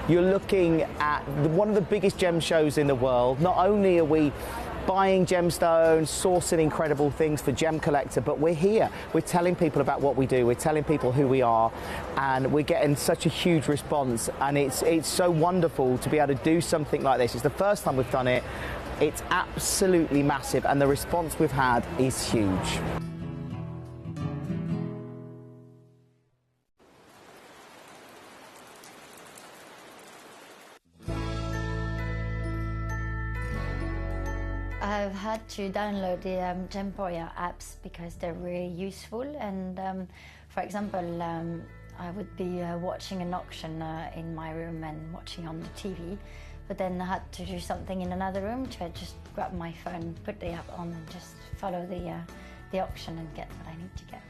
You're looking at one of the biggest gem shows in the world. Not only are we buying gemstones, sourcing incredible things for Gemcollector, but we're here. We're telling people about what we do. We're telling people who we are, and we're getting such a huge response. And it's so wonderful to be able to do something like this. It's the first time we've done it. It's absolutely massive, and the response we've had is huge. I've had to download the Gemcollector apps because they're really useful, and for example, I would be watching an auction in my room and watching on the TV, but then I had to do something in another room, so I just grab my phone, put the app on and just follow the auction and get what I need to get.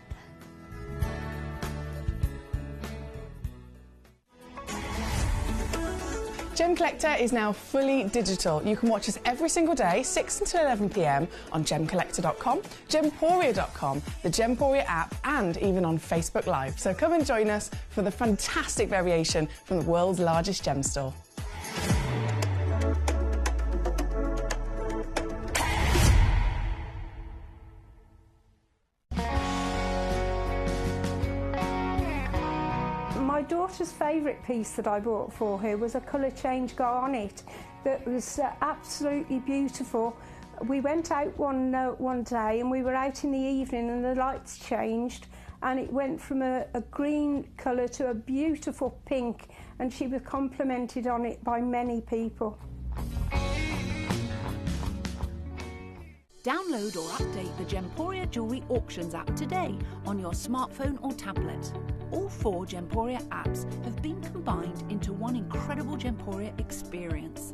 Gemcollector is now fully digital. You can watch us every single day, 6 until 11 p.m. on gemcollector.com, gemporia.com, the Gemporia app, and even on Facebook Live. So come and join us for the fantastic variation from the world's largest gem store. My daughter's favourite piece that I bought for her was a colour change garnet that was absolutely beautiful. We went out one day and we were out in the evening and the lights changed and it went from a green colour to a beautiful pink, and she was complimented on it by many people. Download or update the Gemporia Jewellery Auctions app today on your smartphone or tablet. All 4 Gemporia apps have been combined into one incredible Gemporia experience.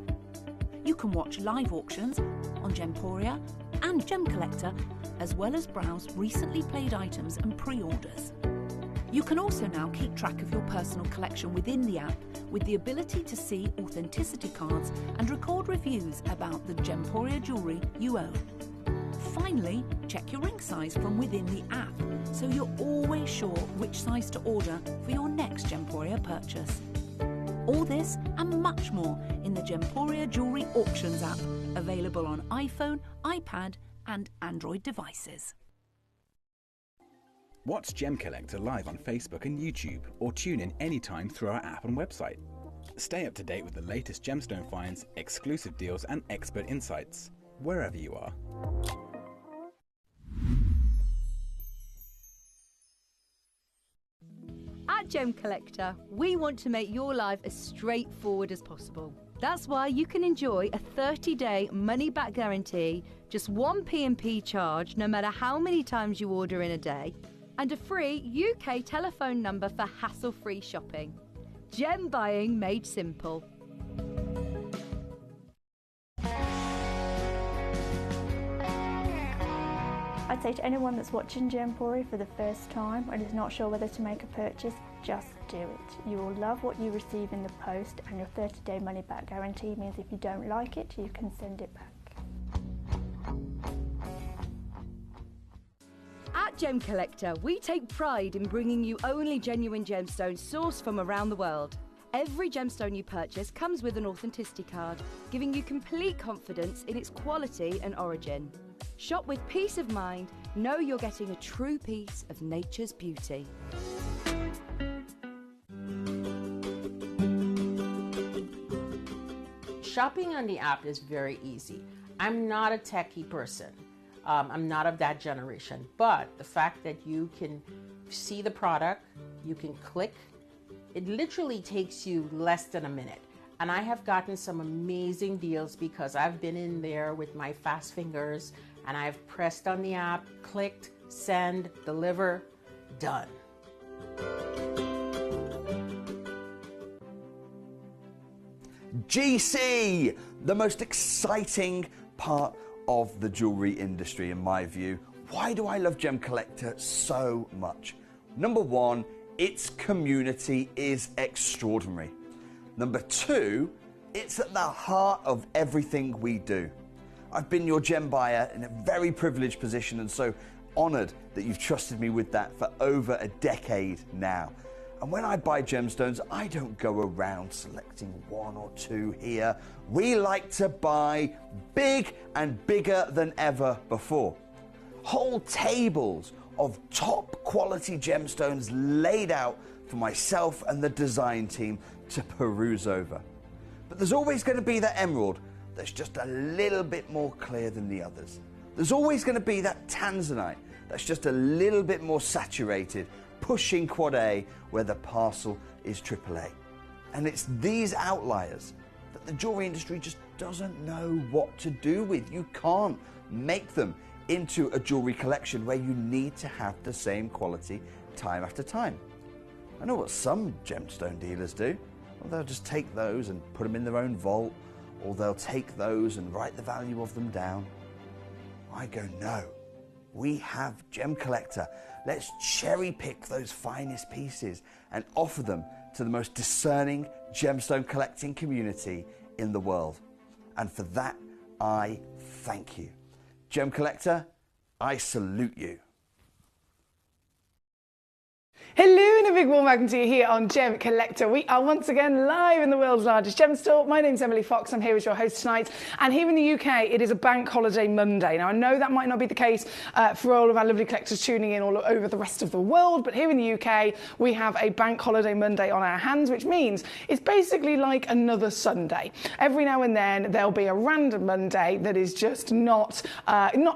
You can watch live auctions on Gemporia and Gemcollector, as well as browse recently played items and pre-orders. You can also now keep track of your personal collection within the app, with the ability to see authenticity cards and record reviews about the Gemporia jewellery you own. Finally, check your ring size from within the app, so you're always sure which size to order for your next Gemporia purchase. All this and much more in the Gemporia Jewellery Auctions app, available on iPhone, iPad and Android devices. Watch Gemcollector live on Facebook and YouTube, or tune in anytime through our app and website. Stay up to date with the latest gemstone finds, exclusive deals and expert insights, wherever you are. At Gemcollector, we want to make your life as straightforward as possible. That's why you can enjoy a 30-day money-back guarantee, just one P&P charge no matter how many times you order in a day, and a free UK telephone number for hassle-free shopping. Gem buying made simple. I'd say to anyone that's watching Gemporia for the first time and is not sure whether to make a purchase, just do it. You will love what you receive in the post, and your 30-day money-back guarantee means if you don't like it, you can send it back. At Gemcollector, we take pride in bringing you only genuine gemstones sourced from around the world. Every gemstone you purchase comes with an authenticity card, giving you complete confidence in its quality and origin. Shop with peace of mind, know you're getting a true piece of nature's beauty. Shopping on the app is very easy. I'm not a techie person. I'm not of that generation, but the fact that you can see the product, you can click, it literally takes you less than a minute. And I have gotten some amazing deals because I've been in there with my fast fingers and I've pressed on the app, clicked, send, deliver, done. GC, the most exciting part of the jewellery industry in my view. Why do I love Gemcollector so much? Number one, its community is extraordinary. Number two, it's at the heart of everything we do. I've been your gem buyer in a very privileged position, and so honoured that you've trusted me with that for over a decade now. And when I buy gemstones, I don't go around selecting one or two here. We like to buy big and bigger than ever before. Whole tables of top quality gemstones laid out for myself and the design team to peruse over. But there's always going to be that emerald that's just a little bit more clear than the others. There's always going to be that tanzanite that's just a little bit more saturated, pushing quad A where the parcel is AAA. And it's these outliers that the jewelry industry just doesn't know what to do with. You can't make them into a jewelry collection where you need to have the same quality time after time. I know what some gemstone dealers do. Well, they'll just take those and put them in their own vault, or they'll take those and write the value of them down. I go, no, we have Gemcollector. Let's cherry pick those finest pieces and offer them to the most discerning gemstone collecting community in the world. And for that, I thank you. Gemcollector, I salute you. Hello and a big warm welcome to you here on Gemcollector. We are once again live in the world's largest gem store. My name's Emily Fox. I'm here as your host tonight. And here in the UK, it is a bank holiday Monday. Now, I know that might not be the case for all of our lovely collectors tuning in all over the rest of the world, but here in the UK, we have a bank holiday Monday on our hands, which means it's basically like another Sunday. Every now and then, there'll be a random Monday that is just not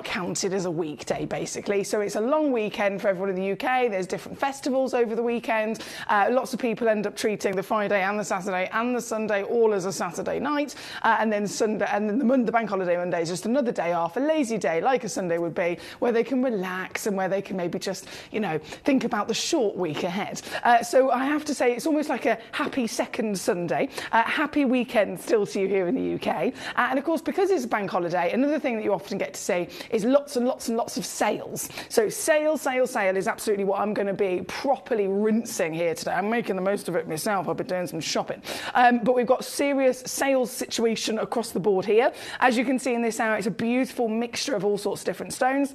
counted as a weekday, basically. So it's a long weekend for everyone in the UK. There's different festivals over the weekend. Lots of people end up treating the Friday and the Saturday and the Sunday all as a Saturday night, and then the bank holiday Monday is just another day off, a lazy day like a Sunday would be, where they can relax and where they can maybe just, you know, think about the short week ahead. So I have to say it's almost like a happy second Sunday, happy weekend still to you here in the UK. And of course, because it's a bank holiday, another thing that you often get to see is lots and lots and lots of sales. So sale is absolutely what I'm going to be properly rinsing here today. I'm making the most of it myself. I've been doing some shopping. But we've got serious sales situation across the board here. As you can see in this hour, it's a beautiful mixture of all sorts of different stones.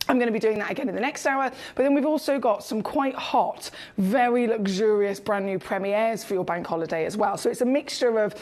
I'm going to be doing that again in the next hour, but then we've also got some quite hot, very luxurious brand new premieres for your bank holiday as well. So it's a mixture of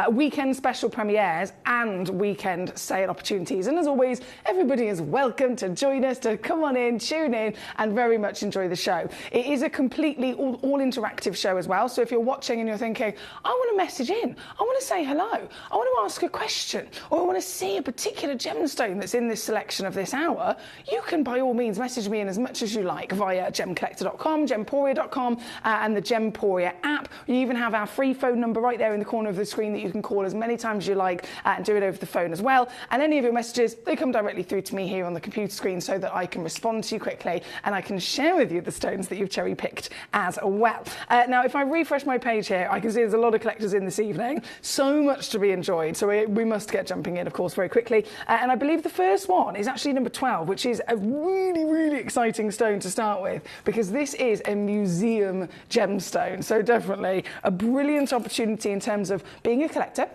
weekend special premieres and weekend sale opportunities. And as always, everybody is welcome to join us, to come on in, tune in, and very much enjoy the show. It is a completely all interactive show as well. So if you're watching and you're thinking, I want to message in, I want to say hello, I want to ask a question, or I want to see a particular gemstone that's in this selection of this hour, you can by all means message me in as much as you like via gemcollector.com, gemporia.com, and the Gemporia app. You even have our free phone number right there in the corner of the screen that you can call as many times as you like and do it over the phone as well. And any of your messages, they come directly through to me here on the computer screen so that I can respond to you quickly and I can share with you the stones that you've cherry picked as well. Now, if I refresh my page here, I can see there's a lot of collectors in this evening. So much to be enjoyed. So we must get jumping in, of course, very quickly. And I believe the first one is actually number 12, which is a really exciting stone to start with, because this is a museum gemstone. So definitely a brilliant opportunity in terms of being a collector.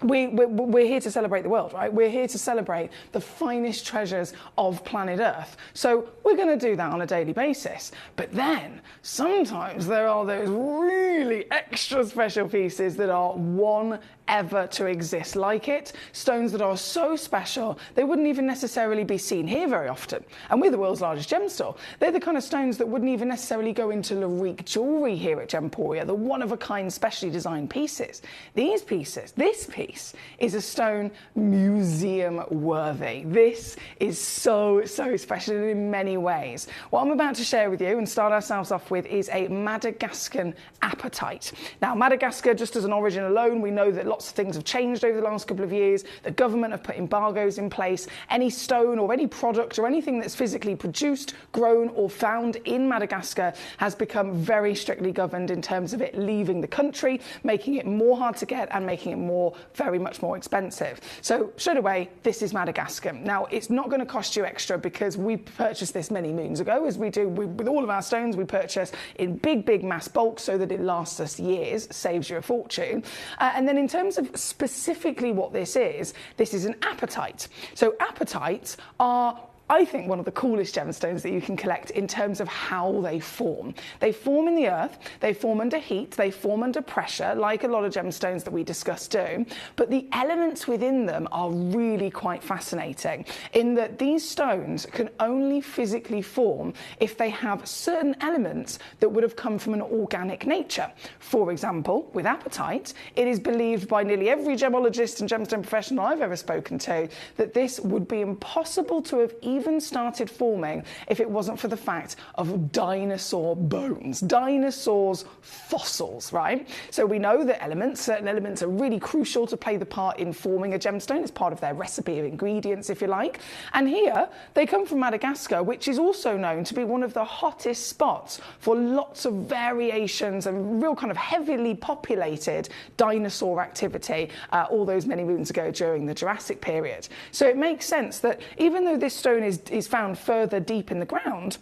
We're here to celebrate the world, right? We're here to celebrate the finest treasures of planet Earth. So we're going to do that on a daily basis. But then sometimes there are those really extra special pieces that are one ever to exist like it. Stones that are so special, they wouldn't even necessarily be seen here very often. And we're the world's largest gem store. They're the kind of stones that wouldn't even necessarily go into Larique jewellery here at Gemporia, the one-of-a-kind specially designed pieces. These pieces, this piece, is a stone museum worthy. This is so special in many ways. What I'm about to share with you and start ourselves off with is a Madagascan apatite. Now, Madagascar, just as an origin alone, we know that lots of things have changed over the last couple of years. The government have put embargoes in place. Any stone or any product or anything that's physically produced, grown or found in Madagascar has become very strictly governed in terms of it leaving the country, making it more hard to get and making it very much more expensive. So straight away, this is Madagascar. Now, it's not going to cost you extra because we purchased this many moons ago, as we do with all of our stones. We purchase in big mass bulk so that it lasts us years, saves you a fortune. And then in terms of specifically what this is an apatite. So apatites are I think, one of the coolest gemstones that you can collect in terms of how they form. They form in the earth, they form under heat, they form under pressure, like a lot of gemstones that we discussed do, but the elements within them are really quite fascinating in that these stones can only physically form if they have certain elements that would have come from an organic nature. For example, with apatite, it is believed by nearly every gemologist and gemstone professional I've ever spoken to that this would be impossible to have even started forming if it wasn't for the fact of dinosaur bones, dinosaurs' fossils, right? So we know that certain elements are really crucial to play the part in forming a gemstone. It's part of their recipe of ingredients, if you like. And here, they come from Madagascar, which is also known to be one of the hottest spots for lots of variations and real kind of heavily populated dinosaur activity all those many moons ago during the Jurassic period. So it makes sense that even though this stone is found further deep in the ground,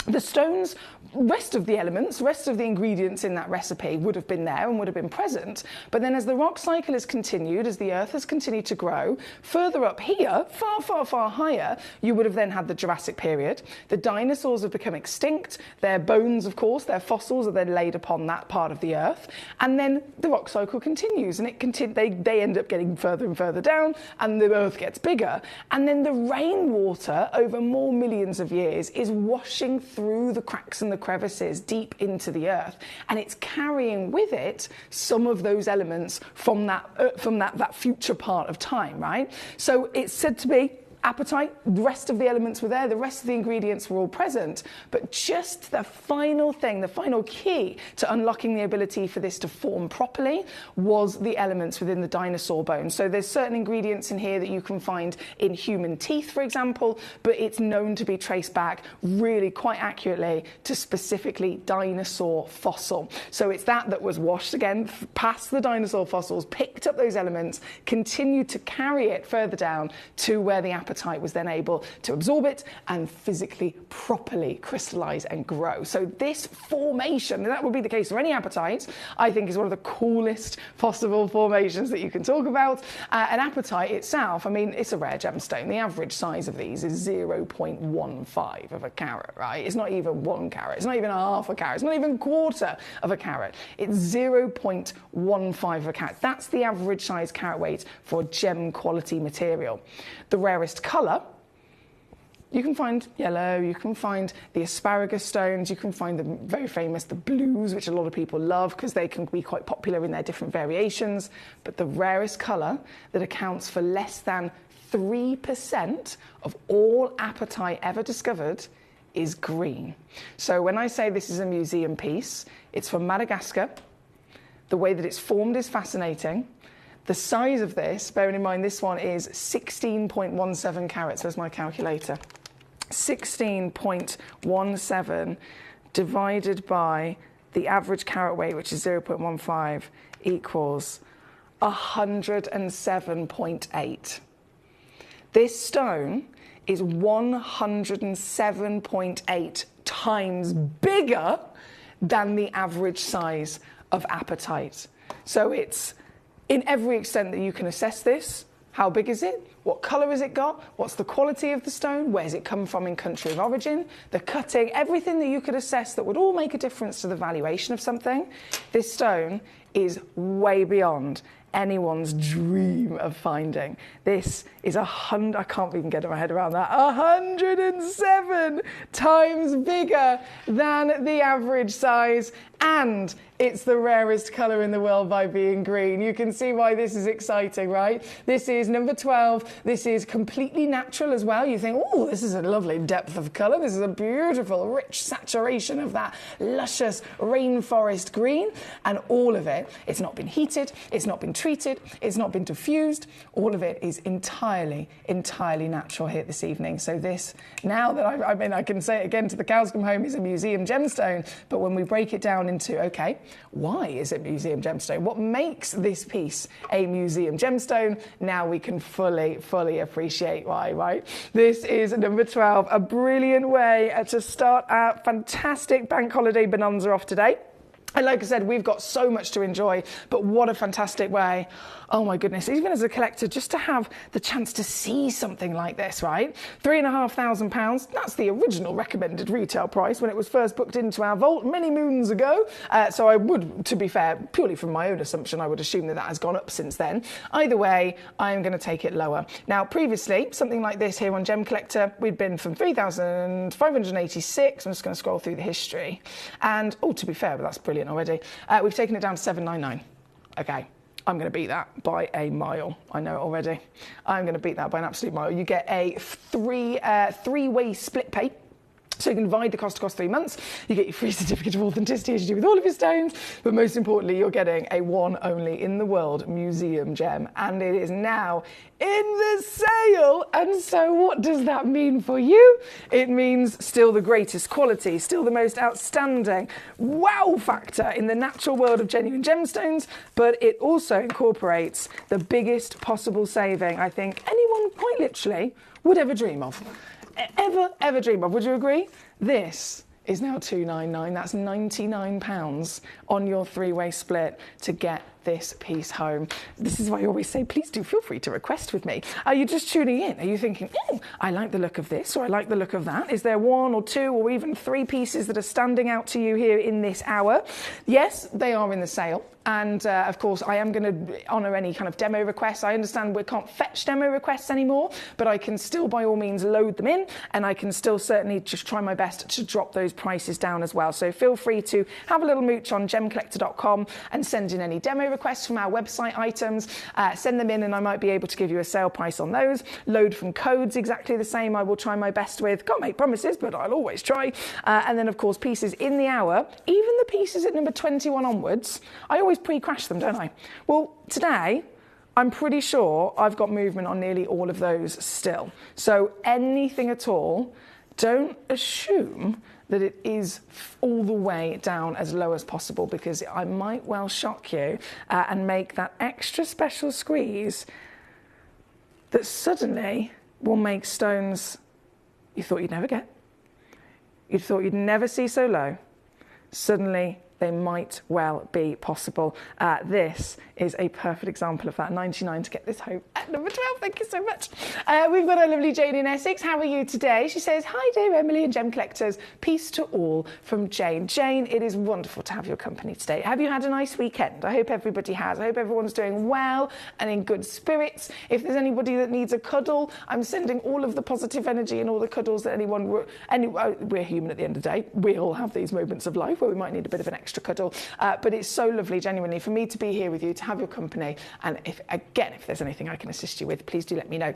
the stones, rest of the elements, rest of the ingredients in that recipe would have been there and would have been present. But then as the rock cycle has continued, as the earth has continued to grow, further up here, far, far, far higher, you would have then had the Jurassic period. The dinosaurs have become extinct. Their bones, of course, their fossils are then laid upon that part of the earth. And then the rock cycle continues and they end up getting further and further down and the earth gets bigger. And then the rainwater over more millions of years is washing through the cracks and the crevices deep into the earth, and it's carrying with it some of those elements from that future part of time, right? So it's said to be apatite, the rest of the elements were there, the rest of the ingredients were all present, but just the final thing, the final key to unlocking the ability for this to form properly was the elements within the dinosaur bone. So there's certain ingredients in here that you can find in human teeth, for example, but it's known to be traced back really quite accurately to specifically dinosaur fossil. So it's that was washed again past the dinosaur fossils, picked up those elements, continued to carry it further down to where the apatite was then able to absorb it and physically properly crystallize and grow. So this formation, and that would be the case for any apatite, I think is one of the coolest possible formations that you can talk about. And apatite itself, I mean, it's a rare gemstone. The average size of these is 0.15 of a carat, right? It's not even 1 carat. It's not even half a carat. It's not even a quarter of a carat. It's 0.15 of a carat. That's the average size carat weight for gem quality material. The rarest colour, you can find yellow, you can find the asparagus stones, you can find the very famous, the blues, which a lot of people love because they can be quite popular in their different variations. But the rarest colour that accounts for less than 3% of all apatite ever discovered is green. So when I say this is a museum piece, it's from Madagascar. The way that it's formed is fascinating. The size of this, bearing in mind this one is 16.17 carats. Where's my calculator? 16.17 divided by the average carat weight, which is 0.15, equals 107.8. This stone is 107.8 times bigger than the average size of apatite. So it's in every extent that you can assess this. How big is it? What colour has it got? What's the quality of the stone? Where's it come from in country of origin? The cutting, everything that you could assess that would all make a difference to the valuation of something. This stone is way beyond anyone's dream of finding. This is I can't even get my head around that, 107 times bigger than the average size, and it's the rarest colour in the world by being green. You can see why this is exciting, right? This is number 12. This is completely natural as well. You think, oh, this is a lovely depth of colour. This is a beautiful, rich saturation of that luscious rainforest green. And all of it, it's not been heated, it's not been treated, it's not been diffused. All of it is entirely natural here this evening. So this, now that I can say it again to the cows come home, is a museum gemstone. But when we break it down into, okay, why is it museum gemstone? What makes this piece a museum gemstone? Now we can fully appreciate why, right? This is number 12, a brilliant way to start our fantastic bank holiday bonanza off today. And like I said, we've got so much to enjoy, but what a fantastic way. Oh my goodness, even as a collector, just to have the chance to see something like this, right? £3,500, that's the original recommended retail price when it was first booked into our vault many moons ago. So I would, to be fair, purely from my own assumption, I would assume that that has gone up since then. Either way, I am going to take it lower. Now, previously, something like this here on Gemcollector, we'd been from 3,586. I'm just going to scroll through the history. And, oh, to be fair, but that's brilliant already. We've taken it down to 799. Okay, I'm going to beat that by a mile. I know it already. I'm going to beat that by an absolute mile. You get a three-way split pay. So you can divide the cost across 3 months. You get your free certificate of authenticity as you do with all of your stones. But most importantly, you're getting a one only in the world museum gem. And it is now in the sale. And so what does that mean for you? It means still the greatest quality, still the most outstanding wow factor in the natural world of genuine gemstones. But it also incorporates the biggest possible saving I think anyone quite literally would ever dream of. Ever dream of. Would you agree? This is now $299. That's £99 on your three-way split to get this piece home. This is why I always say, please do feel free to request with me. Are you just tuning in? Are you thinking, I like the look of this, or I like the look of that? Is there one or two or even three pieces that are standing out to you here in this hour? Yes, they are in the sale. And of course, I am going to honour any kind of demo requests. I understand we can't fetch demo requests anymore, but I can still, by all means, load them in, and I can still certainly just try my best to drop those prices down as well. So feel free to have a little mooch on gemcollector.com and send in any demo requests from our website items. Send them in, and I might be able to give you a sale price on those. Load from codes, exactly the same. I will try my best with. Can't make promises, but I'll always try. And then, of course, pieces in the hour, even the pieces at number 21 onwards, I always pre-crash them, don't I? Well, today, I'm pretty sure I've got movement on nearly all of those still. So anything at all, don't assume that it is all the way down as low as possible, because I might well shock you and make that extra special squeeze that suddenly will make stones you thought you'd never get, you thought you'd never see so low, suddenly they might well be possible. This is a perfect example of that. 99 to get this home at number 12. Thank you so much. We've got our lovely Jane in Essex. How are you today? She says, hi dear Emily and Gem Collectors. Peace to all from Jane. Jane, it is wonderful to have your company today. Have you had a nice weekend? I hope everybody has. I hope everyone's doing well and in good spirits. If there's anybody that needs a cuddle, I'm sending all of the positive energy and all the cuddles that we're human at the end of the day. We all have these moments of life where we might need a bit of an extra cuddle, but it's so lovely, genuinely, for me to be here with you, to have your company, and if there's anything I can assist you with, please do let me know.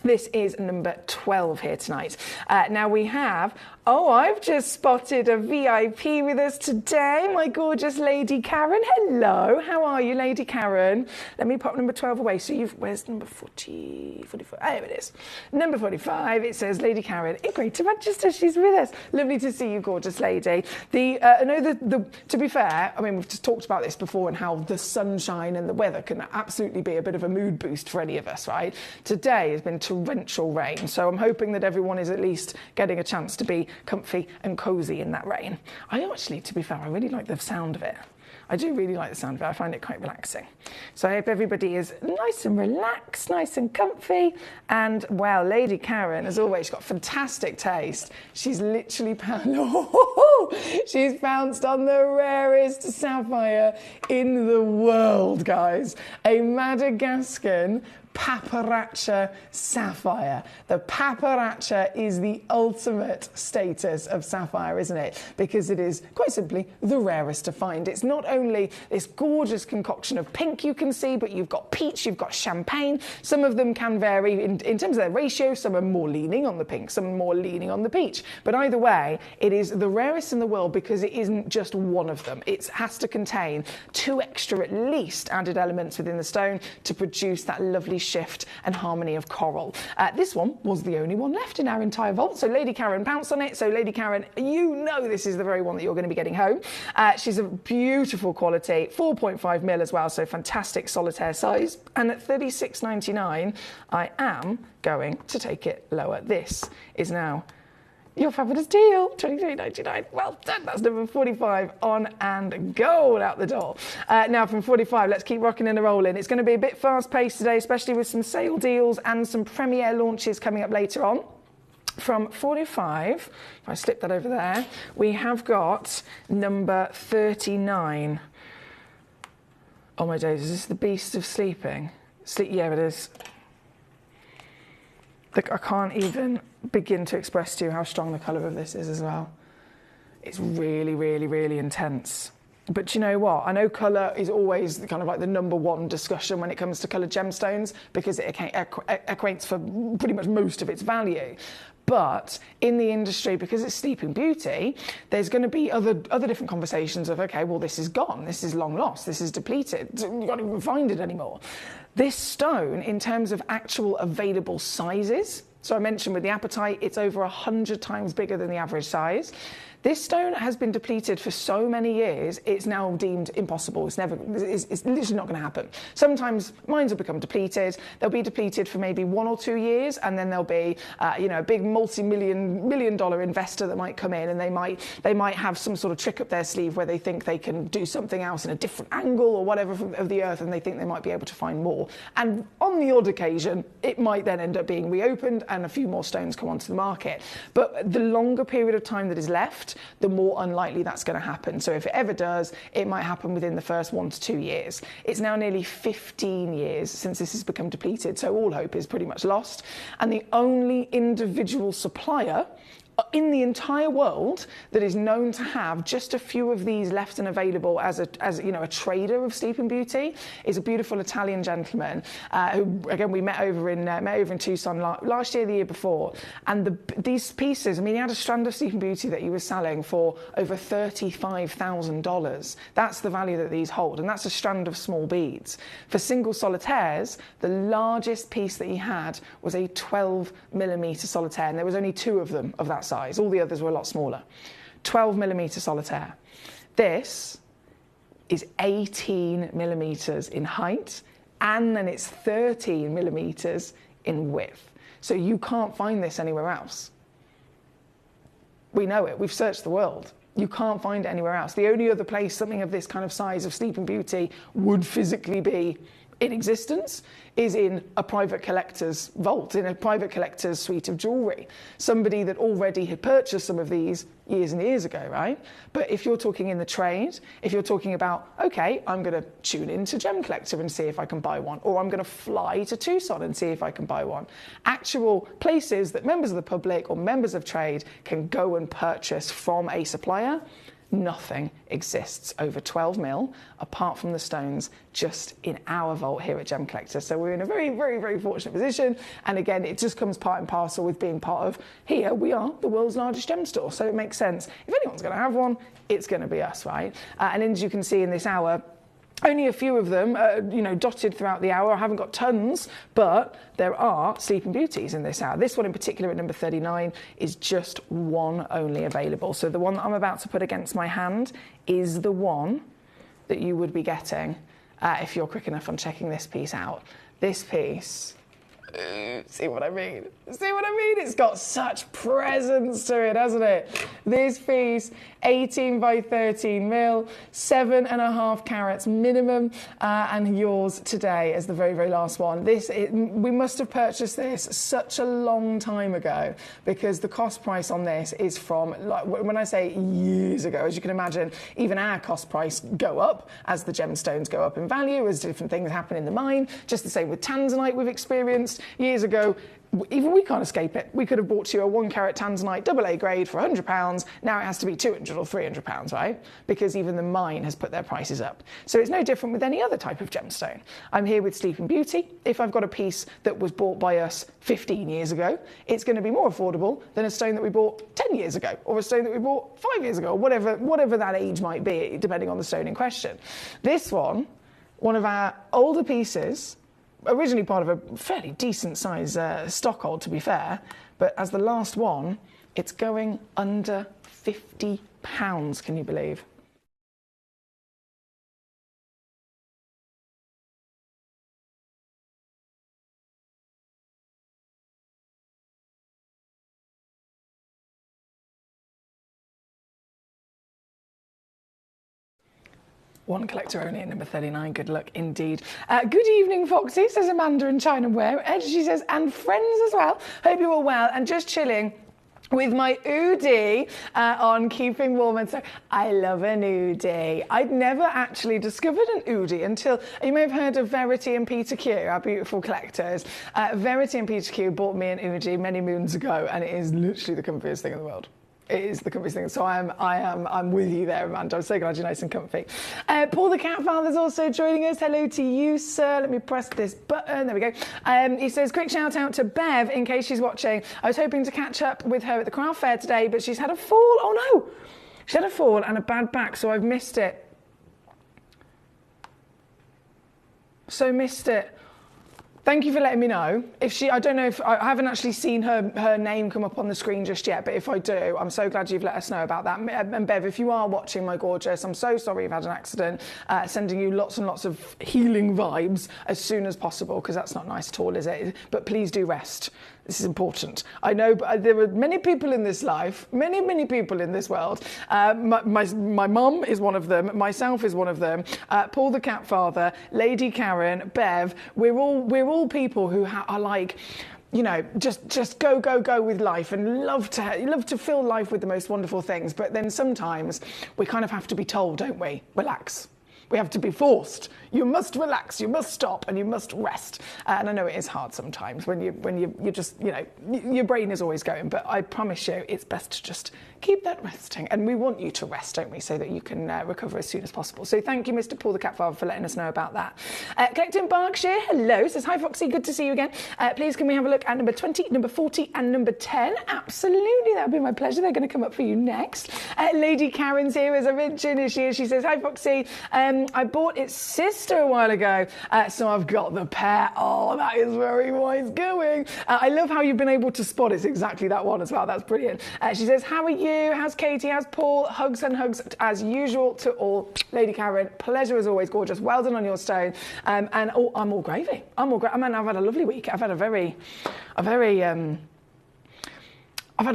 This is number 12 here tonight. Now we have, I've just spotted a VIP with us today, my gorgeous Lady Karen. Hello, how are you, Lady Karen? Let me pop number 12 away. So where's number 45? There it is. Number 45, it says Lady Karen in Greater Manchester. She's with us. Lovely to see you, gorgeous lady. To be fair, I mean, we've just talked about this before and how the sunshine and the weather can absolutely be a bit of a mood boost for any of us, right? Today has been torrential rain, so I'm hoping that everyone is at least getting a chance to be comfy and cosy in that rain. I actually, to be fair, I really like the sound of it. I do really like the sound of it. I find it quite relaxing. So I hope everybody is nice and relaxed, nice and comfy. And, well, Lady Karen, as always, she's got fantastic taste. She's literally she's pounced on the rarest sapphire in the world, guys. A Madagascan Paparacha sapphire. The Paparacha is the ultimate status of sapphire, isn't it? Because it is, quite simply, the rarest to find. It's not only this gorgeous concoction of pink you can see, but you've got peach, you've got champagne. Some of them can vary in terms of their ratio. Some are more leaning on the pink, some are more leaning on the peach. But either way, it is the rarest in the world because it isn't just one of them. It has to contain 2 extra, at least, added elements within the stone to produce that lovely shift and harmony of coral. This one was the only one left in our entire vault, so Lady Karen pounced on it. So Lady Karen, you know this is the very one that you're going to be getting home. She's a beautiful quality, 4.5 mil as well, so fantastic solitaire size. And at $36.99, I am going to take it lower. This is now Your fabulous deal, $23.99. Well done. That's number 45 on and gold out the door. Now from 45, let's keep rocking and rolling. It's going to be a bit fast-paced today, especially with some sale deals and some premiere launches coming up later on. From 45, if I slip that over there, we have got number 39. Oh my days, is this the Beast of Sleeping? Yeah, it is. Look, I can't even begin to express to you how strong the colour of this is as well. It's really, really, really intense. But you know what? I know colour is always kind of like the number one discussion when it comes to coloured gemstones because it equates for pretty much most of its value. But in the industry, because it's Sleeping Beauty, there's going to be other different conversations of, okay, well, this is gone, this is long lost, this is depleted, you can't even find it anymore. This stone, in terms of actual available sizes, so I mentioned with the apatite, it's over 100 times bigger than the average size. This stone has been depleted for so many years, it's now deemed impossible. It's literally not going to happen. Sometimes mines will become depleted. They'll be depleted for maybe 1 or 2 years, and then there'll be, a big million dollar investor that might come in, and they might have some sort of trick up their sleeve where they think they can do something else in a different angle or whatever of the earth, and they think they might be able to find more. And on the odd occasion, it might then end up being reopened, and a few more stones come onto the market. But the longer period of time that is left, the more unlikely that's going to happen. So if it ever does, it might happen within the first 1 to 2 years. It's now nearly 15 years since this has become depleted, so all hope is pretty much lost. And the only individual supplier in the entire world that is known to have just a few of these left and available as a trader of Sleeping Beauty is a beautiful Italian gentleman who, again, we met over in Tucson last year, the year before. And these pieces, I mean, he had a strand of Sleeping Beauty that he was selling for over $35,000. That's the value that these hold, and that's a strand of small beads. For single solitaires, the largest piece that he had was a 12mm solitaire, and there was only 2 of them of that size. All the others were a lot smaller. 12mm solitaire. This is 18mm in height, and then it's 13mm in width. So you can't find this anywhere else. We know it. We've searched the world. You can't find it anywhere else. The only other place something of this kind of size of Sleeping Beauty would physically be in existence is in a private collector's vault, in a private collector's suite of jewellery. Somebody that already had purchased some of these years and years ago, right? But if you're talking in the trade, if you're talking about, okay, I'm going to tune into Gemcollector and see if I can buy one, or I'm going to fly to Tucson and see if I can buy one. Actual places that members of the public or members of trade can go and purchase from a supplier, nothing exists over 12 mil apart from the stones just in our vault here at Gemcollector. So we're in a very, very, very fortunate position. And again, it just comes part and parcel with being part of here. We are the world's largest gem store. So it makes sense. If anyone's going to have one, it's going to be us, right? And as you can see in this hour, only a few of them, dotted throughout the hour. I haven't got tons, but there are Sleeping Beauties in this hour. This one in particular at number 39 is just one only available. So the one that I'm about to put against my hand is the one that you would be getting if you're quick enough on checking this piece out. This piece, see what I mean? See what I mean? It's got such presence to it, hasn't it? This piece, 18 by 13 mil, 7.5 carats minimum, and yours today as the very, very last one. We must have purchased this such a long time ago because the cost price on this is from, like, when I say years ago, as you can imagine, even our cost price go up as the gemstones go up in value, as different things happen in the mine. Just the same with tanzanite we've experienced years ago. Even we can't escape it. We could have bought you a 1 carat tanzanite AA grade for £100. Now it has to be £200 or £300, right? Because even the mine has put their prices up. So it's no different with any other type of gemstone. I'm here with Sleeping Beauty. If I've got a piece that was bought by us 15 years ago, it's going to be more affordable than a stone that we bought 10 years ago, or a stone that we bought 5 years ago, or whatever that age might be, depending on the stone in question. This one of our older pieces, originally part of a fairly decent size stockhold, to be fair, but as the last one, it's going under £50, can you believe? One collector only at number 39. Good luck indeed. Good evening, Foxy, says Amanda in China Wear. Ed, she says, and friends as well. Hope you're all well and just chilling with my Oodie on keeping warm. And so I love an Oodie. I'd never actually discovered an Oodie until, you may have heard of Verity and Peter Q, our beautiful collectors. Verity and Peter Q bought me an Oodie many moons ago, and it is literally the comfiest thing in the world. It is the comfiest thing. So I'm with you there, Amanda. I'm so glad you're nice and comfy. Paul the Cat Father's also joining us. Hello to you, sir. Let me press this button. There we go. He says, quick shout out to Bev in case she's watching. I was hoping to catch up with her at the craft fair today, but she's had a fall. Oh no! She had a fall and a bad back, so I've missed it. Thank you for letting me know. I don't know if I haven't actually seen her name come up on the screen just yet, but if I do, I'm so glad you've let us know about that. And Bev, if you are watching, my gorgeous, I'm so sorry you've had an accident. Sending you lots and lots of healing vibes as soon as possible, because that's not nice at all, is it? But please do rest. This is important. I know, but there are many people in this life, many people in this world. My mum is one of them. Myself is one of them. Paul the Cat Father, Lady Karen, Bev. We're all people who are like, you know, just go with life and love to fill life with the most wonderful things. But then sometimes we kind of have to be told, don't we? Relax. We have to be forced. You must relax, you must stop, and you must rest. And I know it is hard sometimes when you just, you know, your brain is always going, but I promise you it's best to just keep that resting. And we want you to rest, don't we, so that you can recover as soon as possible. So thank you, Mr. Paul the Cat Father, for letting us know about that. Collecting Berkshire, hello, says, hi, Foxy, good to see you again. Please, can we have a look at number 20, number 40, and number 10? Absolutely, that would be my pleasure. They're going to come up for you next. Lady Karen's here, as I mentioned, as she is. She says, hi, Foxy. I bought its sister a while ago, so I've got the pair. Oh, that is very wise going. I love how you've been able to spot it's exactly that one as well. That's brilliant. She says, how are you? How's Katie? How's Paul? Hugs and hugs as usual to all. Lady Karen, pleasure as always, gorgeous. Well done on your stone. And oh, I'm all gravy. I mean, I've had a lovely week. I've had a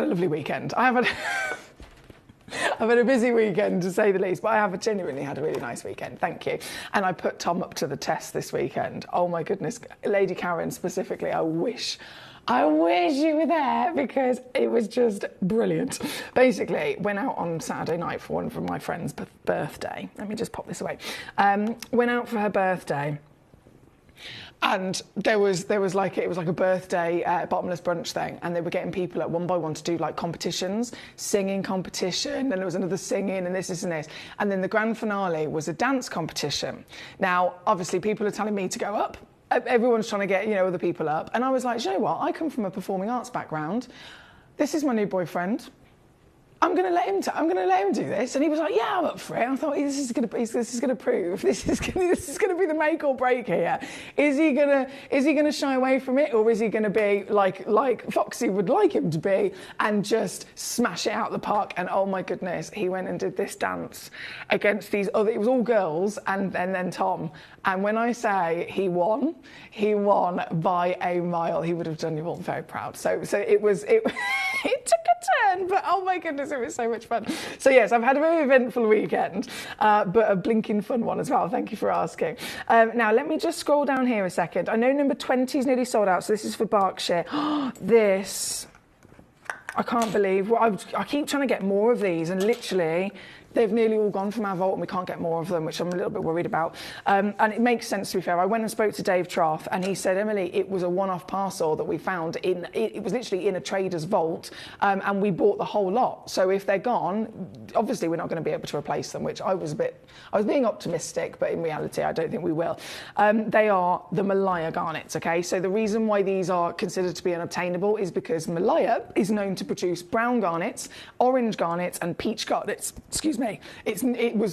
lovely weekend. I've had a busy weekend, to say the least, but I have genuinely had a really nice weekend. Thank you. And I put Tom up to the test this weekend. Oh my goodness, Lady Karen specifically, I wish you were there, because it was just brilliant. Basically, went out on Saturday night for one of my friend's birthday. Let me just pop this away. Went out for her birthday. And there was like, it was like a birthday bottomless brunch thing, and they were getting people one by one to do like competitions, singing competition, and there was another singing, and this, and this. And then the grand finale was a dance competition. Now, obviously, people are telling me to go up. Everyone's trying to get, you know, other people up. And I was like, you know what? I come from a performing arts background. This is my new boyfriend. I'm going to let him do this. And he was like, yeah, I'm up for it. I thought, this is going to prove, this is going to be the make or break here. Is he going to shy away from it, or is he going to be like Foxy would like him to be and just smash it out the park? And oh my goodness, he went and did this dance against these other, it was all girls and then Tom. And when I say he won by a mile. He would have done you all very proud. So it took a turn, but oh my goodness, it was so much fun. So yes, I've had a very eventful weekend, but a blinking fun one as well. Thank you for asking. Now, let me just scroll down here a second. I know number 20 is nearly sold out, so this is for Berkshire. This, I can't believe. Well, I keep trying to get more of these, and literally, they've nearly all gone from our vault, and we can't get more of them, which I'm a little bit worried about. And it makes sense, to be fair. I went and spoke to Dave Trough, and he said, Emily, it was a one-off parcel that we found it was literally in a trader's vault, and we bought the whole lot. So if they're gone, obviously we're not going to be able to replace them, which I was being optimistic, but in reality, I don't think we will. They are the Malaya garnets, okay? So the reason why these are considered to be unobtainable is because Malaya is known to produce brown garnets, orange garnets, and peach garnets. Excuse me. It's considered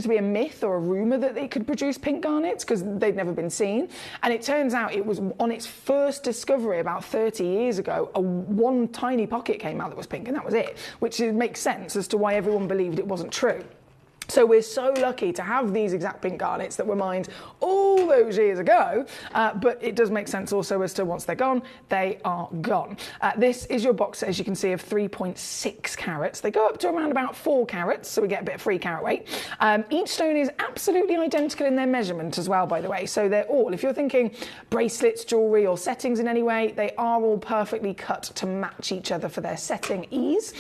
to be a myth or a rumour that they could produce pink garnets because they'd never been seen. And it turns out it was on its first discovery about 30 years ago, one tiny pocket came out that was pink, and that was it, which makes sense as to why everyone believed it wasn't true. So we're so lucky to have these exact pink garnets that were mined all those years ago, but it does make sense also as to once they're gone, they are gone. This is your box, as you can see, of 3.6 carats. They go up to around about 4 carats, so we get a bit of free carat weight. Each stone is absolutely identical in their measurement as well, by the way. So they're all, if you're thinking bracelets, jewellery or settings in any way, they are all perfectly cut to match each other for their setting ease,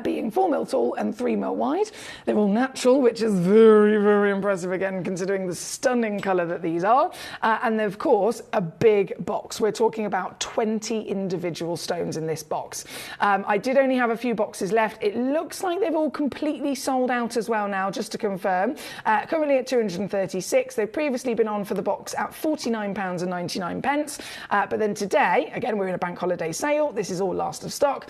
being 4mm tall and 3mm wide. They're all natural, which is very, very impressive again, considering the stunning colour that these are. And of course, a big box. We're talking about 20 individual stones in this box. I did only have a few boxes left. It looks like they've all completely sold out as well now, just to confirm. Currently at 236. They've previously been on for the box at £49.99. But then today, again, we're in a bank holiday sale. This is all last of stock.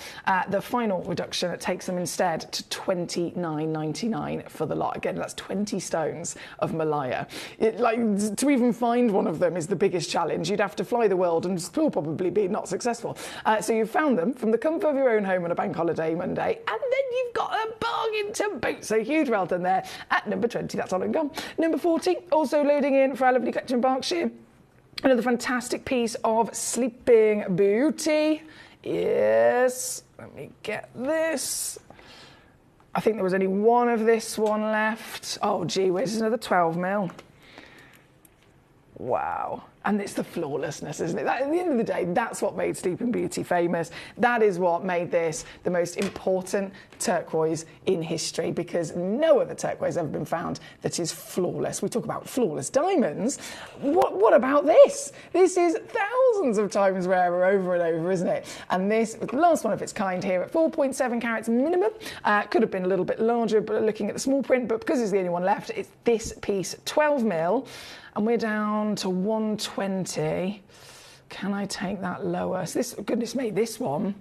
The final reduction, it takes them instead to £29.99 for the lot. Again, that's 20 stones of Malaya. To even find one of them is the biggest challenge. You'd have to fly the world and still probably be not successful. So you've found them from the comfort of your own home on a bank holiday Monday, and then you've got a bargain to boot. So huge well done there at number 20. That's all and gone. Number 40, also loading in for our lovely collection in Berkshire. Another fantastic piece of Sleeping Beauty. Yes, let me get this. I think there was only one of this one left. Oh, gee whiz, another 12mm. Wow. And it's the flawlessness, isn't it? At the end of the day, that's what made Sleeping Beauty famous. That is what made this the most important turquoise in history, because no other turquoise has ever been found that is flawless. We talk about flawless diamonds. What about this? This is thousands of times rarer over and over, isn't it? And this, the last one of its kind here at 4.7 carats minimum. Could have been a little bit larger, but looking at the small print, but because it's the only one left, it's this piece, 12mm. And we're down to 120. Can I take that lower? So this, goodness me, this one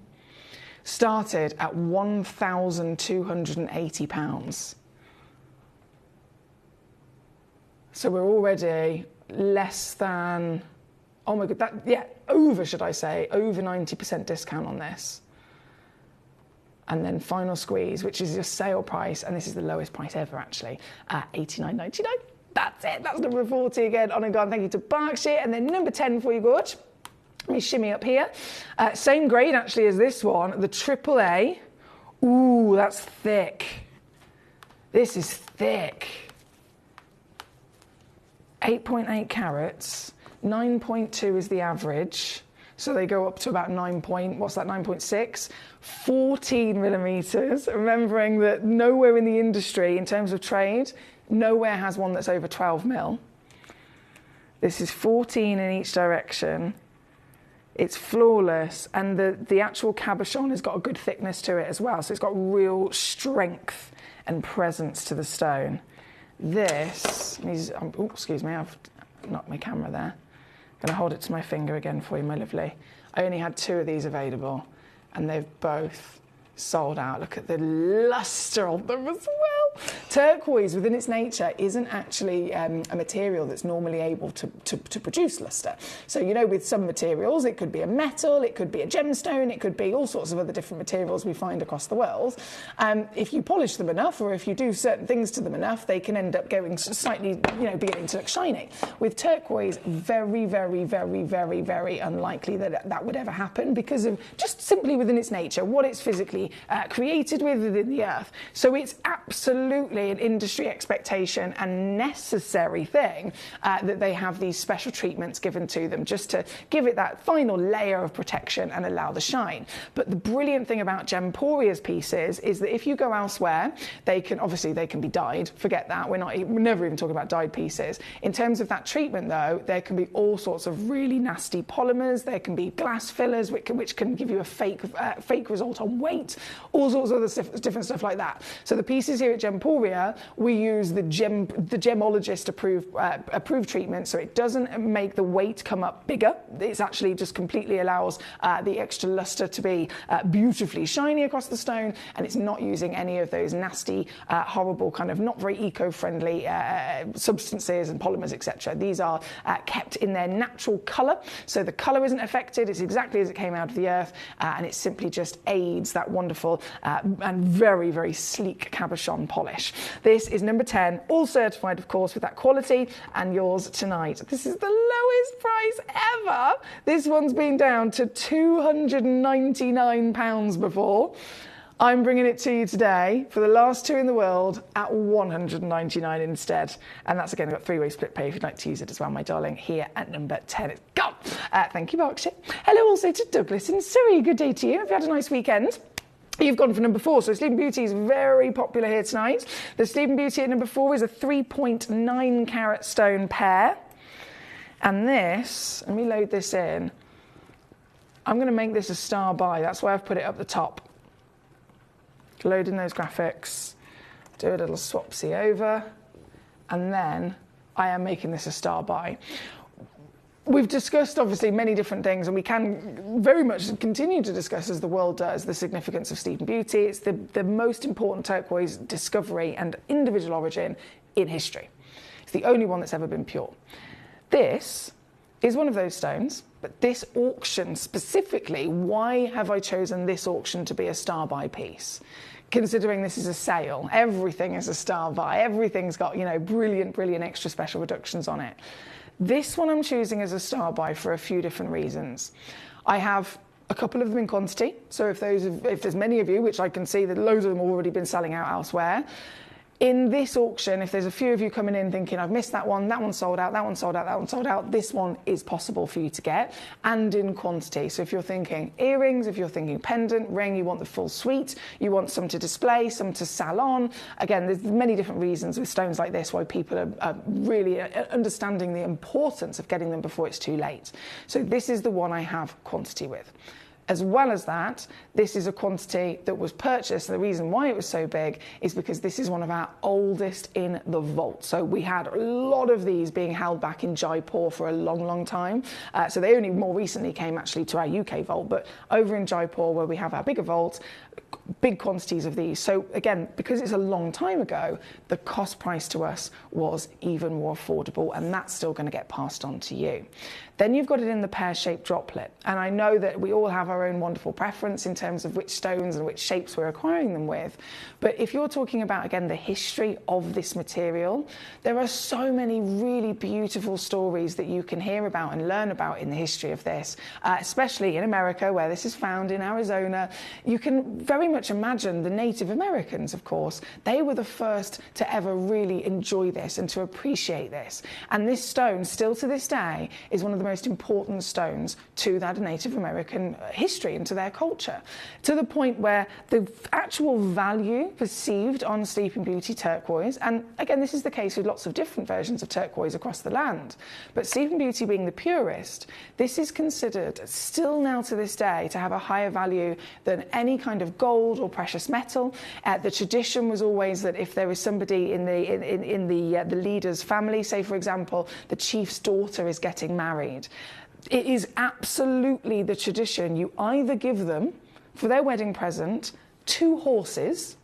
started at £1,280. So we're already less than, oh my God, over, should I say, over 90% discount on this. And then final squeeze, which is your sale price, and this is the lowest price ever actually, at £89.99. That's it. That's number 40 again. On and gone. Thank you to Berkshire. And then number 10 for you, Gorge. Let me shimmy up here. Same grade actually as this one, the AAA. Ooh, that's thick. This is thick. 8.8 carats. 9.2 is the average. So they go up to about 9.6? 14 millimeters. Remembering that nowhere in the industry, in terms of trade, nowhere has one that's over 12mm. This is 14 in each direction. It's flawless, and the actual cabochon has got a good thickness to it as well, so it's got real strength and presence to the stone. This is, excuse me, I've knocked my camera there. I'm going to hold it to my finger again for you, my lovely. I only had 2 of these available, and they've both sold out. Look at the luster of them as well. Turquoise, within its nature, isn't actually a material that's normally able to produce luster. So, you know, with some materials, it could be a metal, it could be a gemstone, it could be all sorts of other different materials we find across the world. If you polish them enough, or if you do certain things to them enough, they can end up going slightly, you know, beginning to look shiny. With turquoise, very, very, very, very, very unlikely that that would ever happen, because of just simply within its nature, what it's physically created within the earth. So it's absolutely an industry expectation and necessary thing that they have these special treatments given to them, just to give it that final layer of protection and allow the shine. But the brilliant thing about Gemporia's pieces is that if you go elsewhere, they can be dyed. Forget that. We're never even talking about dyed pieces. In terms of that treatment, though, there can be all sorts of really nasty polymers. There can be glass fillers, which can give you a fake result on weight. All sorts of other different stuff like that. So the pieces here at Gemporia, we use the gemologist approved treatment, so it doesn't make the weight come up bigger. It's actually just completely allows the extra luster to be beautifully shiny across the stone, and it's not using any of those nasty, horrible, kind of not very eco-friendly substances and polymers, etc. These are kept in their natural colour, so the colour isn't affected. It's exactly as it came out of the earth, and it simply just aids that wonderful and very, very sleek cabochon polish. This is number 10, all certified, of course, with that quality, and yours tonight. This is the lowest price ever. This one's been down to £299 before. I'm bringing it to you today for the last two in the world at $199 instead. And that's again, I've got three-way split pay if you'd like to use it as well, my darling, here at number 10. It's gone. Thank you, Berkshire. Hello also to Douglas in Surrey. Good day to you. Have you had a nice weekend? You've gone for number 4, so Sleeping Beauty is very popular here tonight. The Sleeping Beauty at number 4 is a 3.9 carat stone pair. And this, let me load this in. I'm going to make this a star buy. That's why I've put it up the top. Load in those graphics, do a little swapsy over, and then I am making this a star buy. We've discussed obviously many different things, and we can very much continue to discuss as the world does the significance of Sleeping Beauty. It's the most important turquoise discovery and individual origin in history. It's the only one that's ever been pure. This is one of those stones, but this auction specifically, why have I chosen this auction to be a star buy piece? Considering this is a sale, everything is a star buy, everything's got, you know, brilliant extra special reductions on it. This one I'm choosing as a star buy for a few different reasons. I have a couple of them in quantity, so if there's many of you, which I can see that loads of them have already been selling out elsewhere, in this auction, if there's a few of you coming in thinking, I've missed that one sold out, that one sold out, that one sold out, this one is possible for you to get, and in quantity. So if you're thinking earrings, if you're thinking pendant, ring, you want the full suite, you want some to display, some to salon. Again, there's many different reasons with stones like this why people are really understanding the importance of getting them before it's too late. So this is the one I have quantity with. As well as that, this is a quantity that was purchased. The reason why it was so big is because this is one of our oldest in the vault. So we had a lot of these being held back in Jaipur for a long time. So they only more recently came actually to our UK vault, but over in Jaipur where we have our bigger vault, big quantities of these. So again, because it's a long time ago, the cost price to us was even more affordable, and that's still going to get passed on to you. Then you've got it in the pear-shaped droplet. And I know that we all have our own wonderful preference in terms of which stones and which shapes we're acquiring them with. But if you're talking about, again, the history of this material, there are so many really beautiful stories that you can hear about and learn about in the history of this, especially in America, where this is found in Arizona. You can very much imagine the Native Americans, of course. They were the first to ever really enjoy this and to appreciate this. And this stone, still to this day, is one of the most important stones to that Native American history and to their culture, to the point where the actual value perceived on Sleeping Beauty turquoise, and again, this is the case with lots of different versions of turquoise across the land, but Sleeping Beauty being the purest, this is considered still now to this day to have a higher value than any kind of gold or precious metal. The tradition was always that if there was somebody in the leader's family, say for example, the chief's daughter is getting married, it is absolutely the tradition. You either give them, for their wedding present, 2 horses,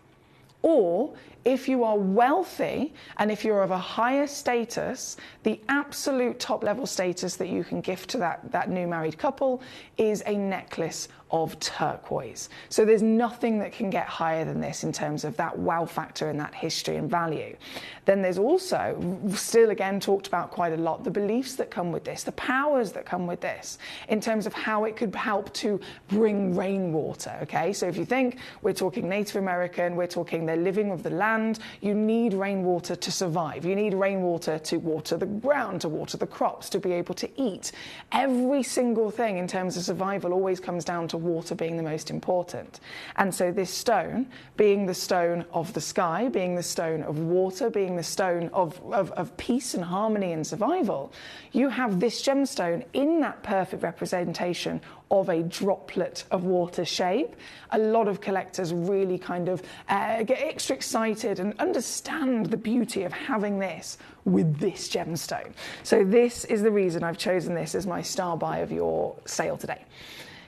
or if you are wealthy and if you're of a higher status, the absolute top level status that you can gift to that new married couple is a necklace of turquoise. So there's nothing that can get higher than this in terms of that wow factor and that history and value. Then there's also, still again talked about quite a lot, the beliefs that come with this, the powers that come with this, in terms of how it could help to bring rainwater, okay? So if you think we're talking Native American, we're talking they're living of the land, you need rainwater to survive. You need rainwater to water the ground, to water the crops, to be able to eat. Every single thing in terms of survival always comes down to water being the most important. And so this stone, being the stone of the sky, being the stone of water, being the stone of peace and harmony and survival, you have this gemstone in that perfect representation of a droplet of water shape. A lot of collectors really kind of get extra excited and understand the beauty of having this with this gemstone. So this is the reason I've chosen this as my star buy of your sale today.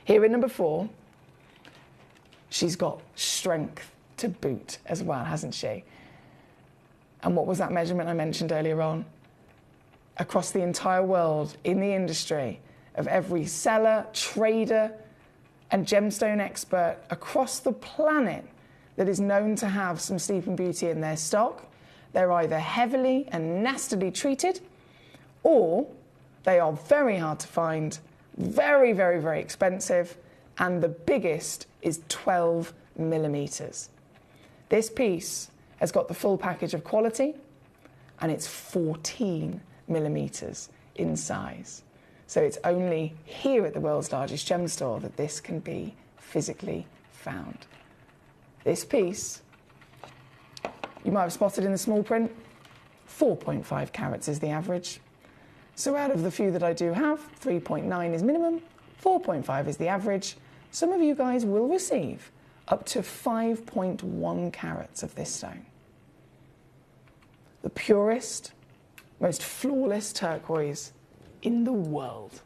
Here at number 4, she's got strength to boot as well, hasn't she? And what was that measurement I mentioned earlier on? Across the entire world, in the industry, of every seller, trader, and gemstone expert across the planet, that is known to have some Sleeping Beauty in their stock. They're either heavily and nastily treated, or they are very hard to find, very, very, very expensive, and the biggest is 12 millimeters. This piece has got the full package of quality, and it's 14 millimeters in size. So it's only here at the world's largest gem store that this can be physically found. This piece, you might have spotted in the small print, 4.5 carats is the average. So out of the few that I do have, 3.9 is minimum, 4.5 is the average. Some of you guys will receive up to 5.1 carats of this stone. The purest, most flawless turquoise in the world.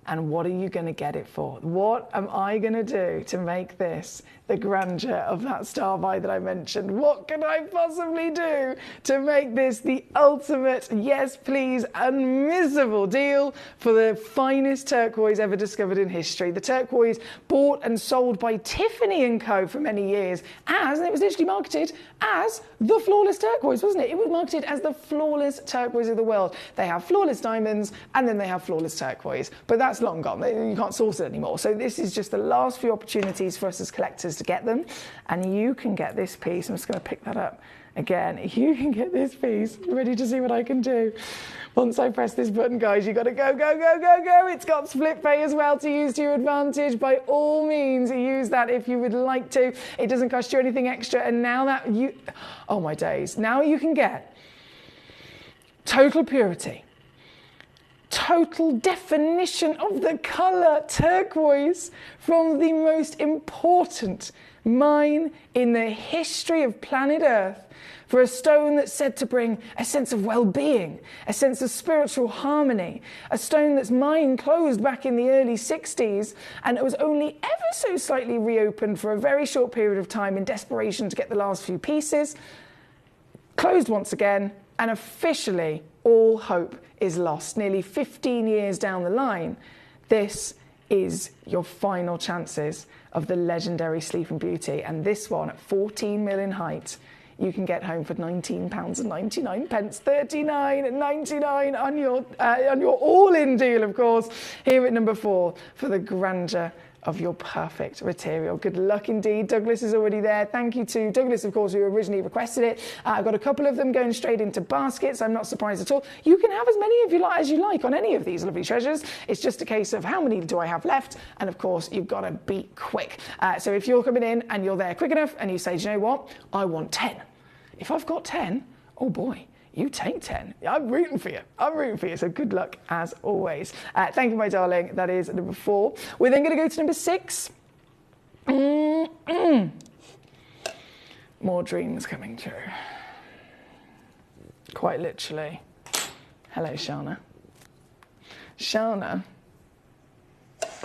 And what are you going to get it for? What am I going to do to make this the grandeur of that star by that I mentioned? What can I possibly do to make this the ultimate, yes please, unmissable deal for the finest turquoise ever discovered in history? The turquoise bought and sold by Tiffany & Co. for many years as, and it was literally marketed as the flawless turquoise, wasn't it? It was marketed as the flawless turquoise of the world. They have flawless diamonds and then they have flawless turquoise, but that's long gone. You can't source it anymore. So this is just the last few opportunities for us as collectors to get them, and you can get this piece. I'm just going to pick that up again. You can get this piece. Ready to see what I can do? Once I press this button, guys, you got to go, go, go, go, go. It's got split pay as well to use to your advantage. By all means, use that if you would like to. It doesn't cost you anything extra. And now that you, oh my days, now you can get total purity, total definition of the colour turquoise from the most important mine in the history of planet Earth, for a stone that's said to bring a sense of well-being, a sense of spiritual harmony, a stone that's mined closed back in the early 60s, and it was only ever so slightly reopened for a very short period of time in desperation to get the last few pieces, closed once again, and officially all hope is lost. Nearly 15 years down the line, this is your final chances of the legendary Sleeping Beauty. And this one, at 14 mil in height, you can get home for £19.99, 39.99 on your all-in deal, of course, here at number 4 for the grandeur of your perfect material. Good luck indeed. Douglas is already there. Thank you to Douglas, of course, who originally requested it. I've got a couple of them going straight into baskets. I'm not surprised at all. You can have as many of you as you like on any of these lovely treasures. It's just a case of how many do I have left? And of course, you've got to be quick. So if you're coming in and you're there quick enough and you say, do you know what? I want 10. If I've got 10, oh boy, you take 10. I'm rooting for you. I'm rooting for you. So good luck as always. Thank you, my darling. That is number 4. We're then going to go to number 6. More dreams coming true. Quite literally. Hello, Shana. Shana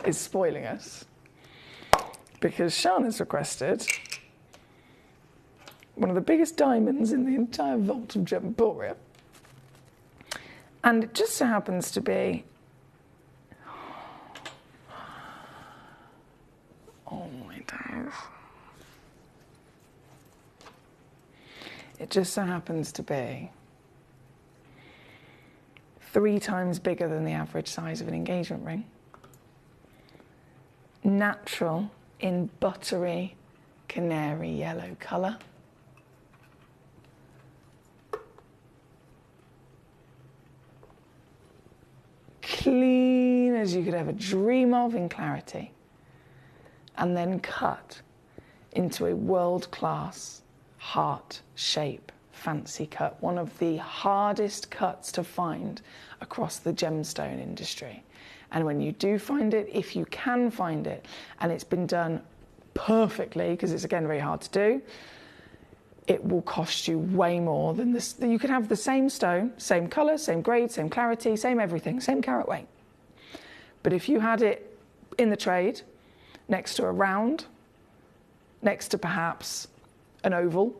is spoiling us because Shana's requested one of the biggest diamonds in the entire vault of Gemporia. And it just so happens to be, oh my days. It just so happens to be 3 times bigger than the average size of an engagement ring. Natural in buttery canary yellow colour. Clean as you could ever dream of in clarity, and then cut into a world-class heart shape fancy cut, one of the hardest cuts to find across the gemstone industry. And when you do find it, if you can find it, and it's been done perfectly, because it's again very hard to do, it will cost you way more than this. You could have the same stone, same colour, same grade, same clarity, same everything, same carat weight. But if you had it in the trade, next to a round, next to perhaps an oval,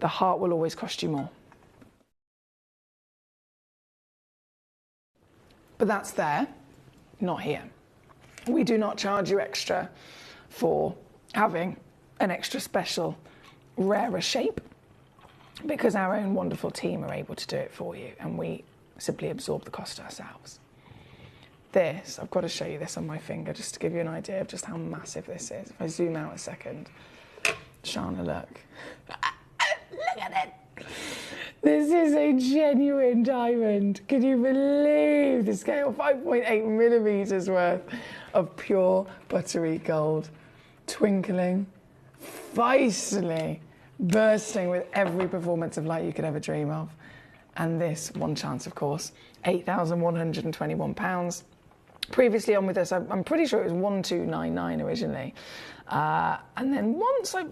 the heart will always cost you more. But that's there, not here. We do not charge you extra for having an extra special, rarer shape, because our own wonderful team are able to do it for you, and we simply absorb the cost ourselves. This, I've got to show you this on my finger just to give you an idea of just how massive this is. If I zoom out a second, Shana, look. Look at it. This is a genuine diamond. Can you believe the scale? 5.8 millimeters worth of pure buttery gold, twinkling, feistily, bursting with every performance of light you could ever dream of. And this, one chance, of course, £8,121. Previously on with us, I'm pretty sure it was 1,299 originally. And then once I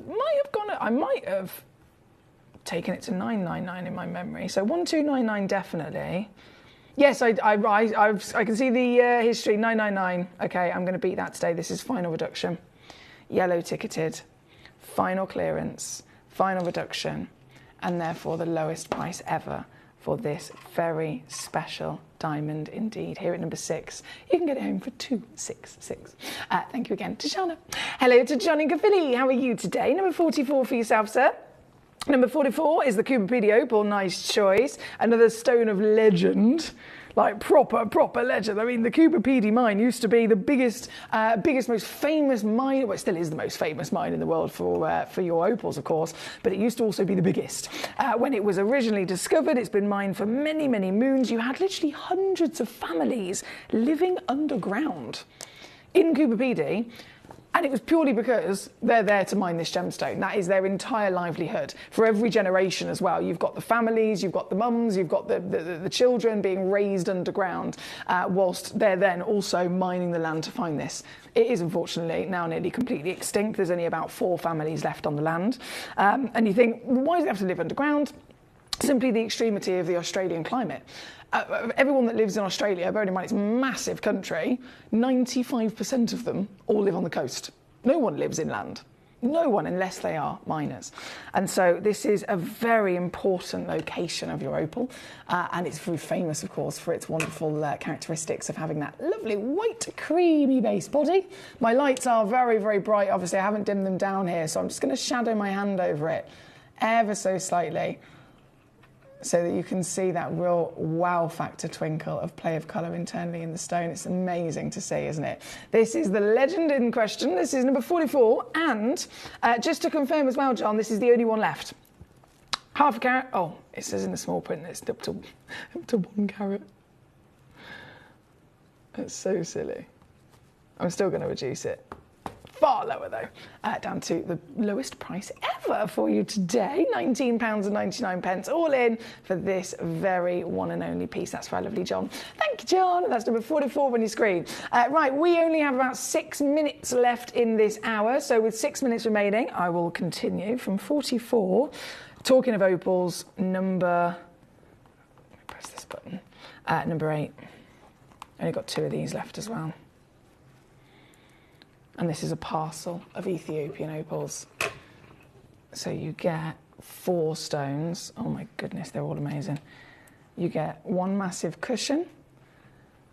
might have taken it to 999 in my memory. So 1,299 definitely. Yes, I can see the history, 999. Okay, I'm going to beat that today. This is final reduction. Yellow ticketed, final clearance, final reduction, and therefore the lowest price ever for this very special diamond indeed. Here at number 6, you can get it home for 266. Thank you again to Shana. Hello to John in Caerphilly. How are you today? Number 44 for yourself, sir. Number 44 is the Cooper PD Opal. Nice choice. Another stone of legend. Like proper legend. I mean, the Cooper PD mine used to be the biggest, most famous mine. Well, it still is the most famous mine in the world for your opals, of course. But it used to also be the biggest. When it was originally discovered, it's been mined for many, many moons. You had literally hundreds of families living underground in Cooper PD. And it was purely because they're there to mine this gemstone. That is their entire livelihood for every generation as well. You've got the families, you've got the mums, you've got the children being raised underground, whilst they're then also mining the land to find this. It is unfortunately now nearly completely extinct. There's only about 4 families left on the land. And you think, why do they have to live underground? Simply the extremity of the Australian climate. Everyone that lives in Australia, bearing in mind it's a massive country, 95% of them all live on the coast. No one lives inland. No one, unless they are miners. And so this is a very important location of your opal. And it's very famous, of course, for its wonderful characteristics of having that lovely white, creamy base body. My lights are very, very bright. Obviously, I haven't dimmed them down here, so I'm just going to shadow my hand over it ever so slightly, so that you can see that real wow factor twinkle of play of colour internally in the stone. It's amazing to see, isn't it? This is the legend in question. This is number 44. And just to confirm as well, John, this is the only one left. Half a carat. Oh, it says in the small print that it's up to 1 carat. That's so silly. I'm still going to reduce it. Far lower though, down to the lowest price ever for you today, £19.99, all in for this very one and only piece. That's for our lovely John. Thank you, John. That's number 44 on your screen. Right, we only have about 6 minutes left in this hour, so with 6 minutes remaining, I will continue from 44. Talking of opals, number, let me press this button, number 8. Only got 2 of these left as well. And this is a parcel of Ethiopian opals. So you get 4 stones. Oh my goodness, they're all amazing. You get 1 massive cushion,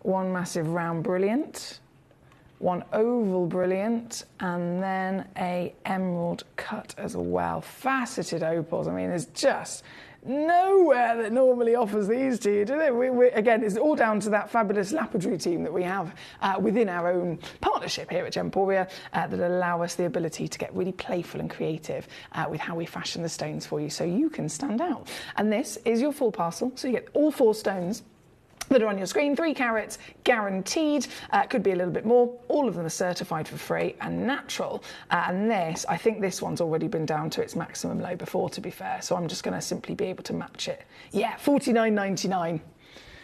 1 massive round brilliant, 1 oval brilliant, and then a emerald cut as well. Faceted opals. I mean, there's just nowhere that normally offers these to you, do they? Again, it's all down to that fabulous lapidary team that we have within our own partnership here at Gemporia that allow us the ability to get really playful and creative with how we fashion the stones for you, so you can stand out. And this is your full parcel, so you get all 4 stones that are on your screen, 3 carats guaranteed, could be a little bit more. All of them are certified for free and natural. And this, I think this one's already been down to its maximum low before, to be fair. So I'm just going to simply be able to match it. Yeah, $49.99.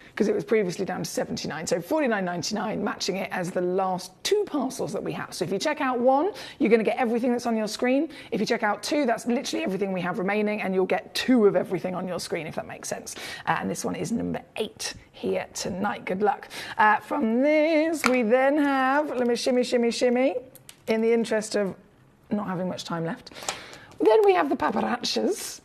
Because it was previously down to $79. So $49.99, matching it as the last 2 parcels that we have. So if you check out 1, you're going to get everything that's on your screen. If you check out 2, that's literally everything we have remaining, and you'll get 2 of everything on your screen, if that makes sense. And this one is number 8 here tonight. Good luck. From this, we then have, let me shimmy, in the interest of not having much time left. Then we have the paparazzas.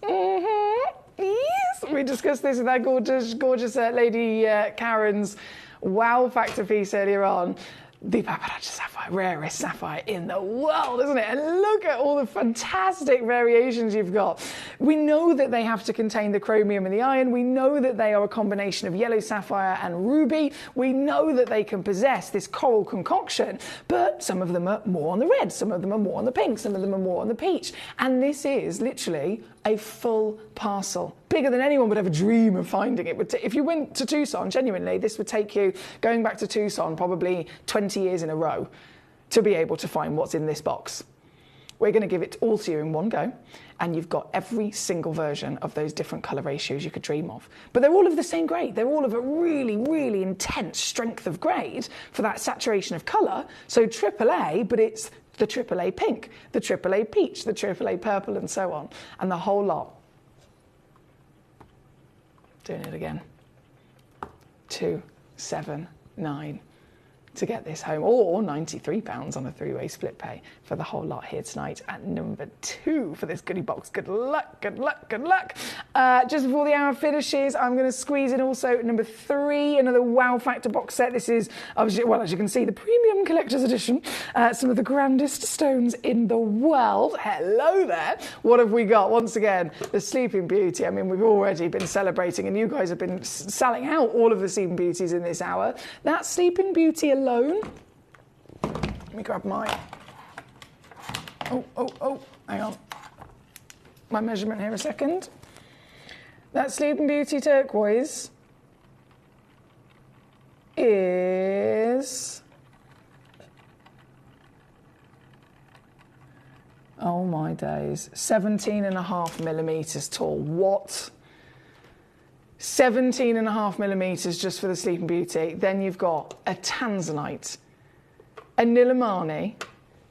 Yes, we discussed this with our gorgeous lady Karen's wow factor piece earlier on. the paparazzi sapphire, rarest sapphire in the world, isn't it? And look at all the fantastic variations you've got. We know that they have to contain the chromium and the iron. We know that they are a combination of yellow sapphire and ruby. We know that they can possess this coral concoction, but some of them are more on the red, some of them are more on the pink, some of them are more on the peach. And this is literally a full parcel, bigger than anyone would ever dream of finding. It would if you went to Tucson, genuinely, this would take you, going back to Tucson, probably 20 years in a row to be able to find what's in this box. We're going to give it all to you in one go, and you've got every single version of those different colour ratios you could dream of. But they're all of the same grade. They're all of a really, really intense strength of grade for that saturation of colour. So AAA, but it's the AAA pink, the AAA peach, the AAA purple, and so on. And the whole lot. Doing it again. 279 to get this home, or £93 on a three-way split pay for the whole lot here tonight at number 2 for this goodie box. Good luck, good luck, good luck. Just before the hour finishes, I'm going to squeeze in also number 3, another wow factor box set. This is, obviously, well, as you can see, the premium collector's edition. Some of the grandest stones in the world. Hello there. What have we got? Once again, the Sleeping Beauty. I mean, we've already been celebrating, and you guys have been selling out all of the Sleeping Beauties in this hour. That Sleeping Beauty alone. Let me grab my. Oh, hang on. My measurement here a second. That Sleeping Beauty turquoise is. Oh my days. 17.5 millimetres tall. What? 17.5 millimetres just for the Sleeping Beauty. Then you've got a tanzanite, a nilamani,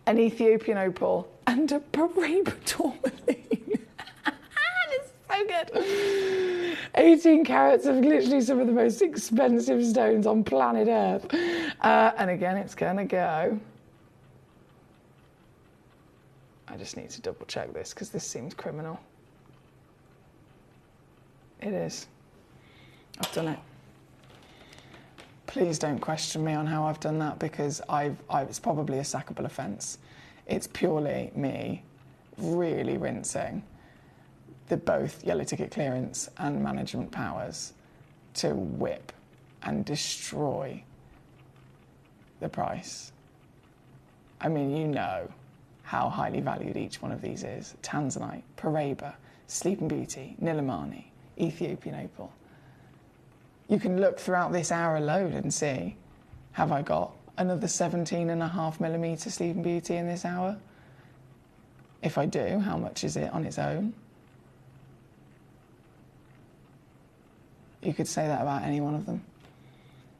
an Ethiopian opal, and a Paraiba tourmaline. This is so good. 18 carats of literally some of the most expensive stones on planet Earth. And again, it's going to go. I just need to double check this because this seems criminal. It is. I've done it. Please don't question me on how I've done that, because it's probably a sackable offence. It's purely me really rinsing the both yellow ticket clearance and management powers to whip and destroy the price. I mean, you know how highly valued each one of these is. Tanzanite, Paraiba, Sleeping Beauty, Nilamani, Ethiopian opal. You can look throughout this hour alone and see, have I got another 17.5 millimetre Sleeping Beauty in this hour? If I do, how much is it on its own? You could say that about any one of them.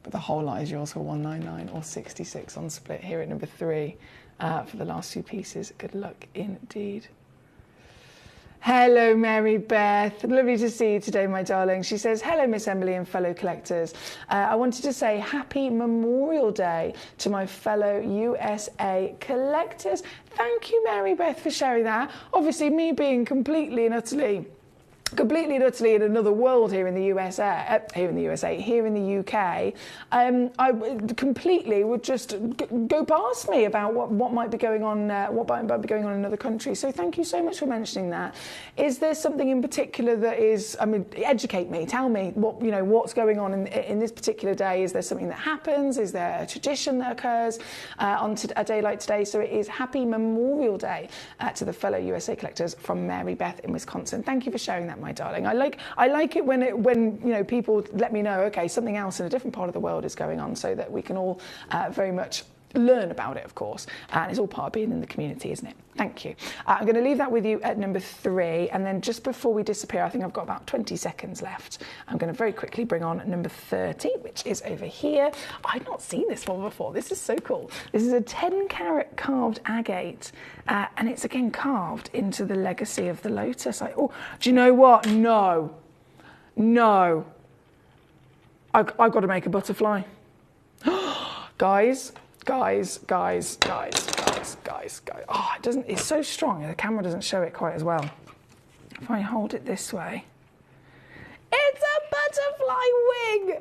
But the whole lot is yours for 199 or 66 on split here at number 3 for the last 2 pieces. Good luck indeed. Hello, Mary Beth. Lovely to see you today, my darling. She says, hello, Miss Emily and fellow collectors. I wanted to say happy Memorial Day to my fellow USA collectors. Thank you, Mary Beth, for sharing that. Obviously, me being completely and utterly in another world here in the here in the UK, I completely would just go past me about what might be going on, what might be going on in another country. So thank you so much for mentioning that. Is there something in particular that is? I mean, educate me. Tell me what's going on in this particular day. Is there something that happens? Is there a tradition that occurs on a day like today? So it is Happy Memorial Day to the fellow USA collectors from Mary Beth in Wisconsin. Thank you for sharing that, my darling. I like it when people let me know, okay, something else in a different part of the world is going on, so that we can all very much learn about it, of course. And it's all part of being in the community, isn't it? Thank you. I'm going to leave that with you at number 3, and then just before we disappear, I think I've got about 20 seconds left. I'm going to very quickly bring on number 30, which is over here. I've not seen this one before. This is so cool. This is a 10-carat carved agate, and it's again carved into the legacy of the lotus. Do you know what? No. I've got to make a butterfly. Guys. Oh, it doesn't, it's so strong, the camera doesn't show it quite as well. If I hold it this way, it's a butterfly wing!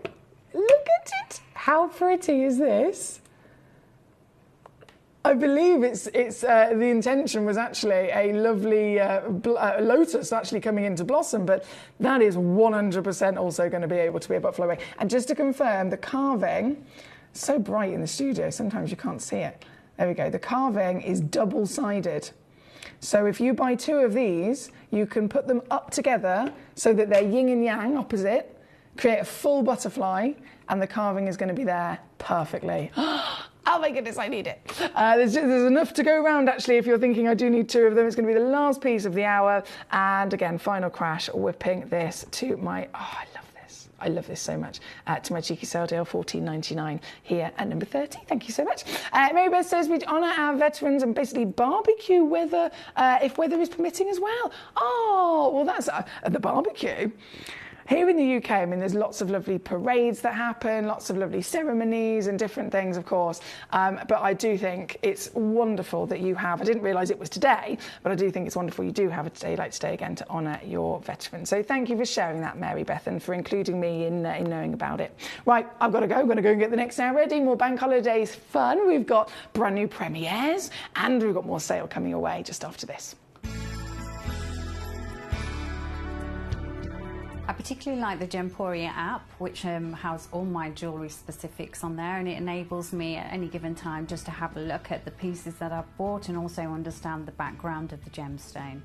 Look at it! How pretty is this? I believe it's the intention was actually a lovely lotus actually coming into blossom, but that is 100% also going to be able to be a buffalo wing. And just to confirm, the carving, so bright in the studio, sometimes you can't see it. There we go. The carving is double-sided. So if you buy 2 of these, you can put them up together so that they're yin and yang opposite, create a full butterfly, and the carving is going to be there perfectly. Oh my goodness, I need it. There's enough to go around, actually, if you're thinking I do need 2 of them. It's going to be the last piece of the hour. And again, final crash, whipping this to my... Oh, I love this. I love this so much. To my cheeky sale deal, $14.99 here at number 30. Thank you so much. Mary Beth says we honour our veterans and basically barbecue weather if weather is permitting as well. Oh, well, that's the barbecue. Here in the UK, I mean, there's lots of lovely parades that happen, lots of lovely ceremonies and different things, of course. But I do think it's wonderful that you have, I didn't realise it was today, but I do think it's wonderful you do have a day like today again to honour your veterans. So thank you for sharing that, Mary Beth, and for including me in knowing about it. Right, I've got to go. I'm going to go and get the next hour ready. More bank holidays fun. We've got brand new premieres and we've got more sale coming away just after this. I particularly like the Gemporia app, which has all my jewellery specifics on there, and it enables me at any given time just to have a look at the pieces that I've bought and also understand the background of the gemstone.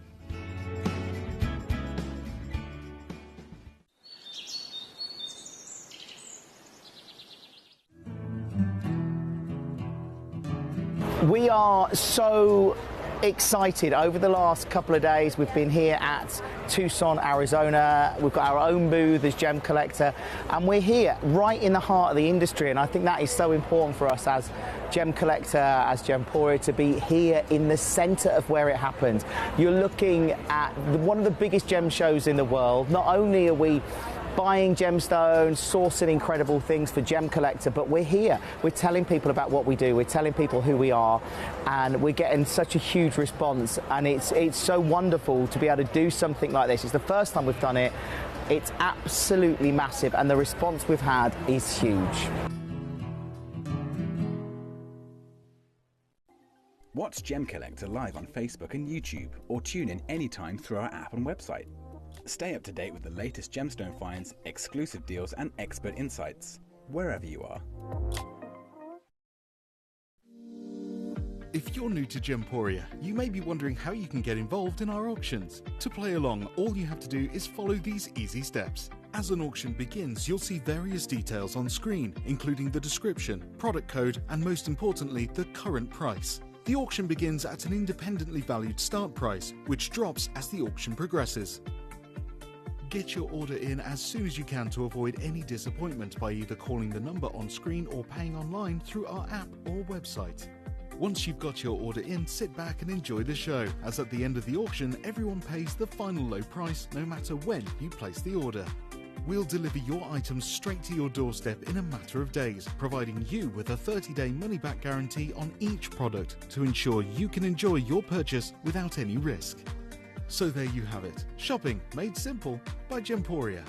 We are so excited. Over the last couple of days, we've been here at Tucson, Arizona. We've got our own booth as Gemcollector, and we're here right in the heart of the industry, and I think that is so important for us as Gemcollector, as Gemporia, to be here in the centre of where it happened. You're looking at one of the biggest gem shows in the world. Not only are we buying gemstones, sourcing incredible things for Gemcollector, but we're here. We're telling people about what we do. We're telling people who we are, and we're getting such a huge response. And it's so wonderful to be able to do something like this. It's the first time we've done it. It's absolutely massive, and the response we've had is huge. Watch Gemcollector live on Facebook and YouTube, or tune in anytime through our app and website. Stay up to date with the latest gemstone finds, exclusive deals and expert insights, wherever you are. If you're new to Gemporia, you may be wondering how you can get involved in our auctions. To play along, all you have to do is follow these easy steps. As an auction begins, you'll see various details on screen, including the description, product code, and most importantly, the current price. The auction begins at an independently valued start price, which drops as the auction progresses. Get your order in as soon as you can to avoid any disappointment by either calling the number on screen or paying online through our app or website. Once you've got your order in, sit back and enjoy the show, as at the end of the auction, everyone pays the final low price no matter when you place the order. We'll deliver your items straight to your doorstep in a matter of days, providing you with a 30-day money-back guarantee on each product to ensure you can enjoy your purchase without any risk. So there you have it, shopping made simple by Gemporia.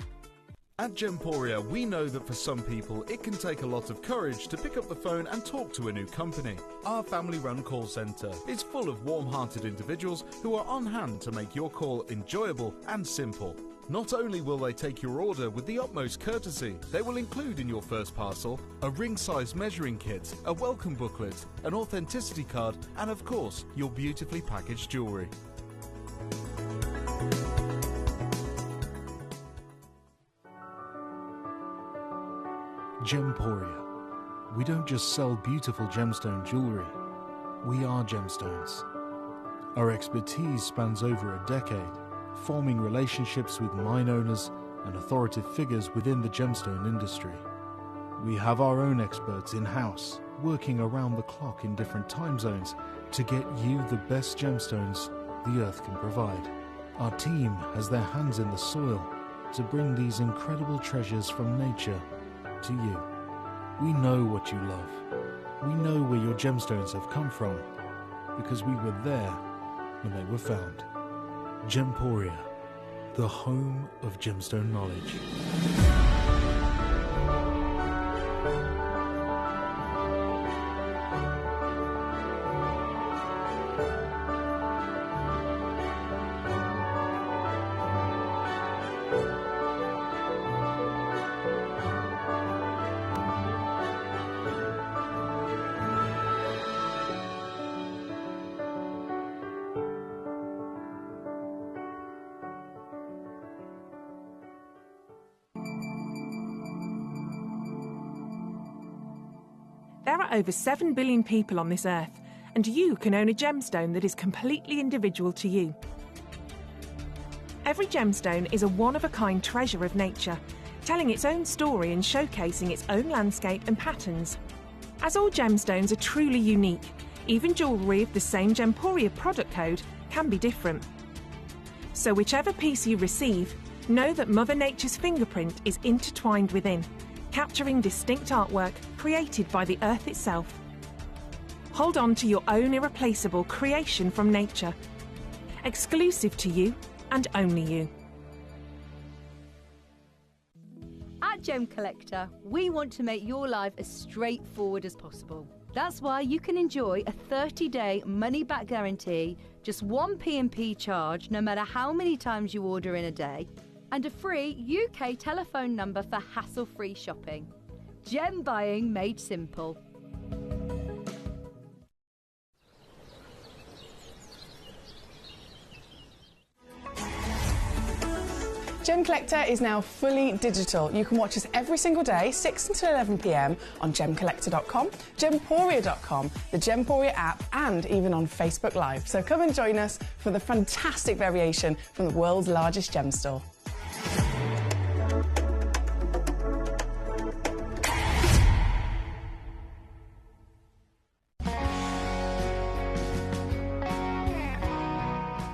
At Gemporia, we know that for some people it can take a lot of courage to pick up the phone and talk to a new company. Our family-run call centre is full of warm-hearted individuals who are on hand to make your call enjoyable and simple. Not only will they take your order with the utmost courtesy, they will include in your first parcel a ring-size measuring kit, a welcome booklet, an authenticity card, and of course, your beautifully packaged jewellery. Gemporia. We don't just sell beautiful gemstone jewellery, we are gemstones. Our expertise spans over a decade, forming relationships with mine owners and authoritative figures within the gemstone industry. We have our own experts in-house, working around the clock in different time zones to get you the best gemstones the earth can provide. Our team has their hands in the soil to bring these incredible treasures from nature to you. We know what you love. We know where your gemstones have come from because we were there when they were found. Gemporia, the home of gemstone knowledge. There are over 7 billion people on this earth, and you can own a gemstone that is completely individual to you. Every gemstone is a one-of-a-kind treasure of nature, telling its own story and showcasing its own landscape and patterns. As all gemstones are truly unique, even jewellery of the same Gemporia product code can be different. So whichever piece you receive, know that Mother Nature's fingerprint is intertwined within, capturing distinct artwork created by the earth itself. Hold on to your own irreplaceable creation from nature, exclusive to you and only you. At Gemcollector, we want to make your life as straightforward as possible. That's why you can enjoy a 30-day money-back guarantee, just one P&P charge no matter how many times you order in a day, and a free UK telephone number for hassle-free shopping. Gem buying made simple. Gemcollector is now fully digital. You can watch us every single day, 6 until 11 p.m. on Gemcollector.com, Gemporia.com, the Gemporia app, and even on Facebook Live. So come and join us for the fantastic variation from the world's largest gem store.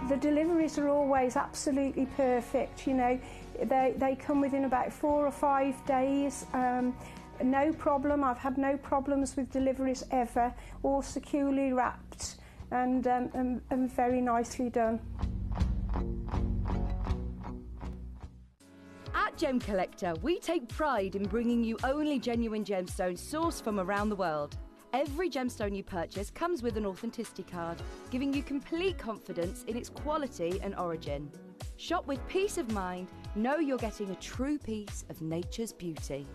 The deliveries are always absolutely perfect, you know. They come within about 4 or 5 days. No problem. I've had no problems with deliveries ever. All securely wrapped and very nicely done. At Gemcollector, we take pride in bringing you only genuine gemstones sourced from around the world. Every gemstone you purchase comes with an authenticity card, giving you complete confidence in its quality and origin. Shop with peace of mind, know you're getting a true piece of nature's beauty.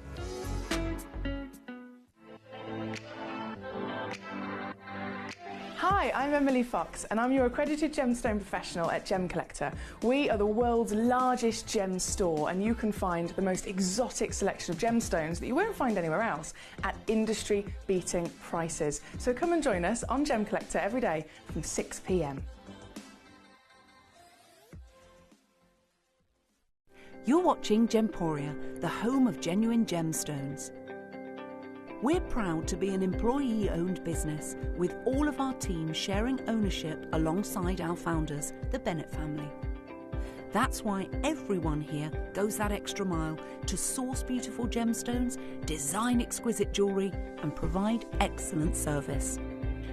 Hi, I'm Emily Fox and I'm your accredited gemstone professional at Gemcollector. We are the world's largest gem store and you can find the most exotic selection of gemstones that you won't find anywhere else at industry-beating prices. So come and join us on Gemcollector every day from 6 p.m. You're watching Gemporia, the home of genuine gemstones. We're proud to be an employee-owned business with all of our team sharing ownership alongside our founders, the Bennett family. That's why everyone here goes that extra mile to source beautiful gemstones, design exquisite jewellery and provide excellent service.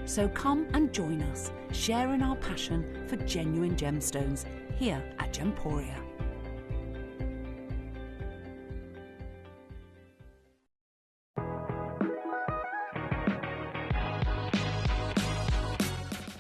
So come and join us, sharing our passion for genuine gemstones here at Gemporia.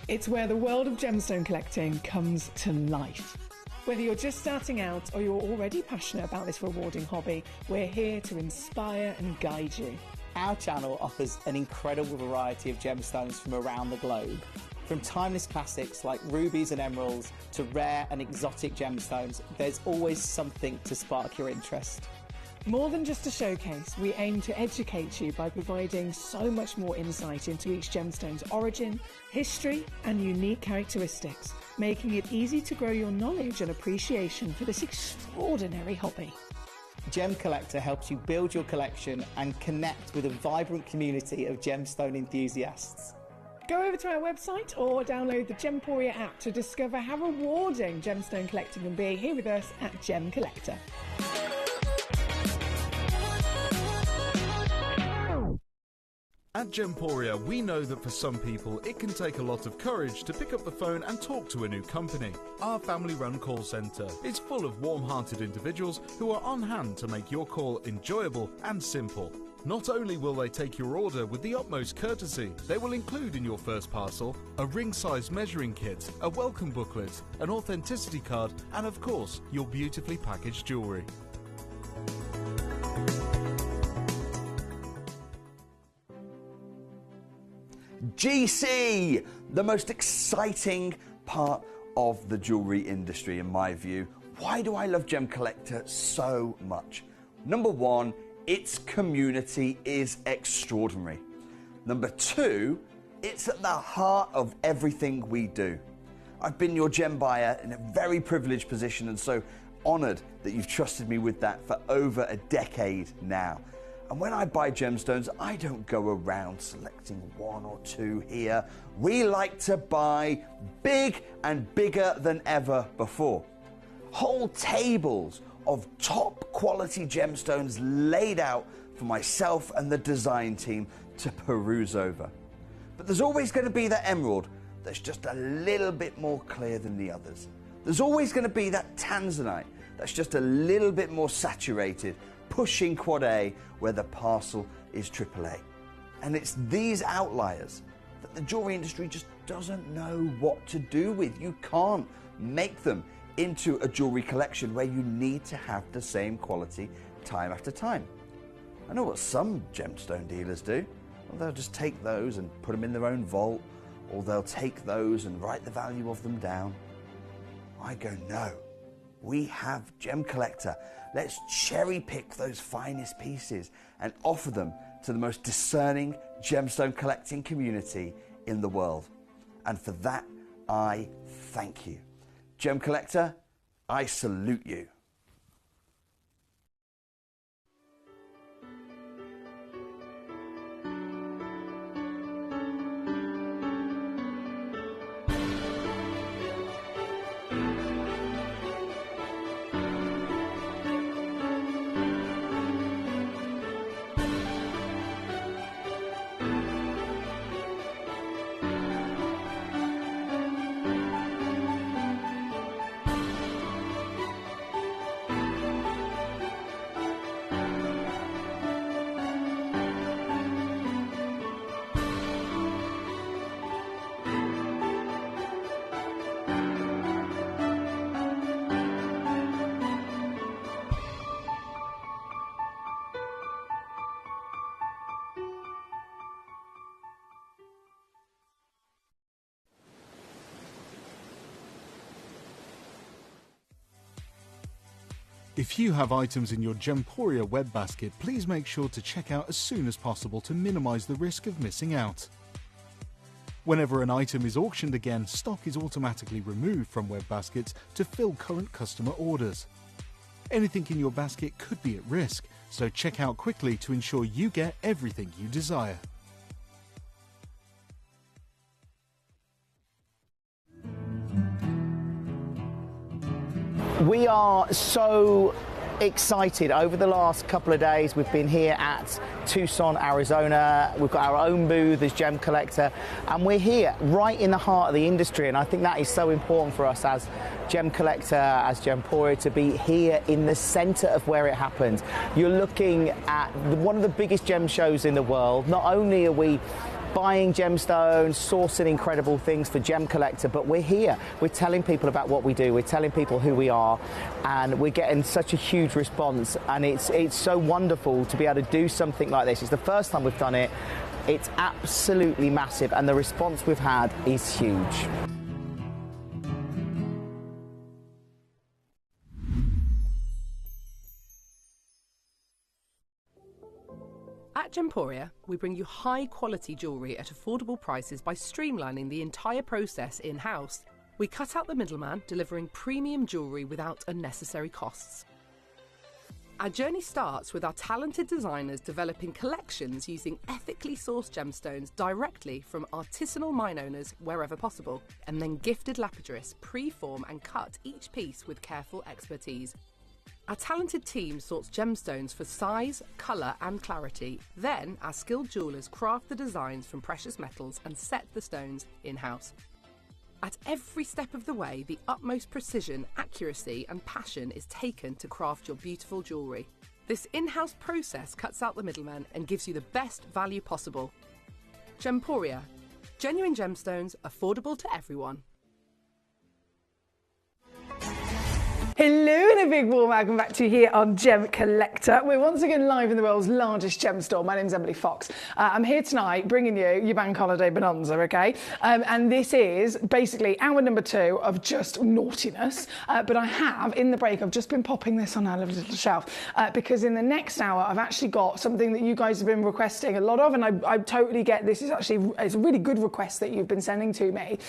It's where the world of gemstone collecting comes to life. Whether you're just starting out or you're already passionate about this rewarding hobby, we're here to inspire and guide you. Our channel offers an incredible variety of gemstones from around the globe. From timeless classics like rubies and emeralds to rare and exotic gemstones, there's always something to spark your interest. More than just a showcase, we aim to educate you by providing so much more insight into each gemstone's origin, history and unique characteristics, making it easy to grow your knowledge and appreciation for this extraordinary hobby. Gemcollector helps you build your collection and connect with a vibrant community of gemstone enthusiasts. Go over to our website or download the Gemporia app to discover how rewarding gemstone collecting can be here with us at Gemcollector. At Gemporia, we know that for some people it can take a lot of courage to pick up the phone and talk to a new company. Our family-run call centre is full of warm-hearted individuals who are on hand to make your call enjoyable and simple. Not only will they take your order with the utmost courtesy, they will include in your first parcel a ring-size measuring kit, a welcome booklet, an authenticity card and of course your beautifully packaged jewellery. GC, the most exciting part of the jewellery industry in my view. Why do I love Gemcollector so much? Number one, its community is extraordinary. Number 2, it's at the heart of everything we do. I've been your gem buyer in a very privileged position, and so honoured that you've trusted me with that for over a decade now. And when I buy gemstones, I don't go around selecting 1 or 2 here. We like to buy big and bigger than ever before. Whole tables of top quality gemstones laid out for myself and the design team to peruse over. But there's always going to be that emerald that's just a little bit more clear than the others. There's always going to be that tanzanite that's just a little bit more saturated, pushing quad A where the parcel is AAA. And it's these outliers that the jewelry industry just doesn't know what to do with. You can't make them into a jewelry collection where you need to have the same quality time after time. I know what some gemstone dealers do. Well, they'll just take those and put them in their own vault, or they'll take those and write the value of them down. I go, no, we have Gemcollector. Let's cherry pick those finest pieces and offer them to the most discerning gemstone collecting community in the world. And for that, I thank you. Gemcollector, I salute you. If you have items in your Gemporia web basket, please make sure to check out as soon as possible to minimise the risk of missing out. Whenever an item is auctioned again, stock is automatically removed from web baskets to fill current customer orders. Anything in your basket could be at risk, so check out quickly to ensure you get everything you desire. We are so excited. Over the last couple of days, we've been here at Tucson, Arizona. We've got our own booth as Gemcollector, and we're here right in the heart of the industry. And I think that is so important for us as Gemcollector, as Gemporia, to be here in the center of where it happens. You're looking at one of the biggest gem shows in the world. Not only are we buying gemstones, sourcing incredible things for Gemcollector, but we're here. We're telling people about what we do. We're telling people who we are, and we're getting such a huge response. And it's so wonderful to be able to do something like this. It's the first time we've done it. It's absolutely massive, and the response we've had is huge. At Gemporia, we bring you high-quality jewellery at affordable prices by streamlining the entire process in-house. We cut out the middleman, delivering premium jewellery without unnecessary costs. Our journey starts with our talented designers developing collections using ethically sourced gemstones directly from artisanal mine owners wherever possible, and then gifted lapidarists pre-form and cut each piece with careful expertise. Our talented team sorts gemstones for size, colour and clarity. Then our skilled jewellers craft the designs from precious metals and set the stones in-house. At every step of the way, the utmost precision, accuracy and passion is taken to craft your beautiful jewellery. This in-house process cuts out the middleman and gives you the best value possible. Gemporia. Genuine gemstones, affordable to everyone. Hello and a big warm welcome back to you here on Gem Collector. We're once again live in the world's largest gem store. My name's Emily Fox. I'm here tonight bringing you your bank holiday bonanza, okay? And this is basically hour number 2 of just naughtiness. But I have, in the break, I've just been popping this on our little shelf because in the next hour, I've actually got something that you guys have been requesting a lot of, and I totally get this is actually it's a really good request that you've been sending to me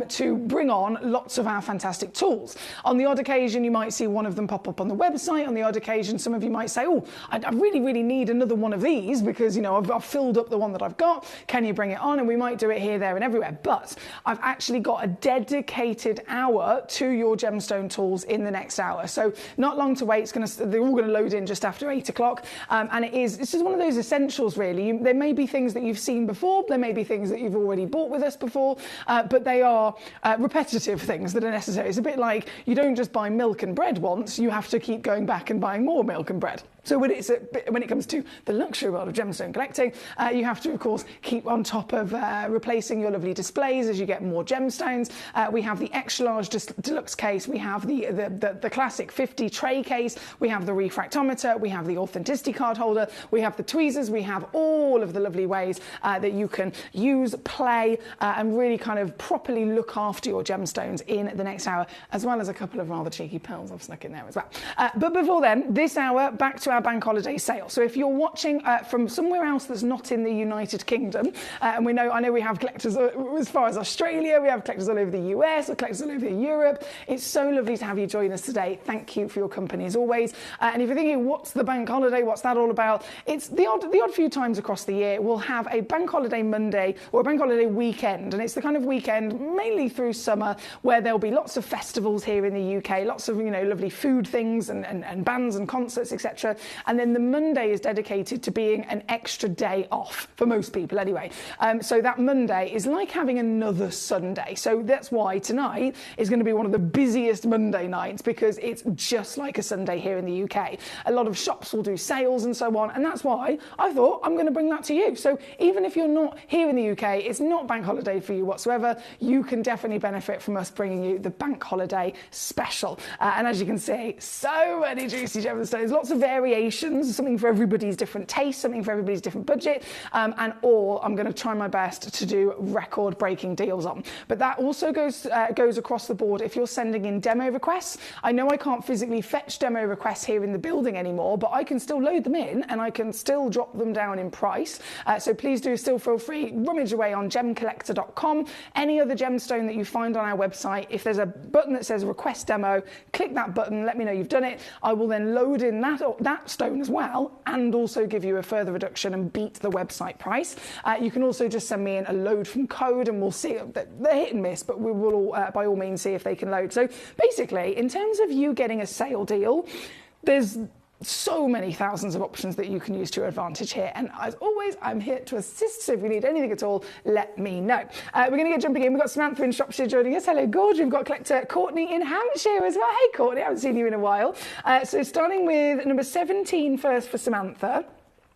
to bring on lots of our fantastic tools. On the odd occasion, you might see one of them pop up on the website. On the odd occasion, some of you might say, oh, I really need another one of these because, you know, I've filled up the one that I've got. Can you bring it on? And we might do it here, there and everywhere. But I've actually got a dedicated hour to your gemstone tools in the next hour. So not long to wait. They're all going to load in just after 8 o'clock. And this is one of those essentials, really. There may be things that you've seen before. There may be things that you've already bought with us before. But they are repetitive things that are necessary. It's a bit like you don't just buy milk and bread once, you have to keep going back and buying more milk and bread. So when it comes to the luxury world of gemstone collecting, you have to, of course, keep on top of replacing your lovely displays as you get more gemstones. We have the extra large deluxe case. We have the classic 50 tray case. We have the refractometer. We have the authenticity card holder. We have the tweezers. We have all of the lovely ways that you can use, play, and really kind of properly look after your gemstones in the next hour, as well as a couple of rather cheeky pearls I've snuck in there as well. But before then, this hour, back to our bank holiday sale. So if you're watching from somewhere else that's not in the United Kingdom, and I know we have collectors as far as Australia, we have collectors all over the US, or collectors all over Europe. It's so lovely to have you join us today. Thank you for your company as always. And if you're thinking, what's the bank holiday? What's that all about? It's the odd few times across the year we'll have a bank holiday Monday or a bank holiday weekend, and it's the kind of weekend mainly through summer where there'll be lots of festivals here in the UK, lots of lovely food things and bands and concerts, etc. And then the Monday is dedicated to being an extra day off for most people anyway. So that Monday is like having another Sunday. So that's why tonight is going to be one of the busiest Monday nights because it's just like a Sunday here in the UK. A lot of shops will do sales and so on. And that's why I thought I'm going to bring that to you. So even if you're not here in the UK, it's not bank holiday for you whatsoever. You can definitely benefit from us bringing you the bank holiday special. And as you can see, so many juicy gemstones, lots of variations, something for everybody's different taste, something for everybody's different budget, and all I'm going to try my best to do record-breaking deals on. But that also goes across the board if you're sending in demo requests. I know I can't physically fetch demo requests here in the building anymore, but I can still load them in and I can still drop them down in price. So please do still feel free, rummage away on gemcollector.com. Any other gemstone that you find on our website, if there's a button that says request demo, click that button, let me know you've done it. I will then load in that stone as well and also give you a further reduction and beat the website price. You can also just send me in a load from code and we'll see. They're hit and miss, but we will all, by all means see if they can load. So basically, in terms of you getting a sale deal, there's so many thousands of options that you can use to your advantage here. And as always, I'm here to assist. So if you need anything at all, let me know. We're going to get jumping in. We've got Samantha in Shropshire joining us. Hello, Gorge. We've got collector Courtney in Hampshire as well. Hey, Courtney. I haven't seen you in a while. So starting with number 17 first for Samantha.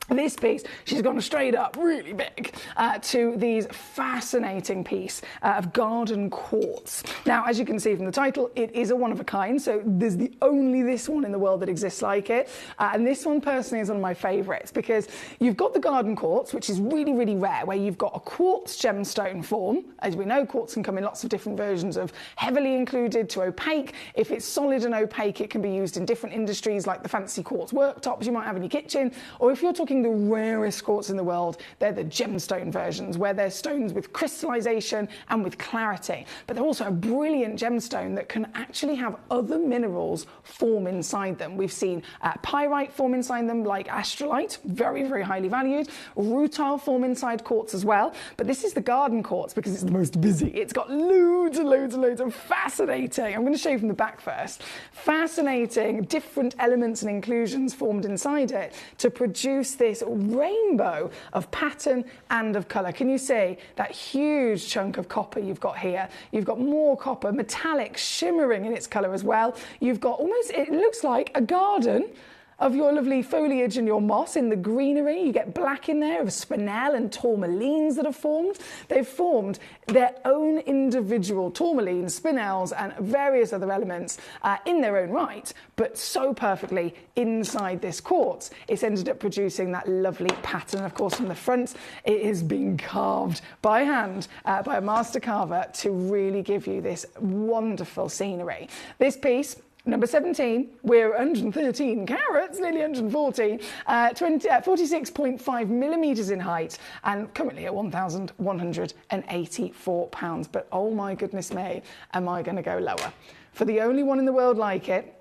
This piece, she's gone straight up really big to these fascinating piece of garden quartz. Now, as you can see from the title, it is a one of a kind. So there's only this one in the world that exists like it. And this one personally is one of my favorites because you've got the garden quartz, which is really, really rare, where you've got a quartz gemstone form. As we know, quartz can come in lots of different versions of heavily included to opaque. If it's solid and opaque, it can be used in different industries like the fancy quartz worktops you might have in your kitchen. Or if you're talking the rarest quartz in the world, they're the gemstone versions, where they're stones with crystallization and with clarity. But they're also a brilliant gemstone that can actually have other minerals form inside them. We've seen pyrite form inside them, like astrolite, very, very highly valued. Rutile form inside quartz as well. But this is the garden quartz because it's the most busy. It's got loads and loads and loads of fascinating, I'm going to show you from the back first, fascinating different elements and inclusions formed inside it to produce this rainbow of pattern and of colour. Can you see that huge chunk of copper you've got here? You've got more copper, metallic, shimmering in its colour as well. You've got almost, it looks like a garden of your lovely foliage and your moss in the greenery. You get black in there of spinel and tourmalines that have formed. They've formed their own individual tourmalines, spinels and various other elements in their own right, but so perfectly inside this quartz. It's ended up producing that lovely pattern. Of course, from the front, it has been carved by hand by a master carver to really give you this wonderful scenery. This piece, number 17, we're 113 carats, nearly 114, 46.5 millimetres in height, and currently at £1,184. But oh my goodness me, am I going to go lower? For the only one in the world like it,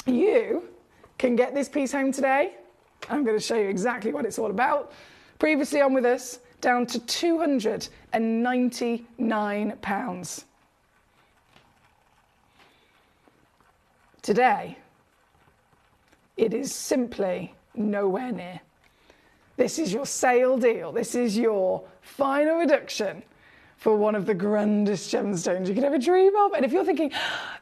you can get this piece home today. I'm going to show you exactly what it's all about. Previously on with us, down to £299. Today, it is simply nowhere near. This is your sale deal. This is your final reduction for one of the grandest gemstones you could ever dream of. And if you're thinking,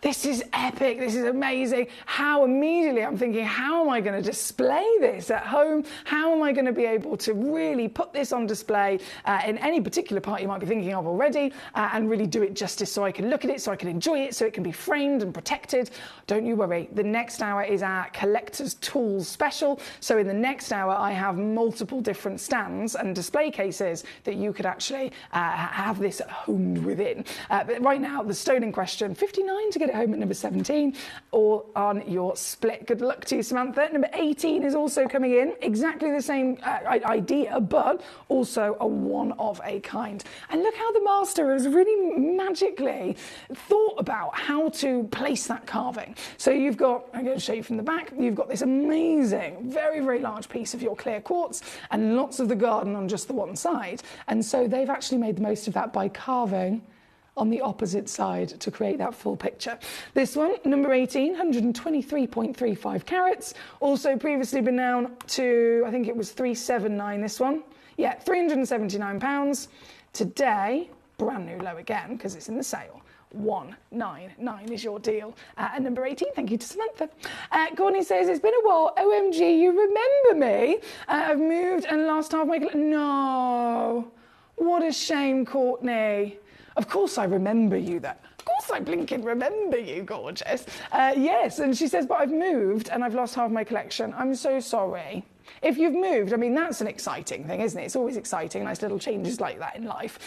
this is epic, this is amazing, how immediately I'm thinking, how am I going to display this at home? How am I going to be able to really put this on display in any particular part you might be thinking of already and really do it justice so I can look at it, so I can enjoy it, so it can be framed and protected? Don't you worry. The next hour is our collector's tools special. So in the next hour, I have multiple different stands and display cases that you could actually have this homed within. But right now, the stone in question, 59 to get it home at number 17, or on your split. Good luck to you, Samantha. Number 18 is also coming in. Exactly the same idea, but also a one of a kind. And look how the master has really magically thought about how to place that carving. So you've got, I'm going to show you from the back, you've got this amazing, very, very large piece of your clear quartz and lots of the garden on just the one side. And so they've actually made the most of that by carving on the opposite side to create that full picture. This one, number 18, 123.35 carats. Also previously been down to, I think it was 379, this one. Yeah, £379. Today, brand new low again, because it's in the sale. 199 is your deal. And number 18, thank you to Samantha. Courtney says, it's been a while. OMG, you remember me? I've moved and lost half my... No. What a shame, Courtney. Of course I remember you, though. Of course I blinking remember you, gorgeous. Yes, and she says, but I've moved and I've lost half my collection. I'm so sorry. If you've moved, I mean, that's an exciting thing, isn't it? It's always exciting, nice little changes like that in life.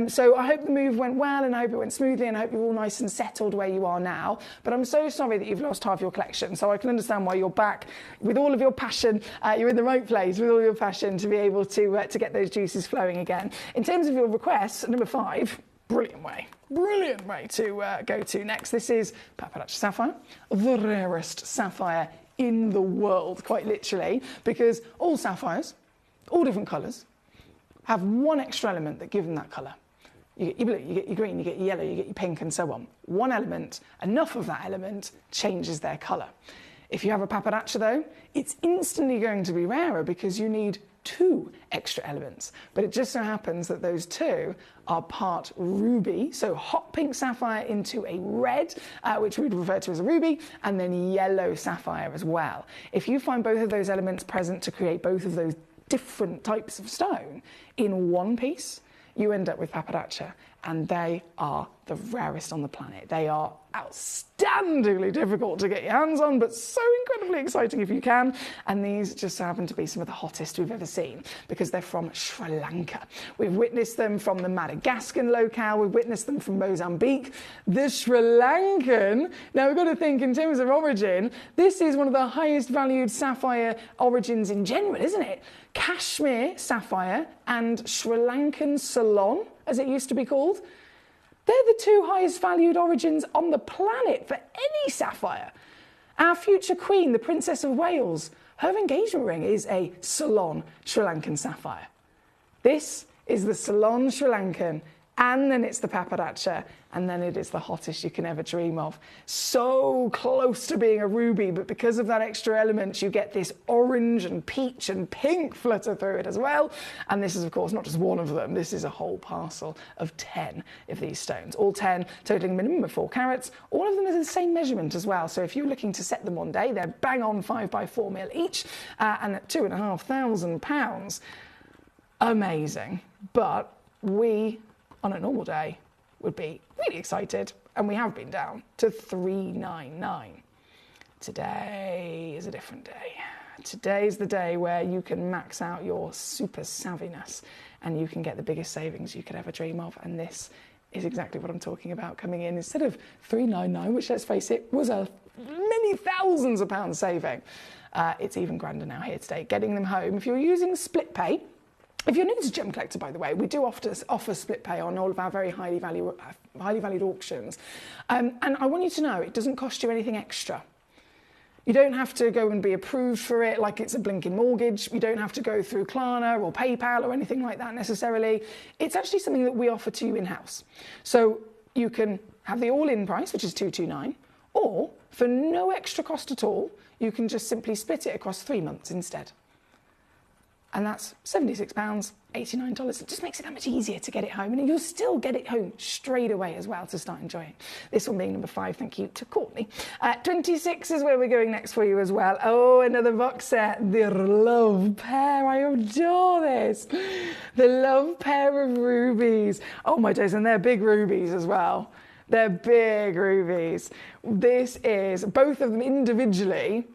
So I hope the move went well and I hope it went smoothly and I hope you're all nice and settled where you are now. But I'm so sorry that you've lost half your collection. So I can understand why you're back with all of your passion. You're in the right place with all your passion to be able to get those juices flowing again. In terms of your requests, number 5, brilliant way to go to next. This is Paparazzi Sapphire, the rarest sapphire in the world, quite literally, because all sapphires, all different colours, have one extra element that give them that colour. You get your blue, you get your green, you get your yellow, you get your pink, and so on. One element, enough of that element, changes their colour. If you have a paparazzi, though, it's instantly going to be rarer because you need 2 extra elements. But it just so happens that those 2 are part ruby, so hot pink sapphire into a red, which we would refer to as a ruby, and then yellow sapphire as well. If you find both of those elements present to create both of those different types of stone in one piece, you end up with paparazzi, and they are the rarest on the planet. They are outstandingly difficult to get your hands on, but so incredibly exciting if you can. And these just happen to be some of the hottest we've ever seen because they're from Sri Lanka. We've witnessed them from the Madagascan locale. We've witnessed them from Mozambique. The Sri Lankan, now we've got to think in terms of origin, this is one of the highest valued sapphire origins in general, isn't it? Kashmir sapphire and Sri Lankan Ceylon, as it used to be called. They're the 2 highest valued origins on the planet for any sapphire. Our future queen, the Princess of Wales, her engagement ring is a Ceylon Sri Lankan sapphire. This is the Ceylon Sri Lankan and then it's the paparazzi, and then it is the hottest you can ever dream of. So close to being a ruby, but because of that extra element, you get this orange and peach and pink flutter through it as well. And this is, of course, not just one of them. This is a whole parcel of 10 of these stones, all 10 totaling a minimum of 4 carats. All of them are the same measurement as well. So if you're looking to set them one day, they're bang on 5 by 4 mil each, and at £2,500. Amazing. But we, on a normal day, would be really excited, and we have been down to $399. Today is a different day. Today is the day where you can max out your super savviness and you can get the biggest savings you could ever dream of, and this is exactly what I'm talking about, coming in instead of $399, which, let's face it, was a many thousands of pounds saving. It's even grander now here today, getting them home. If you're using split pay, if you're new to Gemcollector, by the way, we do offer split pay on all of our very highly valued auctions. And I want you to know it doesn't cost you anything extra. You don't have to go and be approved for it like it's a blinking mortgage. You don't have to go through Klarna or PayPal or anything like that necessarily. It's actually something that we offer to you in-house. So you can have the all-in price, which is $229, or for no extra cost at all, you can just simply split it across 3 months instead. And that's £76, $89. It just makes it that much easier to get it home, and you'll still get it home straight away as well to start enjoying. This one being number 5, thank you to Courtney. 26 is where we're going next for you as well. Oh, another box set, the Love Pair. I adore this. The Love Pair of rubies. Oh my days, and they're big rubies as well. They're big rubies. This is, both of them individually,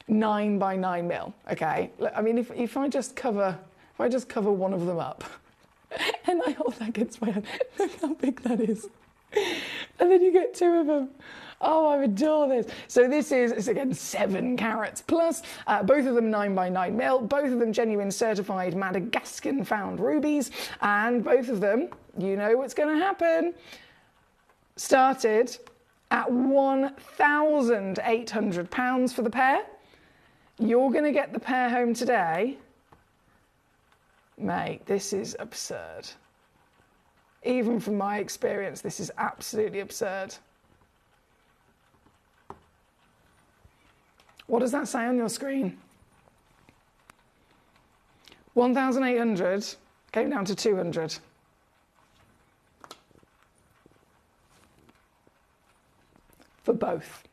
9 by 9 mil. Okay, I mean, if I just cover one of them up and I hold that against my hand, look how big that is, and then you get 2 of them. Oh, I adore this. So this is again 7 carats plus, both of them 9 by 9 mil, both of them genuine certified Madagascan found rubies, and both of them, you know what's going to happen, started at £1,800 for the pair. You're going to get the pair home today. Mate, this is absurd. Even from my experience, this is absolutely absurd. What does that say on your screen? 1,800 came down to 200. For both.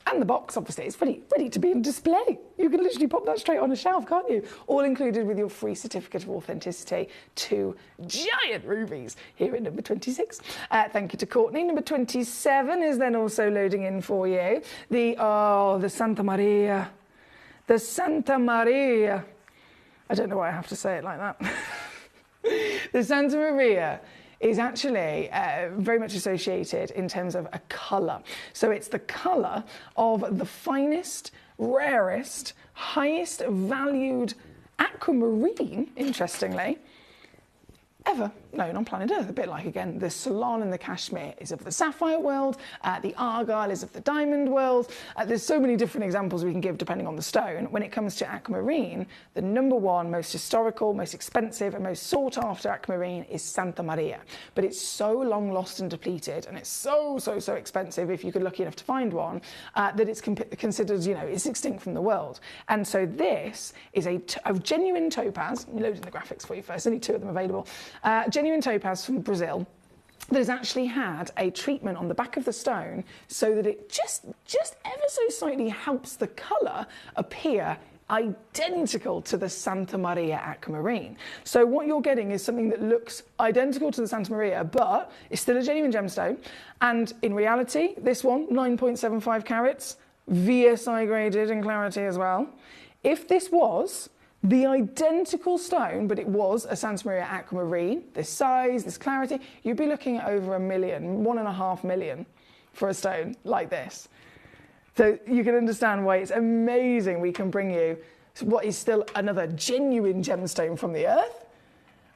And the box, obviously, is ready to be in display. You can literally pop that straight on a shelf, can't you? All included with your free certificate of authenticity. 2 giant rubies here at number 26. Thank you to Courtney. Number 27 is then also loading in for you. The Santa Maria. The Santa Maria. I don't know why I have to say it like that. The Santa Maria is actually very much associated in terms of a colour. So it's the colour of the finest, rarest, highest valued aquamarine, interestingly, ever known on planet Earth. A bit like, again, the Ceylon and the Kashmir is of the sapphire world, the Argyle is of the diamond world. There's so many different examples we can give depending on the stone. When it comes to aquamarine, the number 1 most historical, most expensive and most sought after aquamarine is Santa Maria. But it's so long lost and depleted, and it's so expensive if you could lucky enough to find one, that it's considered, you know, it's extinct from the world. And so this is a genuine topaz. I'm loading the graphics for you first, only 2 of them available. Genuine topaz from Brazil that has actually had a treatment on the back of the stone so that it just ever so slightly helps the colour appear identical to the Santa Maria aquamarine. So what you're getting is something that looks identical to the Santa Maria, but it's still a genuine gemstone. And in reality, this one, 9.75 carats, VSI graded in clarity as well. If this was the identical stone, but it was a Santa Maria aquamarine, this size, this clarity, you'd be looking at over $1 million, $1.5 million for a stone like this. So you can understand why it's amazing we can bring you what is still another genuine gemstone from the earth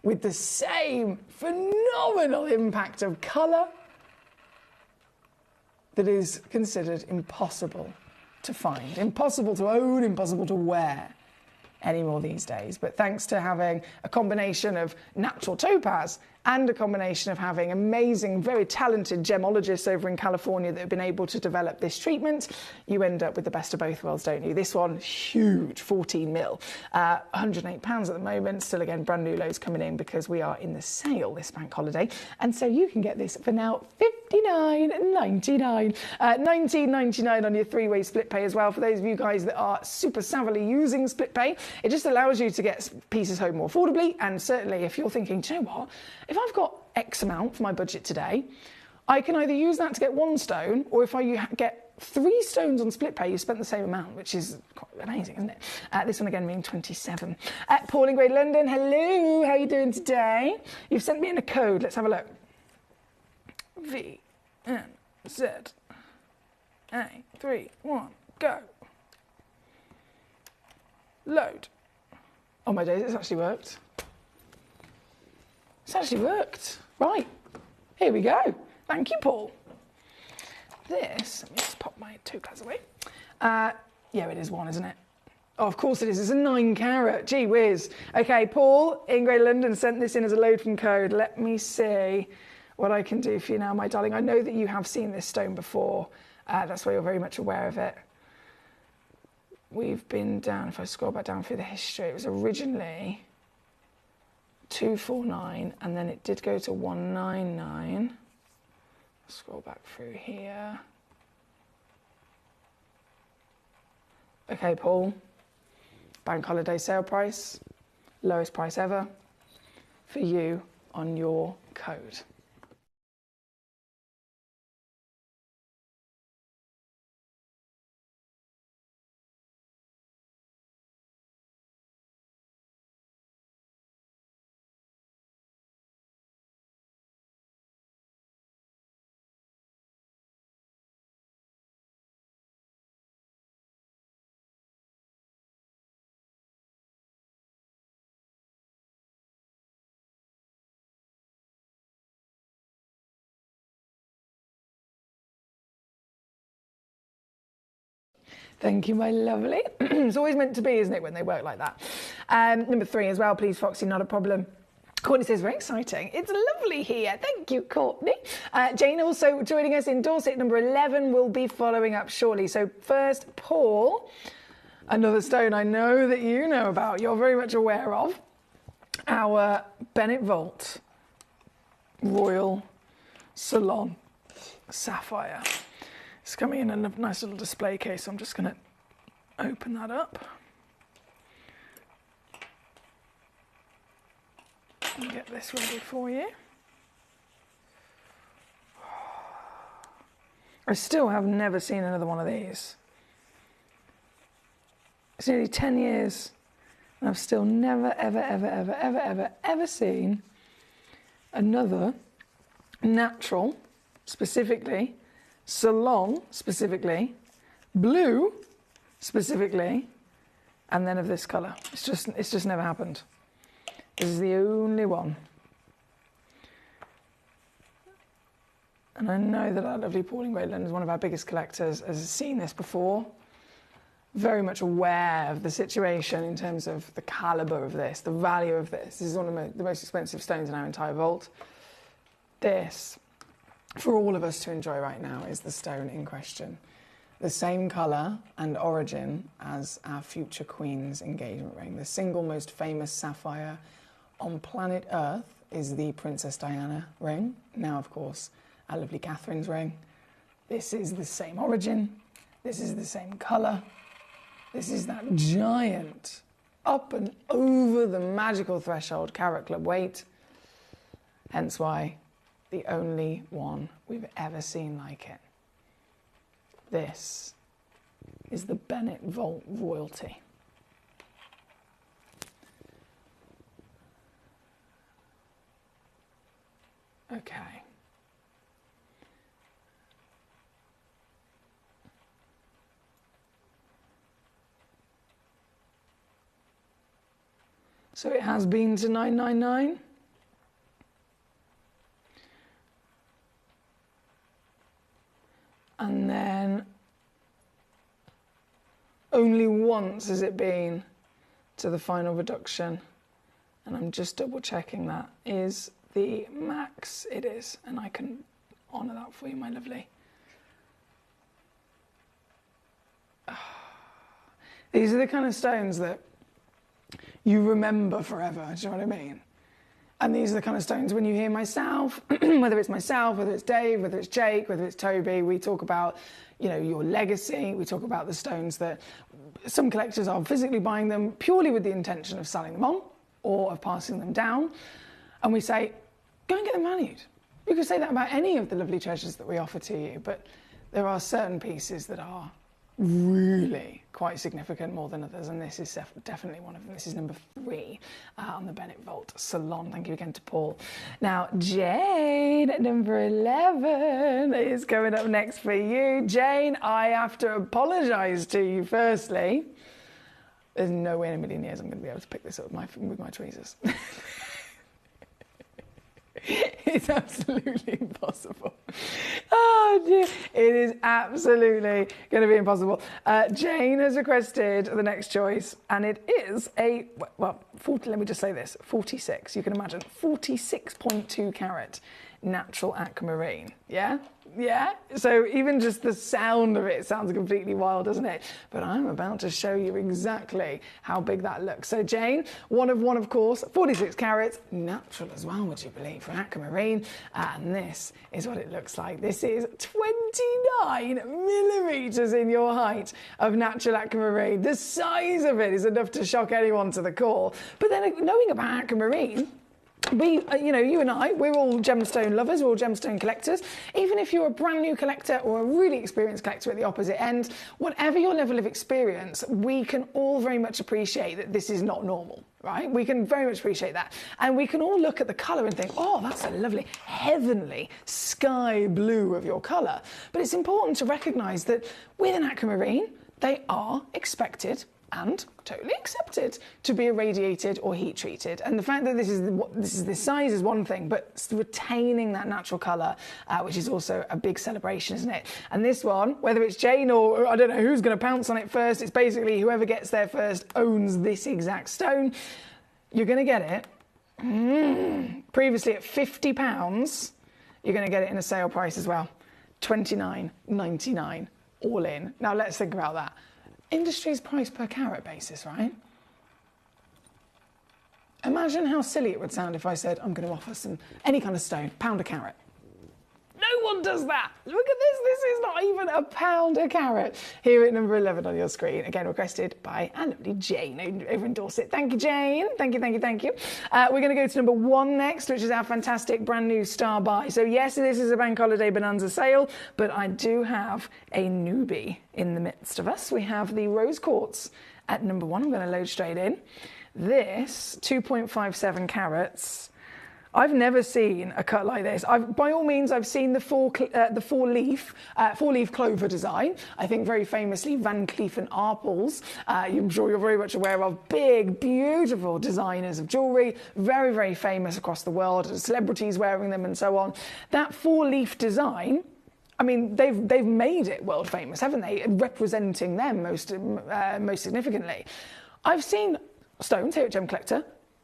with the same phenomenal impact of colour that is considered impossible to find, impossible to own, impossible to wear anymore these days. But thanks to having a combination of natural topaz and a combination of having amazing, very talented gemologists over in California that have been able to develop this treatment, you end up with the best of both worlds, don't you? This one, huge, 14 mil, £108 at the moment. Still, again, brand new loads coming in because we are in the sale this bank holiday. And so you can get this for now $59.99, $19.99 on your three-way split pay as well. For those of you guys that are super savvily using split pay, it just allows you to get pieces home more affordably. And certainly if you're thinking, do you know what, if I've got X amount for my budget today, I can either use that to get one stone, or if I get 3 stones on split pay, you spent the same amount, which is quite amazing, isn't it? This one again being 27. Paul in Great London, hello, how are you doing today? You've sent me in a code, let's have a look. V, N, Z, A, 3, 1, go. Load. Oh my days, it's actually worked. It's actually worked. Right, here we go. Thank you, Paul. This, let me just pop my 2 cards away. Yeah, it is 1, isn't it? Oh, of course it is. It's a 9 carat. Gee whiz. Okay, Paul in Great London sent this in as a load from code. Let me see what I can do for you now, my darling. I know that you have seen this stone before. That's why you're very much aware of it. We've been down, if I scroll back down through the history, it was originally 249, and then it did go to 199. Scroll back through here. Okay, Paul. Bank holiday sale price, lowest price ever for you on your code. Thank you, my lovely. It's always meant to be, isn't it, when they work like that? Number 3 as well, please, Foxy, not a problem. Courtney says, very exciting. It's lovely here. Thank you, Courtney. Jane also joining us in Dorset. Number 11 will be following up shortly. So first, Paul, another stone I know that you know about, you're very much aware of, our Bennett Vault Royal Salon Sapphire. It's coming in a nice little display case, so I'm just going to open that up and get this ready for you. I still have never seen another one of these. It's nearly 10 years and I've still never, ever seen another natural, specifically, salon specifically, blue specifically, and then of this colour. It's just never happened. This is the only one. And I know that our lovely Paul in Great London is one of our biggest collectors, has seen this before, very much aware of the situation in terms of the calibre of this, the value of this. This is one of the most expensive stones in our entire vault. This, for all of us to enjoy right now, is the stone in question. The same colour and origin as our future Queen's engagement ring. The single most famous sapphire on planet Earth is the Princess Diana ring. Now, of course, our lovely Catherine's ring. This is the same origin. This is the same colour. This is that giant, up and over the magical threshold carat club weight. Hence why the only one we've ever seen like it. This is the Bennett Vault royalty. Okay. So it has been to 999. And then only once has it been to the final reduction. And I'm just double checking that is the max it is, and I can honour that for you, my lovely. These are the kind of stones that you remember forever, do you know what I mean? And these are the kind of stones when you hear myself, whether it's myself, whether it's Dave, whether it's Jake, whether it's Toby, we talk about, you know, your legacy. We talk about the stones that some collectors are physically buying them purely with the intention of selling them on or of passing them down. And we say, go and get them valued. You could say that about any of the lovely treasures that we offer to you, but there are certain pieces that are really quite significant more than others, and this is definitely one of them. This is number 3 on the Bennett Vault Salon. Thank you again to Paul. Now, Jane at number 11 is coming up next for you. Jane, I have to apologise to you firstly. There's no way in a million years I'm going to be able to pick this up with my tweezers. It's absolutely impossible. Oh dear, it is absolutely going to be impossible. Jane has requested the next choice, and it is a, well, 40, let me just say this, 46, you can imagine, 46.2 carat natural aquamarine, yeah? Yeah, so even just the sound of it sounds completely wild, doesn't it? But I'm about to show you exactly how big that looks. So Jane, one of course, 46 carats, natural as well, would you believe, for aquamarine. And this is what it looks like. This is 29 millimeters in your height of natural aquamarine. The size of it is enough to shock anyone to the core. But then knowing about aquamarine, we, you know, you and I, we're all gemstone lovers, we're all gemstone collectors. Even if you're a brand new collector or a really experienced collector at the opposite end, whatever your level of experience, we can all very much appreciate that this is not normal, right? We can very much appreciate that. And we can all look at the colour and think, oh, that's a lovely, heavenly sky blue of your colour. But it's important to recognise that with an aquamarine, they are expected and totally accepted to be irradiated or heat treated. And the fact that this is this size is one thing, but retaining that natural colour, which is also a big celebration, isn't it? And this one, whether it's Jane or I don't know who's going to pounce on it first, it's basically whoever gets there first owns this exact stone. You're going to get it previously at £50. You're going to get it in a sale price as well, $29.99 all in. Now let's think about that. Industry's price per carat basis, right? Imagine how silly it would sound if I said, I'm going to offer any kind of stone, £1 a carat. No one does that. Look at this. This is not even £1 a carat. Here at number 11 on your screen. Again, requested by a lovely Jane over in Dorset. Thank you, Jane. Thank you, thank you, thank you. We're going to go to number 1 next, which is our fantastic brand new star buy. So yes, this is a bank holiday bonanza sale, but I do have a newbie in the midst of us. We have the rose quartz at number 1. I'm going to load straight in. This 2.57 carats. I've never seen a cut like this. By all means, I've seen the four-leaf clover design. I think very famously Van Cleef & Arpels. I'm sure you're very much aware of big, beautiful designers of jewellery, very, very famous across the world, celebrities wearing them and so on. That four-leaf design, I mean, they've made it world famous, haven't they? Representing them most significantly. I've seen stones here at Gemcollector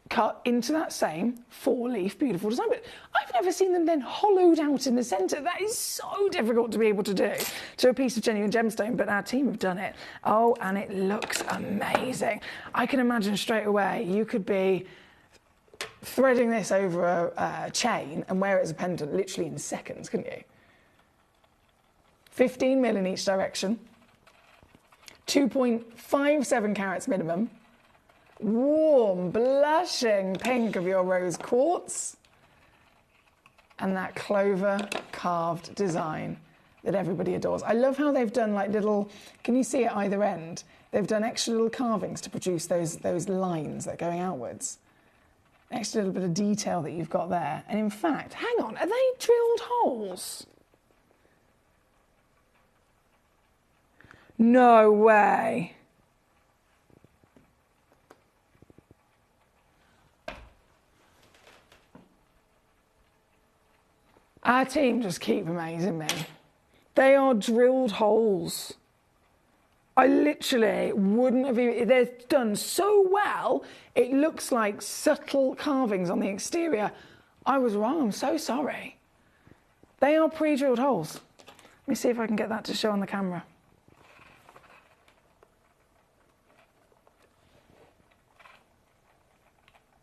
cut into that same four-leaf beautiful design, but I've never seen them then hollowed out in the centre. That is so difficult to be able to do to a piece of genuine gemstone, but our team have done it. Oh, and it looks amazing. I can imagine straight away you could be threading this over a chain and wear it as a pendant literally in seconds, couldn't you? 15 mil in each direction, 2.57 carats minimum, warm, blushing pink of your rose quartz, and that clover carved design that everybody adores. I love how they've done like little, can you see at either end? They've done extra little carvings to produce those lines that are going outwards. An extra little bit of detail that you've got there. And in fact, hang on, are they drilled holes? No way. Our team just keep amazing me. They are drilled holes. I literally wouldn't have even, they're done so well, it looks like subtle carvings on the exterior. I was wrong, I'm so sorry. They are pre-drilled holes. Let me see if I can get that to show on the camera.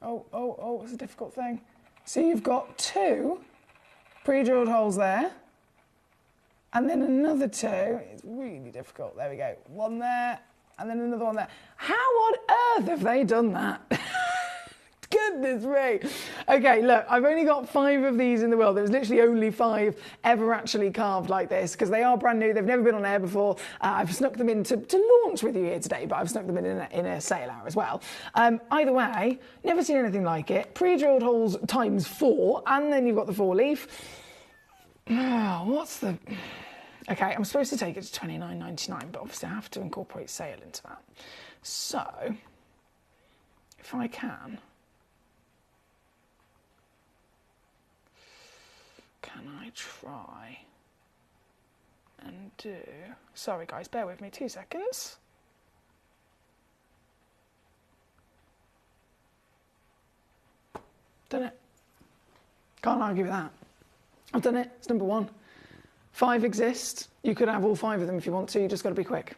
Oh, it's a difficult thing. So you've got 2 pre-drilled holes there, and then another 2. It's really difficult. There we go. 1 there, and then another 1 there. How on earth have they done that? Goodness me. Okay, look, I've only got 5 of these in the world. There's literally only 5 ever actually carved like this, because they are brand new. They've never been on air before. I've snuck them in to launch with you here today, but I've snuck them in a sale hour as well. Either way, never seen anything like it. Pre-drilled holes times 4, and then you've got the 4-leaf. Oh, what's the... Okay, I'm supposed to take it to $29.99, but obviously I have to incorporate sale into that. So, if I can I try and do... Sorry guys, bear with me 2 seconds. Done it. Can't argue with that. I've done it. It's number 1. 5 exist. You could have all 5 of them if you want to. You just got to be quick.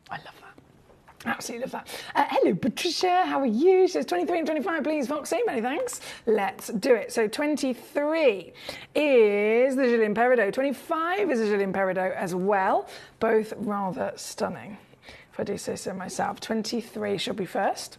I love that. Absolutely love that. Hello, Patricia. How are you? She says 23 and 25, please, Foxy. Many thanks. Let's do it. So 23 is the Gilles Peridot. 25 is the Gilles Peridot as well. Both rather stunning, if I do say so myself. 23 shall be first.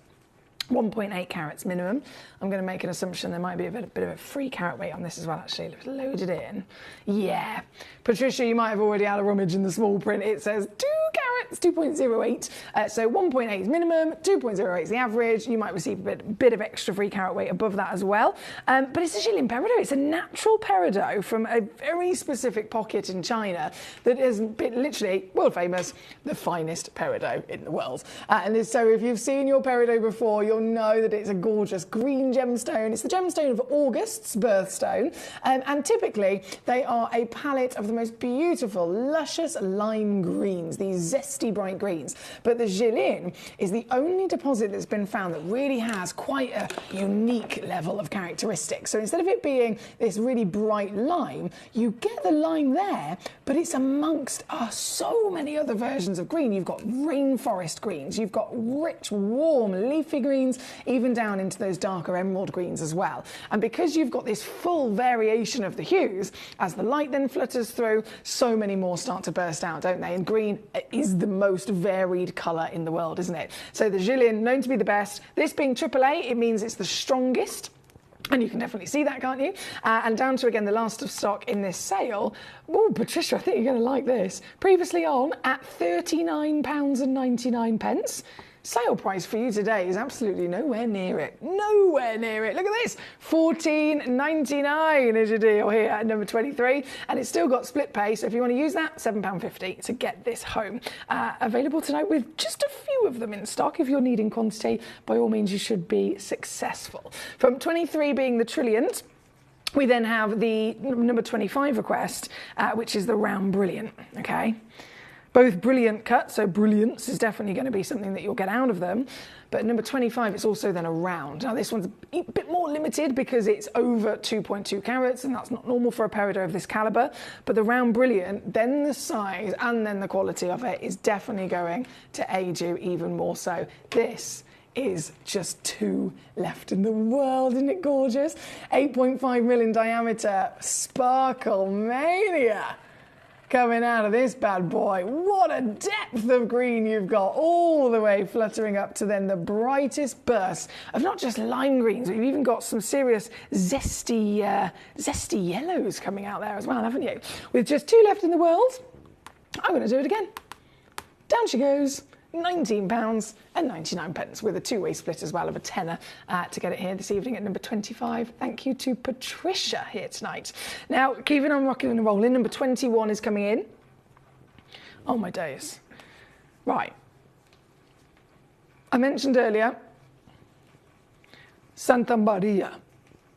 1.8 carats minimum. I'm going to make an assumption there might be a bit of a free carat weight on this as well, actually. Let's load it in. Yeah. Patricia, you might have already had a rummage in the small print. It says 2 carats, 2.08. So 1.8 is minimum, 2.08 is the average. You might receive a bit of extra free carat weight above that as well. But it's a Gilles Peridot. It's a natural peridot from a very specific pocket in China that is literally, world famous, the finest peridot in the world. And so if you've seen your peridot before, you'll know that it's a gorgeous green gemstone. It's the gemstone of August's birthstone, and typically they are a palette of the most beautiful, luscious lime greens, these zesty bright greens. But the Jilin is the only deposit that's been found that really has quite a unique level of characteristics. So instead of it being this really bright lime, you get the lime there, but it's amongst so many other versions of green. You've got rainforest greens, you've got rich, warm, leafy greens, even down into those darker emerald greens as well. And because you've got this full variation of the hues, as the light then flutters through, so many more start to burst out, don't they? And green is the most varied colour in the world, isn't it? So the Jilin, known to be the best. This being AAA, it means it's the strongest. And you can definitely see that, can't you? And down to, again, the last of stock in this sale. Oh, Patricia, I think you're going to like this. Previously on at £39.99. Sale price for you today is absolutely nowhere near it. Nowhere near it. Look at this. £14.99 is your deal here at number 23. And it's still got split pay. So if you want to use that, £7.50 to get this home. Available tonight with just a few of them in stock. If you're needing quantity, by all means, you should be successful. From 23 being the Trilliant, we then have the number 25 request, which is the Round Brilliant. Okay. Both brilliant cuts, so brilliance is definitely going to be something that you'll get out of them. But at number 25, it's also then a round. Now, this one's a bit more limited because it's over 2.2 carats, and that's not normal for a peridot of this calibre. But the Round Brilliant, then the size and then the quality of it is definitely going to aid you even more so. This is just 2 left in the world, isn't it gorgeous? 8.5 mil in diameter, Sparkle Mania. coming out of this bad boy. What a depth of green you've got, all the way fluttering up to then the brightest burst of not just lime greens, but you've even got some serious zesty yellows coming out there as well, haven't you? With just 2 left in the world, I'm going to do it again. Down she goes. £19.99 with a 2-way split as well of a tenner to get it here this evening at number 25. Thank you to Patricia here tonight. Now, keeping on rocking and rolling, number 21 is coming in. Oh my days. Right. I mentioned earlier Santa Maria,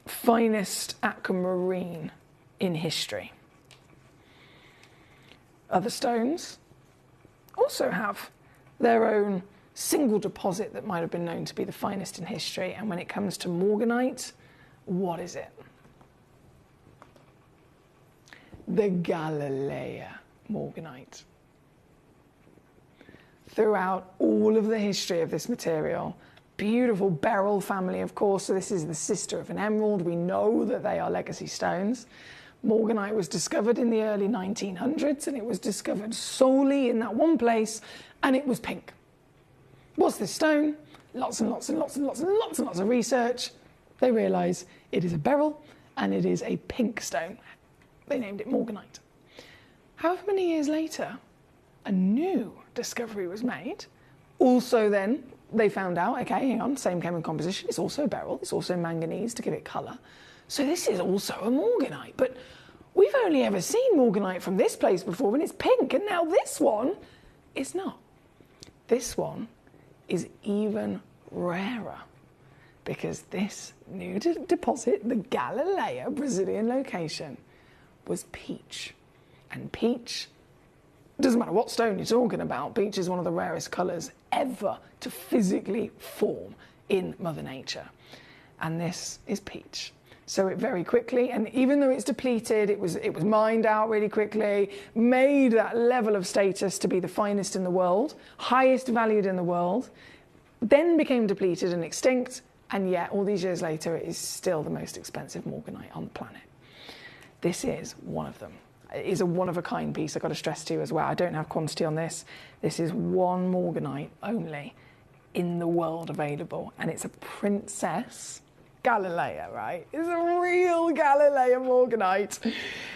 finest aquamarine in history. Other stones also have their own single deposit that might have been known to be the finest in history. And when it comes to morganite, what is it? The Galilea morganite. Throughout all of the history of this material, beautiful beryl family, of course, so this is the sister of an emerald. We know that they are legacy stones. Morganite was discovered in the early 1900s, and it was discovered solely in that one place, and it was pink. What's this stone? Lots and lots and lots and lots and lots and lots of research. They realise it is a beryl, and it is a pink stone. They named it morganite. However many years later, a new discovery was made. Also then, they found out, okay, hang on, same chemical composition, it's also beryl, it's also manganese to give it colour. So this is also a morganite, but we've only ever seen morganite from this place before, and it's pink, and now this one is not. This one is even rarer because this new deposit, the Galilea Brazilian location, was peach. And peach, doesn't matter what stone you're talking about, peach is one of the rarest colours ever to physically form in Mother Nature. And this is peach. So it very quickly, and even though it's depleted, it was mined out really quickly, made that level of status to be the finest in the world, highest valued in the world, then became depleted and extinct, and yet all these years later it is still the most expensive morganite on the planet. This is one of them. It is a one-of-a-kind piece, I've got to stress to you as well. I don't have quantity on this. This is one morganite only in the world available, and it's a princess Galilea, right? It's a real Galilea morganite.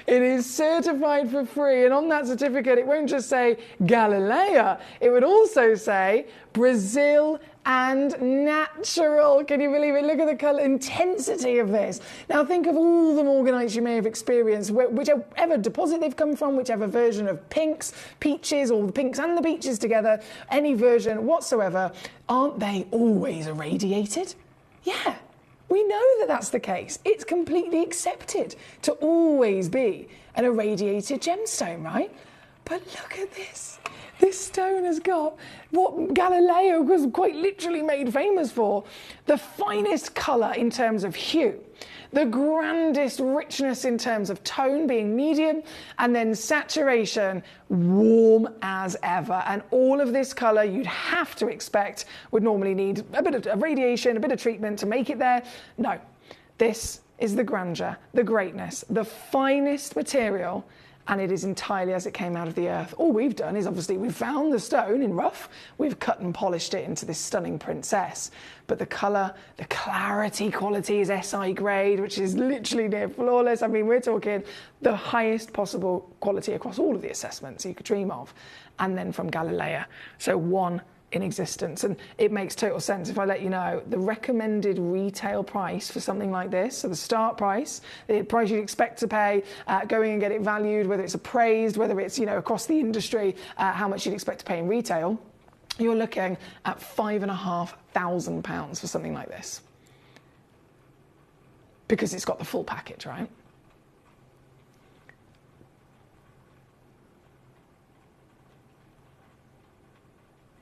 It is certified for free, and on that certificate it won't just say Galilea, it would also say Brazil and natural. Can you believe it? Look at the colour intensity of this. Now think of all the morganites you may have experienced, whichever deposit they've come from, whichever version of pinks, peaches, or the pinks and the peaches together, any version whatsoever, aren't they always irradiated? Yeah. We know that that's the case. It's completely accepted to always be an irradiated gemstone, right? But look at this. This stone has got what Galileo was quite literally made famous for, the finest colour in terms of hue, the grandest richness in terms of tone being medium, and then saturation warm as ever. And all of this colour you'd have to expect would normally need a bit of radiation, a bit of treatment to make it there. No, this is the grandeur, the greatness, the finest material, and it is entirely as it came out of the earth. All we've done is obviously we've found the stone in rough, we've cut and polished it into this stunning princess. But the colour, the clarity quality is SI grade, which is literally near flawless. I mean, we're talking the highest possible quality across all of the assessments you could dream of. And then from Galilea. So one in existence, and it makes total sense if I let you know the recommended retail price for something like this, so the start price, the price you'd expect to pay, going and get it valued, whether it's appraised, whether it's, you know, across the industry, how much you'd expect to pay in retail, you're looking at £5,500 for something like this, because it's got the full package, right?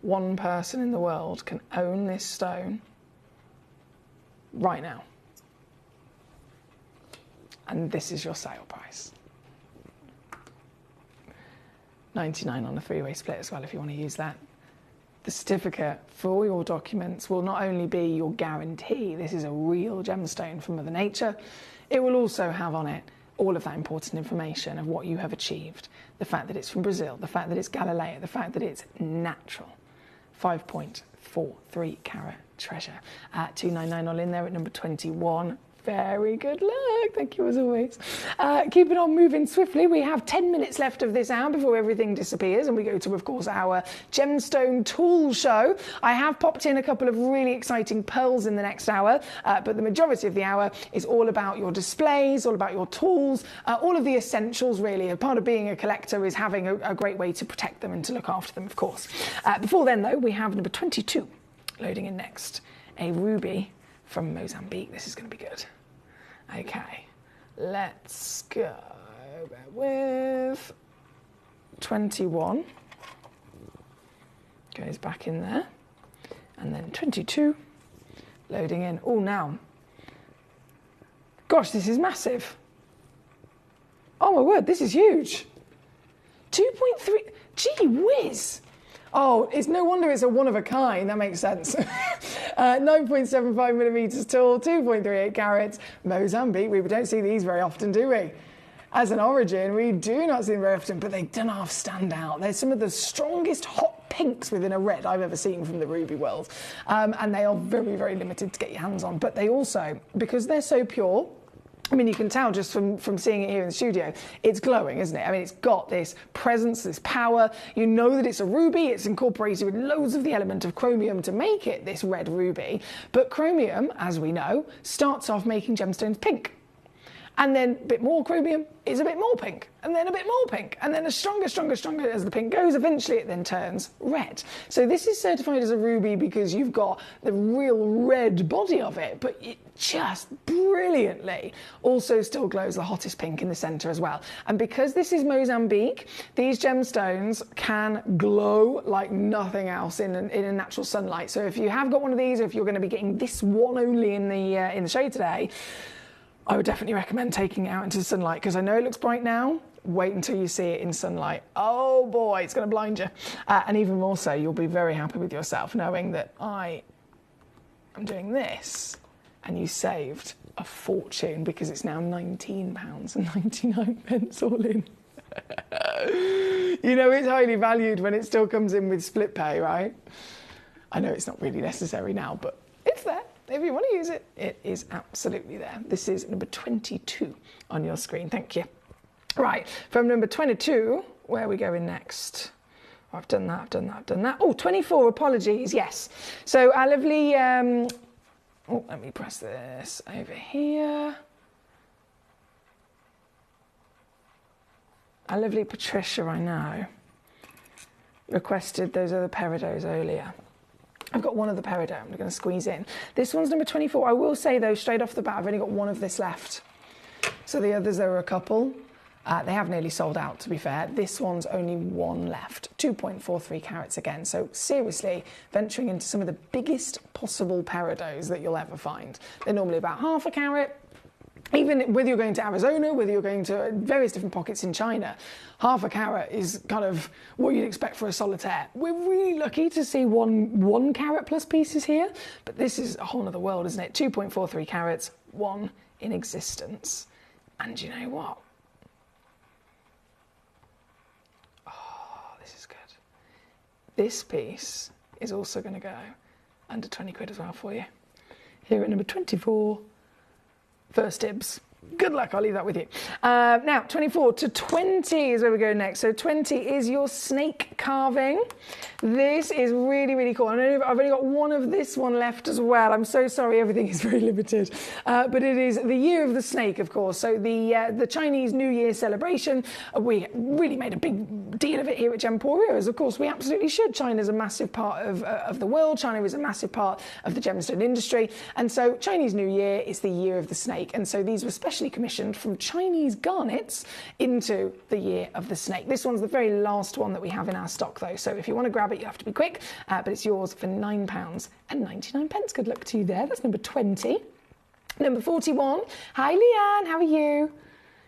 One person in the world can own this stone right now. And this is your sale price. 99 on a 3-way split as well if you want to use that. The certificate for all your documents will not only be your guarantee this is a real gemstone from Mother Nature, it will also have on it all of that important information of what you have achieved. The fact that it's from Brazil, the fact that it's Galileo, the fact that it's natural. 5.43 carat treasure. 299 all in there at number 21. Very good luck. Thank you as always. Keep it on moving swiftly. We have 10 minutes left of this hour before everything disappears and we go to, of course, our gemstone tool show. I have popped in a couple of really exciting pearls in the next hour, but the majority of the hour is all about your displays, all about your tools, all of the essentials really. A part of being a collector is having a great way to protect them and to look after them, of course. Before then, though, we have number 22 loading in next. A ruby from Mozambique. This is going to be good. Okay, let's go with 21. Goes back in there. And then 22 loading in. Oh, now. Gosh, this is massive. Oh my word, this is huge. 2.3. Gee whiz. Oh, it's no wonder it's a one of a kind. That makes sense. 9.75 millimetres tall, 2.38 carats. Mozambique. We don't see these very often, do we? As an origin, we do not see them very often, but they don't half stand out. They're some of the strongest hot pinks within a red I've ever seen from the ruby world. And they are very, very limited to get your hands on. But they also, because they're so pure, I mean, you can tell just from seeing it here in the studio, it's glowing, isn't it? I mean, it's got this presence, this power. You know that it's a ruby. It's incorporated with loads of the element of chromium to make it this red ruby. But chromium, as we know, starts off making gemstones pink. And then a bit more chromium is a bit more pink, and then a bit more pink, and then as stronger as the pink goes, eventually it then turns red. So this is certified as a ruby because you've got the real red body of it, but it just brilliantly also still glows the hottest pink in the centre as well. And because this is Mozambique, these gemstones can glow like nothing else in a natural sunlight. So if you have got one of these, or if you're going to be getting this one only in the shade today, I would definitely recommend taking it out into the sunlight, because I know it looks bright now. Wait until you see it in sunlight. Oh boy, it's going to blind you. And even more so, you'll be very happy with yourself knowing that I am doing this and you saved a fortune, because it's now £19.99 all in. You know it's highly valued when it still comes in with split pay, right? I know it's not really necessary now, but it's there. If you want to use it, it is absolutely there. This is number 22 on your screen. Thank you. Right, from number 22, where are we going next? Oh, I've done that. Oh, 24, apologies, yes. So our lovely, let me press this over here. Our lovely Patricia, I know, requested those other peridots earlier. I've got one of the peridot I'm going to squeeze in. This one's number 24. I will say, though, straight off the bat, I've only got one of this left. So the others, there are a couple. They have nearly sold out, to be fair. This one's only one left. 2.43 carats again. So seriously, venturing into some of the biggest possible peridots that you'll ever find. They're normally about half a carat. Even whether you're going to Arizona, whether you're going to various different pockets in China, half a carat is kind of what you'd expect for a solitaire. We're really lucky to see one carat plus pieces here, but this is a whole other world, isn't it? 2.43 carats, one in existence. And you know what? Oh, this is good. This piece is also going to go under 20 quid as well for you. Here at number 24. First dibs. Good luck, I'll leave that with you. Now, 24 to 20 is where we go next. So 20 is your snake carving. This is really, really cool. I know I've only got one of this one left as well. I'm so sorry, everything is very limited. But it is the year of the snake, of course. So the Chinese New Year celebration, we really made a big deal of it here at Gemporia, as of course we absolutely should. China's a massive part of the world. China is a massive part of the gemstone industry. And so Chinese New Year is the year of the snake. And so these were specially commissioned from Chinese garnets into the year of the snake. This one's the very last one that we have in our stock, though. So if you want to grab it, you have to be quick, but it's yours for £9.99. Good luck to you there. That's number 20. Number 41. Hi, Leanne. How are you?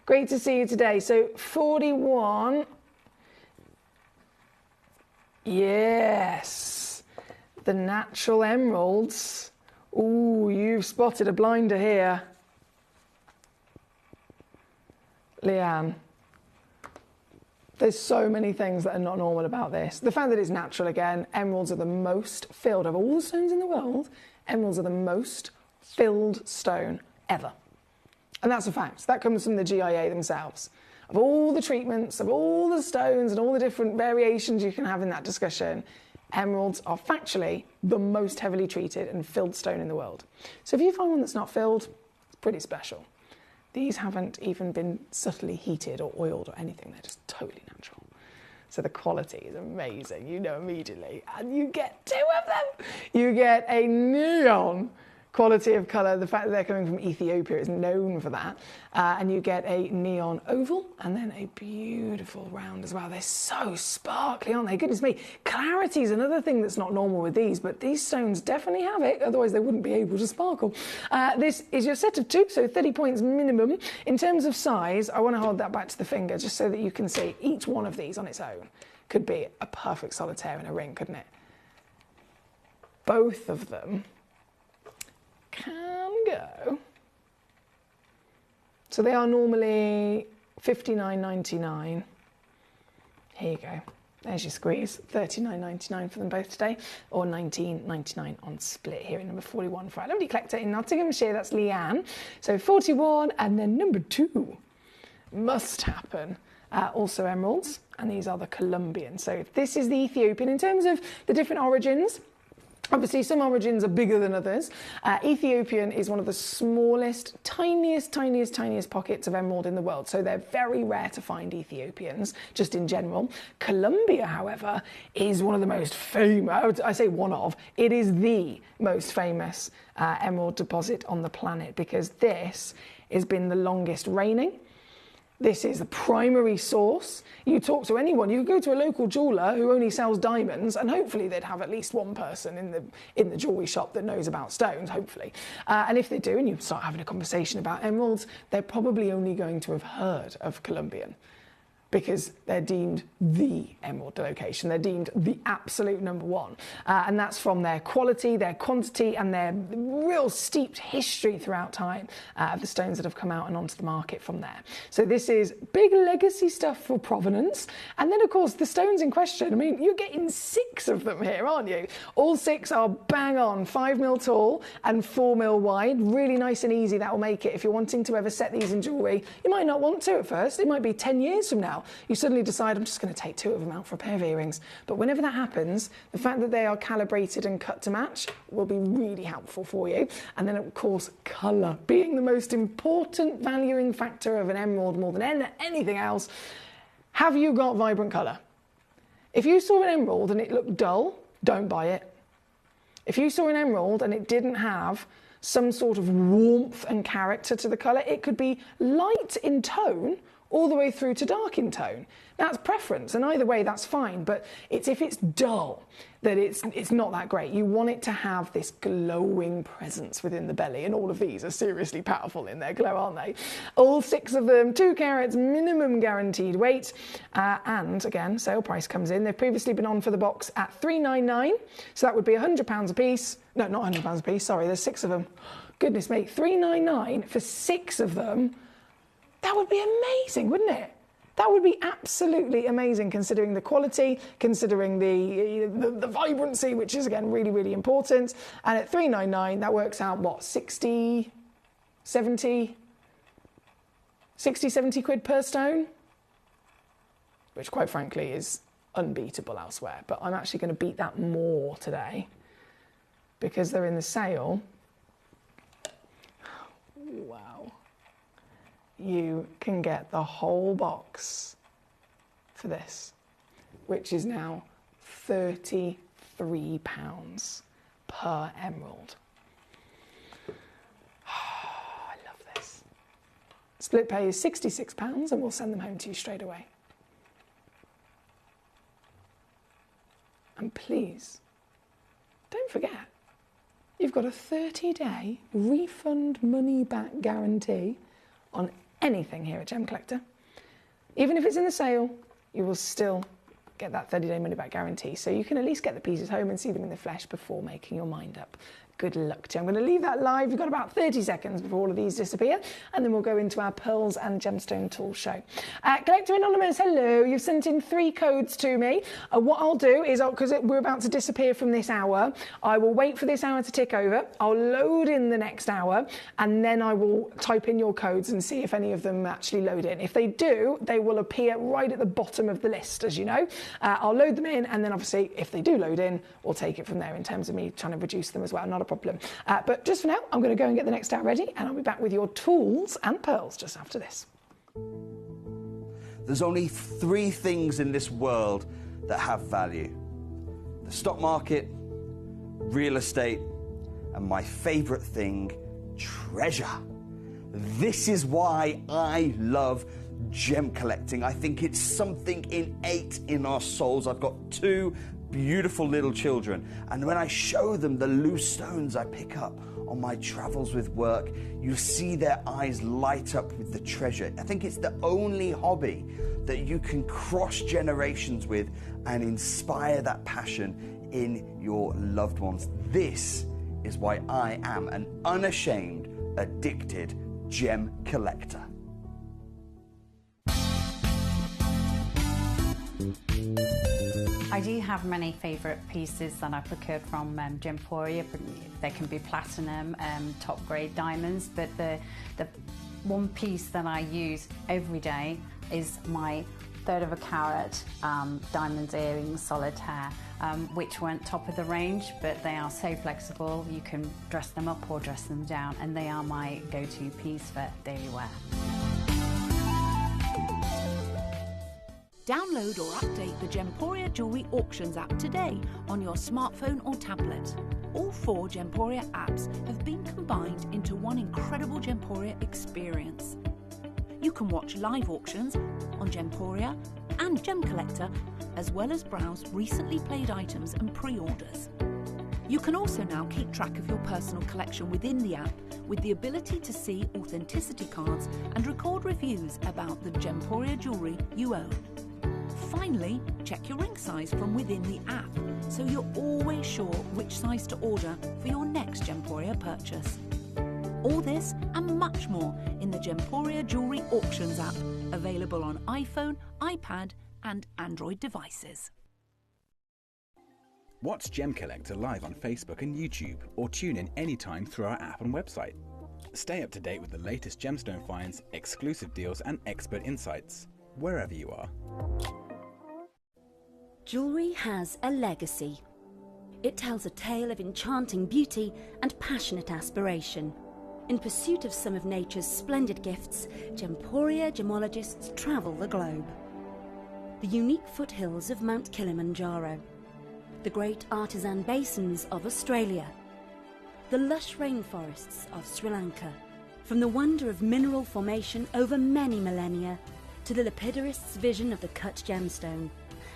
Great to see you today. So 41. Yes. The natural emeralds. Ooh, you've spotted a blinder here. Leanne, there's so many things that are not normal about this. The fact that it's natural again, emeralds are the most filled, of all the stones in the world, emeralds are the most filled stone ever. And that's a fact. That comes from the GIA themselves. Of all the treatments, of all the stones and all the different variations you can have in that discussion, emeralds are factually the most heavily treated and filled stone in the world. So if you find one that's not filled, it's pretty special. These haven't even been subtly heated or oiled or anything. They're just totally natural. So the quality is amazing, you know immediately. And you get 2 of them. You get a neon quality of colour. The fact that they're coming from Ethiopia is known for that. And you get a neon oval and then a beautiful round as well. They're so sparkly, aren't they? Goodness me. Clarity is another thing that's not normal with these, but these stones definitely have it, otherwise they wouldn't be able to sparkle. This is your set of 2, so 30 points minimum. In terms of size, I want to hold that back to the finger just so that you can see each one of these on its own could be a perfect solitaire in a ring, couldn't it? Both of them can go. So they are normally $59.99. Here you go. There's your squeeze. $39.99 for them both today, or $19.99 on split here in number 41 for our lovely collector in Nottinghamshire. That's Leanne. So 41, and then number 2 must happen. Also emeralds, and these are the Colombian. So this is the Ethiopian. In terms of the different origins, obviously, some origins are bigger than others. Ethiopian is one of the smallest, tiniest pockets of emerald in the world. So they're very rare to find Ethiopians, just in general. Colombia, however, is one of the most famous, I say one of, it is the most famous emerald deposit on the planet, because this has been the longest reigning. This is the primary source. You talk to anyone, you go to a local jeweller who only sells diamonds, and hopefully they'd have at least one person in the jewellery shop that knows about stones, hopefully. And if they do, and you start having a conversation about emeralds, they're probably only going to have heard of Colombian, because they're deemed the emerald location. They're deemed the absolute number 1. And that's from their quality, their quantity, and their real steeped history throughout time of the stones that have come out and onto the market from there. So this is big legacy stuff for provenance. And then, of course, the stones in question, I mean, you're getting 6 of them here, aren't you? All 6 are bang on, 5 mil tall and 4 mil wide. Really nice and easy, that will make it. If you're wanting to ever set these in jewellery, you might not want to at first. It might be 10 years from now. You suddenly decide, I'm just going to take 2 of them out for a pair of earrings. But whenever that happens, the fact that they are calibrated and cut to match will be really helpful for you. And then, of course, colour being the most important valuing factor of an emerald more than anything else. Have you got vibrant colour? If you saw an emerald and it looked dull, don't buy it. If you saw an emerald and it didn't have some sort of warmth and character to the colour, it could be light in tone all the way through to dark in tone. That's preference, and either way that's fine, but it's if it's dull that it's not that great. You want it to have this glowing presence within the belly, and all of these are seriously powerful in their glow, aren't they? All 6 of them, 2 carats minimum guaranteed weight, and again, sale price comes in. They've previously been on for the box at $3.99, so that would be £100 a piece. No, not £100 a piece, sorry, there's 6 of them. Goodness me, $3.99 for 6 of them. That would be amazing, wouldn't it? That would be absolutely amazing, considering the quality, considering the vibrancy, which is, again, really, really important. And at $3.99, that works out, what, 60, 70 quid per stone? Which, quite frankly, is unbeatable elsewhere. But I'm actually going to beat that more today, because they're in the sale. Wow. You can get the whole box for this, which is now £33 per emerald. Oh, I love this. Split pay is £66, and we'll send them home to you straight away. And please, don't forget, you've got a 30-day refund money-back guarantee on anything here at Gemcollector. Even if it's in the sale, you will still get that 30-day money-back guarantee, so you can at least get the pieces home and see them in the flesh before making your mind up. Good luck to you. I'm going to leave that live. You've got about 30 seconds before all of these disappear, and then we'll go into our pearls and gemstone tool show. Collector Anonymous, hello. You've sent in 3 codes to me. What I'll do is, because we're about to disappear from this hour, I will wait for this hour to tick over. I'll load in the next hour, and then I will type in your codes and see if any of them actually load in. If they do, they will appear right at the bottom of the list, as you know. I'll load them in, and then obviously, if they do load in, we'll take it from there in terms of me trying to reduce them as well. Not a problem. But just for now, I'm going to go and get the next hour ready, and I'll be back with your tools and pearls just after this. There's only 3 things in this world that have value: the stock market, real estate, and my favorite thing, treasure. This is why I love gem collecting. I think it's something innate in our souls. I've got 2 beautiful little children, and when I show them the loose stones I pick up on my travels with work, you see their eyes light up with the treasure. I think it's the only hobby that you can cross generations with and inspire that passion in your loved ones. This is why I am an unashamed, addicted gem collector. I do have many favourite pieces that I procured from Gemporia. They can be platinum, top grade diamonds, but the one piece that I use every day is my 1/3 of a carat diamond earrings solitaire, which weren't top of the range, but they are so flexible. You can dress them up or dress them down, and they are my go-to piece for daily wear. Download or update the Gemporia Jewellery Auctions app today on your smartphone or tablet. All 4 Gemporia apps have been combined into one incredible Gemporia experience. You can watch live auctions on Gemporia and Gemcollector, as well as browse recently played items and pre-orders. You can also now keep track of your personal collection within the app, with the ability to see authenticity cards and record reviews about the Gemporia jewellery you own. Finally, check your ring size from within the app, so you're always sure which size to order for your next Gemporia purchase. All this and much more in the Gemporia Jewellery Auctions app, available on iPhone, iPad and Android devices. Watch Gemcollector live on Facebook and YouTube, or tune in anytime through our app and website. Stay up to date with the latest gemstone finds, exclusive deals and expert insights, wherever you are. Jewellery has a legacy. It tells a tale of enchanting beauty and passionate aspiration. In pursuit of some of nature's splendid gifts, Gemporia gemologists travel the globe. The unique foothills of Mount Kilimanjaro, the great artisan basins of Australia, the lush rainforests of Sri Lanka. From the wonder of mineral formation over many millennia to the lapidarists' vision of the cut gemstone,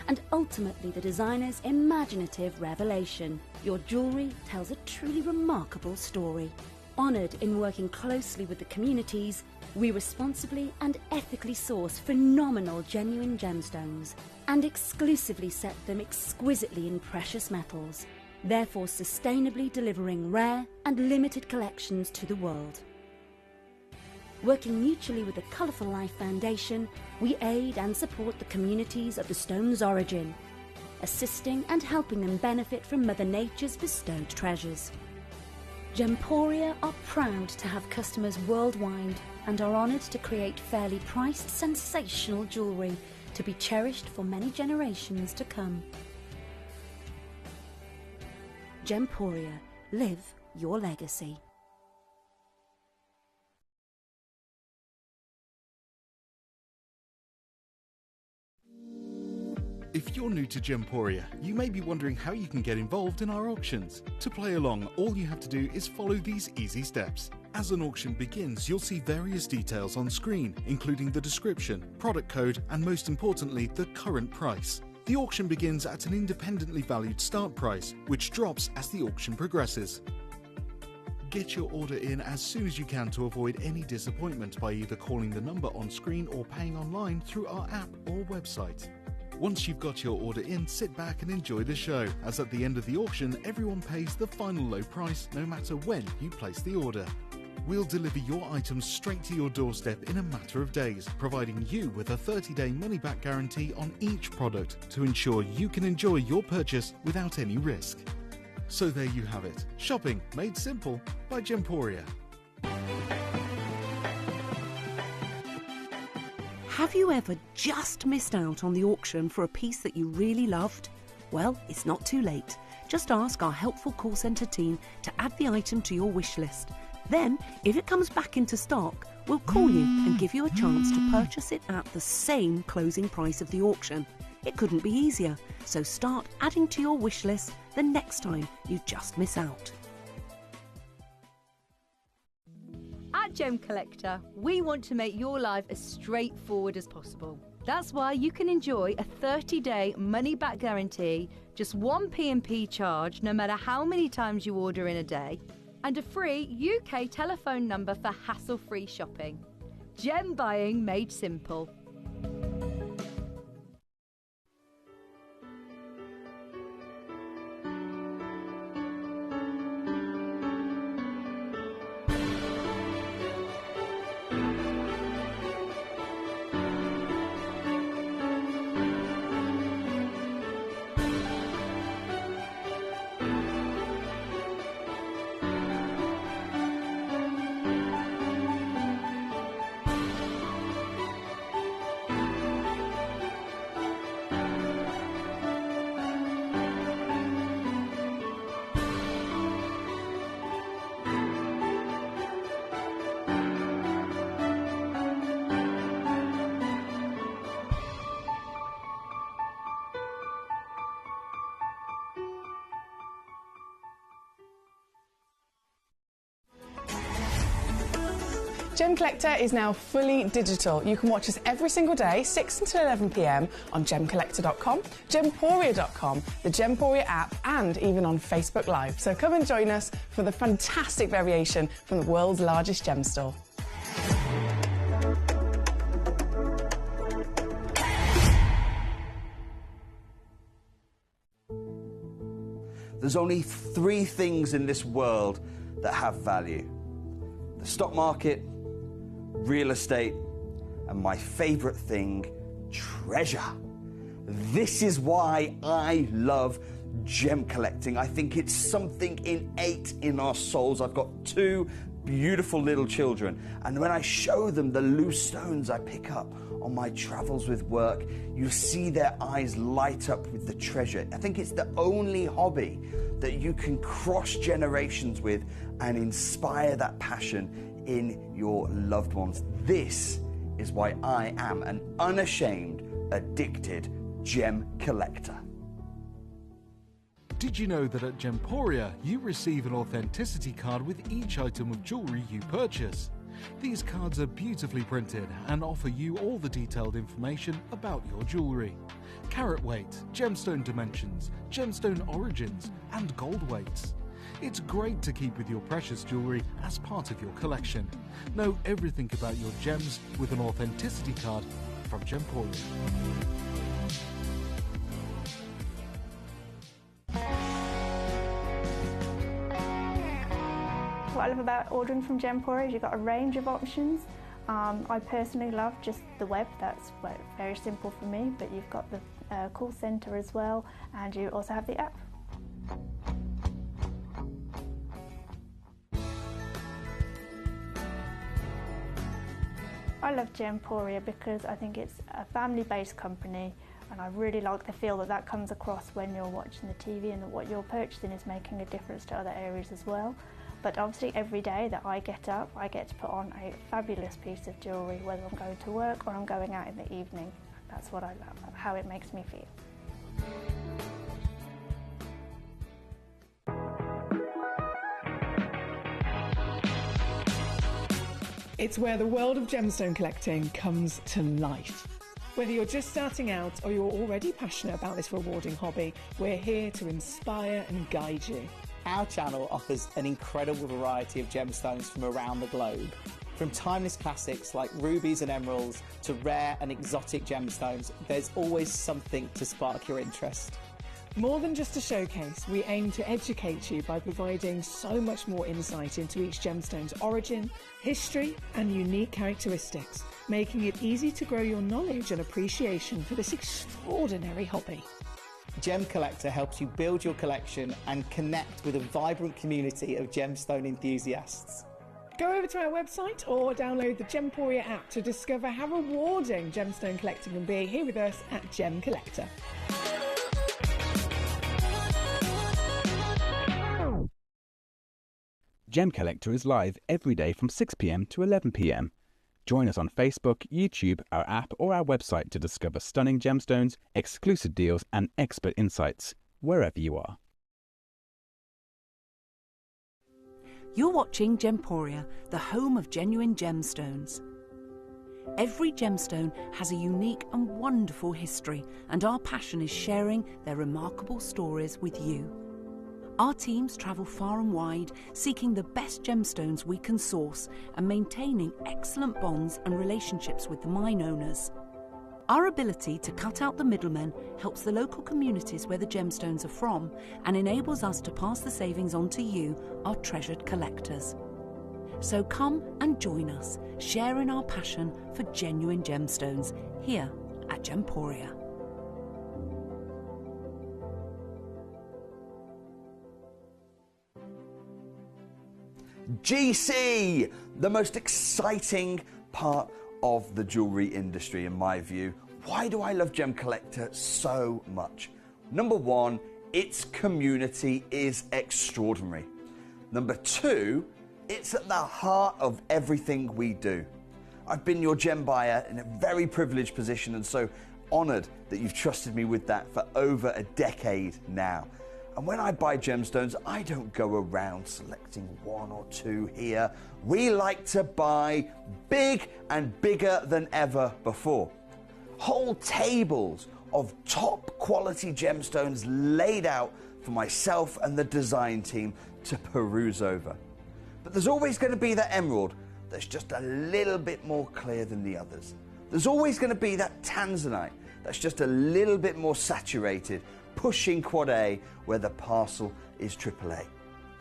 and ultimately the designer's imaginative revelation, your jewellery tells a truly remarkable story. Honoured in working closely with the communities, we responsibly and ethically source phenomenal genuine gemstones and exclusively set them exquisitely in precious metals, therefore sustainably delivering rare and limited collections to the world. Working mutually with the Colourful Life Foundation, we aid and support the communities of the stone's origin, assisting and helping them benefit from Mother Nature's bestowed treasures. Gemporia are proud to have customers worldwide and are honoured to create fairly priced, sensational jewellery to be cherished for many generations to come. Gemporia, live your legacy. If you're new to Gemporia, you may be wondering how you can get involved in our auctions. To play along, all you have to do is follow these easy steps. As an auction begins, you'll see various details on screen, including the description, product code, and most importantly, the current price. The auction begins at an independently valued start price, which drops as the auction progresses. Get your order in as soon as you can to avoid any disappointment by either calling the number on screen or paying online through our app or website. Once you've got your order in, sit back and enjoy the show, as at the end of the auction, everyone pays the final low price no matter when you place the order. We'll deliver your items straight to your doorstep in a matter of days, providing you with a 30-day money-back guarantee on each product to ensure you can enjoy your purchase without any risk. So there you have it. Shopping made simple by Gemporia. Have you ever just missed out on the auction for a piece that you really loved? Well, it's not too late. Just ask our helpful call centre team to add the item to your wish list. Then, if it comes back into stock, we'll call you and give you a chance to purchase it at the same closing price of the auction. It couldn't be easier, so start adding to your wish list the next time you just miss out. At Gemcollector, we want to make your life as straightforward as possible. That's why you can enjoy a 30-day money-back guarantee, just one P&P charge no matter how many times you order in a day, and a free UK telephone number for hassle-free shopping. Gem buying made simple. Gemcollector is now fully digital. You can watch us every single day, 6 until 11 p.m. on Gemcollector.com, Gemporia.com, the Gemporia app, and even on Facebook Live. So come and join us for the fantastic variation from the world's largest gem store. There's only 3 things in this world that have value: the stock market, real estate, and my favorite thing, treasure. This is why I love gem collecting. I think it's something innate in our souls. I've got 2 beautiful little children, and when I show them the loose stones I pick up on my travels with work, you see their eyes light up with the treasure. I think it's the only hobby that you can cross generations with and inspire that passion in your loved ones. This is why I am an unashamed, addicted gem collector. Did you know that at Gemporia you receive an authenticity card with each item of jewellery you purchase? These cards are beautifully printed and offer you all the detailed information about your jewellery. Carat weight, gemstone dimensions, gemstone origins, and gold weights. It's great to keep with your precious jewellery as part of your collection. Know everything about your gems with an authenticity card from Gemporia. What I love about ordering from Gemporia is you've got a range of options. I personally love just the web, that's very simple for me, but you've got the call centre as well, and you also have the app. I love Gemporia because I think it's a family-based company, and I really like the feel that comes across when you're watching the TV, and that what you're purchasing is making a difference to other areas as well. But obviously every day that I get up, I get to put on a fabulous piece of jewellery, whether I'm going to work or I'm going out in the evening. That's what I love, how it makes me feel. It's where the world of gemstone collecting comes to life. Whether you're just starting out or you're already passionate about this rewarding hobby, we're here to inspire and guide you. Our channel offers an incredible variety of gemstones from around the globe. From timeless classics like rubies and emeralds to rare and exotic gemstones, there's always something to spark your interest. More than just a showcase, we aim to educate you by providing so much more insight into each gemstone's origin, history and unique characteristics, making it easy to grow your knowledge and appreciation for this extraordinary hobby. Gemcollector helps you build your collection and connect with a vibrant community of gemstone enthusiasts. Go over to our website or download the Gemporia app to discover how rewarding gemstone collecting can be here with us at Gemcollector. Gemcollector is live every day from 6 p.m. to 11 p.m. Join us on Facebook, YouTube, our app or our website to discover stunning gemstones, exclusive deals and expert insights, wherever you are. You're watching Gemporia, the home of genuine gemstones. Every gemstone has a unique and wonderful history, and our passion is sharing their remarkable stories with you. Our teams travel far and wide, seeking the best gemstones we can source and maintaining excellent bonds and relationships with the mine owners. Our ability to cut out the middlemen helps the local communities where the gemstones are from and enables us to pass the savings on to you, our treasured collectors. So come and join us, sharing our passion for genuine gemstones here at Gemporia. GC, the most exciting part of the jewellery industry in my view. Why do I love Gemcollector so much? Number one, its community is extraordinary. Number two, it's at the heart of everything we do. I've been your gem buyer in a very privileged position and so honoured that you've trusted me with that for over a decade now. And when I buy gemstones, I don't go around selecting one or two here. We like to buy big and bigger than ever before. Whole tables of top quality gemstones laid out for myself and the design team to peruse over. But there's always going to be that emerald that's just a little bit more clear than the others. There's always going to be that tanzanite that's just a little bit more saturated, pushing quad A where the parcel is AAA.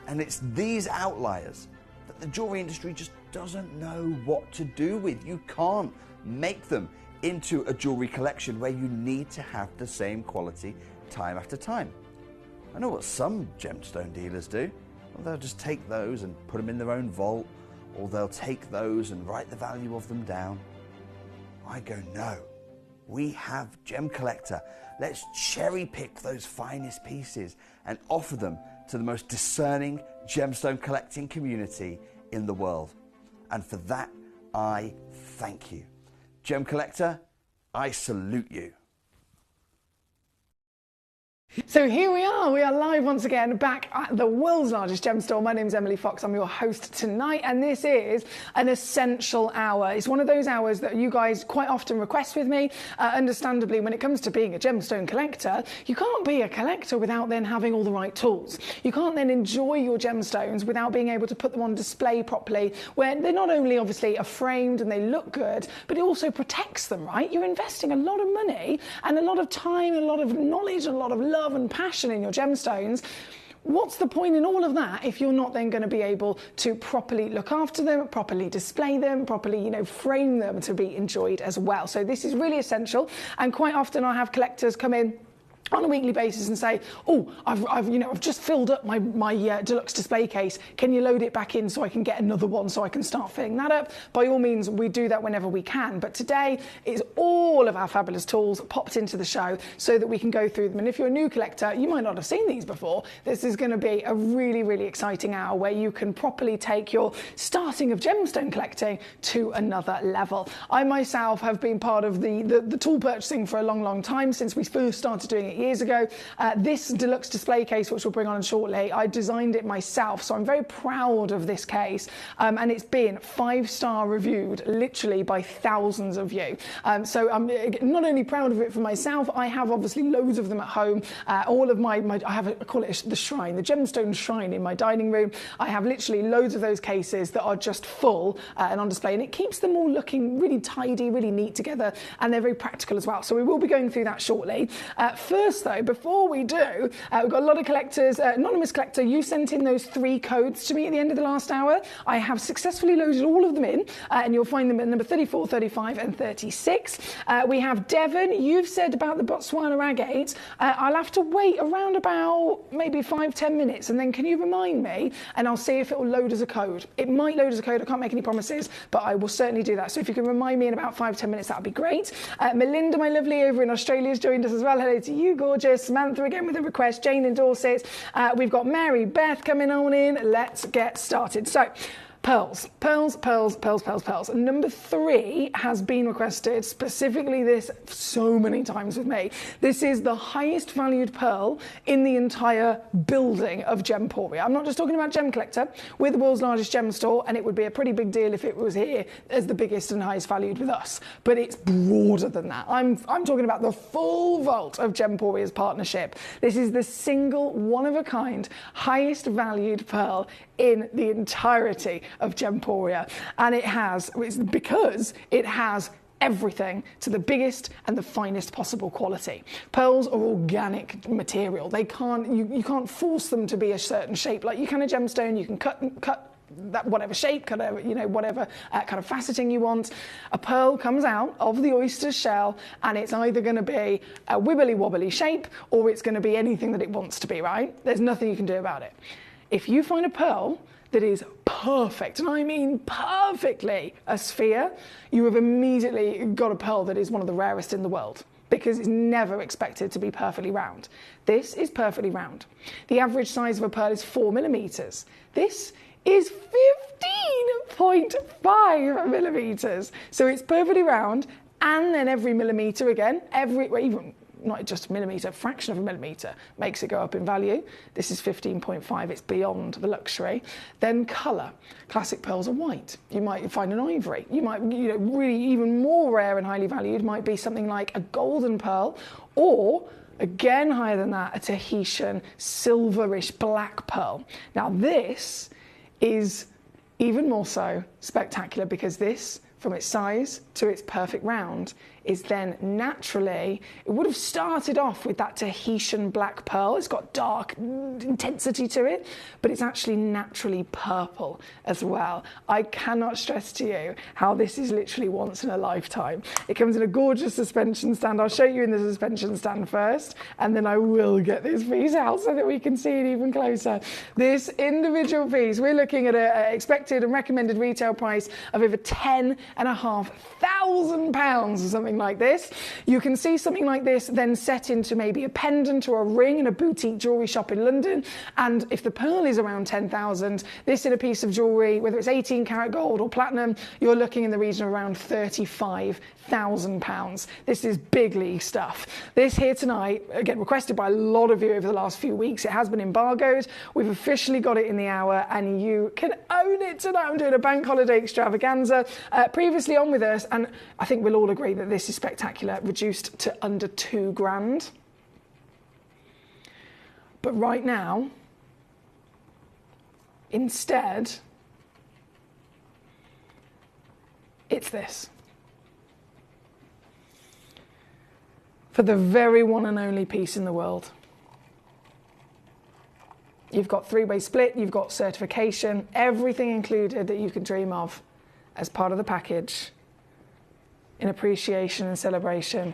And it's these outliers that the jewellery industry just doesn't know what to do with. You can't make them into a jewellery collection where you need to have the same quality time after time. I know what some gemstone dealers do. Well, they'll just take those and put them in their own vault, or they'll take those and write the value of them down. I go, no. We have Gemcollector. Let's cherry pick those finest pieces and offer them to the most discerning gemstone collecting community in the world. And for that, I thank you. Gemcollector, I salute you. So here we are live once again back at the world's largest gem store. My name's Emily Fox, I'm your host tonight, and this is an essential hour. It's one of those hours that you guys quite often request with me. Understandably, when it comes to being a gemstone collector, you can't be a collector without then having all the right tools. You can't then enjoy your gemstones without being able to put them on display properly, where they not only obviously are framed and they look good, but it also protects them, right? You're investing a lot of money and a lot of time, a lot of knowledge, a lot of love and passion in your gemstones. What's the point in all of that if you're not then going to be able to properly look after them, properly display them, properly, frame them to be enjoyed as well? So this is really essential, and quite often I have collectors come in on a weekly basis and say, oh, I've just filled up my deluxe display case. Can you load it back in so I can get another one so I can start filling that up? By all means, we do that whenever we can. But today is all of our fabulous tools popped into the show so that we can go through them. And if you're a new collector, you might not have seen these before. This is going to be a really, really exciting hour where you can properly take your starting of gemstone collecting to another level. I myself have been part of the tool purchasing for a long, long time, since we first started doing it 8 years ago. This deluxe display case, which we'll bring on shortly, I designed it myself, so I'm very proud of this case, and it's been 5-star reviewed literally by thousands of you. So I'm not only proud of it for myself, I have obviously loads of them at home. All of I call it the shrine, the gemstone shrine in my dining room. I have literally loads of those cases that are just full and on display, and it keeps them all looking really tidy, really neat together, and they're very practical as well. So we will be going through that shortly. First though, before we do, we've got a lot of collectors. Anonymous collector, you sent in those 3 codes to me at the end of the last hour. I have successfully loaded all of them in, and you'll find them at number 34, 35 and 36. We have Devon, you've said about the Botswana agate. I'll have to wait around about maybe 5-10 minutes, and then can you remind me, and I'll see if it will load as a code. It might load as a code, I can't make any promises, but I will certainly do that. So if you can remind me in about 5-10 minutes, that would be great. Melinda, my lovely, over in Australia, has joined us as well. Hello to you, gorgeous. Samantha again with a request. Jane in Dorset. We've got Mary Beth coming on in. Let's get started. So, pearls, pearls, pearls, pearls, pearls, pearls. Number 3 has been requested, specifically this so many times with me. This is the highest valued pearl in the entire building of Gemporia. I'm not just talking about Gemcollector. We're the world's largest gem store, and it would be a pretty big deal if it was here as the biggest and highest valued with us. But it's broader than that. I'm talking about the full vault of Gemporia's partnership. This is the single, one-of-a-kind, highest valued pearl in the entirety of Gemporia, and it's because it has everything to the biggest and the finest possible quality. Pearls are organic material. They you can't force them to be a certain shape like you can a gemstone. You can cut that whatever shape, whatever kind of faceting you want. A pearl comes out of the oyster shell, and it's either going to be a wibbly wobbly shape, or it's going to be anything that it wants to be, right? There's nothing you can do about it. If you find a pearl that is perfect, and I mean perfectly, a sphere, you have immediately got a pearl that is one of the rarest in the world, because it's never expected to be perfectly round. This is perfectly round. The average size of a pearl is 4 millimeters. This is 15.5 millimeters. So it's perfectly round, and then every millimeter again, even not just a millimetre, a fraction of a millimetre makes it go up in value. This is 15.5, it's beyond the luxury. Then colour. Classic pearls are white. You might find an ivory. You might, really even more rare and highly valued might be something like a golden pearl, or again higher than that, a Tahitian silverish black pearl. Now this is even more so spectacular, because this, from its size to its perfect round, is then naturally, it would have started off with that Tahitian black pearl. It's got dark intensity to it, but it's actually naturally purple as well. I cannot stress to you how this is literally once in a lifetime. It comes in a gorgeous suspension stand. I'll show you in the suspension stand first, and then I will get this piece out so that we can see it even closer. This individual piece, we're looking at an expected and recommended retail price of over £10,500 or something like this. You can see something like this then set into maybe a pendant or a ring in a boutique jewellery shop in London, and if the pearl is around 10,000, this in a piece of jewellery, whether it's 18 karat gold or platinum, you're looking in the region of around £35,000. This is big league stuff. This here tonight, again requested by a lot of you over the last few weeks. It has been embargoed. We've officially got it in the hour, and you can own it tonight. I'm doing a bank holiday extravaganza. Previously on with us, and I think we'll all agree that this is spectacular, reduced to under £2,000. But right now, instead, it's this. For the very one and only piece in the world. You've got 3-way split, you've got certification, everything included that you could dream of as part of the package, in appreciation and celebration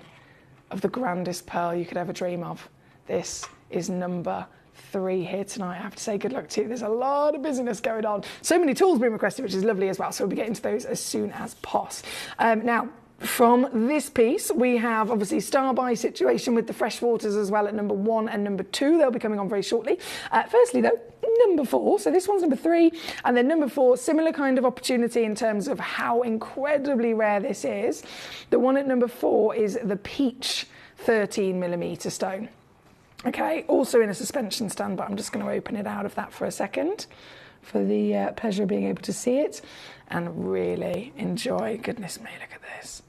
of the grandest pearl you could ever dream of. This is number 3 here tonight. I have to say good luck to you. There's a lot of busyness going on. So many tools being requested, which is lovely as well. So we'll be getting to those as soon as possible. Now, from this piece, we have obviously star buy situation with the fresh waters as well at number 1 and number 2. They'll be coming on very shortly. Firstly, though, number 4. So this one's number 3, and then number 4, similar kind of opportunity in terms of how incredibly rare this is. The one at number 4 is the peach 13mm stone. Okay, also in a suspension stand, but I'm just going to open it out of that for a second for the pleasure of being able to see it and really enjoy. Goodness me, look at this.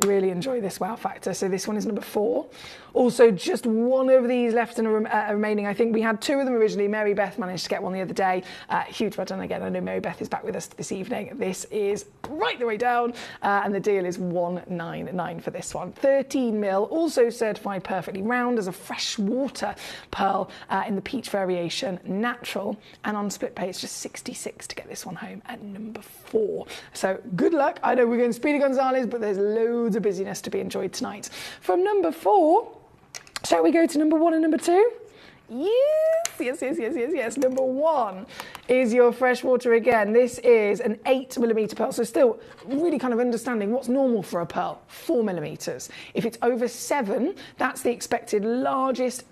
Really enjoy this wow factor. So this one is number 4. Also, just one of these left and remaining. I think we had 2 of them originally. Mary Beth managed to get one the other day. Huge well done again. I know Mary Beth is back with us this evening. This is right the way down, and the deal is $199 for this one. 13 mil, also certified perfectly round as a freshwater pearl in the peach variation, natural, and on split pay it's just $66 to get this one home at number 4. So good luck. I know we're going Speedy Gonzalez, but there's loads of busyness to be enjoyed tonight. From number 4, shall we go to number 1 and number 2? Yes. Number 1 is your freshwater again. This is an 8mm pearl, so still really kind of understanding what's normal for a pearl, 4mm. If it's over 7, that's the expected largest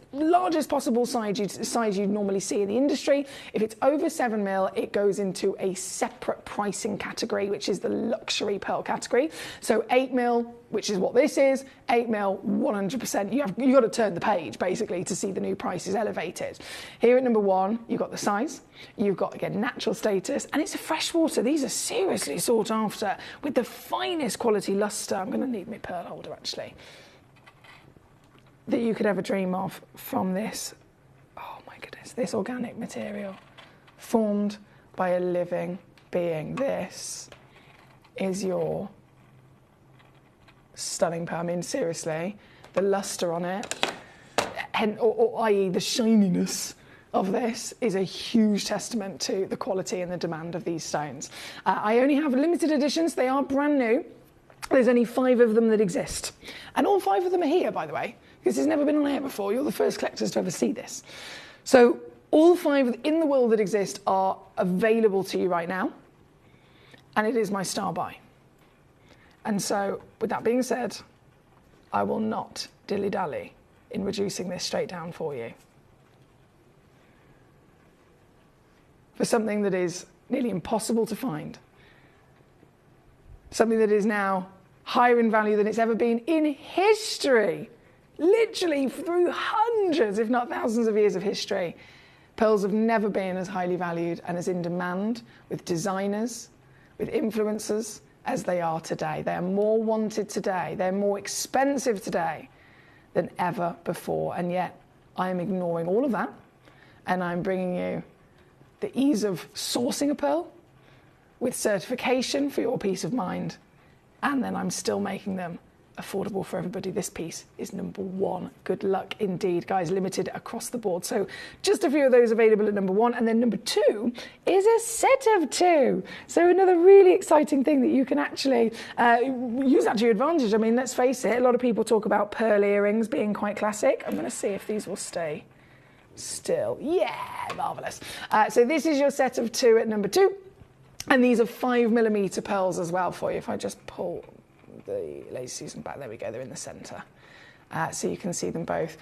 possible size you'd normally see in the industry. If it's over 7 mil, it goes into a separate pricing category, which is the luxury pearl category. So 8 mil, which is what this is, 8 mil, 100%. You've got to turn the page, basically, to see the new prices elevated. Here at number 1, you've got the size, you've got, again, natural status, and it's a freshwater. These are seriously sought after with the finest quality luster. I'm going to need my pearl holder, actually, that you could ever dream of from this, oh my goodness, this organic material formed by a living being. This is your stunning pearl. I mean, seriously, the luster on it, i.e. the shininess of this, is a huge testament to the quality and the demand of these stones. I only have limited editions. They are brand new. There's only 5 of them that exist. And all 5 of them are here, by the way, because it's never been on air before. You're the first collectors to ever see this. So all 5 in the world that exist are available to you right now, and it is my star buy. And so, with that being said, I will not dilly-dally in reducing this straight down for you. For something that is nearly impossible to find, something that is now higher in value than it's ever been in history, literally through hundreds, if not thousands of years of history. Pearls have never been as highly valued and as in demand with designers, with influencers, as they are today. They are more wanted today, they're more expensive today than ever before, and yet I am ignoring all of that, and I'm bringing you the ease of sourcing a pearl with certification for your peace of mind, and then I'm still making them affordable for everybody. This piece is number 1. Good luck indeed, guys. Limited across the board. So just a few of those available at number 1. And then number 2 is a set of 2. So another really exciting thing that you can actually use that to your advantage. I mean, let's face it, a lot of people talk about pearl earrings being quite classic. I'm going to see if these will stay still. Yeah, marvellous. So this is your set of 2 at number 2. And these are 5mm pearls as well for you. If I just pull the Lazy Susan back, there we go, they're in the centre. So you can see them both.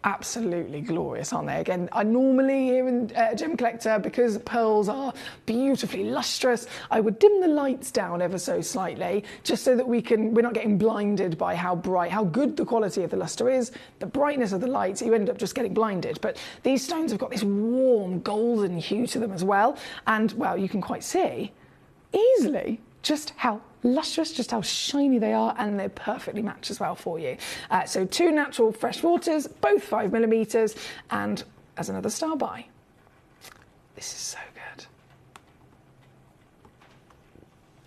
Absolutely glorious, aren't they? Again, I normally here in Gemcollector, because pearls are beautifully lustrous, I would dim the lights down ever so slightly, just so that we're not getting blinded by how bright, how good the quality of the luster is, the brightness of the lights, you end up just getting blinded. But these stones have got this warm golden hue to them as well, and well, you can quite see easily just how lustrous, just how shiny they are, and they perfectly match as well for you. So 2 natural fresh waters, both 5mm, and as another star buy. This is so good.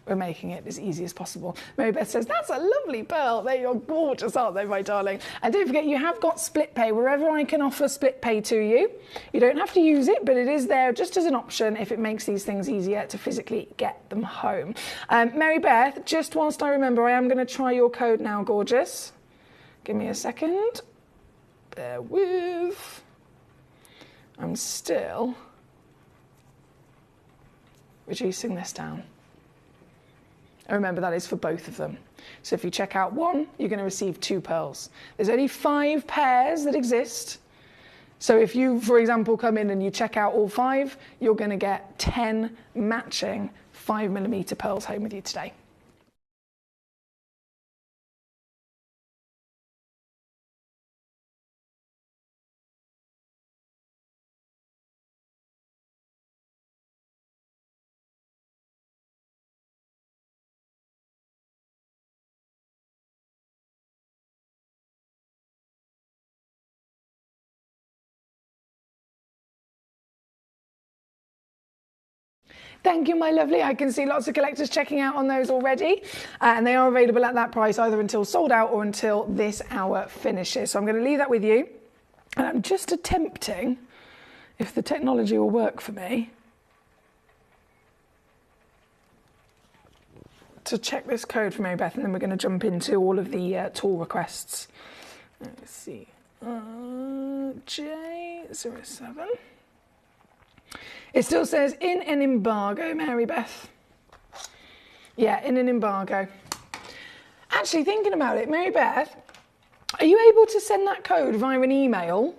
We're making it as easy as possible. Mary Beth says, that's a lovely pearl. They are gorgeous, aren't they, my darling? And don't forget, you have got split pay. Wherever I can offer split pay to you, you don't have to use it, but it is there just as an option if it makes these things easier to physically get them home. Mary Beth, just whilst I remember, I am going to try your code now, gorgeous. Give me a second. Bear with. I'm still reducing this down. And remember, that is for both of them. So if you check out 1, you're going to receive 2 pearls. There's only 5 pairs that exist. So if you, for example, come in and you check out all 5, you're going to get 10 matching 5mm pearls home with you today. Thank you, my lovely. I can see lots of collectors checking out on those already. And they are available at that price either until sold out or until this hour finishes. So I'm going to leave that with you. And I'm just attempting, if the technology will work for me, to check this code for Mary Beth, and then we're going to jump into all of the tool requests. Let's see. J07. It still says in an embargo, Mary Beth. Yeah, in an embargo. Actually, thinking about it, Mary Beth, are you able to send that code via an email,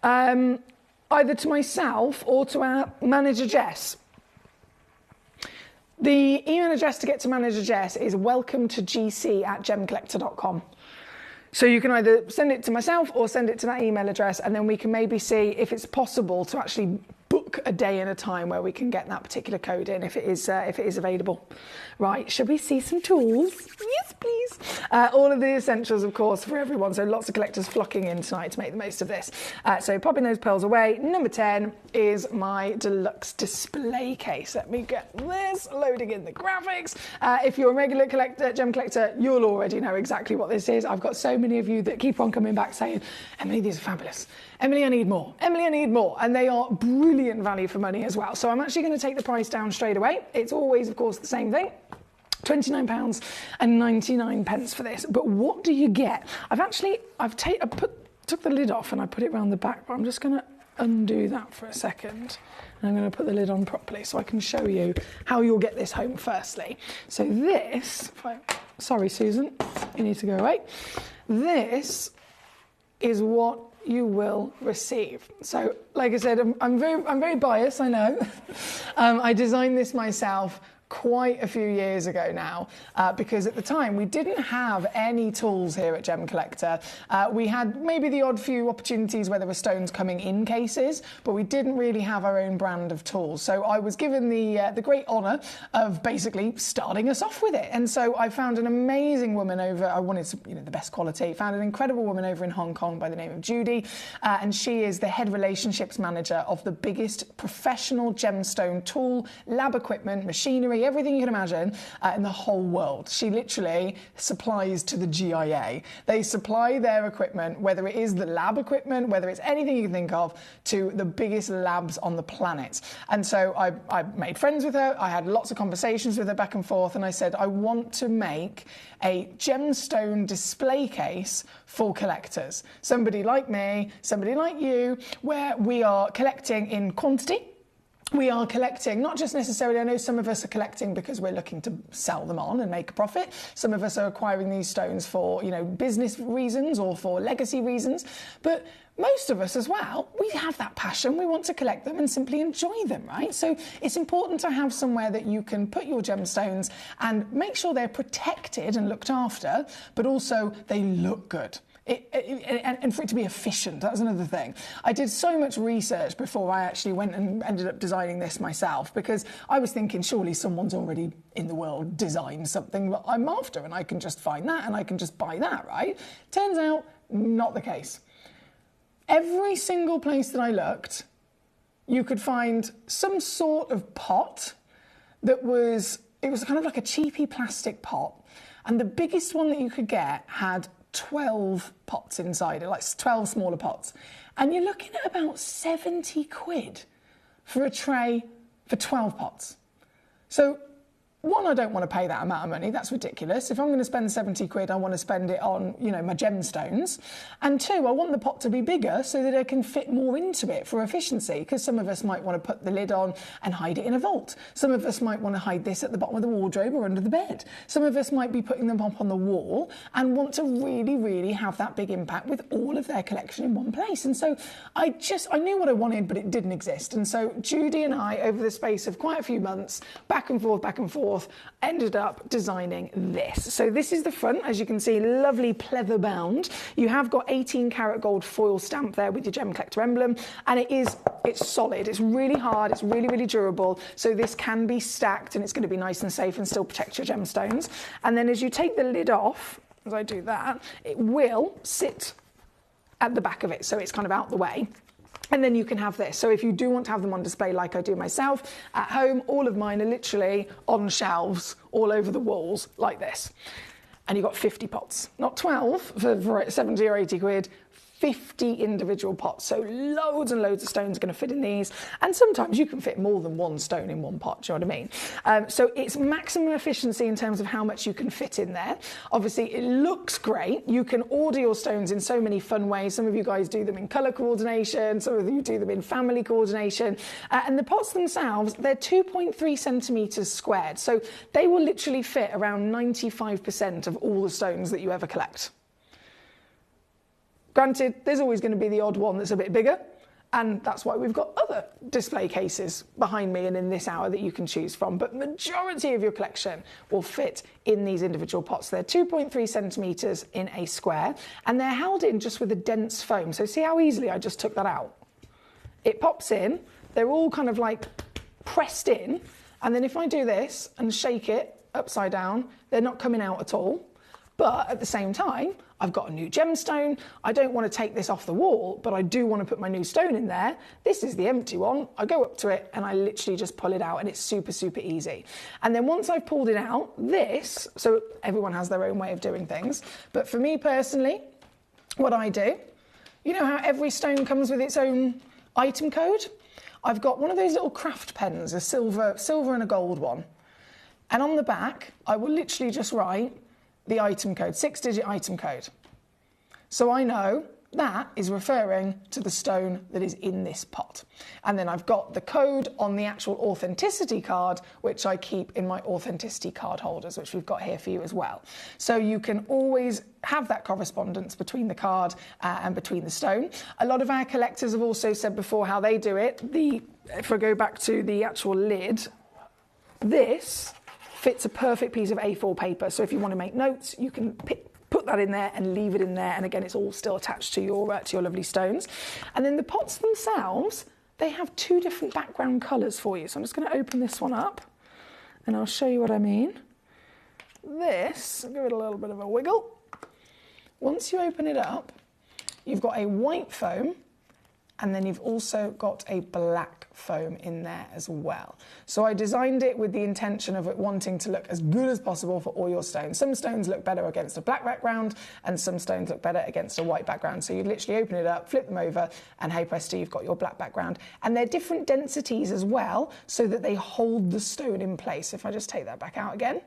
either to myself or to our manager, Jess? The email address to get to manager Jess is welcome-to-gc@gemcollector.com. So you can either send it to myself or send it to that email address, and then we can maybe see if it's possible to actually book a day and a time where we can get that particular code in if it is available. Right, should we see some tools? Yes, please. All of the essentials, of course, for everyone. So lots of collectors flocking in tonight to make the most of this. So popping those pearls away. Number 10 is my deluxe display case. Let me get this loading in the graphics. If you're a regular collector, gem collector, you'll already know exactly what this is. I've got so many of you that keep on coming back saying, Emily, these are fabulous. Emily, I need more. Emily, I need more. And they are brilliant value for money as well. So I'm actually going to take the price down straight away. It's always, of course, the same thing. £29.99 for this. But what do you get? Took the lid off and I put it around the back, but I'm just going to undo that for a second. And I'm going to put the lid on properly so I can show you how you'll get this home firstly. So this, sorry, Susan, you need to go away. This is what you will receive. So, like I said, I'm very biased, I know. I designed this myself quite a few years ago now, because at the time we didn't have any tools here at Gem Collector. We had maybe the odd few opportunities where there were stones coming in cases, but we didn't really have our own brand of tools. So I was given the great honour of basically starting us off with it. And so I found an amazing woman over, I wanted the best quality, found an incredible woman over in Hong Kong by the name of Judy, and she is the head relationships manager of the biggest professional gemstone tool, lab equipment, machinery, everything you can imagine in the whole world. She literally supplies to the GIA. They supply their equipment, whether it is the lab equipment, whether it's anything you can think of, to the biggest labs on the planet. And so I made friends with her. I had lots of conversations with her back and forth, and I said, I want to make a gemstone display case for collectors. Somebody like me, somebody like you, where we are collecting in quantity. We are collecting, not just necessarily, I know some of us are collecting because we're looking to sell them on and make a profit. Some of us are acquiring these stones for, business reasons or for legacy reasons. But most of us as well, we have that passion. We want to collect them and simply enjoy them, right? So it's important to have somewhere that you can put your gemstones and make sure they're protected and looked after, but also they look good. And for it to be efficient, that was another thing. I did so much research before I actually went and ended up designing this myself, because I was thinking surely someone's already in the world designed something that I'm after and I can just find that and I can just buy that, right? Turns out, not the case. Every single place that I looked, you could find some sort of pot it was kind of like a cheapy plastic pot, and the biggest one that you could get had 12 pots inside it, like 12 smaller pots. And you're looking at about 70 quid for a tray for 12 pots. So, one, I don't want to pay that amount of money. That's ridiculous. If I'm going to spend 70 quid, I want to spend it on, my gemstones. And two, I want the pot to be bigger so that I can fit more into it for efficiency, because some of us might want to put the lid on and hide it in a vault. Some of us might want to hide this at the bottom of the wardrobe or under the bed. Some of us might be putting them up on the wall and want to really, really have that big impact with all of their collection in one place. And so I knew what I wanted, but it didn't exist. And so Judy and I, over the space of quite a few months, back and forth, ended up designing this. So this is the front, as you can see, lovely pleather bound. You have got 18 karat gold foil stamp there with your Gem Collector emblem, and it's solid. It's really hard. It's really, really durable. So this can be stacked and it's going to be nice and safe and still protect your gemstones. And then as you take the lid off, as I do that, it will sit at the back of it. So it's kind of out the way. And then you can have this. So if you do want to have them on display like I do myself, at home, all of mine are literally on shelves all over the walls like this. And you've got 50 pots, not 12 for 70 or 80 quid, 50 individual pots. So loads and loads of stones are going to fit in these. And sometimes you can fit more than one stone in one pot, do you know what I mean? So it's maximum efficiency in terms of how much you can fit in there. Obviously, it looks great. You can order your stones in so many fun ways. Some of you guys do them in colour coordination. Some of you do them in family coordination. And the pots themselves, they're 2.3 centimetres squared. So they will literally fit around 95% of all the stones that you ever collect. Granted, there's always going to be the odd one that's a bit bigger, and that's why we've got other display cases behind me and in this hour that you can choose from, but majority of your collection will fit in these individual pots. They're 2.3 centimetres in a square, and they're held in just with a dense foam. So see how easily I just took that out? It pops in, they're all kind of like pressed in, and then if I do this and shake it upside down, they're not coming out at all. But at the same time, I've got a new gemstone. I don't want to take this off the wall, but I do want to put my new stone in there. This is the empty one. I go up to it and I literally just pull it out, and it's super, super easy. And then once I've pulled it out, this, so everyone has their own way of doing things. But for me personally, what I do, you know how every stone comes with its own item code? I've got one of those little craft pens, a silver and a gold one. And on the back, I will literally just write the item code, 6-digit item code. So I know that is referring to the stone that is in this pot. And then I've got the code on the actual authenticity card, which I keep in my authenticity card holders, which we've got here for you as well. So you can always have that correspondence between the card and between the stone. A lot of our collectors have also said before how they do it. If I go back to the actual lid, this fits a perfect piece of A4 paper. So if you want to make notes, you can put that in there and leave it in there. And again, it's all still attached to your lovely stones. And then the pots themselves, they have two different background colours for you. So I'm just going to open this one up and I'll show you what I mean. This, I'll give it a little bit of a wiggle. Once you open it up, you've got a white foam, and then you've also got a black foam in there as well. So I designed it with the intention of it wanting to look as good as possible for all your stones. Some stones look better against a black background, and some stones look better against a white background. So you literally open it up, flip them over, and hey presto, you've got your black background. And they're different densities as well, so that they hold the stone in place. If I just take that back out again.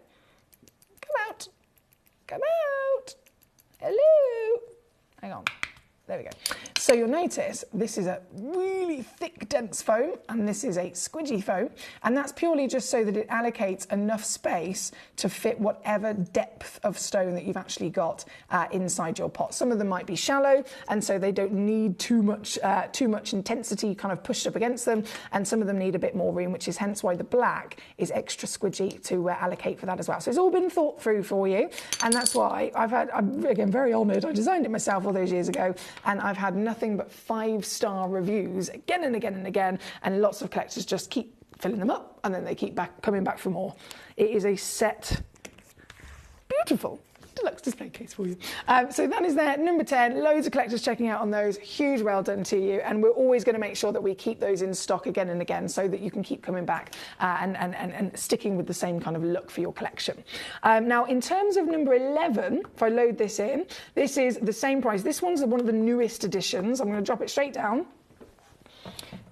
Come out. Come out. Hello. Hang on. There we go. So you'll notice this is a really thick, dense foam, and this is a squidgy foam, and that's purely just so that it allocates enough space to fit whatever depth of stone that you've actually got inside your pot. Some of them might be shallow, and so they don't need too much intensity kind of pushed up against them, and some of them need a bit more room, which is hence why the black is extra squidgy to allocate for that as well. So it's all been thought through for you, and that's why I'm again very honoured. I designed it myself all those years ago, and I've had nothing but 5-star reviews again and again and again, and lots of collectors just keep filling them up, and then they keep coming back for more. It is a set, beautiful deluxe display case for you. So that is there, number 10. Loads of collectors checking out on those. Huge well done to you, and we're always going to make sure that we keep those in stock again and again, so that you can keep coming back and sticking with the same kind of look for your collection. Now, in terms of number 11, if I load this in, this is the same price. This one's one of the newest editions. I'm going to drop it straight down,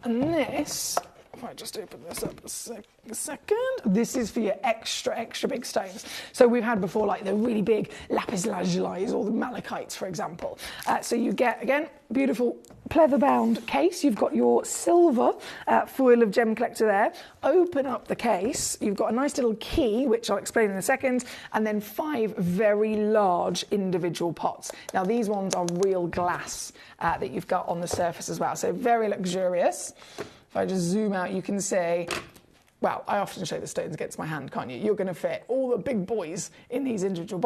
and this, if I just open this up a second, this is for your extra big stones. So we've had before like the really big lapis lazuli or the malachites, for example. So you get, again, beautiful pleather-bound case. You've got your silver foil of Gemcollector there. Open up the case. You've got a nice little key, which I'll explain in a second, and then 5 very large individual pots. Now, these ones are real glass that you've got on the surface as well, so very luxurious. If I just zoom out, you can see, well, I often show the stones against my hand, can't you? You're going to fit all the big boys in these individual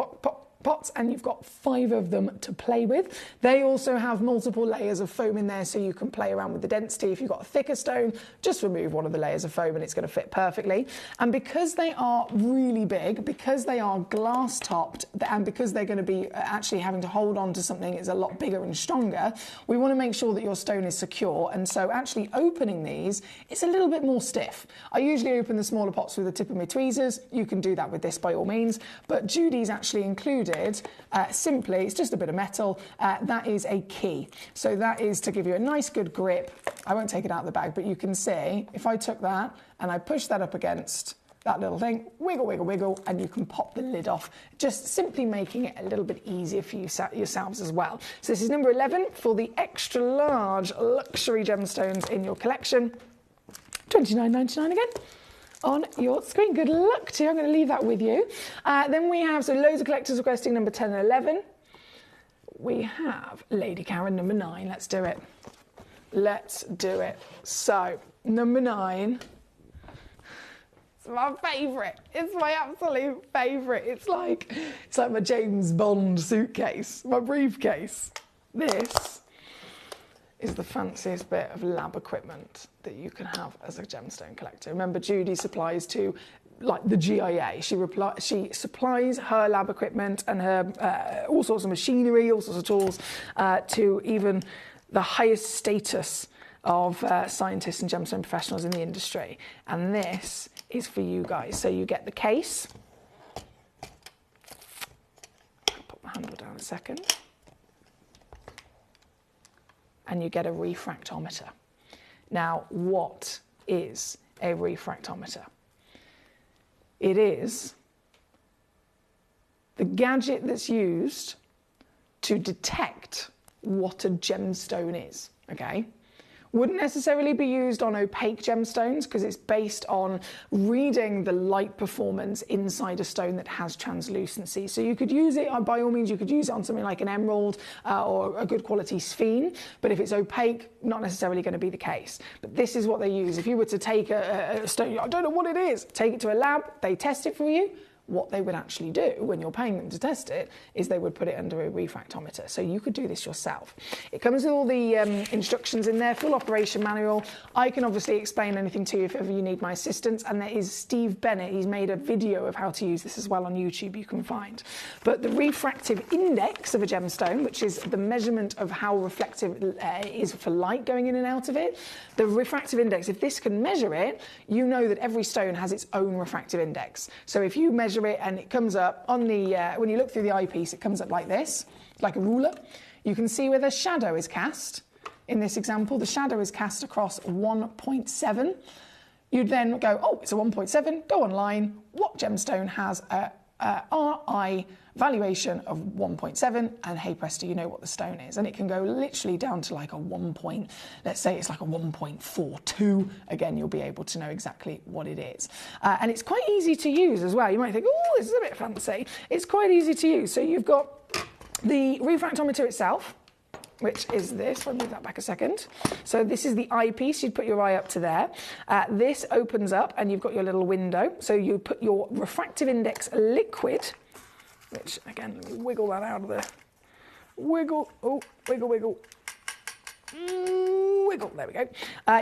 pots, and you've got 5 of them to play with. They also have multiple layers of foam in there, so you can play around with the density. If you've got a thicker stone, just remove one of the layers of foam and it's going to fit perfectly. And because they are really big, because they are glass topped, and because they're going to be actually having to hold on to something that's a lot bigger and stronger, we want to make sure that your stone is secure. And so actually opening these, it's a little bit more stiff. I usually open the smaller pots with the tip of my tweezers. You can do that with this by all means, but Judy's actually included simply, it's just a bit of metal, that is a key. So that is to give you a nice good grip. I won't take it out of the bag, but you can see if I took that and I push that up against that little thing, wiggle, wiggle, wiggle, and you can pop the lid off, just simply making it a little bit easier for you yourselves as well. So this is number 11 for the extra large luxury gemstones in your collection. $29.99 again on your screen. Good luck to you. I'm going to leave that with you. Then we have, so loads of collectors requesting number 10 and 11. We have Lady Karen, number 9. Let's do it. Let's do it. So, number 9. It's my favourite. It's my absolute favourite. It's like my James Bond suitcase, my briefcase. This is the fanciest bit of lab equipment that you can have as a gemstone collector. Remember, Judy supplies to like the GIA. She supplies her lab equipment and her all sorts of machinery, all sorts of tools to even the highest status of scientists and gemstone professionals in the industry. And this is for you guys. So you get the case. I'll put my handle down a second. And you get a refractometer. Now, what is a refractometer? It is the gadget that's used to detect what a gemstone is, okay? Wouldn't necessarily be used on opaque gemstones because it's based on reading the light performance inside a stone that has translucency. So you could use it, by all means, you could use it on something like an emerald or a good quality sphene, but if it's opaque, not necessarily going to be the case. But this is what they use. If you were to take a stone, I don't know what it is, take it to a lab, they test it for you. What they would actually do when you're paying them to test it is they would put it under a refractometer. So you could do this yourself. It comes with all the instructions in there, full operation manual. I can obviously explain anything to you if ever you need my assistance. And there is Steve Bennett. He's made a video of how to use this as well on YouTube you can find. But the refractive index of a gemstone, which is the measurement of how reflective it is for light going in and out of it, the refractive index, if this can measure it, you know that every stone has its own refractive index. So if you measure it and it comes up on the, when you look through the eyepiece, it comes up like this, like a ruler. You can see where the shadow is cast. In this example, the shadow is cast across 1.7. You'd then go, oh, it's a 1.7, go online. What gemstone has a RI valuation of 1.7, and hey presto, you know what the stone is. And it can go literally down to like a let's say it's like a 1.42. Again, you'll be able to know exactly what it is. And it's quite easy to use as well. You might think, oh, this is a bit fancy. It's quite easy to use. So you've got the refractometer itself, which is this. I'll move that back a second. So this is the eyepiece. You'd put your eye up to there. This opens up and you've got your little window. So you put your refractive index liquid, which again, let me wiggle that out of there. Wiggle, oh, wiggle, wiggle. Wiggle, there we go.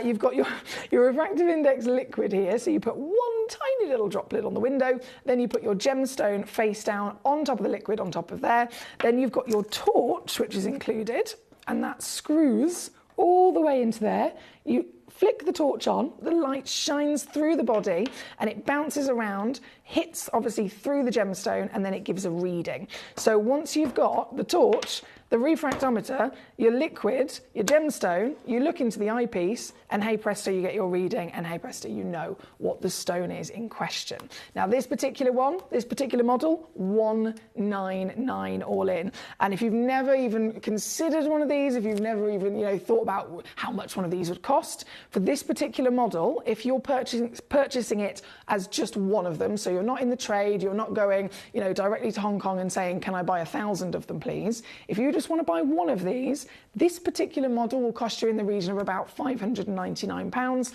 You've got your refractive index liquid here. So you put one tiny little droplet on the window. Then you put your gemstone face down on top of the liquid on top of there. Then you've got your torch, which is included. And that screws all the way into there. You flick the torch on, the light shines through the body and it bounces around, hits obviously through the gemstone, and then it gives a reading. So once you've got the torch, the refractometer, your liquid, your gemstone, you look into the eyepiece and hey presto, you get your reading, and hey presto, you know what the stone is in question. Now this particular model, $199 all in. And if you've never even considered one of these, if you've never even thought about how much one of these would cost, for this particular model, if you're purchasing it as just one of them, so you're not in the trade, you're not going directly to Hong Kong and saying, can I buy 1,000 of them please? If you just just want to buy one of these, this particular model will cost you in the region of about £599.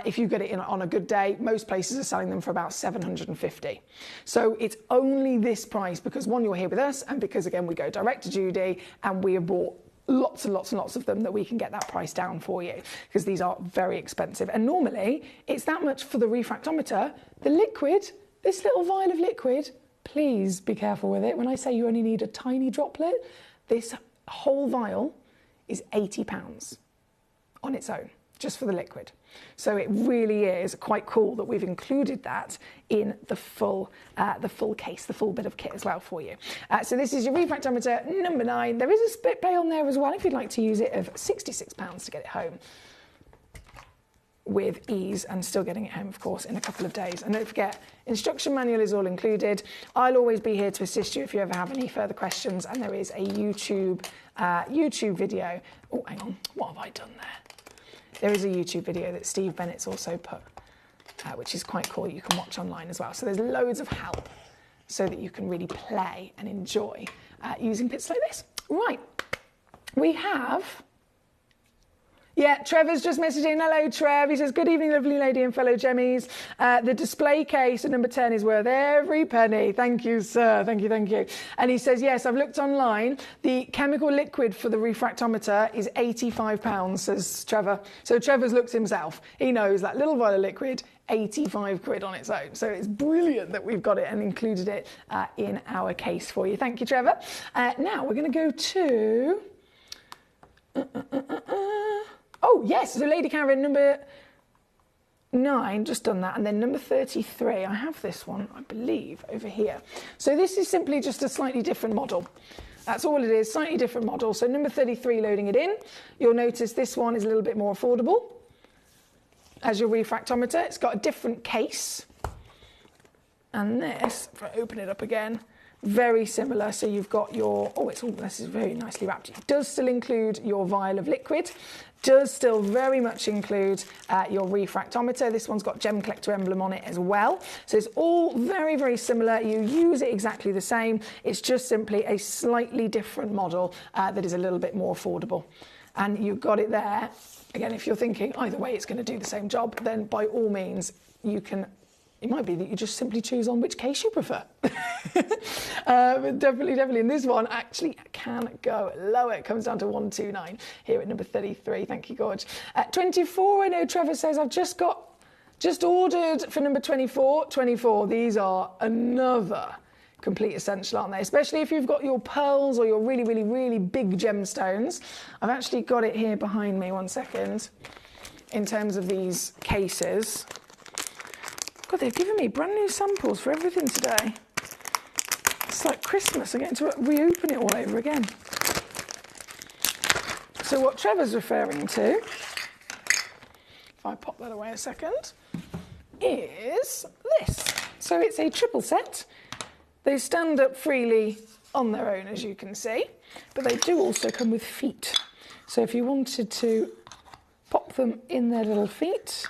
If you get it on a good day, most places are selling them for about £750. So it's only this price because, one, you're here with us, and because, again, we go direct to Judy and we have bought lots and lots and lots of them that we can get that price down for you, because these are very expensive. And normally it's that much for the refractometer. The liquid, this little vial of liquid, please be careful with it. When I say you only need a tiny droplet, this whole vial is £80 on its own, just for the liquid. So it really is quite cool that we've included that in the full case, the full bit of kit as well for you. So this is your refractometer number 9. There is a split pay on there as well if you'd like to use it, of £66 to get it home with ease, and still getting it home, of course, in a couple of days. And don't forget, instruction manual is all included. I'll always be here to assist you if you ever have any further questions, and there is a YouTube video. Oh, hang on, what have I done there? There is a YouTube video that Steve Bennett's also put, which is quite cool. You can watch online as well. So there's loads of help so that you can really play and enjoy using bits like this. Right, we have... Yeah, Trevor's just messaging. Hello, Trev. He says, good evening, lovely lady and fellow Gemmies. The display case at number 10 is worth every penny. Thank you, sir. Thank you, thank you. And he says, yes, I've looked online. The chemical liquid for the refractometer is £85, says Trevor. So Trevor's looked himself. He knows that little vial of liquid, 85 quid on its own. So it's brilliant that we've got it and included it in our case for you. Thank you, Trevor. Now we're going to go to... Oh, yes, so Lady Karen, number 9, just done that. And then number 33, I have this one, I believe, over here. So this is simply just a slightly different model. That's all it is, slightly different model. So number 33, loading it in. You'll notice this one is a little bit more affordable as your refractometer. It's got a different case. And this, if I open it up again, very similar. So you've got your, this is very nicely wrapped. It does still include your vial of liquid. Does still very much include your refractometer. This one's got Gemcollector emblem on it as well. So it's all very, very similar. You use it exactly the same. It's just simply a slightly different model that is a little bit more affordable. And you've got it there. Again, if you're thinking either way it's going to do the same job, then by all means you can... It might be that you just simply choose on which case you prefer. But definitely. And this one actually can go lower. It comes down to 129 here at number 33. Thank you, Gorge. 24, I know Trevor says, I've just ordered for number 24. 24, these are another complete essential, aren't they? Especially if you've got your pearls or your really, really, really big gemstones. I've actually got it here behind me, one second, in terms of these cases. God, they've given me brand new samples for everything today. It's like Christmas. I'm getting to reopen it all over again. So what Trevor's referring to, if I pop that away a second, is this. So it's a triple set. They stand up freely on their own, as you can see, but they do also come with feet. So if you wanted to pop them in their little feet,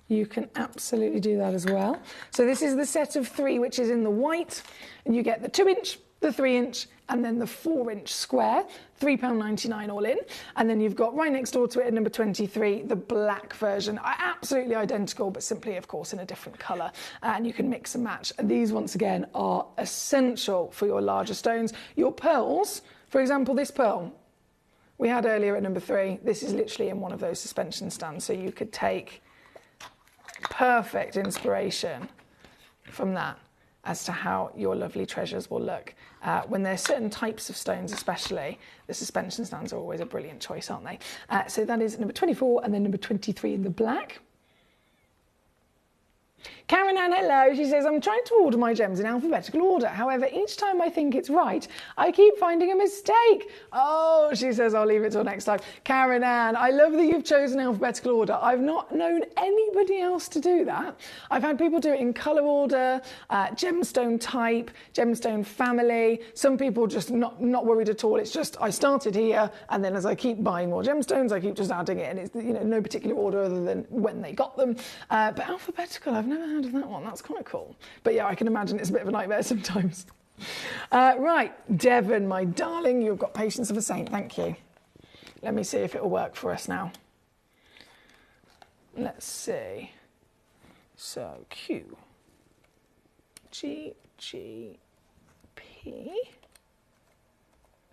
you can absolutely do that as well. So this is the set of 3, which is in the white, and you get the 2-inch, the 3-inch, and then the 4-inch square, £3.99 all in. And then you've got right next door to it at number 23, the black version. Absolutely identical, but simply, of course, in a different colour. And you can mix and match. And these, once again, are essential for your larger stones. Your pearls, for example, this pearl we had earlier at number 3, this is literally in one of those suspension stands. So you could take perfect inspiration from that as to how your lovely treasures will look. When there's certain types of stones especially, the suspension stands are always a brilliant choice, aren't they? So that is number 24 and then number 23 in the black. Karen Ann, hello. She says, I'm trying to order my gems in alphabetical order. However, each time I think it's right, I keep finding a mistake. Oh, she says, I'll leave it till next time. Karen Ann, I love that you've chosen alphabetical order. I've not known anybody else to do that. I've had people do it in colour order, gemstone type, gemstone family. Some people just not worried at all. It's just, I started here, and then as I keep buying more gemstones, I keep just adding it, and it's, you know, no particular order other than when they got them. But alphabetical, I've never heard of that one. That's quite cool. But yeah, I can imagine it's a bit of a nightmare sometimes. Right, Devon, my darling, you've got patience of a saint. Thank you. Let me see if it will work for us now. Let's see. So Q, G, G, P,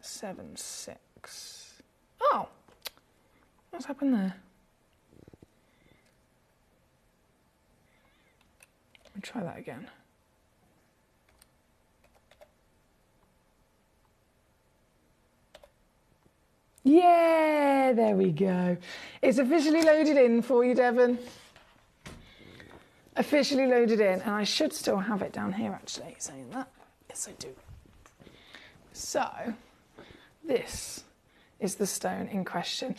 7, 6. Oh, what's happened there? Let me try that again. Yeah, there we go. It's officially loaded in for you, Devon. Officially loaded in, and I should still have it down here actually, saying that. Yes, I do. So, this is the stone in question.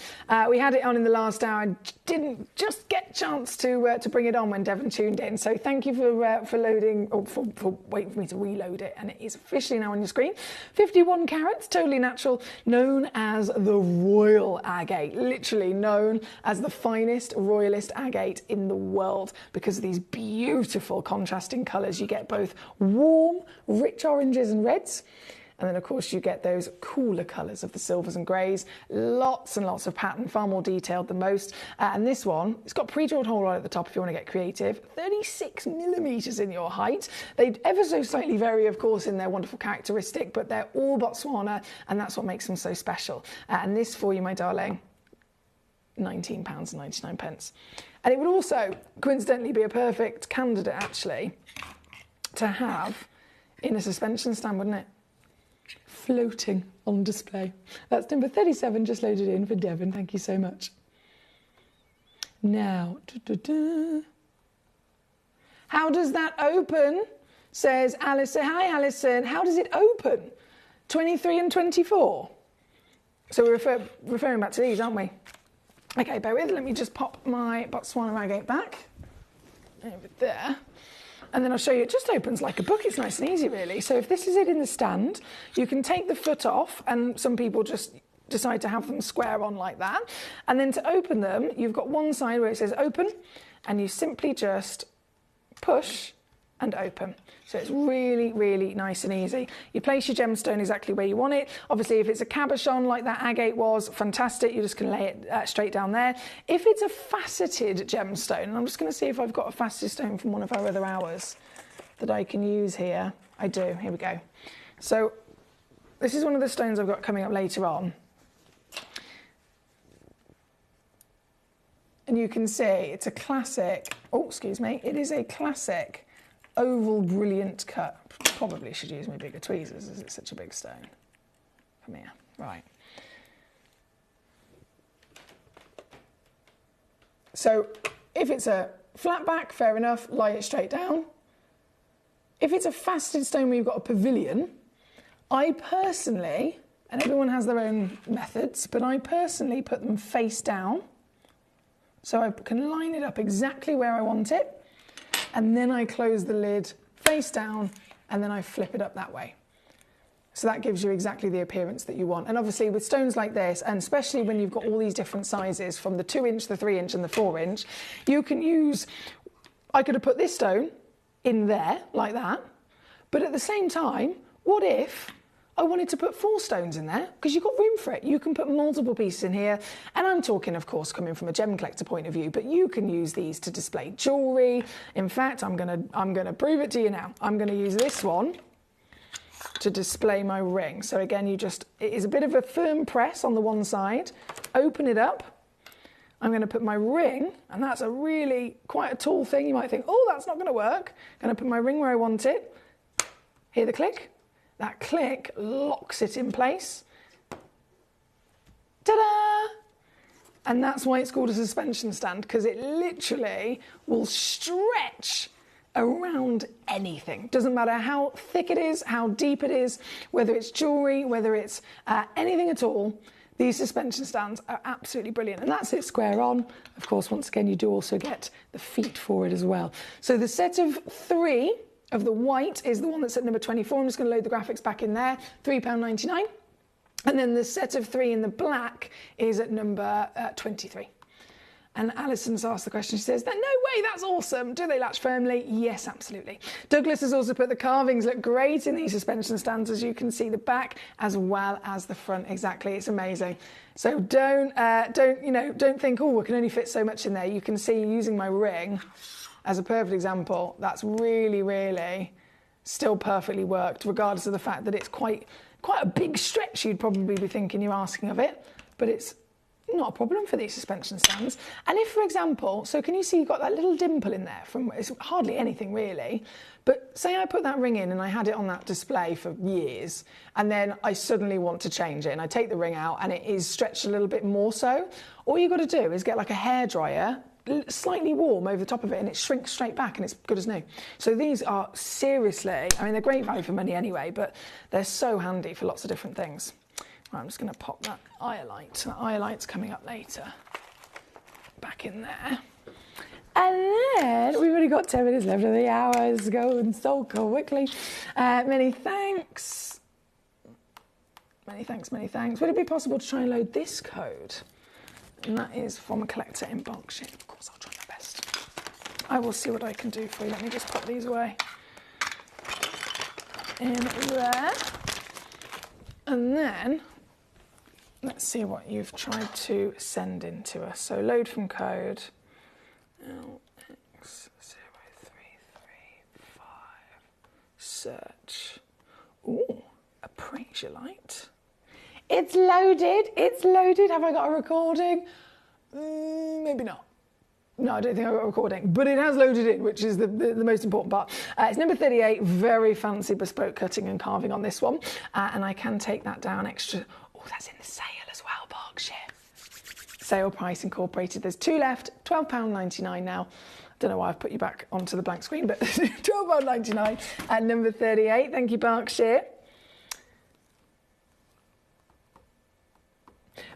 We had it on in the last hour and didn't just get a chance to bring it on when Devon tuned in. So thank you for loading, or for waiting for me to reload it. And it is officially now on your screen. 51 carats, totally natural, known as the royal agate, literally known as the finest, royalist agate in the world because of these beautiful contrasting colours. You get both warm, rich oranges and reds. And then, of course, you get those cooler colours of the silvers and greys. Lots and lots of pattern, far more detailed than most. And this one, it's got pre-drilled hole right at the top if you want to get creative. 36 millimetres in your height. They ever so slightly vary, of course, in their wonderful characteristic, but they're all Botswana, and that's what makes them so special. And this for you, my darling, £19.99. And it would also, coincidentally, be a perfect candidate, actually, to have in a suspension stand, wouldn't it? Floating on display. That's number 37 just loaded in for Devon. Thank you so much. Now, how does that open? Says Alison. Hi, Alison. How does it open? 23 and 24. So we're referring back to these, aren't we? Okay, bear with. Let me just pop my Botswana agate back over there. And then I'll show you, it just opens like a book. It's nice and easy, really. So if this is it in the stand, you can take the foot off, and some people just decide to have them square on like that. And then to open them, you've got one side where it says open, and you simply just push and open. So it's really, really nice and easy. You place your gemstone exactly where you want it. Obviously, if it's a cabochon like that agate was, fantastic. You're just going to lay it straight down there. If it's a faceted gemstone, and I'm just going to see if I've got a faceted stone from one of our other hours that I can use here. I do. Here we go. So this is one of the stones I've got coming up later on. And you can see it's a classic, oh, excuse me, it is a classic oval brilliant cut. Probably should use my bigger tweezers as it's such a big stone. Come here. Right. So if it's a flat back, fair enough, lie it straight down. If it's a faceted stone where you've got a pavilion, I personally, and everyone has their own methods, but I personally put them face down. So I can line it up exactly where I want it. And then I close the lid face down, and then I flip it up that way. So that gives you exactly the appearance that you want. And obviously with stones like this, and especially when you've got all these different sizes from the 2-inch, the 3-inch and the 4-inch, you can use, I could have put this stone in there like that, but at the same time, what if I wanted to put 4 stones in there, because you've got room for it. You can put multiple pieces in here. And I'm talking, of course, coming from a gem collector point of view, but you can use these to display jewellery. In fact, I'm gonna prove it to you now. I'm gonna use this one to display my ring. So again, it is a bit of a firm press on the one side. Open it up. I'm gonna put my ring, and that's a really quite a tall thing. You might think, oh, that's not gonna work. I'm gonna put my ring where I want it. Hear the click? That click locks it in place. Ta-da! And that's why it's called a suspension stand, because it literally will stretch around anything. Doesn't matter how thick it is, how deep it is, whether it's jewellery, whether it's anything at all. These suspension stands are absolutely brilliant. And that's it square on. Of course, once again, you do also get the feet for it as well. So the set of 3 of the white is the one that's at number 24. I'm just going to load the graphics back in there. £3.99. And then the set of 3 in the black is at number 23. And Alison's asked the question, she says, no way, that's awesome. Do they latch firmly? Yes, absolutely. Douglas has also put the carvings look great in these suspension stands, as you can see the back as well as the front. Exactly, it's amazing. So don't think, oh, we can only fit so much in there. You can see using my ring as a perfect example, that's really, really still perfectly worked, regardless of the fact that it's quite a big stretch you'd probably be thinking you're asking of it, but it's not a problem for these suspension stands. And if, for example, so can you see you've got that little dimple in there from, it's hardly anything really, but say I put that ring in and I had it on that display for years, and then I suddenly want to change it and I take the ring out and it is stretched a little bit more so, all you've got to do is get like a hairdryer, slightly warm over the top of it, and it shrinks straight back and it's good as new. So these are seriously, I mean, they're great value for money anyway, but they're so handy for lots of different things. Right, I'm just going to pop that eye light. That eye light's coming up later. Back in there. And then we've only got 10 minutes left of the hour. It's going so quickly. Many thanks. Many thanks, many thanks. Would it be possible to try and load this code? And that is from a collector in Berkshire. Of course, I'll try my best. I will see what I can do for you. Let me just pop these away. In there. And then, let's see what you've tried to send in to us. So load from code. LX0335. Search. Ooh, appraise your light. It's loaded. It's loaded. Have I got a recording? Maybe not. No, I don't think I've got a recording, but it has loaded in, which is the most important part. It's number 38, very fancy bespoke cutting and carving on this one. And I can take that down extra. Oh, that's in the sale as well, Berkshire. Sale price incorporated. There's 2 left, £12.99 now. Don't know why I've put you back onto the blank screen, but £12.99 at number 38. Thank you, Berkshire.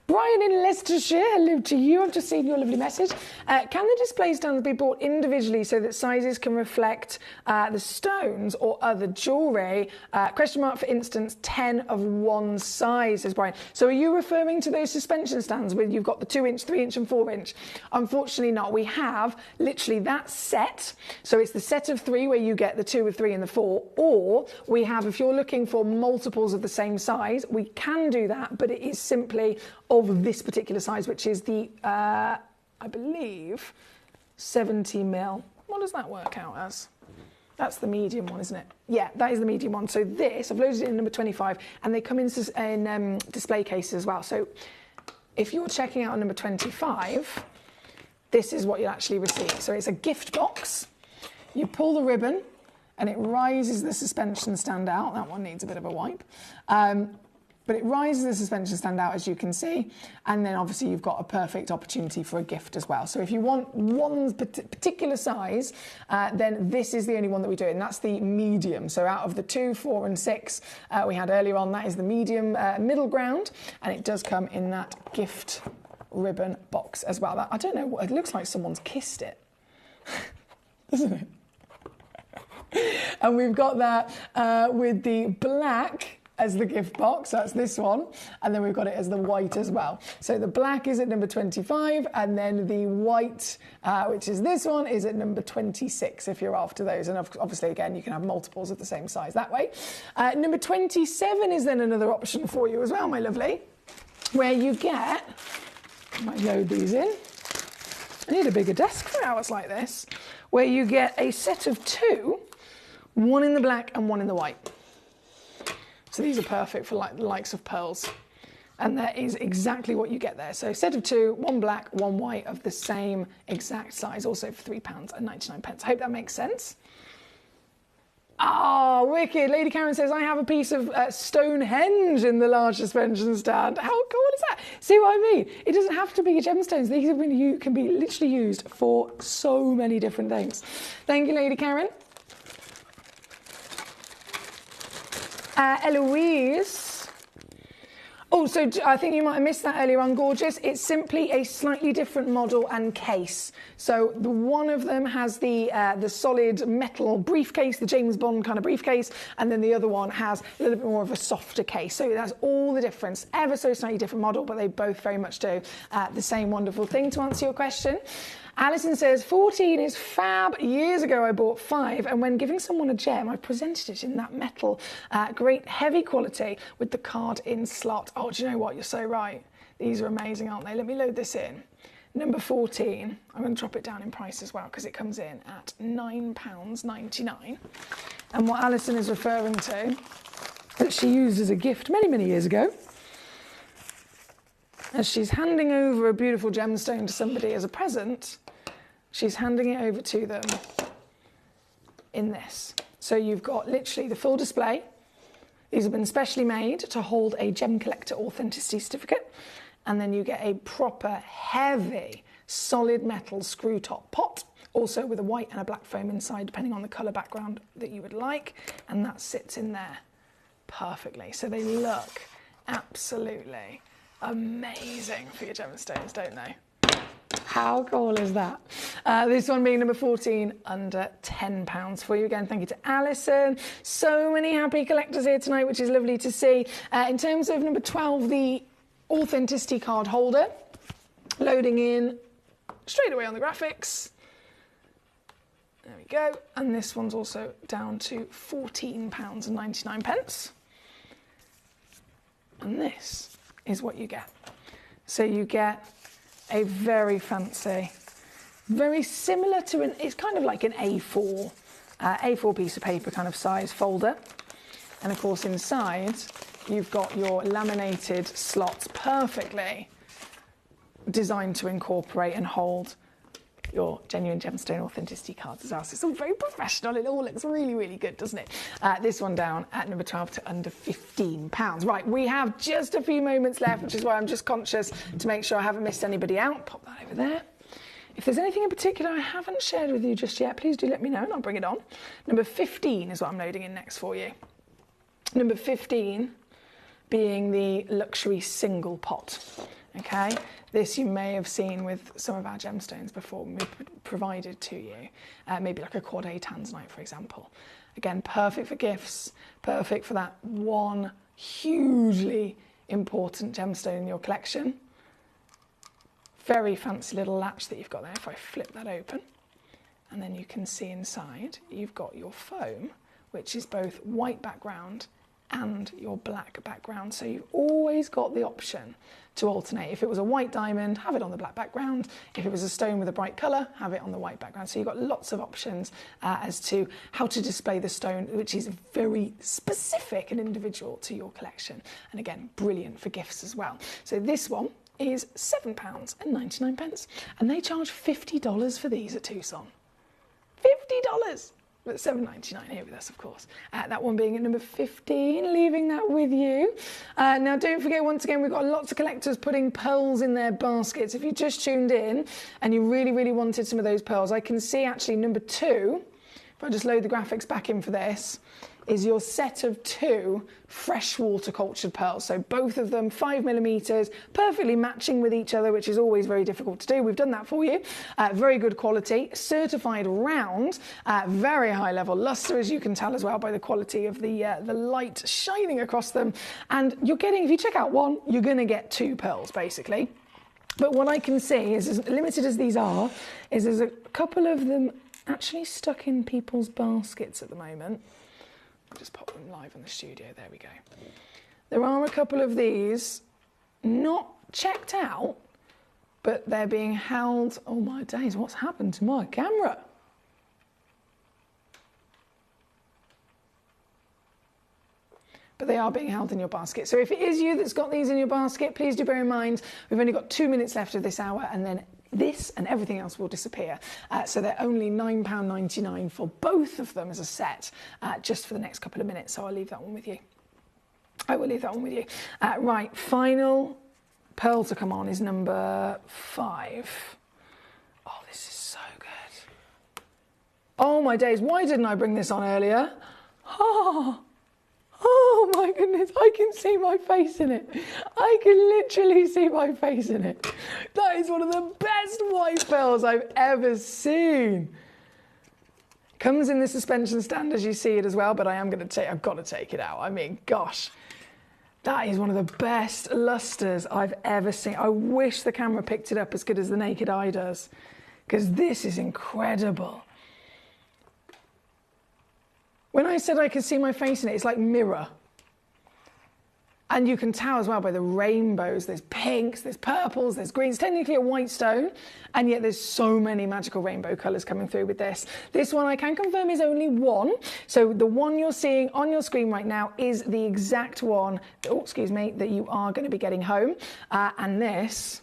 Brian in Leicestershire, hello to you. I've just seen your lovely message. Can the display stands be bought individually so that sizes can reflect the stones or other jewellery? Question mark, for instance, 10 of one size, says Brian. So are you referring to those suspension stands where you've got the 2-inch, 3-inch and 4-inch? Unfortunately not. We have literally that set. So it's the set of 3 where you get the 2, the 3 and the 4. Or we have, if you're looking for multiples of the same size, we can do that, but it is simply of this particular size, which is the, I believe, 70 mil. What does that work out as? That's the medium one, isn't it? Yeah, that is the medium one. So this, I've loaded it in number 25, and they come in display cases as well. So if you're checking out number 25, this is what you'll actually receive. So it's a gift box. You pull the ribbon, and it rises the suspension stand out. That one needs a bit of a wipe. But it rises the suspension stand out, as you can see, and then obviously you've got a perfect opportunity for a gift as well. So if you want one particular size, then this is the only one that we do, and that's the medium. So out of the 2, 4 and 6 we had earlier on, that is the medium middle ground, and it does come in that gift ribbon box as well. I don't know, it looks like someone's kissed it, doesn't it? And we've got that with the black as the gift box, that's this one, and then we've got it as the white as well. So the black is at number 25, and then the white, which is this one, is at number 26 if you're after those. And obviously, again, you can have multiples of the same size that way. Number 27 is then another option for you as well, my lovely, where you get, I might load these in. I need a bigger desk for hours like this, where you get a set of 2, one in the black and one in the white. So these are perfect for like the likes of pearls. And that is exactly what you get there. So set of 2, 1 black, 1 white of the same exact size, also for £3.99. I hope that makes sense. Oh, wicked. Lady Karen says, I have a piece of Stonehenge in the large suspension stand. How cool is that? See what I mean? It doesn't have to be gemstones. These can be literally used for so many different things. Thank you, Lady Karen. Eloise, Oh, so I think you might have missed that earlier on, gorgeous. It's simply a slightly different model and case. So the one of them has the solid metal briefcase, the James Bond kind of briefcase, and then the other one has a little bit more of a softer case. So that's all the difference. Ever so slightly different model, but they both very much do the same wonderful thing. To answer your question, Alison says, 14 is fab. Years ago, I bought 5, and when giving someone a gem, I presented it in that metal, great heavy quality with the card in slot. Oh, do you know what? You're so right. These are amazing, aren't they? Let me load this in. Number 14, I'm going to drop it down in price as well because it comes in at £9.99. And what Alison is referring to, that she used as a gift many, many years ago, as she's handing over a beautiful gemstone to somebody as a present, she's handing it over to them in this. So you've got literally the full display. These have been specially made to hold a Gemcollector authenticity certificate. And then you get a proper heavy solid metal screw top pot, also with a white and a black foam inside, depending on the colour background that you would like. And that sits in there perfectly. So they look absolutely amazing for your gemstones, don't they? How cool is that? This one being number 14, under £10 for you. Again, thank you to Alison. So many happy collectors here tonight, which is lovely to see. In terms of number 12, the authenticity card holder, loading in straight away on the graphics. There we go. And this one's also down to £14.99. And this is what you get. So you get a very fancy, very similar to it's kind of like an A4 piece of paper kind of size folder. And of course inside you've got your laminated slots perfectly designed to incorporate and hold your genuine gemstone authenticity cards as well. So it's all very professional. It all looks really, really good, doesn't it? This one down at number 12 to under £15. Right, we have just a few moments left, which is why I'm just conscious to make sure I haven't missed anybody out. Pop that over there. If there's anything in particular I haven't shared with you just yet, please do let me know and I'll bring it on. Number 15 is what I'm loading in next for you. Number 15 being the luxury single pot. Okay, this you may have seen with some of our gemstones before we provided to you, maybe like a quad A tanzanite, for example. Again, perfect for gifts, perfect for that one hugely important gemstone in your collection. Very fancy little latch that you've got there. If I flip that open, and then you can see inside, you've got your foam, which is both white background and your black background. So you've always got the option to alternate. If it was a white diamond, have it on the black background. If it was a stone with a bright colour, have it on the white background. So you've got lots of options as to how to display the stone, which is very specific and individual to your collection. And again, brilliant for gifts as well. So this one is £7.99, and they charge $50 for these at Tucson. $50! But $7.99 here with us, of course. That one being at number 15, leaving that with you. Now, don't forget, once again, we've got lots of collectors putting pearls in their baskets. If you just tuned in and you really, really wanted some of those pearls, I can see actually number 2, if I just load the graphics back in for this, is your set of 2 freshwater cultured pearls. So both of them 5mm, perfectly matching with each other, which is always very difficult to do. We've done that for you. Very good quality, certified round, very high level luster, as you can tell as well by the quality of the light shining across them. And you're getting, if you check out one, you're going to get 2 pearls basically. But what I can see is, as limited as these are, is there's a couple of them actually stuck in people's baskets at the moment. I'll just pop them live in the studio. There we go. There are a couple of these not checked out, but they're being held. Oh my days, what's happened to my camera? But they are being held in your basket. So if it is you that's got these in your basket, please do bear in mind, we've only got 2 minutes left of this hour, and then this and everything else will disappear. So they're only £9.99 for both of them as a set, just for the next couple of minutes. So I'll leave that one with you. I will leave that one with you. Right, final pearl to come on is number 5. Oh, this is so good. Oh my days, why didn't I bring this on earlier? Oh, Oh my goodness, I can see my face in it. I can literally see my face in it. That is one of the best white pearls I've ever seen. Comes in the suspension stand as you see it as well, but I've got to take it out. I mean, gosh, that is one of the best lustres I've ever seen. I wish the camera picked it up as good as the naked eye does, because this is incredible. When I said I could see my face in it, it's like mirror. And you can tell as well by the rainbows. There's pinks, there's purples, there's greens. Technically a white stone, and yet there's so many magical rainbow colours coming through with this. This one I can confirm is only one. So the one you're seeing on your screen right now is the exact one, that you are going to be getting home. And this,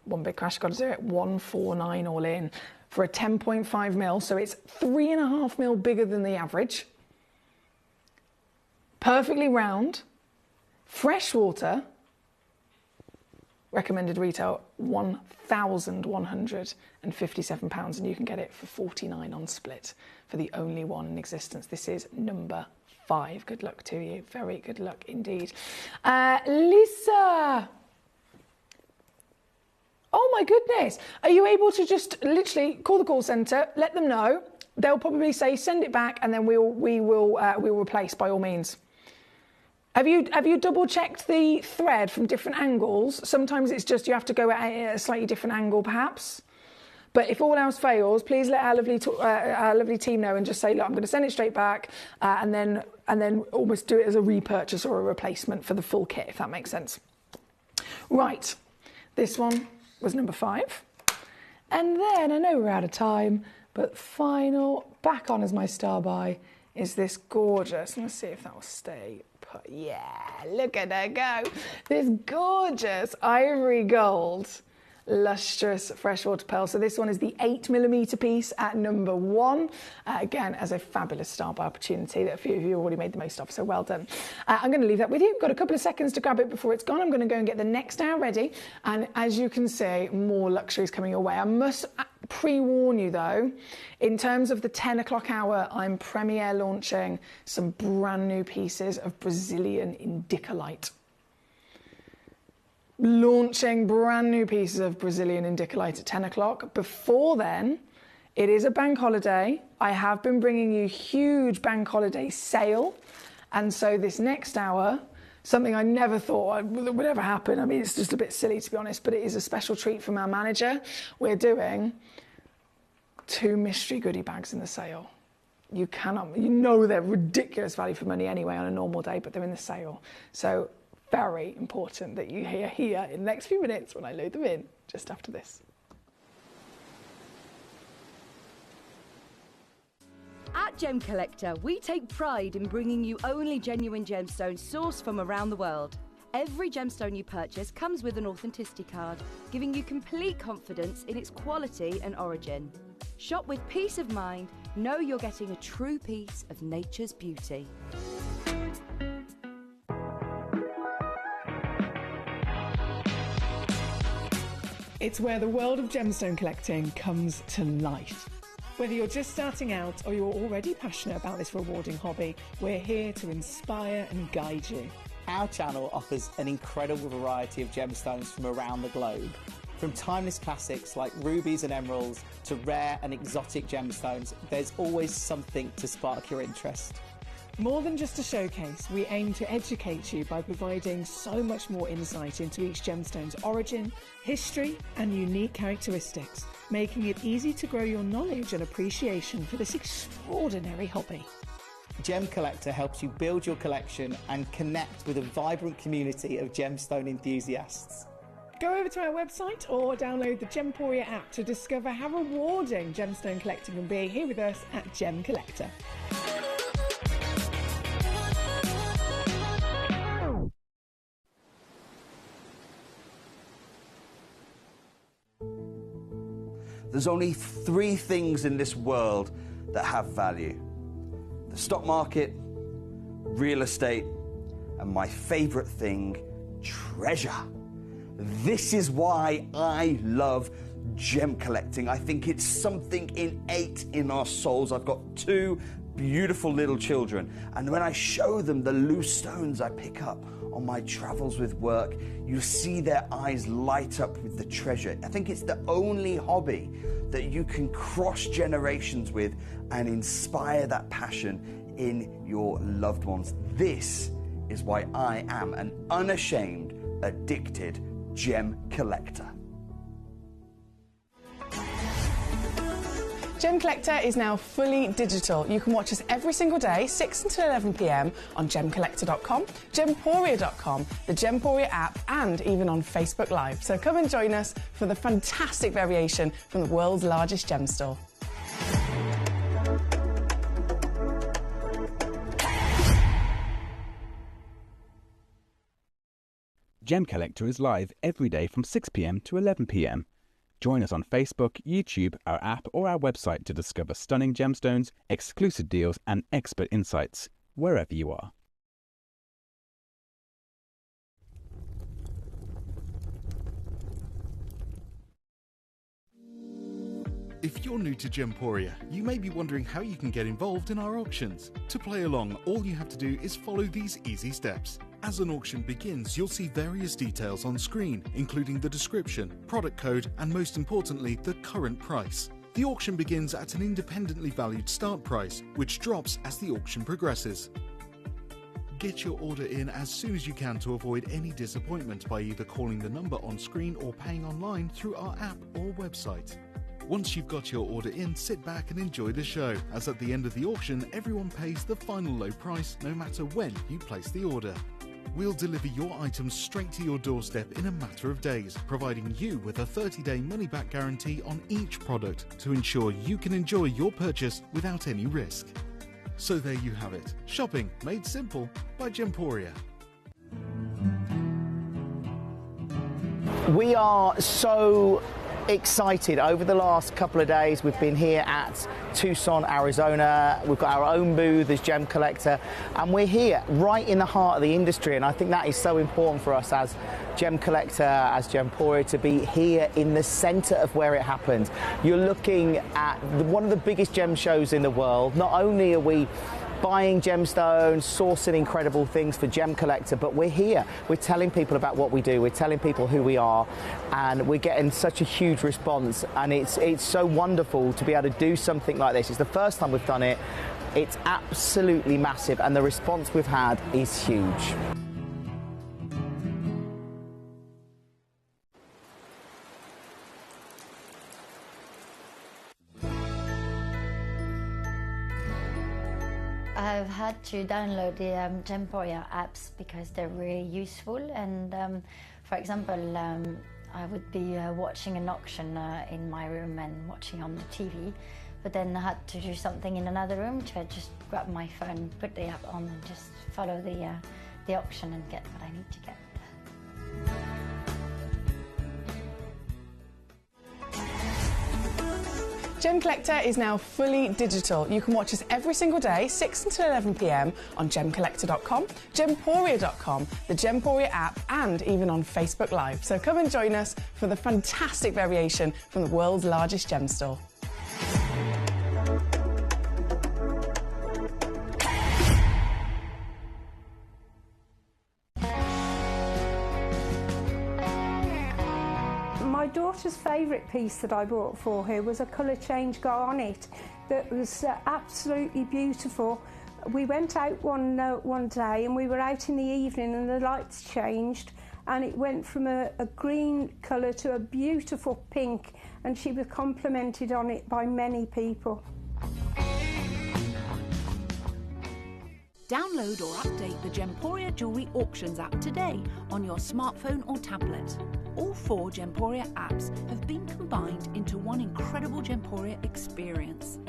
one big crash, got to do it, 149 all in for a 10.5 mil. So it's 3.5 mil bigger than the average. Perfectly round. Freshwater, recommended retail £1,157, and you can get it for £49 on split for the only one in existence. This is number 5. Good luck to you. Very good luck indeed. Lisa. Oh my goodness. Are you able to just literally call the call centre, let them know? They'll probably say send it back, and then we will replace by all means. Have you double checked the thread from different angles? Sometimes it's just you have to go at a slightly different angle perhaps. But if all else fails, please let our lovely team know and just say, look, I'm going to send it straight back, and then almost do it as a repurchase or a replacement for the full kit, if that makes sense. Right, this one was number 5. And then, I know we're out of time, but final, back on as my star buy, is this gorgeous, let's see if that will stay put. Yeah, look at her go. This gorgeous ivory gold lustrous freshwater pearl. So this one is the 8mm piece at number 1. Again, as a fabulous star buy opportunity that a few of you already made the most of, so well done. I'm going to leave that with you. Got a couple of seconds to grab it before it's gone. I'm going to go and get the next hour ready, and as you can see, more luxuries coming your way. I must pre-warn you though, in terms of the 10 o'clock hour, I'm premiere launching some brand new pieces of Brazilian indicolite. Launching brand new pieces of Brazilian indicolite at 10 o'clock. Before then, it is a bank holiday. I have been bringing you huge bank holiday sale. And so this next hour, something I never thought would ever happen. I mean, it's just a bit silly to be honest, but it is a special treat from our manager. We're doing 2 mystery goodie bags in the sale. You know they're ridiculous value for money anyway on a normal day, but they're in the sale. So very important that you hear here in the next few minutes when I load them in, just after this. At Gemcollector, we take pride in bringing you only genuine gemstones sourced from around the world. Every gemstone you purchase comes with an authenticity card, giving you complete confidence in its quality and origin. Shop with peace of mind, know you're getting a true piece of nature's beauty. It's where the world of gemstone collecting comes to life. Whether you're just starting out or you're already passionate about this rewarding hobby, we're here to inspire and guide you. Our channel offers an incredible variety of gemstones from around the globe. From timeless classics like rubies and emeralds to rare and exotic gemstones, there's always something to spark your interest. More than just a showcase, we aim to educate you by providing so much more insight into each gemstone's origin, history, and unique characteristics, making it easy to grow your knowledge and appreciation for this extraordinary hobby. Gemcollector helps you build your collection and connect with a vibrant community of gemstone enthusiasts. Go over to our website or download the Gemporia app to discover how rewarding gemstone collecting can be here with us at Gemcollector. There's only 3 things in this world that have value: the stock market, real estate, and my favorite thing, treasure. This is why I love gem collecting. I think it's something innate in our souls. I've got 2 beautiful little children. And when I show them the loose stones I pick up on my travels with work, you see their eyes light up with the treasure. I think it's the only hobby that you can cross generations with and inspire that passion in your loved ones. This is why I am an unashamed, addicted gem collector. Gemcollector is now fully digital. You can watch us every single day, 6 until 11 p.m. on Gemcollector.com, Gemporia.com, the Gemporia app, and even on Facebook Live. So come and join us for the fantastic variation from the world's largest gem store. Gemcollector is live every day from 6 p.m. to 11 p.m. Join us on Facebook, YouTube, our app or our website to discover stunning gemstones, exclusive deals and expert insights, wherever you are. If you're new to Gemporia, you may be wondering how you can get involved in our auctions. To play along, all you have to do is follow these easy steps. As an auction begins, you'll see various details on screen, including the description, product code, and most importantly, the current price. The auction begins at an independently valued start price, which drops as the auction progresses. Get your order in as soon as you can to avoid any disappointment by either calling the number on screen or paying online through our app or website. Once you've got your order in, sit back and enjoy the show, as at the end of the auction, everyone pays the final low price no matter when you place the order. We'll deliver your items straight to your doorstep in a matter of days, providing you with a 30-day money-back guarantee on each product to ensure you can enjoy your purchase without any risk. So there you have it, shopping made simple by Gemporia. We are so excited. Over the last couple of days we've been here at Tucson, Arizona. We've got our own booth as Gemcollector, and we're here right in the heart of the industry, and I think that is so important for us as Gemcollector, as Gemporia, to be here in the center of where it happened. You're looking at one of the biggest gem shows in the world. Not only are we buying gemstones, sourcing incredible things for Gemcollector, but we're here. We're telling people about what we do. We're telling people who we are, and we're getting such a huge response. And it's so wonderful to be able to do something like this. It's the first time we've done it. It's absolutely massive, and the response we've had is huge. I've had to download the Gemporia apps because they're really useful, and for example, I would be watching an auction in my room and watching on the TV, but then I had to do something in another room, so I just grab my phone, put the app on and just follow the auction and get what I need to get. Gemcollector is now fully digital. You can watch us every single day, 6 until 11 p.m. on Gemcollector.com, Gemporia.com, the Gemporia app, and even on Facebook Live. So come and join us for the fantastic variation from the world's largest gem store. My daughter's favourite piece that I bought for her was a colour change garnet that was absolutely beautiful. We went out one day and we were out in the evening and the lights changed and it went from a green colour to a beautiful pink, and she was complimented on it by many people. Download or update the Gemporia Jewellery Auctions app today on your smartphone or tablet. All 4 Gemporia apps have been combined into one incredible Gemporia experience.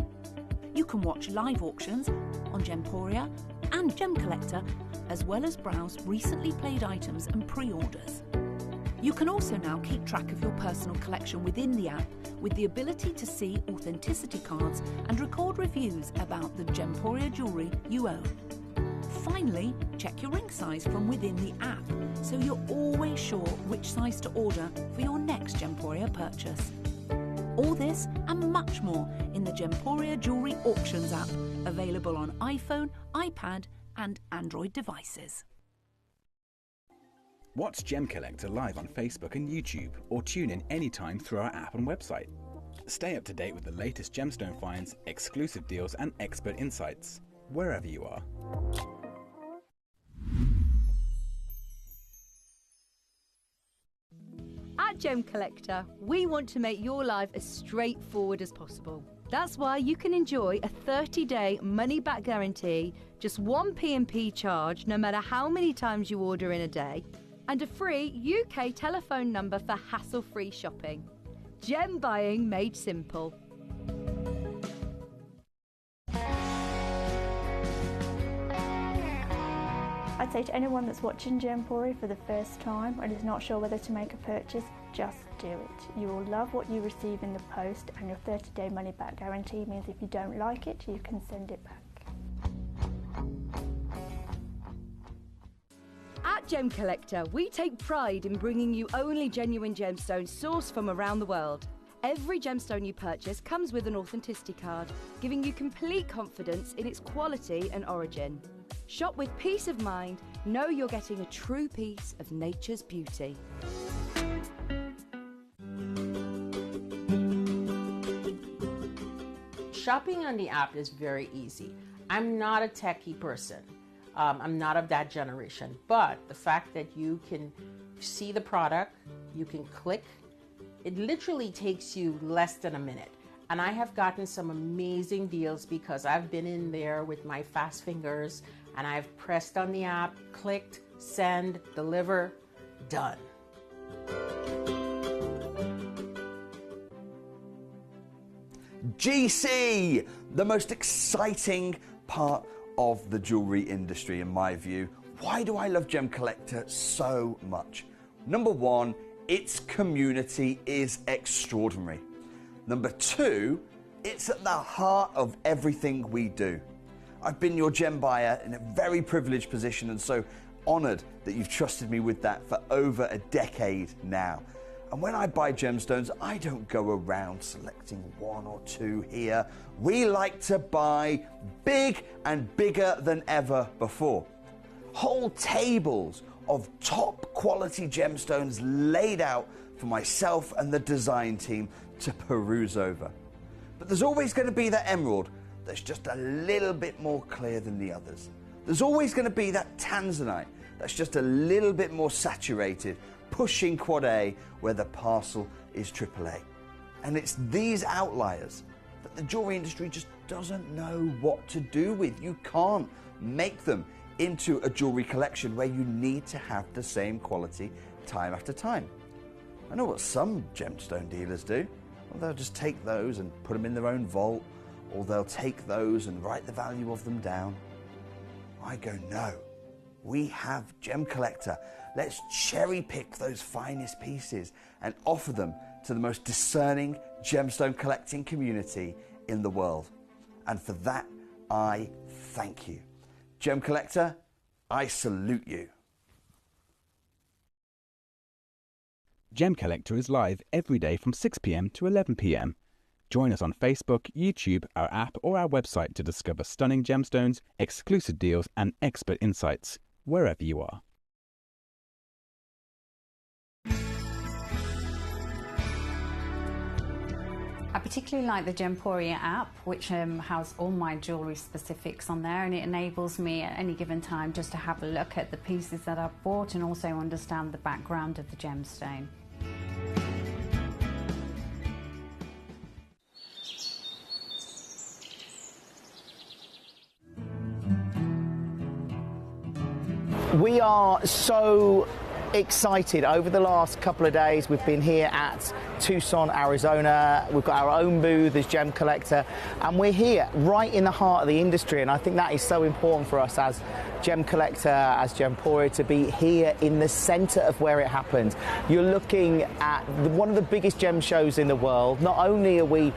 You can watch live auctions on Gemporia and Gemcollector, as well as browse recently played items and pre-orders. You can also now keep track of your personal collection within the app with the ability to see authenticity cards and record reviews about the Gemporia jewellery you own. Finally, check your ring size from within the app, so you're always sure which size to order for your next Gemporia purchase. All this and much more in the Gemporia Jewellery Auctions app, available on iPhone, iPad and Android devices. Watch Gemcollector live on Facebook and YouTube, or tune in anytime through our app and website. Stay up to date with the latest gemstone finds, exclusive deals and expert insights, wherever you are. At Gemcollector, we want to make your life as straightforward as possible. That's why you can enjoy a 30-day money-back guarantee, just one P&P charge no matter how many times you order in a day, and a free UK telephone number for hassle-free shopping. Gem buying made simple. I'd say to anyone that's watching Gemporia for the first time and is not sure whether to make a purchase, just do it. You will love what you receive in the post, and your 30-day money back guarantee means if you don't like it, you can send it back. At Gemcollector, we take pride in bringing you only genuine gemstones sourced from around the world. Every gemstone you purchase comes with an authenticity card, giving you complete confidence in its quality and origin. Shop with peace of mind, know you're getting a true piece of nature's beauty. Shopping on the app is very easy. I'm not a techie person. I'm not of that generation, but the fact that you can see the product, you can click, it literally takes you less than a minute. And I have gotten some amazing deals because I've been in there with my fast fingers and I've pressed on the app, clicked, send, deliver, done. GC, the most exciting part of the jewelry industry in my view. Why do I love Gemcollector so much? Number one, its community is extraordinary. Number two, it's at the heart of everything we do. I've been your gem buyer in a very privileged position and so honoured that you've trusted me with that for over a decade now. And when I buy gemstones, I don't go around selecting one or two here. We like to buy big and bigger than ever before. Whole tables of top quality gemstones laid out for myself and the design team to peruse over. But there's always going to be that emerald that's just a little bit more clear than the others. There's always going to be that tanzanite that's just a little bit more saturated, pushing quad A where the parcel is AAA. And it's these outliers that the jewelry industry just doesn't know what to do with. You can't make them into a jewelry collection where you need to have the same quality time after time. I know what some gemstone dealers do. Well, they'll just take those and put them in their own vault, or they'll take those and write the value of them down. I go, no, we have Gemcollector. Let's cherry pick those finest pieces and offer them to the most discerning gemstone collecting community in the world. And for that, I thank you. Gemcollector, I salute you. Gemcollector is live every day from 6 PM to 11 PM. Join us on Facebook, YouTube, our app or our website to discover stunning gemstones, exclusive deals and expert insights, wherever you are. I particularly like the Gemporia app, which has all my jewellery specifics on there, and it enables me at any given time just to have a look at the pieces that I've bought and also understand the background of the gemstone. We are so excited. Over the last couple of days we've been here at Tucson, Arizona. We've got our own booth as Gemcollector and we're here right in the heart of the industry, and I think that is so important for us as Gemcollector, as Gemporia, to be here in the centre of where it happens. You're looking at one of the biggest gem shows in the world. Not only are we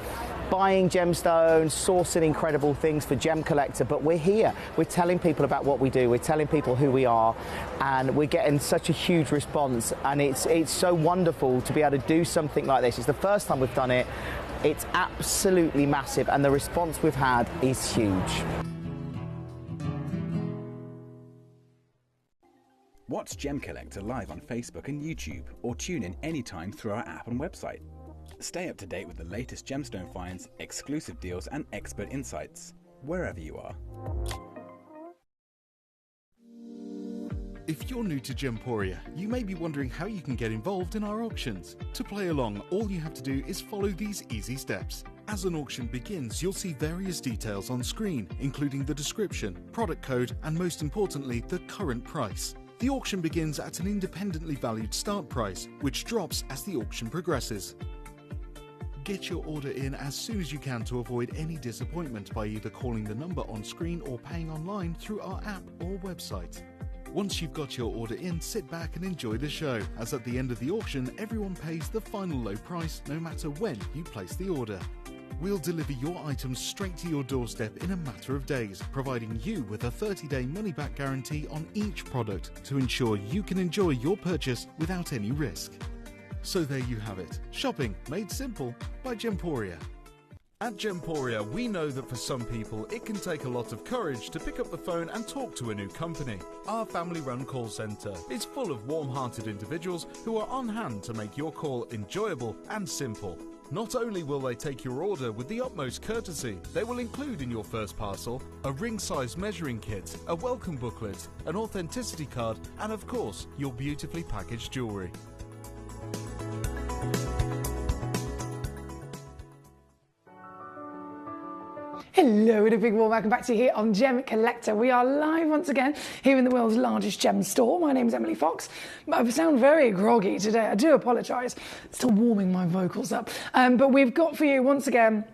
buying gemstones, sourcing incredible things for Gemcollector, but we're here. We're telling people about what we do. We're telling people who we are, and we're getting such a huge response, and it's so wonderful to be able to do something like this. It's the first time we've done it. It's absolutely massive, and the response we've had is huge. Watch Gemcollector live on Facebook and YouTube, or tune in anytime through our app and website. Stay up to date with the latest gemstone finds, exclusive deals and expert insights, wherever you are. If you're new to Gemporia, you may be wondering how you can get involved in our auctions. To play along, all you have to do is follow these easy steps. As an auction begins, you'll see various details on screen, including the description, product code, and most importantly, the current price. The auction begins at an independently valued start price, which drops as the auction progresses. Get your order in as soon as you can to avoid any disappointment by either calling the number on screen or paying online through our app or website. Once you've got your order in, sit back and enjoy the show, as at the end of the auction, everyone pays the final low price no matter when you place the order. We'll deliver your items straight to your doorstep in a matter of days, providing you with a 30-day money-back guarantee on each product to ensure you can enjoy your purchase without any risk. So there you have it, shopping made simple by Gemporia. At Gemporia, we know that for some people it can take a lot of courage to pick up the phone and talk to a new company. Our family-run call centre is full of warm-hearted individuals who are on hand to make your call enjoyable and simple. Not only will they take your order with the utmost courtesy, they will include in your first parcel a ring-size measuring kit, a welcome booklet, an authenticity card, and of course, your beautifully packaged jewellery. Hello and a big warm welcome back to you here on Gemcollector. We are live once again here in the world's largest gem store. My name is Emily Fox. I sound very groggy today. I do apologise. Still warming my vocals up. But we've got for you once again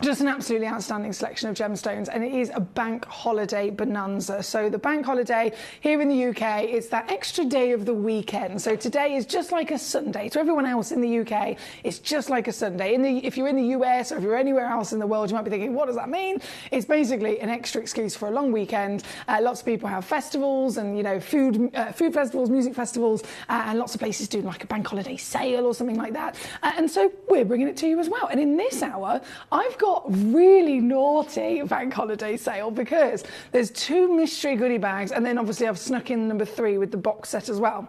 just an absolutely outstanding selection of gemstones, and it is a bank holiday bonanza. So the bank holiday here in the UK, it's that extra day of the weekend. So today is just like a Sunday. To everyone else in the UK, it's just like a Sunday. If you're in the US or if you're anywhere else in the world, you might be thinking, what does that mean? It's basically an extra excuse for a long weekend. Lots of people have festivals and, you know, food festivals, music festivals, and lots of places do like a bank holiday sale or something like that. And so we're bringing it to you as well. And in this hour, I've got really naughty bank holiday sale because there's 2 mystery goodie bags, and then obviously I've snuck in number 3 with the box set as well.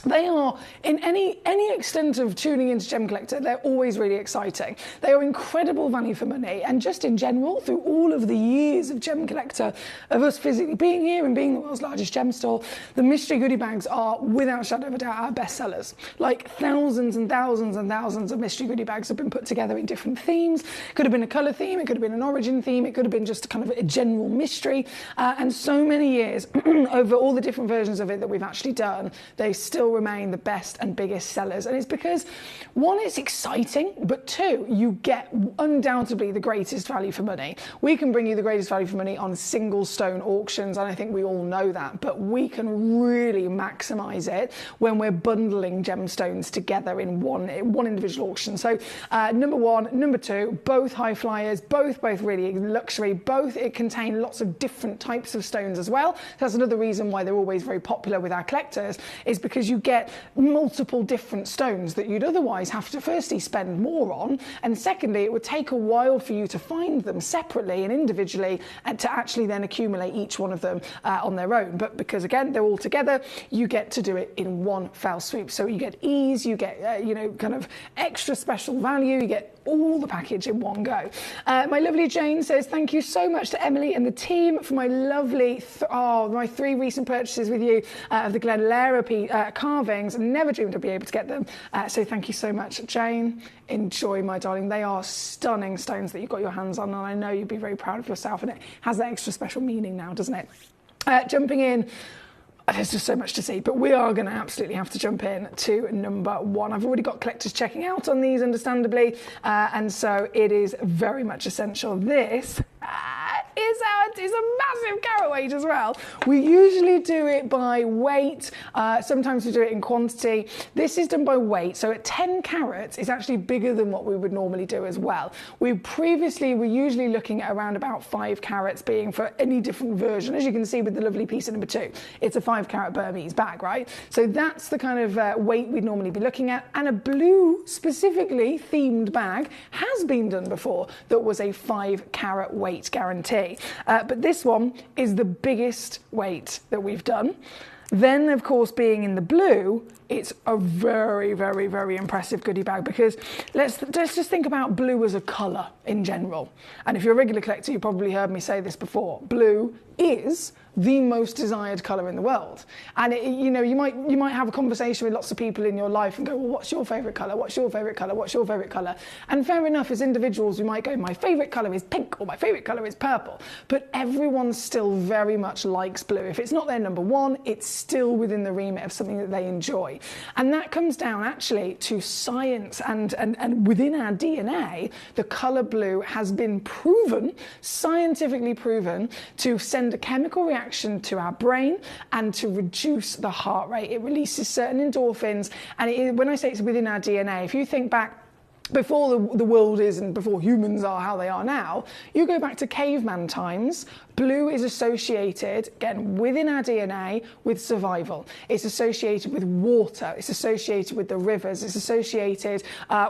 They are, in any extent of tuning into Gemcollector, they're always really exciting. They are incredible value for money, and just in general, through all of the years of Gemcollector, of us physically being here and being the world's largest gem store, the mystery goodie bags are, without shadow of a doubt, our best sellers. Like thousands and thousands and thousands of mystery goodie bags have been put together in different themes. It could have been a colour theme, it could have been an origin theme, it could have been just kind of a general mystery, and so many years, over all the different versions of it that we've actually done, they still remain the best and biggest sellers. And it's because, one, it's exciting, but 2, you get undoubtedly the greatest value for money. We can bring you the greatest value for money on single stone auctions, and I think we all know that, but we can really maximize it when we're bundling gemstones together in one individual auction. So number 1, number 2, both high flyers, both really luxury, both it contain lots of different types of stones as well. That's another reason why they're always very popular with our collectors, is because you get multiple different stones that you'd otherwise have to firstly spend more on, and secondly it would take a while for you to find them separately and individually and to actually then accumulate each one of them on their own. But because again they're all together, you get to do it in one foul swoop. So you get ease, you get kind of extra special value, you get all the package in one go. My lovely Jane says, thank you so much to Emily and the team for my lovely my 3 recent purchases with you of the Glenlara carvings. Never dreamed I'd be able to get them, so thank you so much, Jane. Enjoy, my darling. They are stunning stones that you've got your hands on, and I know you'd be very proud of yourself, and it has that extra special meaning now, doesn't it? Jumping in, there's just so much to see, but we are going to absolutely have to jump in to number 1. I've already got collectors checking out on these, understandably, and so it is very much essential. This It's a massive carat weight as well. We usually do it by weight. Sometimes we do it in quantity. This is done by weight. So at 10 carats, it's actually bigger than what we would normally do as well. We're usually looking at around about 5 carats being for any different version. As you can see with the lovely piece at number 2, it's a 5 carat Burmese bag, right? So that's the kind of weight we'd normally be looking at. And a blue specifically themed bag has been done before that was a 5 carat weight guarantee. But this one is the biggest weight that we've done. Then, of course, being in the blue, it's a very, very, very impressive goodie bag, because let's just think about blue as a colour in general. And if you're a regular collector, you probably heard me say this before. Blue is the most desired colour in the world. And you might have a conversation with lots of people in your life and go, well, what's your favourite colour? What's your favourite colour? What's your favourite colour? And fair enough, as individuals, we might go, my favourite colour is pink, or my favourite colour is purple. But everyone still very much likes blue. If it's not their number one, it's still within the remit of something that they enjoy. And that comes down actually to science, and within our DNA, the colour blue has been proven, scientifically proven, to send a chemical reaction to our brain and to reduce the heart rate. It releases certain endorphins, and when I say it's within our DNA, if you think back before the world is and before humans are how they are now, you go back to caveman times, blue is associated, again, within our DNA, with survival. It's associated with water, it's associated with the rivers, it's associated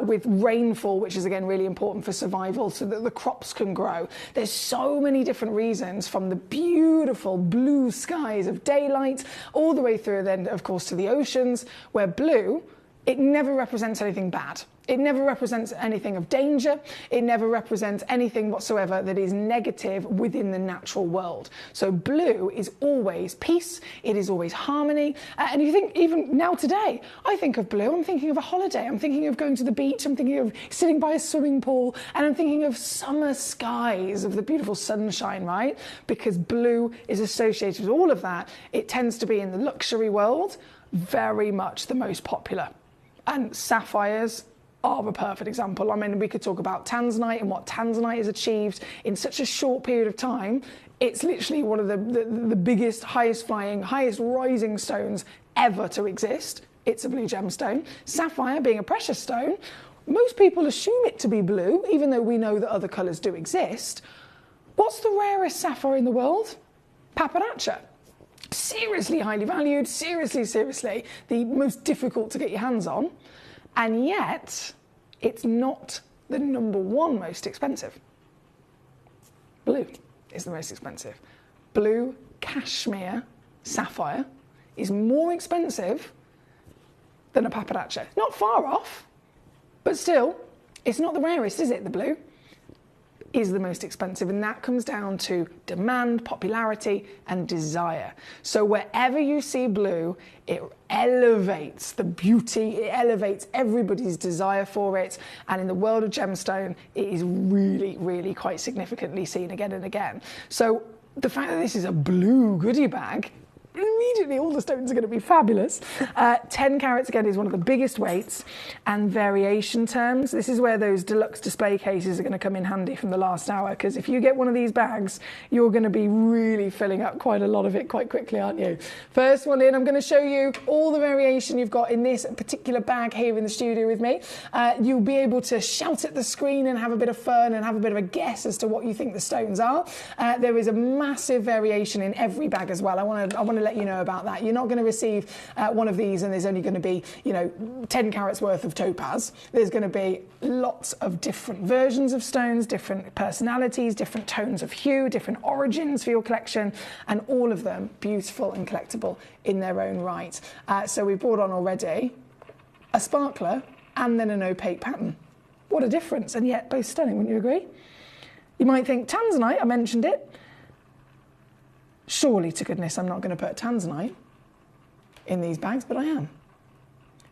with rainfall, which is, again, really important for survival so that the crops can grow. There's so many different reasons, from the beautiful blue skies of daylight all the way through then, of course, to the oceans, where blue, it never represents anything bad. It never represents anything of danger. It never represents anything whatsoever that is negative within the natural world. So blue is always peace. It is always harmony. And you think, even now today, I think of blue, I'm thinking of a holiday. I'm thinking of going to the beach. I'm thinking of sitting by a swimming pool. And I'm thinking of summer skies, of the beautiful sunshine, right? Because blue is associated with all of that. It tends to be, in the luxury world, very much the most popular. And sapphires are a perfect example. I mean, we could talk about tanzanite and what tanzanite has achieved in such a short period of time. It's literally one of the biggest, highest flying, highest rising stones ever to exist. It's a blue gemstone. Sapphire, being a precious stone, most people assume it to be blue, even though we know that other colours do exist. What's the rarest sapphire in the world? Paparacha. Seriously highly valued, seriously, the most difficult to get your hands on. And yet, it's not the number one most expensive. Blue is the most expensive. Blue cashmere sapphire is more expensive than a paparacha. Not far off, but still, it's not the rarest, is it, the blue? Is the most expensive, and that comes down to demand, popularity, and desire. So wherever you see blue, it elevates the beauty, it elevates everybody's desire for it, and in the world of gemstone, it is really, really quite significantly seen again and again. So the fact that this is a blue goodie bag, immediately all the stones are going to be fabulous. 10 carats, again, is one of the biggest weights. And variation terms, this is where those deluxe display cases are going to come in handy from the last hour, because if you get one of these bags, you're going to be really filling up quite a lot of it quite quickly, aren't you? First one in, I'm going to show you all the variation you've got in this particular bag here in the studio with me. You'll be able to shout at the screen and have a bit of fun and have a bit of a guess as to what you think the stones are. There is a massive variation in every bag as well. I want to let you know about that. You're not going to receive one of these and there's only going to be, 10 carats worth of topaz. There's going to be lots of different versions of stones, different personalities, different tones of hue, different origins for your collection, and all of them beautiful and collectible in their own right. So we've brought on already a sparkler and then an opaque pattern. What a difference, and yet both stunning, wouldn't you agree? You might think tanzanite, I mentioned it. Surely to goodness I'm not going to put tanzanite in these bags, but I am.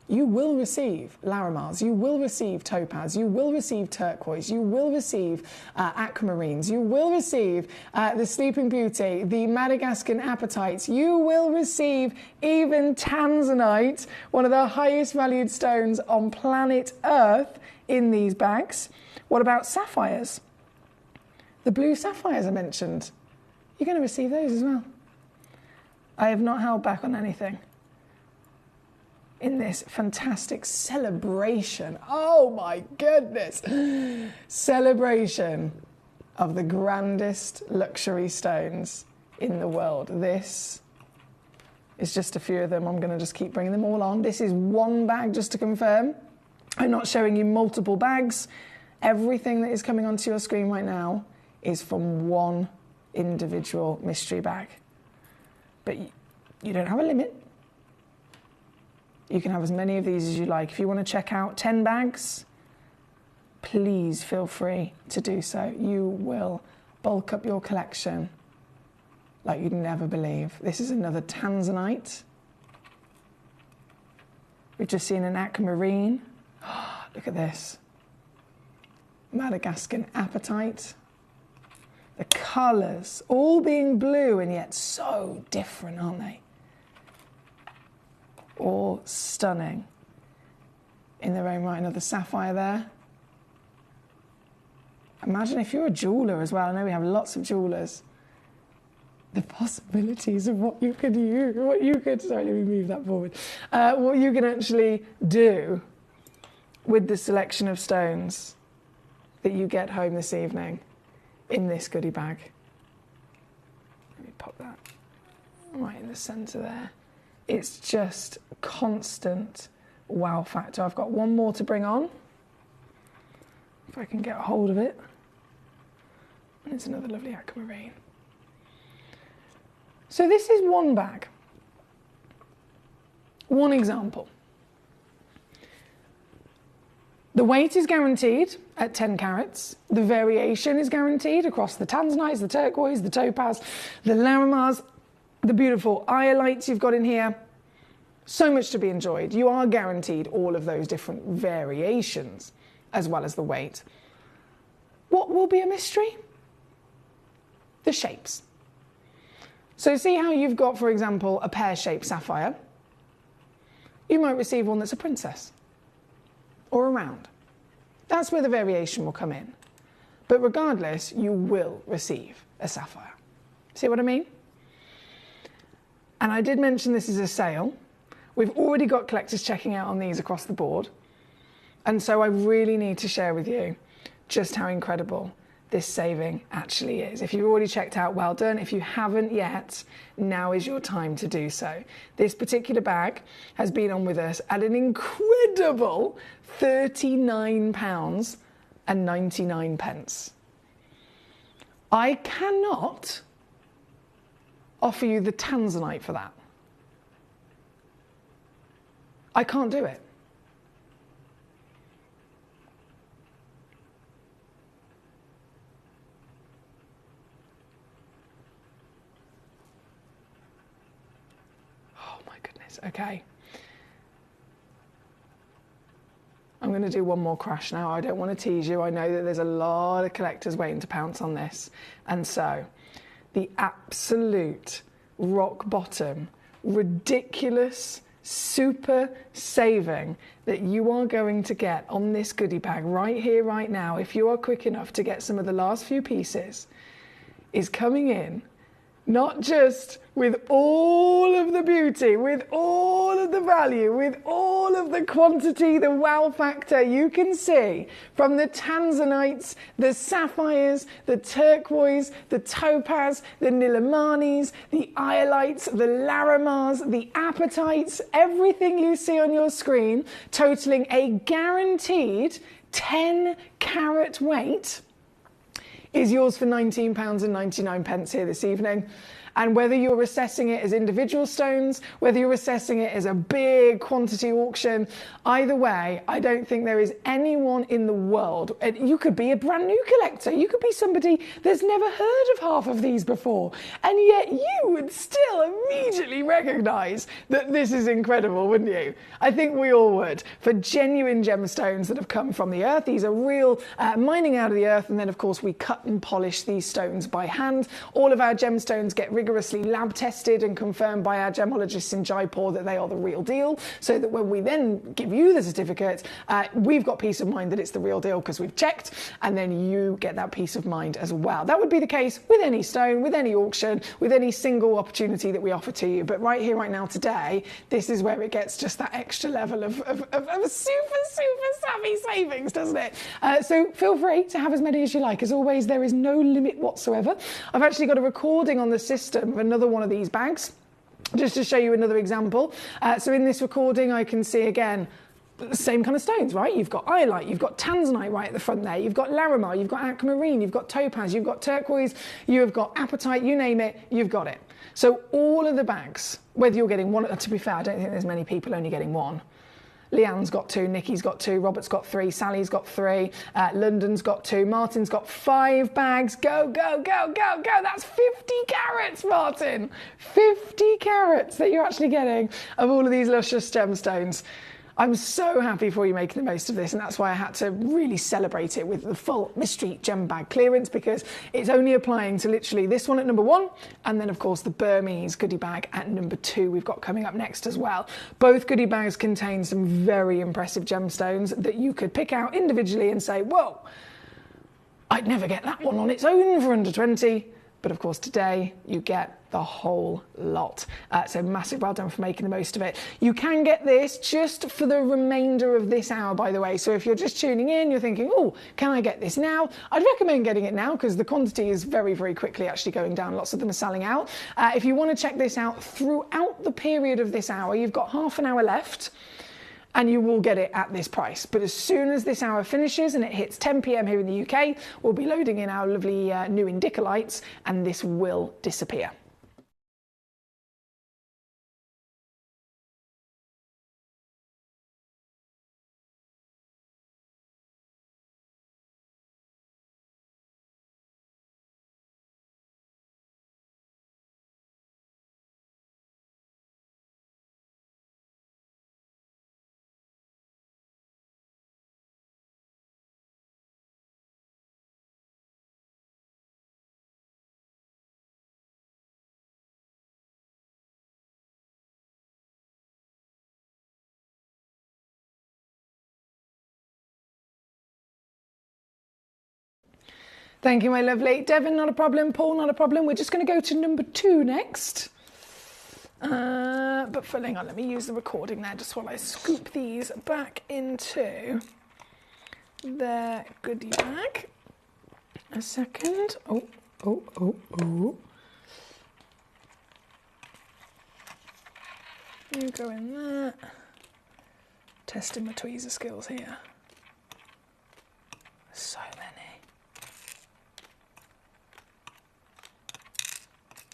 You will receive Larimars, you will receive topaz, you will receive turquoise, you will receive aquamarines, you will receive the Sleeping Beauty, the Madagascan apatites, you will receive even tanzanite, one of the highest valued stones on planet Earth, in these bags. What about sapphires? the blue sapphires I mentioned, you're going to receive those as well. I have not held back on anything in this fantastic celebration. Oh my goodness. Celebration of the grandest luxury stones in the world. This is just a few of them. I'm going to just keep bringing them all on. This is one bag, just to confirm. I'm not showing you multiple bags. Everything that is coming onto your screen right now is from one individual mystery bag. But you don't have a limit. You can have as many of these as you like. If you want to check out 10 bags, please feel free to do so. You will bulk up your collection like you'd never believe. This is another tanzanite. We've just seen an aquamarine. Look at this. Madagascan apatite. The colours, all being blue and yet so different, aren't they? All stunning in their own right. Another sapphire there. Imagine if you're a jeweller as well. I know we have lots of jewellers. The possibilities of what you could use, sorry, let me move that forward. What you can actually do with the selection of stones that you get home this evening in this goodie bag. Let me pop that right in the centre there. It's just constant wow factor. I've got one more to bring on, if I can get a hold of it. And it's another lovely aquamarine. So this is one bag, one example. The weight is guaranteed at 10 carats. The variation is guaranteed across the tanzanites, the turquoise, the topaz, the larimars, the beautiful iolites you've got in here. So much to be enjoyed. You are guaranteed all of those different variations as well as the weight. What will be a mystery? The shapes. So see how you've got, for example, a pear-shaped sapphire. You might receive one that's a princess or a round. That's where the variation will come in. But regardless, you will receive a sapphire. See what I mean? And I did mention this is a sale. We've already got collectors checking out on these across the board. And so I really need to share with you just how incredible this saving actually is. If you've already checked out, well done. If you haven't yet, now is your time to do so. This particular bag has been on with us at an incredible £39.99. I cannot offer you the tanzanite for that. I can't do it. Okay. I'm going to do one more crash now. I don't want to tease you. I know that there's a lot of collectors waiting to pounce on this. And so, the absolute rock bottom, ridiculous, super saving that you are going to get on this goodie bag right here, right now, if you are quick enough to get some of the last few pieces, is coming in not just with all of the beauty, with all of the value, with all of the quantity, the wow factor you can see from the tanzanites, the sapphires, the turquoise, the topaz, the nilamanis, the iolites, the larimars, the apatites, everything you see on your screen, totaling a guaranteed 10 carat weight, is yours for £19.99 here this evening. And whether you're assessing it as individual stones, whether you're assessing it as a big quantity auction, either way, I don't think there is anyone in the world. You could be a brand new collector. You could be somebody that's never heard of half of these before. And yet you would still immediately recognize that this is incredible, wouldn't you? I think we all would. For genuine gemstones that have come from the earth. These are real mining out of the earth. And then, of course, we cut and polish these stones by hand. All of our gemstones get rigged rigorously lab tested and confirmed by our gemologists in Jaipur that they are the real deal, so that when we then give you the certificate, we've got peace of mind that it's the real deal because we've checked, and then you get that peace of mind as well. That would be the case with any stone, with any auction, with any single opportunity that we offer to you. But right here, right now, today, this is where it gets just that extra level of super savvy savings, doesn't it? So feel free to have as many as you like. As always, there is no limit whatsoever. I've actually got a recording on the system of another one of these bags, just to show you another example. So in this recording, I can see again, the same kind of stones, right? You've got iolite, you've got tanzanite right at the front there, you've got larimar, you've got aquamarine, you've got topaz, you've got turquoise, you've got apatite, you name it, you've got it. So all of the bags, whether you're getting one, to be fair, I don't think there's many people only getting one. Leanne's got 2, Nikki's got 2, Robert's got 3, Sally's got 3, London's got 2, Martin's got 5 bags. Go, go, go, go, go. That's 50 carats, Martin. 50 carats that you're actually getting of all of these luscious gemstones. I'm so happy for you making the most of this, and that's why I had to really celebrate it with the full mystery gem bag clearance, because it's only applying to literally this one at number 1, and then of course the Burmese goodie bag at number 2 we've got coming up next as well. Both goodie bags contain some very impressive gemstones that you could pick out individually and say, whoa, I'd never get that one on its own for under 20. But of course, today you get the whole lot. So massive well done for making the most of it. You can get this just for the remainder of this hour, by the way. So if you're just tuning in, you're thinking, oh, can I get this now? I'd recommend getting it now because the quantity is very, very quickly actually going down. Lots of them are selling out. If you want to check this out throughout the period of this hour, you've got half an hour left, and you will get it at this price. But as soon as this hour finishes and it hits 10 p.m. here in the UK, we'll be loading in our lovely new Indicalites, and this will disappear. Thank you, my lovely. Devon, not a problem. Paul, not a problem. We're just going to go to number 2 next. But hang on, let me use the recording there just while I scoop these back into their goodie bag. A second. Oh. You go in there. Testing my tweezer skills here. So many.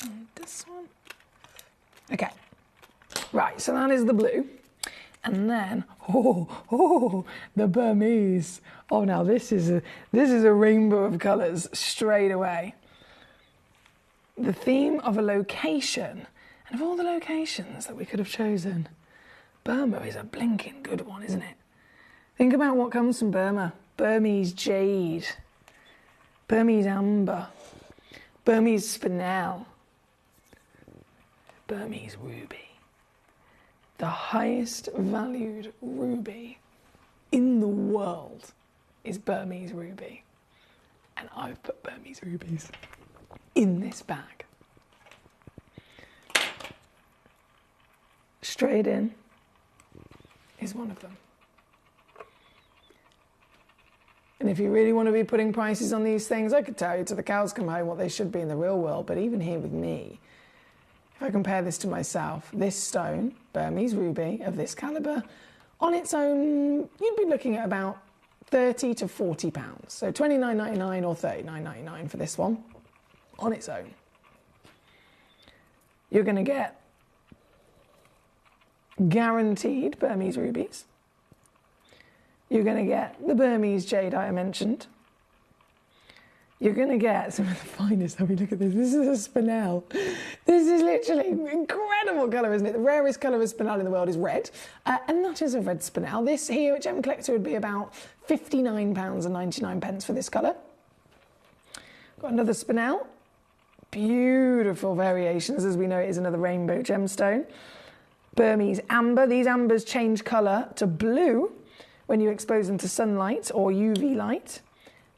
And this one. Okay. Right, so that is the blue. And then, the Burmese. Oh, now this is a rainbow of colours straight away. The theme of a location, and of all the locations that we could have chosen, Burma is a blinking good one, isn't it? Think about what comes from Burma. Burmese jade, Burmese amber, Burmese spinel, Burmese ruby. The highest valued ruby in the world is Burmese ruby. And I've put Burmese rubies in this bag. Straight in is one of them. And if you really want to be putting prices on these things, I could tell you till the cows come home what they should be in the real world, but even here with me, if I compare this to myself, this stone, Burmese ruby of this calibre, on its own, you'd be looking at about £30 to £40. So $29.99 or $39.99 for this one, on its own. You're going to get guaranteed Burmese rubies. You're going to get the Burmese jade I mentioned. You're going to get some of the finest. I mean, look at this. This is a spinel. This is literally incredible colour, isn't it? The rarest colour of spinel in the world is red. And that is a red spinel. This here at Gemcollector would be about £59.99 for this colour. Got another spinel. beautiful variations. As we know, it is another rainbow gemstone. Burmese amber. These ambers change colour to blue when you expose them to sunlight or UV light.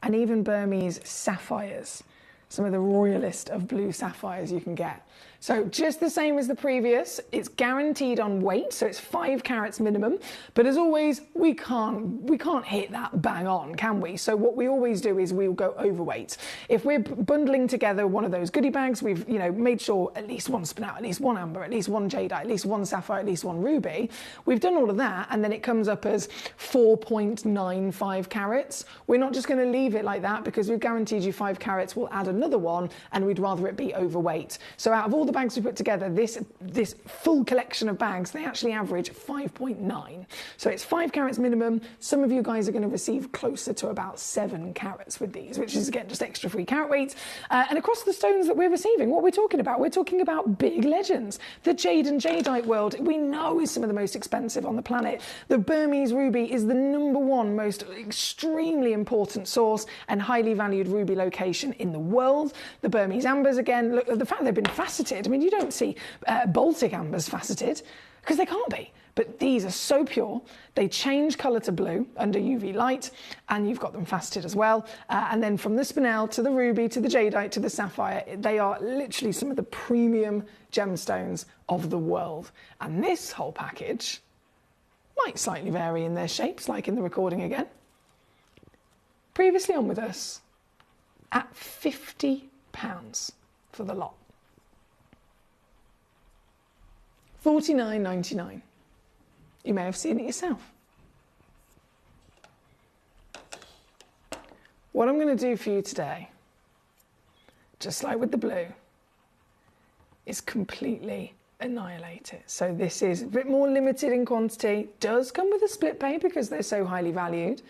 And even Burmese sapphires. Some of the royalest of blue sapphires you can get. So just the same as the previous, it's guaranteed on weight, so it's 5 carats minimum. But as always, we can't hit that bang on, can we? So what we always do is we'll go overweight. If we're bundling together one of those goodie bags, we've made sure at least one spinel, at least one amber, at least one jadeite, at least one sapphire, at least one ruby. We've done all of that, and then it comes up as 4.95 carats. We're not just going to leave it like that because we've guaranteed you 5 carats. We'll add another one, and we'd rather it be overweight. So out of all the bags we put together, this full collection of bags, they actually average 5.9. So it's 5 carats minimum. Some of you guys are going to receive closer to about 7 carats with these, which is, again, just extra free carat weight. And across the stones that we're receiving, what we're talking about? We're talking about big legends. The jade and jadeite world, we know, is some of the most expensive on the planet. The Burmese ruby is the #1 most extremely important source and highly valued ruby location in the world. The Burmese ambers, again, look at the fact they've been faceted. I mean, you don't see Baltic ambers faceted because they can't be. But these are so pure, they change colour to blue under UV light, and you've got them faceted as well. And then from the spinel to the ruby to the jadeite to the sapphire, they are literally some of the premium gemstones of the world. And this whole package might slightly vary in their shapes, like in the recording again. Previously on with us at £50 for the lot. $49.99. You may have seen it yourself. What I'm going to do for you today, just like with the blue, is completely annihilate it. So this is a bit more limited in quantity, does come with a split pay because they're so highly valued.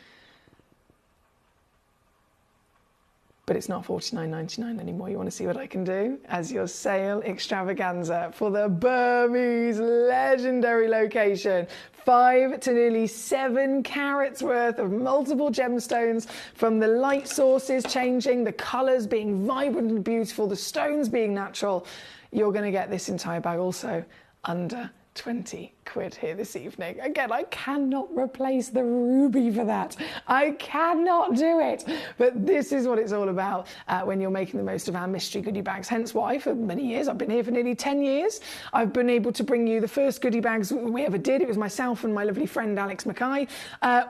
But it's not $49.99 anymore. You want to see what I can do as your sale extravaganza for the Burmese legendary location. 5 to nearly 7 carats worth of multiple gemstones, from the light sources changing, the colours being vibrant and beautiful, the stones being natural. You're going to get this entire bag also under 20 quid here this evening. Again, I cannot replace the ruby for that. I cannot do it. But this is what it's all about when you're making the most of our mystery goodie bags. Hence why, for many years, I've been here for nearly 10 years, I've been able to bring you the first goodie bags we ever did. It was myself and my lovely friend Alex Mackay.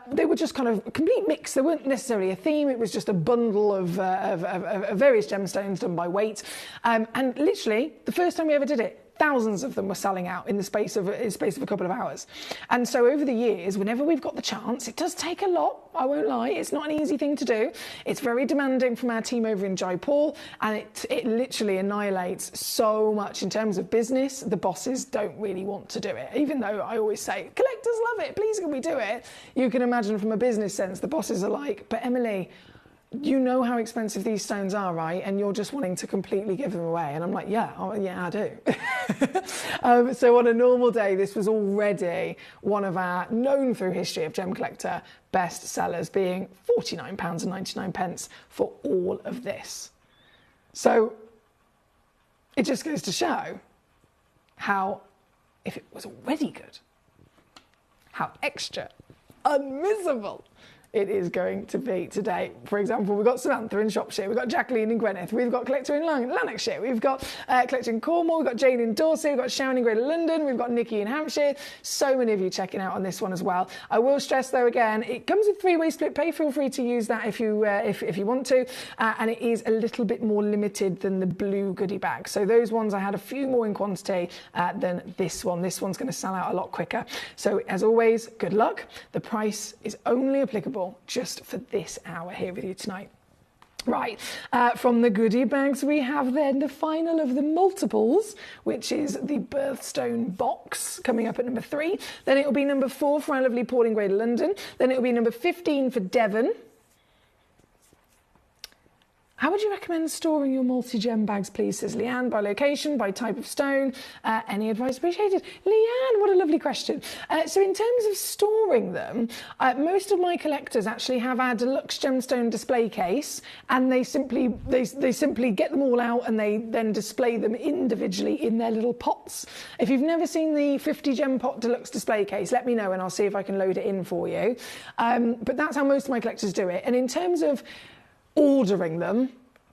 They were just kind of a complete mix. They weren't necessarily a theme. It was just a bundle of various gemstones done by weight. And literally, the first time we ever did it, thousands of them were selling out in the space of a couple of hours. And so over the years, whenever we've got the chance, it does take a lot, I won't lie. It's not an easy thing to do. It's very demanding from our team over in Jaipur, and it literally annihilates so much in terms of business. The bosses don't really want to do it, even though I always say, collectors love it, please can we do it? You can imagine from a business sense, the bosses are like, but Emily, you know how expensive these stones are, right? And you're just wanting to completely give them away. And I'm like, yeah, I do. So on a normal day, this was already one of our, known through history of Gemcollector, best sellers, being £49.99 for all of this. So it just goes to show how, if it was already good, how extra unmissable it is going to be today. For example, we've got Samantha in Shropshire, we've got Jacqueline in Gwynedd, we've got Collector in Lanarkshire, we've got Collector in Cornwall, we've got Jane in Dorset, we've got Sharon in Greater London, we've got Nikki in Hampshire. So many of you checking out on this one as well. I will stress though, again, it comes with 3-way split pay. Feel free to use that if you want to. And it is a little bit more limited than the blue goodie bag. So those ones I had a few more in quantity than this one. This one's going to sell out a lot quicker. So as always, good luck. The price is only applicable just for this hour here with you tonight. Right, from the goodie bags we have then the final of the multiples, which is the birthstone box, coming up at number 3. Then it will be number 4 for our lovely Paul in Greater London. Then it will be number 15 for Devon. How would you recommend storing your multi-gem bags, please? Says Leanne. By location, by type of stone. Any advice appreciated? Leanne, what a lovely question. So in terms of storing them, most of my collectors actually have our deluxe gemstone display case, and they simply get them all out and they then display them individually in their little pots. If you've never seen the 50 gem pot deluxe display case, let me know and I'll see if I can load it in for you. But that's how most of my collectors do it. And in terms of ordering them,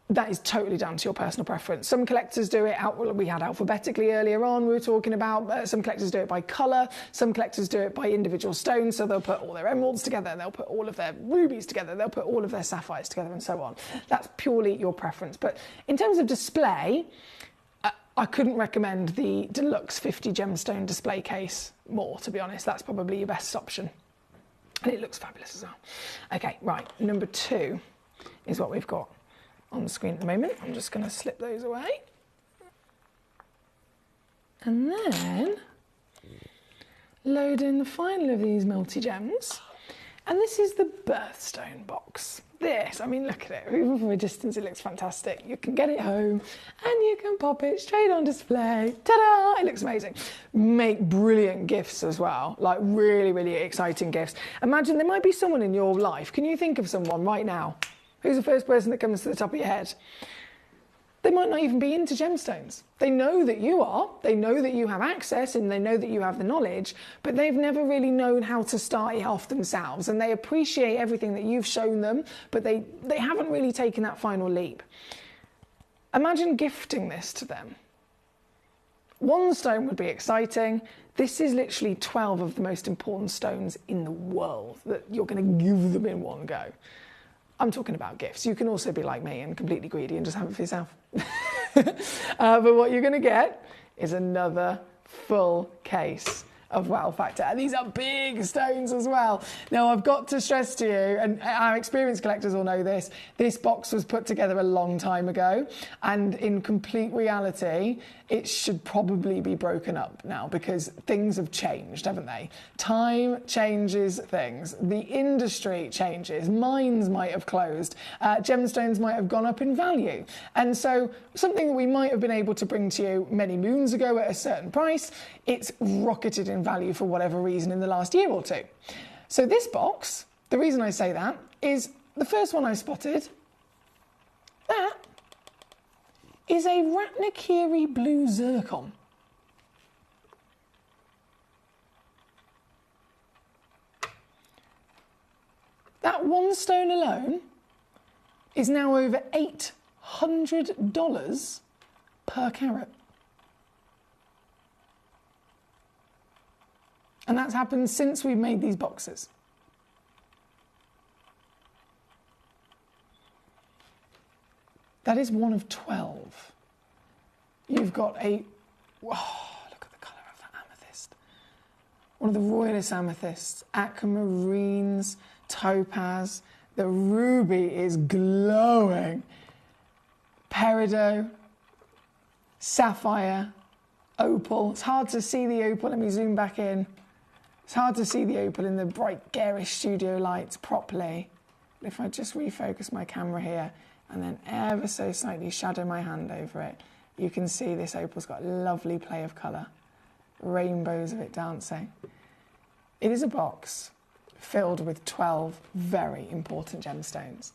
that is totally down to your personal preference. Some collectors do it we had alphabetically earlier on, we were talking about. Some collectors do it by colour, some collectors do it by individual stones, so they'll put all their emeralds together, they'll put all of their rubies together, they'll put all of their sapphires together and so on. That's purely your preference. But in terms of display, I couldn't recommend the deluxe 50 gemstone display case more, to be honest. That's probably your best option. And it looks fabulous as well. Okay, right, number 2 is what we've got on the screen at the moment. I'm just going to slip those away. And then load in the final of these multi-gems. And this is the birthstone box. This, I mean, look at it. Even from a distance, it looks fantastic. You can get it home and you can pop it straight on display. Ta-da! It looks amazing. Make brilliant gifts as well, like really, really exciting gifts. Imagine there might be someone in your life. Can you think of someone right now? Who's the first person that comes to the top of your head? They might not even be into gemstones. They know that you are, they know that you have access, and they know that you have the knowledge, but they've never really known how to start it off themselves, and they appreciate everything that you've shown them, but they haven't really taken that final leap. Imagine gifting this to them. One stone would be exciting. This is literally 12 of the most important stones in the world that you're going to give them in one go. I'm talking about gifts. You can also be like me and completely greedy and just have it for yourself. But what you're going to get is another full case of wow factor. And these are big stones as well. Now, I've got to stress to you, and our experienced collectors will know this, this box was put together a long time ago, and in complete reality, it should probably be broken up now because things have changed, haven't they? Time changes things. The industry changes. Mines might have closed. Gemstones might have gone up in value. And so something that we might have been able to bring to you many moons ago at a certain price, it's rocketed in value for whatever reason in the last year or two. So this box, the reason I say that is the first one I spotted, that is a Ratnakiri blue zircon. That one stone alone is now over $800 per carat. And that's happened since we've made these boxes. That is one of 12. You've got a, whoa, look at the colour of that amethyst. One of the royalest amethysts, aquamarines, topaz. The ruby is glowing. Peridot, sapphire, opal. It's hard to see the opal. Let me zoom back in. It's hard to see the opal in the bright, garish studio lights properly. But if I just refocus my camera here and then ever so slightly shadow my hand over it, you can see this opal's got a lovely play of colour. Rainbows of it dancing. It is a box filled with 12 very important gemstones.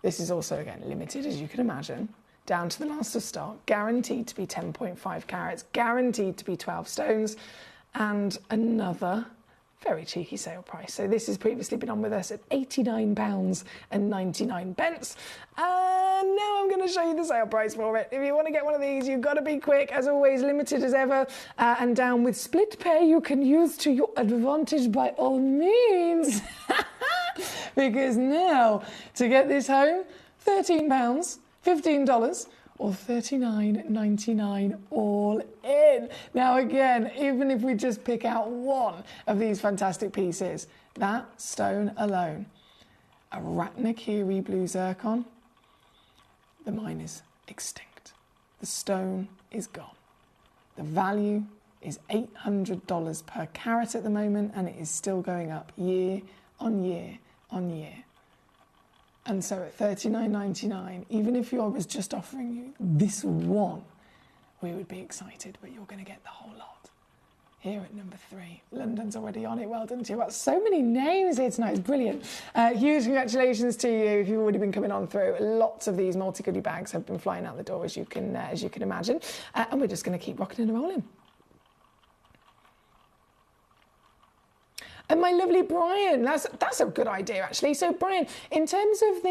This is also, again, limited, as you can imagine, down to the last of stock, guaranteed to be 10.5 carats, guaranteed to be 12 stones, and another very cheeky sale price. So this has previously been on with us at £89.99. And now I'm going to show you the sale price for it. If you want to get one of these, you've got to be quick. As always, limited as ever, and down with split pay you can use to your advantage by all means. Because now, to get this home, £13, $15, or $39.99 all in. Now again, even if we just pick out one of these fantastic pieces, that stone alone, a Ratnakiri blue zircon, the mine is extinct. The stone is gone. The value is $800 per carat at the moment, and it is still going up year on year on year. And so at $39.99, even if I was just offering you this one, we would be excited, but you're going to get the whole lot. Here at number 3, London's already on it. Well done to you. Got so many names here tonight. It's brilliant. Huge congratulations to you if you've already been coming on through. Lots of these multi-goodie bags have been flying out the door, as you can imagine. And we're just going to keep rocking and rolling. And my lovely Brian, that's a good idea actually. So Brian, in terms of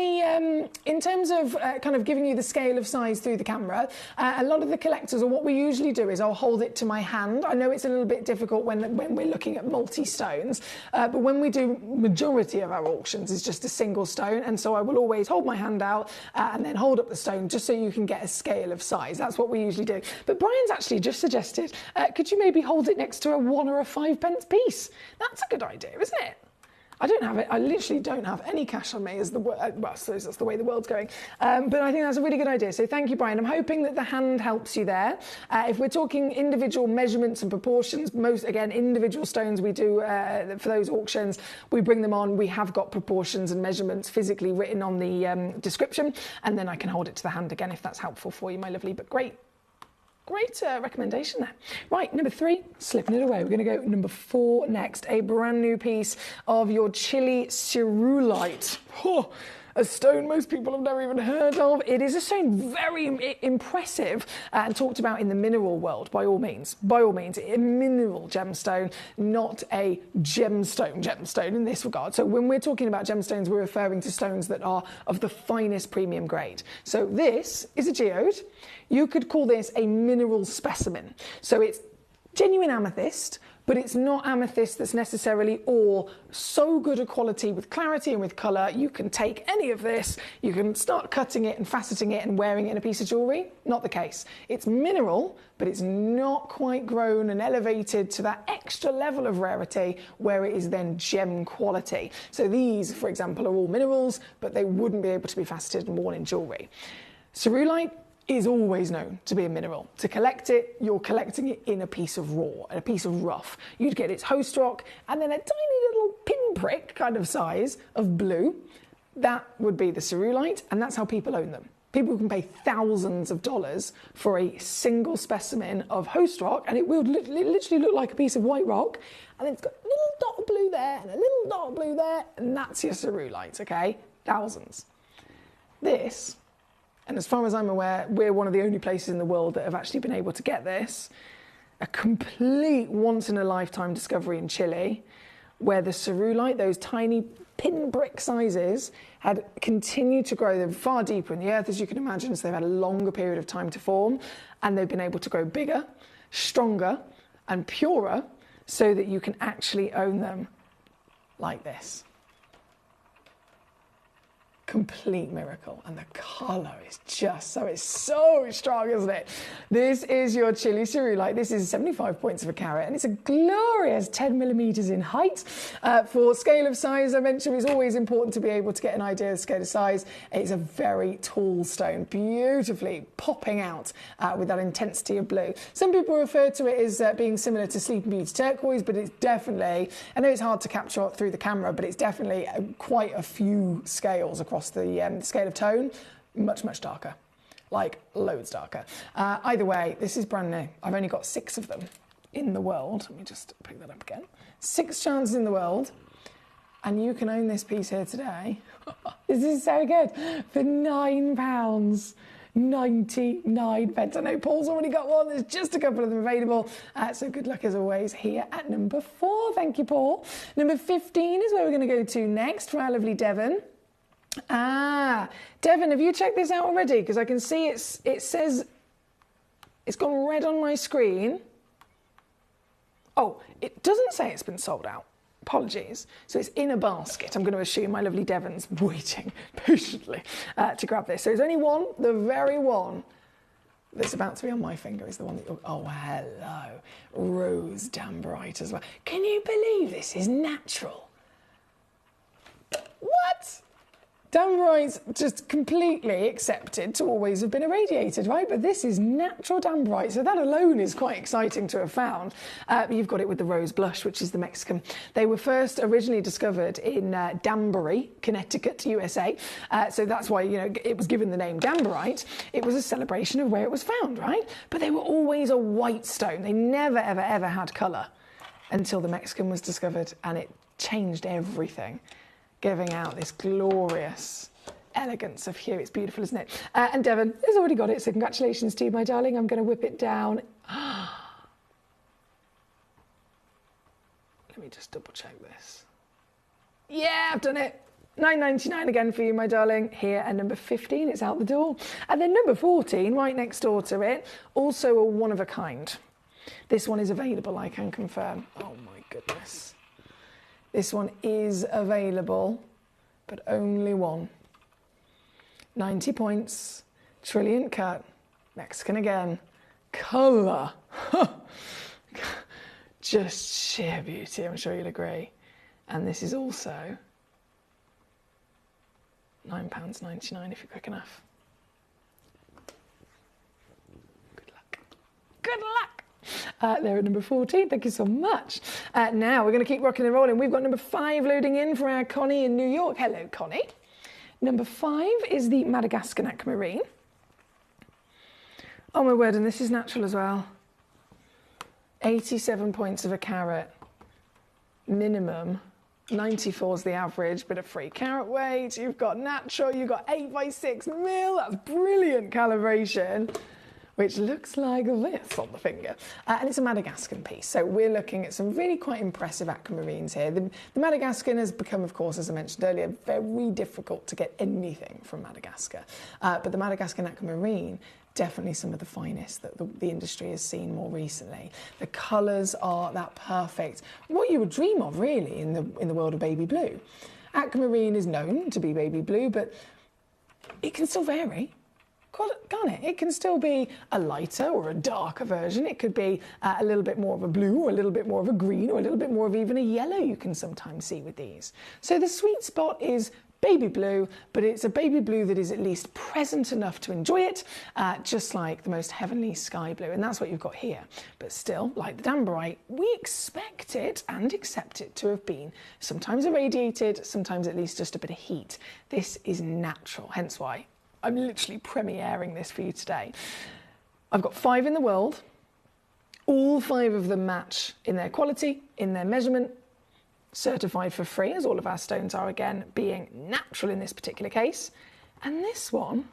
kind of giving you the scale of size through the camera, a lot of the collectors, or what we usually do is I'll hold it to my hand. I know it's a little bit difficult when we're looking at multi-stones, but when we do majority of our auctions is just a single stone, and so I will always hold my hand out and then hold up the stone just so you can get a scale of size. That's what we usually do. But Brian's actually just suggested, could you maybe hold it next to a 1 or a 5 pence piece? That's a good idea, isn't it? I don't have it. I literally don't have any cash on me as well, I suppose that's the way the world's going. But I think that's a really good idea. So thank you, Brian. I'm hoping that the hand helps you there. If we're talking individual measurements and proportions, individual stones we do for those auctions, we bring them on. We have got proportions and measurements physically written on the description, and then I can hold it to the hand again if that's helpful for you, my lovely. But great recommendation there. Right, number 3, slipping it away. We're going to go number 4 next. A brand new piece of your Chile cerulite. Oh, a stone most people have never even heard of. It is a stone very impressive and talked about in the mineral world, by all means. By all means, a mineral gemstone, not a gemstone in this regard. So when we're talking about gemstones, we're referring to stones that are of the finest premium grade. So this is a geode. You could call this a mineral specimen. So it's genuine amethyst, but it's not amethyst that's necessarily all so good a quality with clarity and with colour. You can take any of this, you can start cutting it and faceting it and wearing it in a piece of jewellery. Not the case. It's mineral, but it's not quite grown and elevated to that extra level of rarity where it is then gem quality. So these, for example, are all minerals, but they wouldn't be able to be faceted and worn in jewellery. Cerulite is always known to be a mineral. To collect it, you're collecting it in a piece of raw, a piece of rough. You'd get its host rock and then a tiny little pinprick kind of size of blue. That would be the cerulite, and that's how people own them. People can pay thousands of dollars for a single specimen of host rock, and it will literally look like a piece of white rock, and then it's got a little dot of blue there and a little dot of blue there, and that's your cerulite, okay? Thousands. This, and as far as I'm aware, we're one of the only places in the world that have actually been able to get this. A complete once-in-a-lifetime discovery in Chile, where the cerulite, those tiny pinprick sizes, had continued to grow. They're far deeper in the earth, as you can imagine, so they've had a longer period of time to form, and they've been able to grow bigger, stronger, and purer, so that you can actually own them like this. Complete miracle, and the colour is just it's so strong, isn't it? This is your Chile cerulite. This is 75 points of a carat, and it's a glorious 10 millimeters in height. For scale of size, I mentioned it's always important to be able to get an idea of scale of size. It's a very tall stone, beautifully popping out with that intensity of blue. Some people refer to it as being similar to Sleeping Beauty turquoise, but it's definitely, I know it's hard to capture through the camera, but it's definitely quite a few scales across the scale of tone. Much darker, like loads darker. Either way, this is brand new. I've only got 6 of them in the world. Let me just pick that up again. 6 chances in the world, and you can own this piece here today. This is so good, for £9.99. I know Paul's already got one. There's just a couple of them available. So good luck as always here at number 4. Thank you, Paul. Number 15 is where we're going to go to next for our lovely Devon. Devon, have you checked this out already? Because I can see it says it's gone red on my screen. Oh, it doesn't say it's been sold out. Apologies. So it's in a basket. I'm going to assume my lovely Devon's waiting patiently to grab this. So there's only one, the very one that's about to be on my finger is the one that you're... Oh, hello. Rose damn bright as well. Can you believe this is natural? What? Dambarite's just completely accepted to always have been irradiated, right? But this is natural dambarite, so that alone is quite exciting to have found. You've got it with the rose blush, which is the Mexican. They were first originally discovered in Danbury, Connecticut, USA. So that's why, you know, it was given the name Dambarite. It was a celebration of where it was found, right? But they were always a white stone. They never, ever, ever had colour until the Mexican was discovered, and it changed everything, giving out this glorious elegance of hue. It's beautiful, isn't it? And Devon has already got it, so congratulations to you, my darling. I'm going to whip it down. Let me just double check this. Yeah, I've done it. $9.99 again for you, my darling. Here at number 15, it's out the door. And then number 14, right next door to it, also a one of a kind. This one is available, I can confirm. Oh my goodness. This one is available, but only one. 90 points, trillion cut, Mexican again, colour. Just sheer beauty, I'm sure you'll agree. And this is also £9.99 if you're quick enough. Good luck. Good luck. There at number 14, thank you so much. Now we're going to keep rocking and rolling. We've got number 5 loading in for our Connie in New York. Hello, Connie. Number 5 is the Madagascar Aquamarine. Oh my word, and this is natural as well. 87 points of a carat, minimum. 94 is the average, but a free carat weight. You've got natural, you've got 8x6 mil. That's brilliant calibration, which looks like this on the finger. And it's a Madagascar piece. So we're looking at some really quite impressive aquamarines here. The Madagascar has become, of course, as I mentioned earlier, very difficult to get anything from Madagascar. But the Madagascar aquamarine, definitely some of the finest that the industry has seen more recently. The colours are that perfect, what you would dream of really in the world of baby blue. Aquamarine is known to be baby blue, but it can still vary. Can't it? It can still be a lighter or a darker version. It could be a little bit more of a blue or a little bit more of a green or a little bit more of even a yellow you can sometimes see with these. So the sweet spot is baby blue, but it's a baby blue that is at least present enough to enjoy it, just like the most heavenly sky blue. And that's what you've got here. But still, like the Dambarite, we expect it and accept it to have been sometimes irradiated, sometimes at least just a bit of heat. This is natural, hence why I'm literally premiering this for you today. I've got 5 in the world. All 5 of them match in their quality, in their measurement, certified for free, as all of our stones are, again, being natural in this particular case. And this one,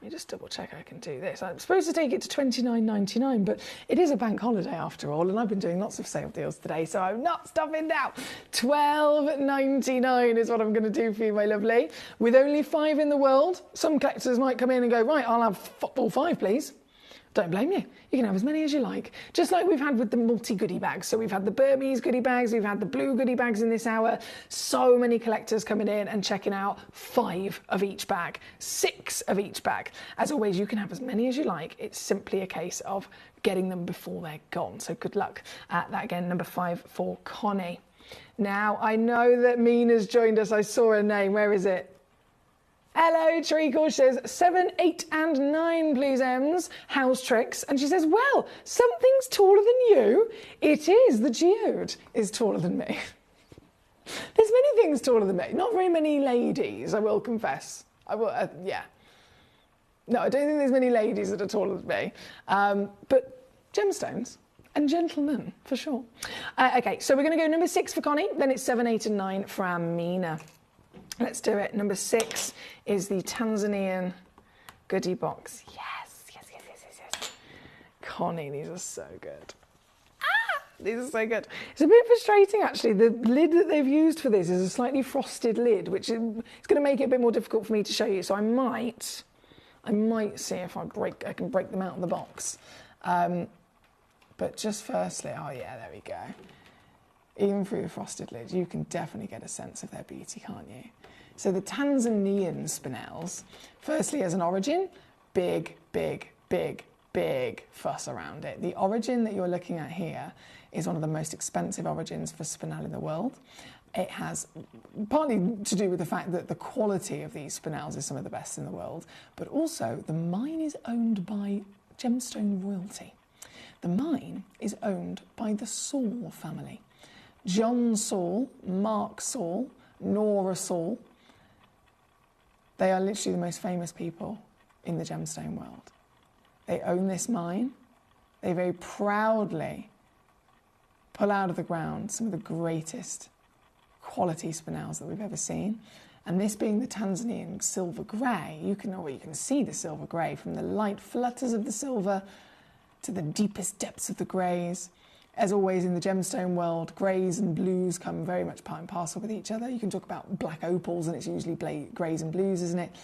let me just double check I can do this. I'm supposed to take it to $29.99, but it is a bank holiday after all, and I've been doing lots of sale deals today, so I'm not stopping now. $12.99 is what I'm going to do for you, my lovely. With only 5 in the world, some collectors might come in and go, right, I'll have all 5, please. Don't blame you. You can have as many as you like. Just like we've had with the multi-goodie bags. So we've had the Burmese goodie bags, we've had the blue goodie bags in this hour. So many collectors coming in and checking out 5 of each bag, 6 of each bag. As always, you can have as many as you like. It's simply a case of getting them before they're gone. So good luck. That again, number 5 for Connie. Now, I know that Mina's joined us. I saw her name. Where is it? Hello, Treacle. She says 7, 8 and 9, please, Ems. House tricks. And she says, well, something's taller than you. It is. The geode is taller than me. There's many things taller than me. Not very many ladies, I will confess. I will, yeah. No, I don't think there's many ladies that are taller than me. But gemstones and gentlemen, for sure. Okay, so we're going to go number 6 for Connie. Then it's 7, 8 and 9 for Amina. Let's do it. Number 6 is the Tanzanian goodie box. Yes. Connie, these are so good. These are so good. It's a bit frustrating, actually. The lid that they've used for this is a slightly frosted lid, which is going to make it a bit more difficult for me to show you. So I might see if I can break them out of the box. But just firstly, oh yeah, there we go. Even through the frosted lid, you can definitely get a sense of their beauty, can't you? So the Tanzanian spinels, firstly as an origin, big fuss around it. The origin that you're looking at here is one of the most expensive origins for spinel in the world. It has partly to do with the fact that the quality of these spinels is some of the best in the world, but also the mine is owned by gemstone royalty. The mine is owned by the Saul family. John Saul, Mark Saul, Nora Saul. They are literally the most famous people in the gemstone world. They own this mine. They very proudly pull out of the ground some of the greatest quality spinels that we've ever seen. And this being the Tanzanian silver grey, you can see the silver grey from the light flutters of the silver to the deepest depths of the greys. As always in the gemstone world, greys and blues come very much part and parcel with each other. You can talk about black opals and it's usually greys and blues, isn't it?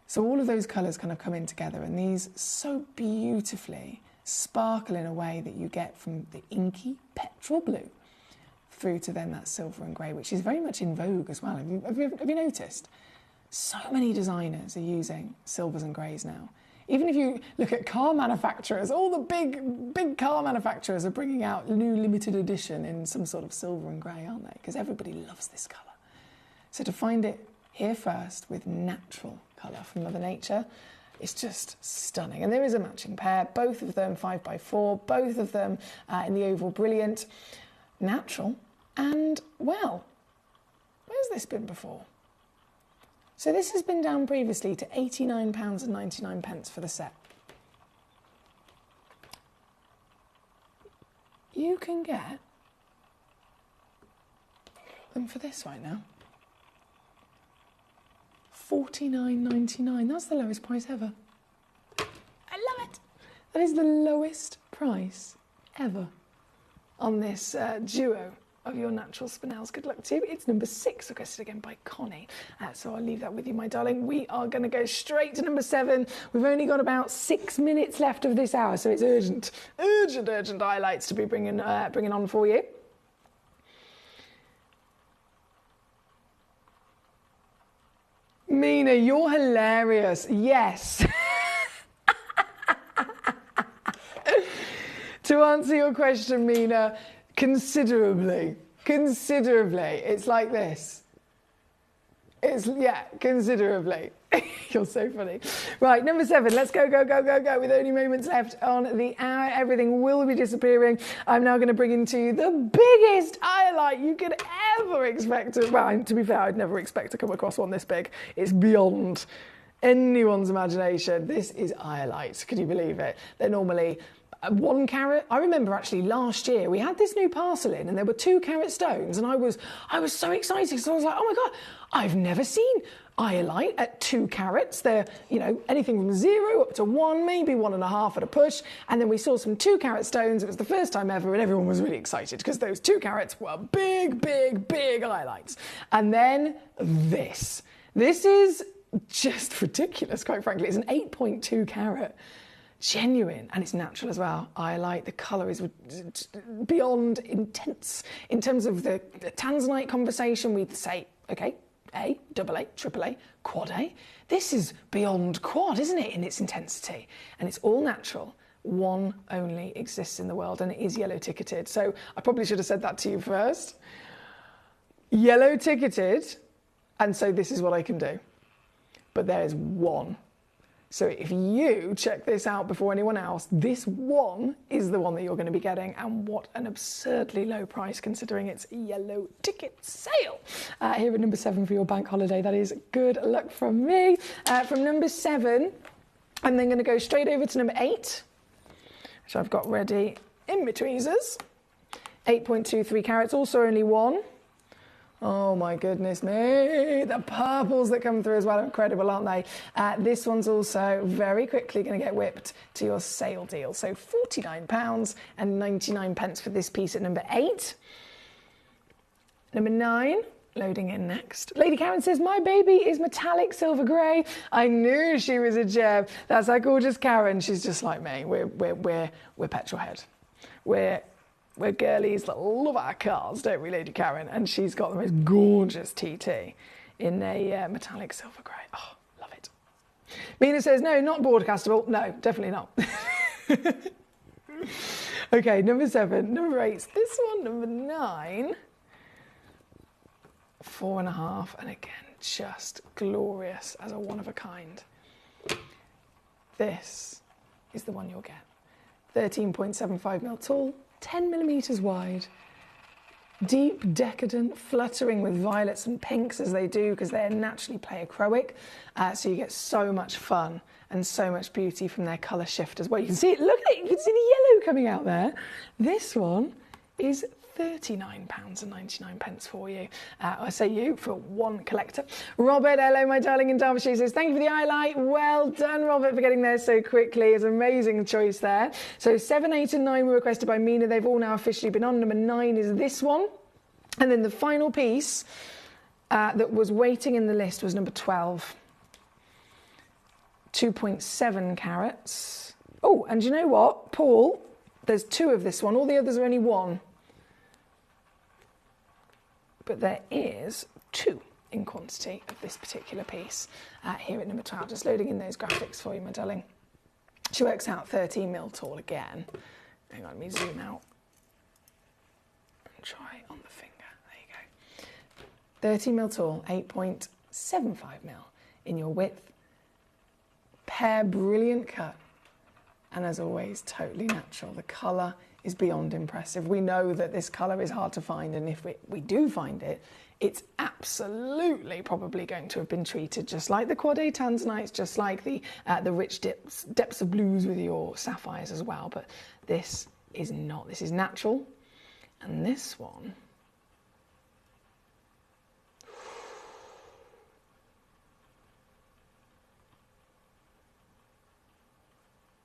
So all of those colours kind of come in together, and these so beautifully sparkle in a way that you get from the inky petrol blue through to then that silver and grey, which is very much in vogue as well. Have you noticed? So many designers are using silvers and greys now. Even if you look at car manufacturers, all the big car manufacturers are bringing out new limited edition in some sort of silver and grey, aren't they? Because everybody loves this colour. So to find it here first with natural colour from Mother Nature, it's just stunning. And there is a matching pair, both of them 5x4, both of them in the oval brilliant, natural, and well, where's this been before? So this has been down previously to £89.99 for the set. You can get them for this right now. $49.99. That's the lowest price ever. I love it. That is the lowest price ever on this duo of your natural spinels. Good luck to you. It's number 6, requested again by Connie. So I'll leave that with you, my darling. We are going to go straight to number 7. We've only got about 6 minutes left of this hour, so it's urgent highlights to be bringing on for you. Mina, you're hilarious. Yes. To answer your question, Mina, considerably. It's like this. Considerably. You're so funny. Right, number 7. Let's go. With only moments left on the hour, everything will be disappearing. I'm now going to bring into you the biggest highlight you could ever expect to... Well, to be fair, I'd never expect to come across one this big. It's beyond anyone's imagination. This is highlight. Could you believe it? They're normally... 1 carat. I remember actually last year we had this new parcel in and there were 2 carat stones, and I was so excited, so I was like, oh my god, I've never seen iolite at 2 carats. They're, anything from 0 up to 1, maybe 1.5 at a push. And then we saw some 2 carat stones. It was the first time ever, and everyone was really excited because those 2 carats were big iolites. And then this is just ridiculous, quite frankly. It's an 8.2 carat. Genuine, and it's natural as well. Iolite, the colour is beyond intense. In terms of the tanzanite conversation, we'd say, okay, A, double A, triple A, quad A. This is beyond quad, isn't it, in its intensity? And it's all natural. One only exists in the world, and it is yellow ticketed. So I probably should have said that to you first. Yellow ticketed, and so this is what I can do. But there's one. So if you check this out before anyone else, this one is the one that you're going to be getting, and what an absurdly low price considering it's yellow ticket sale. Here at number 7 for your bank holiday. That is good luck from me. From number 7, I'm then going to go straight over to number 8, which I've got ready in betweezers. 8.23 carats, also only 1. Oh my goodness me, the purples that come through as well are incredible, aren't they? This one's also very quickly going to get whipped to your sale deal. So £49.99 for this piece at number 8. Number 9, loading in next. Lady Karen says, my baby is metallic silver grey. I knew she was a gem. That's our gorgeous Karen. She's just like me. We're petrol head. We're girlies that love our cars, don't we, Lady Karen? And she's got the most gorgeous TT in a metallic silver grey. Oh, love it. Mina says, no, not broadcastable. No, definitely not. Okay, number 7. Number 8's this one. Number 9. 4.5, and again, just glorious as a one of a kind. This is the one you'll get. 13.75mm tall, 10mm wide. Deep, decadent, fluttering with violets and pinks as they do, because they're naturally pleochroic. So you get so much fun and so much beauty from their colour shift as well. You can see it, look at it, you can see the yellow coming out there. This one is £39.99 for you. I say you for one collector. Robert, hello my darling in Derbyshire, says thank you for the highlight. Well done, Robert, for getting there so quickly. It's an amazing choice there. So 7, 8 and 9 were requested by Mina. They've all now officially been on. Number 9 is this one. And then the final piece that was waiting in the list was number 12. 2.7 carats. Oh, and you know what, Paul? There's 2 of this one. All the others are only 1. But there is 2 in quantity of this particular piece here at number 12. Just loading in those graphics for you, my darling. She works out 13mm tall again. Hang on, let me zoom out and try on the finger. There you go. 13mm tall, 8.75mm in your width. Pear brilliant cut. And as always, totally natural. The colour is beyond impressive. We know that this colour is hard to find, and if we do find it, it's absolutely probably going to have been treated just like the Quad A tanzanites, just like the rich depths of blues with your sapphires as well. But this is not. This is natural, and this one.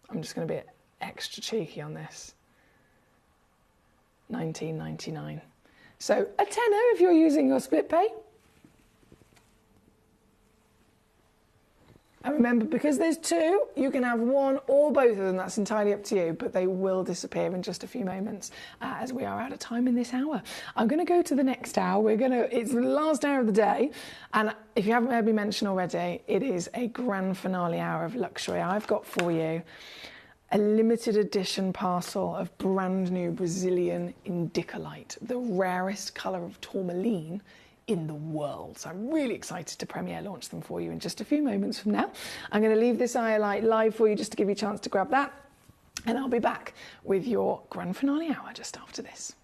I'm just going to be extra cheeky on this. $19.99. So a tenner if you're using your split pay. And remember, because there's 2, you can have 1 or both of them. That's entirely up to you, but they will disappear in just a few moments as we are out of time in this hour. I'm going to go to the next hour. It's the last hour of the day. And if you haven't heard me mention already, it is a grand finale hour of luxury. I've got for you a limited edition parcel of brand new Brazilian indicolite, the rarest colour of tourmaline in the world. So I'm really excited to premiere launch them for you in just a few moments from now. I'm going to leave this highlight live for you just to give you a chance to grab that. And I'll be back with your grand finale hour just after this.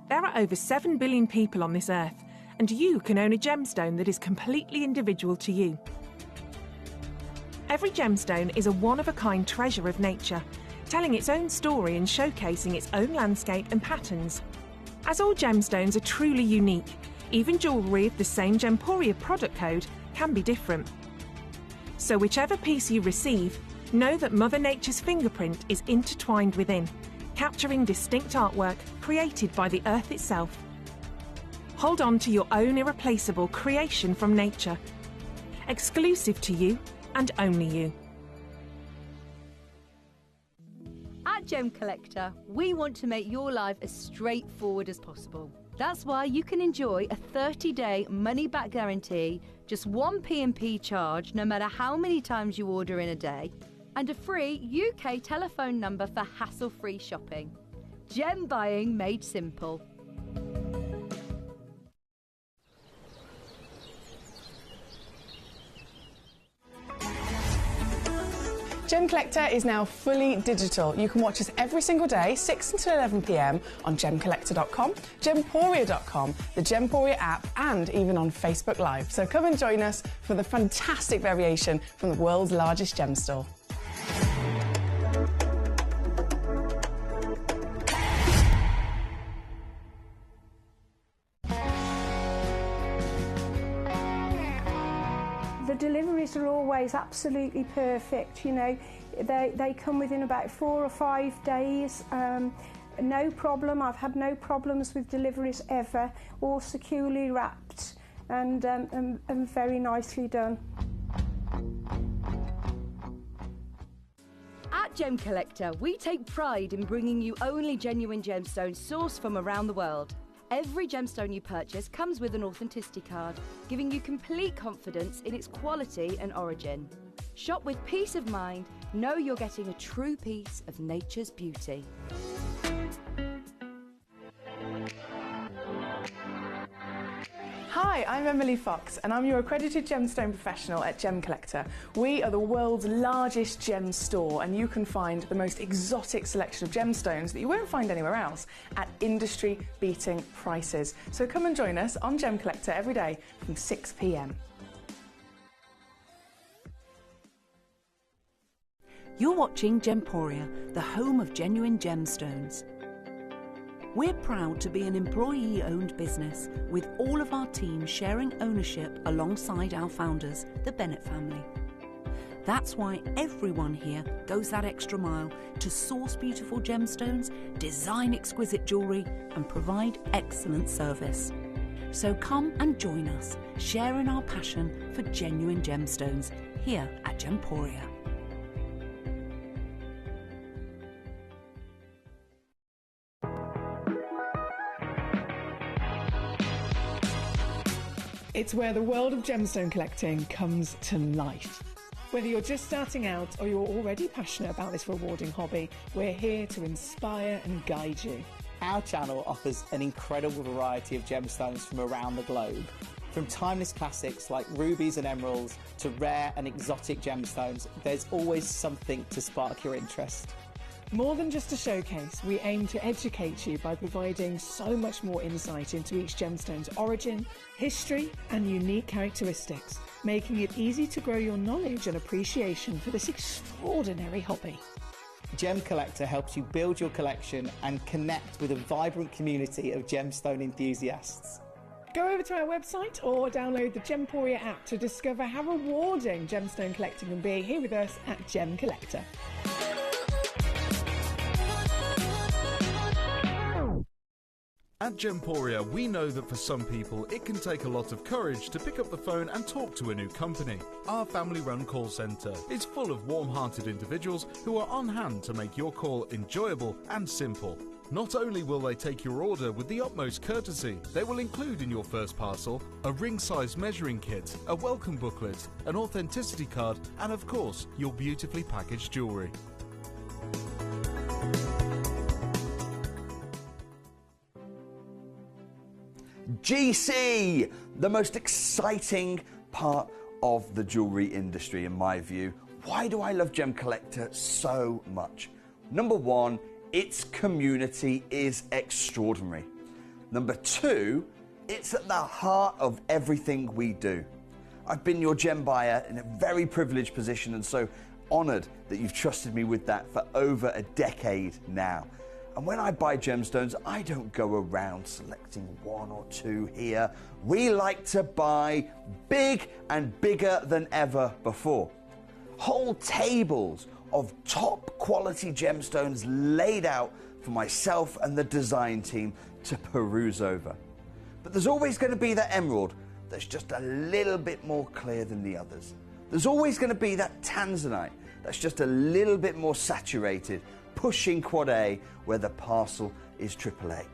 There are over 7 billion people on this earth, and you can own a gemstone that is completely individual to you. Every gemstone is a one-of-a-kind treasure of nature, telling its own story and showcasing its own landscape and patterns. As all gemstones are truly unique, even jewellery of the same Gemporia product code can be different. So whichever piece you receive, know that Mother Nature's fingerprint is intertwined within, capturing distinct artwork created by the earth itself. Hold on to your own irreplaceable creation from nature, exclusive to you and only you. At Gemcollector, we want to make your life as straightforward as possible. That's why you can enjoy a 30-day money-back guarantee, just 1 P&P charge no matter how many times you order in a day, and a free UK telephone number for hassle-free shopping. Gem buying made simple. Gemcollector is now fully digital. You can watch us every single day, 6 until 11 p.m. on Gemcollector.com, Gemporia.com, the Gemporia app, and even on Facebook Live. So come and join us for the fantastic variation from the world's largest gem store. The deliveries are always absolutely perfect, you know. They come within about 4 or 5 days. No problem. I've had no problems with deliveries ever. All securely wrapped and very nicely done. At Gemcollector, we take pride in bringing you only genuine gemstones sourced from around the world. Every gemstone you purchase comes with an authenticity card, giving you complete confidence in its quality and origin. Shop with peace of mind, know you're getting a true piece of nature's beauty. Hi, I'm Emily Fox and I'm your accredited gemstone professional at Gemcollector. We are the world's largest gem store and you can find the most exotic selection of gemstones that you won't find anywhere else at industry-beating prices. So come and join us on Gemcollector every day from 6 p.m. You're watching Gemporia, the home of genuine gemstones. We're proud to be an employee-owned business with all of our team sharing ownership alongside our founders, the Bennett family. That's why everyone here goes that extra mile to source beautiful gemstones, design exquisite jewellery and provide excellent service. So come and join us, sharing our passion for genuine gemstones here at Gemporia. It's where the world of gemstone collecting comes to life. Whether you're just starting out or you're already passionate about this rewarding hobby, we're here to inspire and guide you. Our channel offers an incredible variety of gemstones from around the globe. From timeless classics like rubies and emeralds to rare and exotic gemstones, there's always something to spark your interest. More than just a showcase, we aim to educate you by providing so much more insight into each gemstone's origin, history and unique characteristics, making it easy to grow your knowledge and appreciation for this extraordinary hobby. Gemcollector helps you build your collection and connect with a vibrant community of gemstone enthusiasts. Go over to our website or download the Gemporia app to discover how rewarding gemstone collecting can be here with us at Gemcollector. At Gemporia, we know that for some people, it can take a lot of courage to pick up the phone and talk to a new company. Our family-run call centre is full of warm-hearted individuals who are on hand to make your call enjoyable and simple. Not only will they take your order with the utmost courtesy, they will include in your first parcel a ring-size measuring kit, a welcome booklet, an authenticity card, and of course, your beautifully packaged jewellery. GC, the most exciting part of the jewellery industry in my view. Why do I love Gemcollector so much? Number one, its community is extraordinary. Number two, it's at the heart of everything we do. I've been your gem buyer in a very privileged position and so honoured that you've trusted me with that for over a decade now. And when I buy gemstones, I don't go around selecting one or two here. We like to buy big and bigger than ever before. Whole tables of top quality gemstones laid out for myself and the design team to peruse over. But there's always going to be that emerald that's just a little bit more clear than the others. There's always going to be that tanzanite that's just a little bit more saturated, pushing quad A where the parcel is AAA.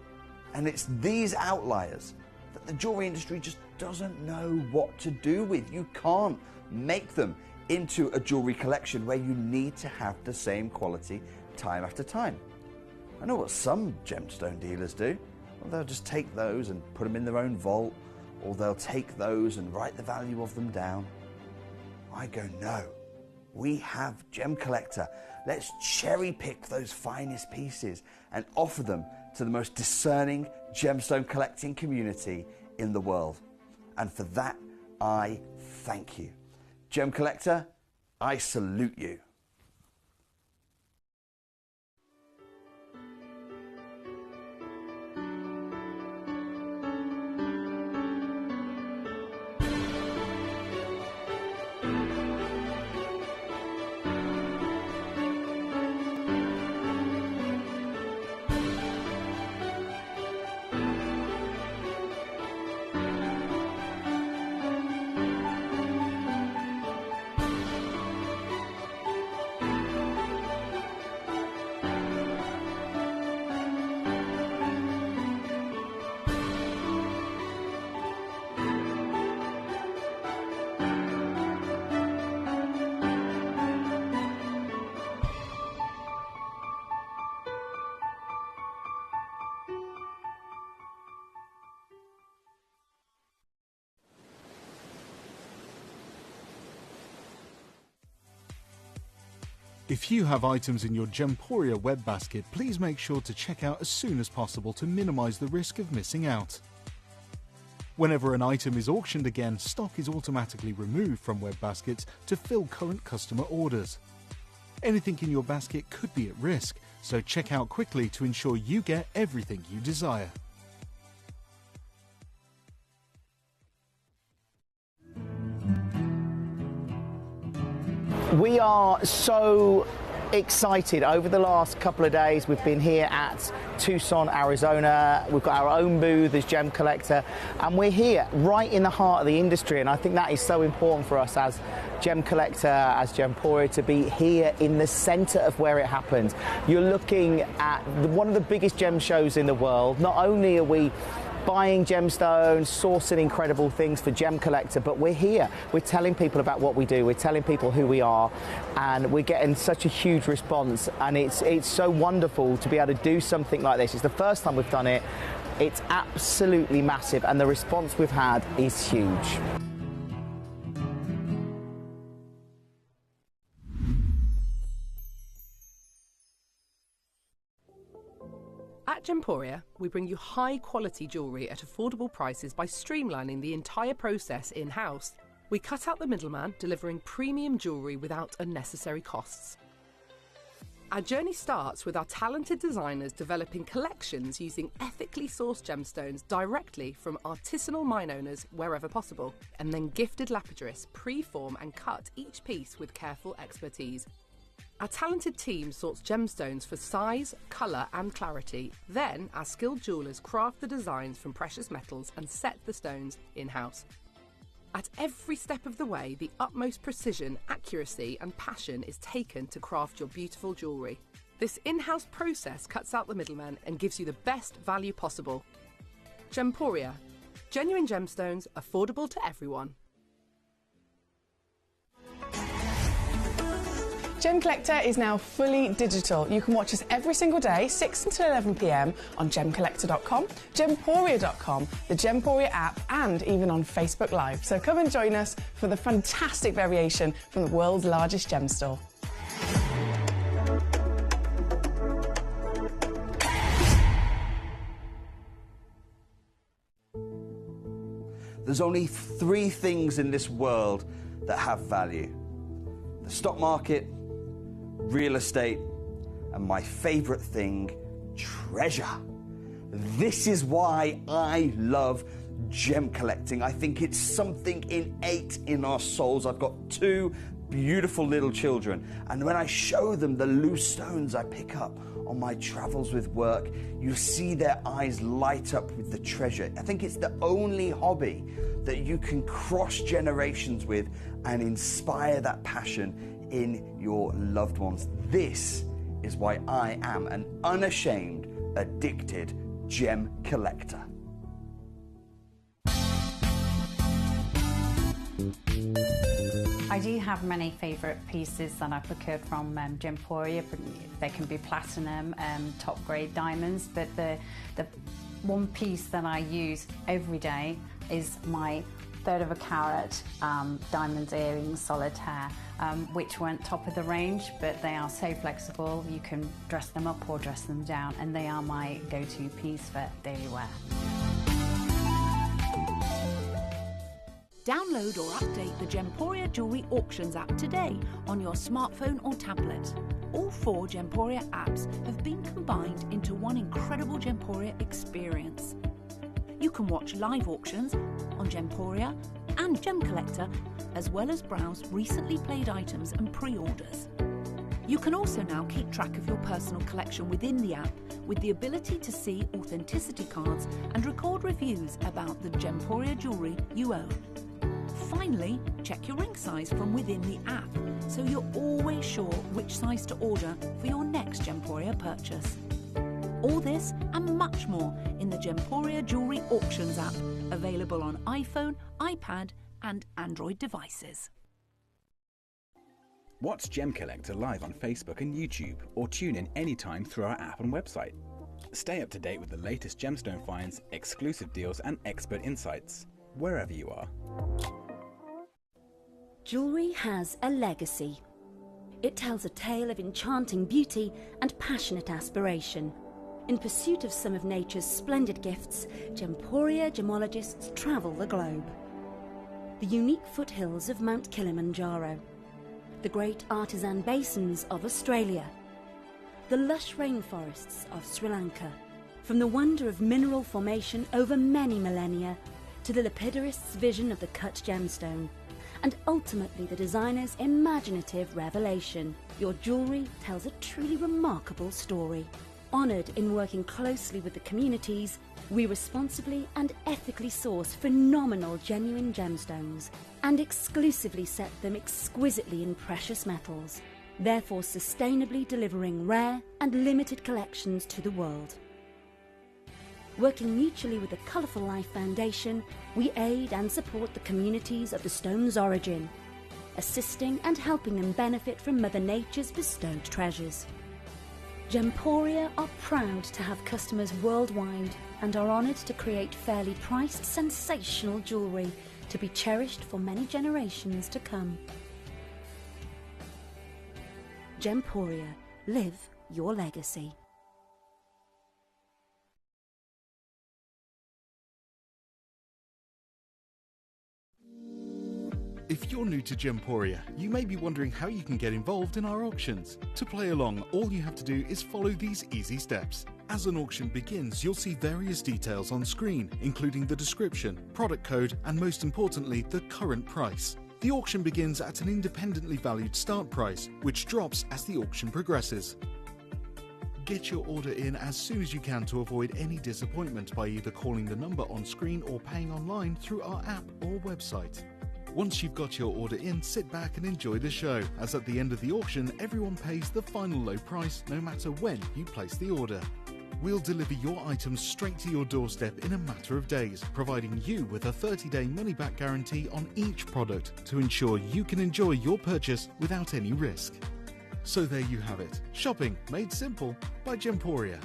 And it's these outliers that the jewellery industry just doesn't know what to do with. You can't make them into a jewellery collection where you need to have the same quality time after time. I know what some gemstone dealers do. Well, they'll just take those and put them in their own vault, or they'll take those and write the value of them down. I go, no. We have Gemcollector. Let's cherry pick those finest pieces and offer them to the most discerning gemstone collecting community in the world. And for that, I thank you. Gemcollector, I salute you. If you have items in your Gemporia web basket, please make sure to check out as soon as possible to minimise the risk of missing out. Whenever an item is auctioned again, stock is automatically removed from web baskets to fill current customer orders. Anything in your basket could be at risk, so check out quickly to ensure you get everything you desire. We are so excited. Over the last couple of days, we've been here at Tucson, Arizona. We've got our own booth as Gemcollector, and we're here right in the heart of the industry. And I think that is so important for us as Gemcollector, as Gemporia, to be here in the centre of where it happens. You're looking at one of the biggest gem shows in the world. Not only are we buying gemstones, sourcing incredible things for Gemcollector, but we're here. We're telling people about what we do. We're telling people who we are, and we're getting such a huge response. And it's so wonderful to be able to do something like this. It's the first time we've done it. It's absolutely massive, and the response we've had is huge. At Gemporia, we bring you high-quality jewellery at affordable prices by streamlining the entire process in-house. We cut out the middleman, delivering premium jewellery without unnecessary costs. Our journey starts with our talented designers developing collections using ethically sourced gemstones directly from artisanal mine owners wherever possible, and then gifted lapidarists pre-form and cut each piece with careful expertise. Our talented team sorts gemstones for size, colour and clarity. Then our skilled jewellers craft the designs from precious metals and set the stones in-house. At every step of the way, the utmost precision, accuracy and passion is taken to craft your beautiful jewellery. This in-house process cuts out the middleman and gives you the best value possible. Gemporia. Genuine gemstones, affordable to everyone. Gemcollector is now fully digital. You can watch us every single day, 6 until 11 p.m. on Gemcollector.com, Gemporia.com, the Gemporia app, and even on Facebook Live. So come and join us for the fantastic variation from the world's largest gem store. There's only 3 things in this world that have value: the stock market, real estate, and my favorite thing, treasure. This is why I love gem collecting. I think it's something innate in our souls. I've got 2 beautiful little children, and when I show them the loose stones I pick up on my travels with work, you see their eyes light up with the treasure. I think it's the only hobby that you can cross generations with and inspire that passion in your loved ones. This is why I am an unashamed, addicted gem collector. I do have many favourite pieces that I procured from Gemporia. They can be platinum, top grade diamonds, but the one piece that I use every day is my 1/3 of a carat diamond earrings solitaire, which weren't top of the range, but they are so flexible. You can dress them up or dress them down, and they are my go-to piece for daily wear. Download or update the Gemporia Jewellery Auctions app today on your smartphone or tablet. All 4 Gemporia apps have been combined into one incredible Gemporia experience. You can watch live auctions on Gemporia and Gemcollector, as well as browse recently played items and pre-orders. You can also now keep track of your personal collection within the app with the ability to see authenticity cards and record reviews about the Gemporia jewellery you own. Finally, check your ring size from within the app, so you're always sure which size to order for your next Gemporia purchase. All this and much more in the Gemporia Jewellery Auctions app, available on iPhone, iPad and Android devices. Watch Gemcollector live on Facebook and YouTube, or tune in anytime through our app and website. Stay up to date with the latest gemstone finds, exclusive deals and expert insights, wherever you are. Jewellery has a legacy. It tells a tale of enchanting beauty and passionate aspiration. In pursuit of some of nature's splendid gifts, Gemporia gemologists travel the globe. The unique foothills of Mount Kilimanjaro, the great artisan basins of Australia, the lush rainforests of Sri Lanka, from the wonder of mineral formation over many millennia to the lapidarists' vision of the cut gemstone, and ultimately the designer's imaginative revelation, your jewellery tells a truly remarkable story. Honoured in working closely with the communities, we responsibly and ethically source phenomenal genuine gemstones and exclusively set them exquisitely in precious metals, therefore sustainably delivering rare and limited collections to the world. Working mutually with the Colourful Life Foundation, we aid and support the communities of the stone's origin, assisting and helping them benefit from Mother Nature's bestowed treasures. Gemporia are proud to have customers worldwide and are honoured to create fairly priced, sensational jewellery to be cherished for many generations to come. Gemporia, live your legacy. If you're new to Gemporia, you may be wondering how you can get involved in our auctions. To play along, all you have to do is follow these easy steps. As an auction begins, you'll see various details on screen, including the description, product code, and most importantly, the current price. The auction begins at an independently valued start price, which drops as the auction progresses. Get your order in as soon as you can to avoid any disappointment by either calling the number on screen or paying online through our app or website. Once you've got your order in, sit back and enjoy the show, as at the end of the auction, everyone pays the final low price no matter when you place the order. We'll deliver your items straight to your doorstep in a matter of days, providing you with a 30-day money-back guarantee on each product to ensure you can enjoy your purchase without any risk. So there you have it. Shopping made simple by Gemporia.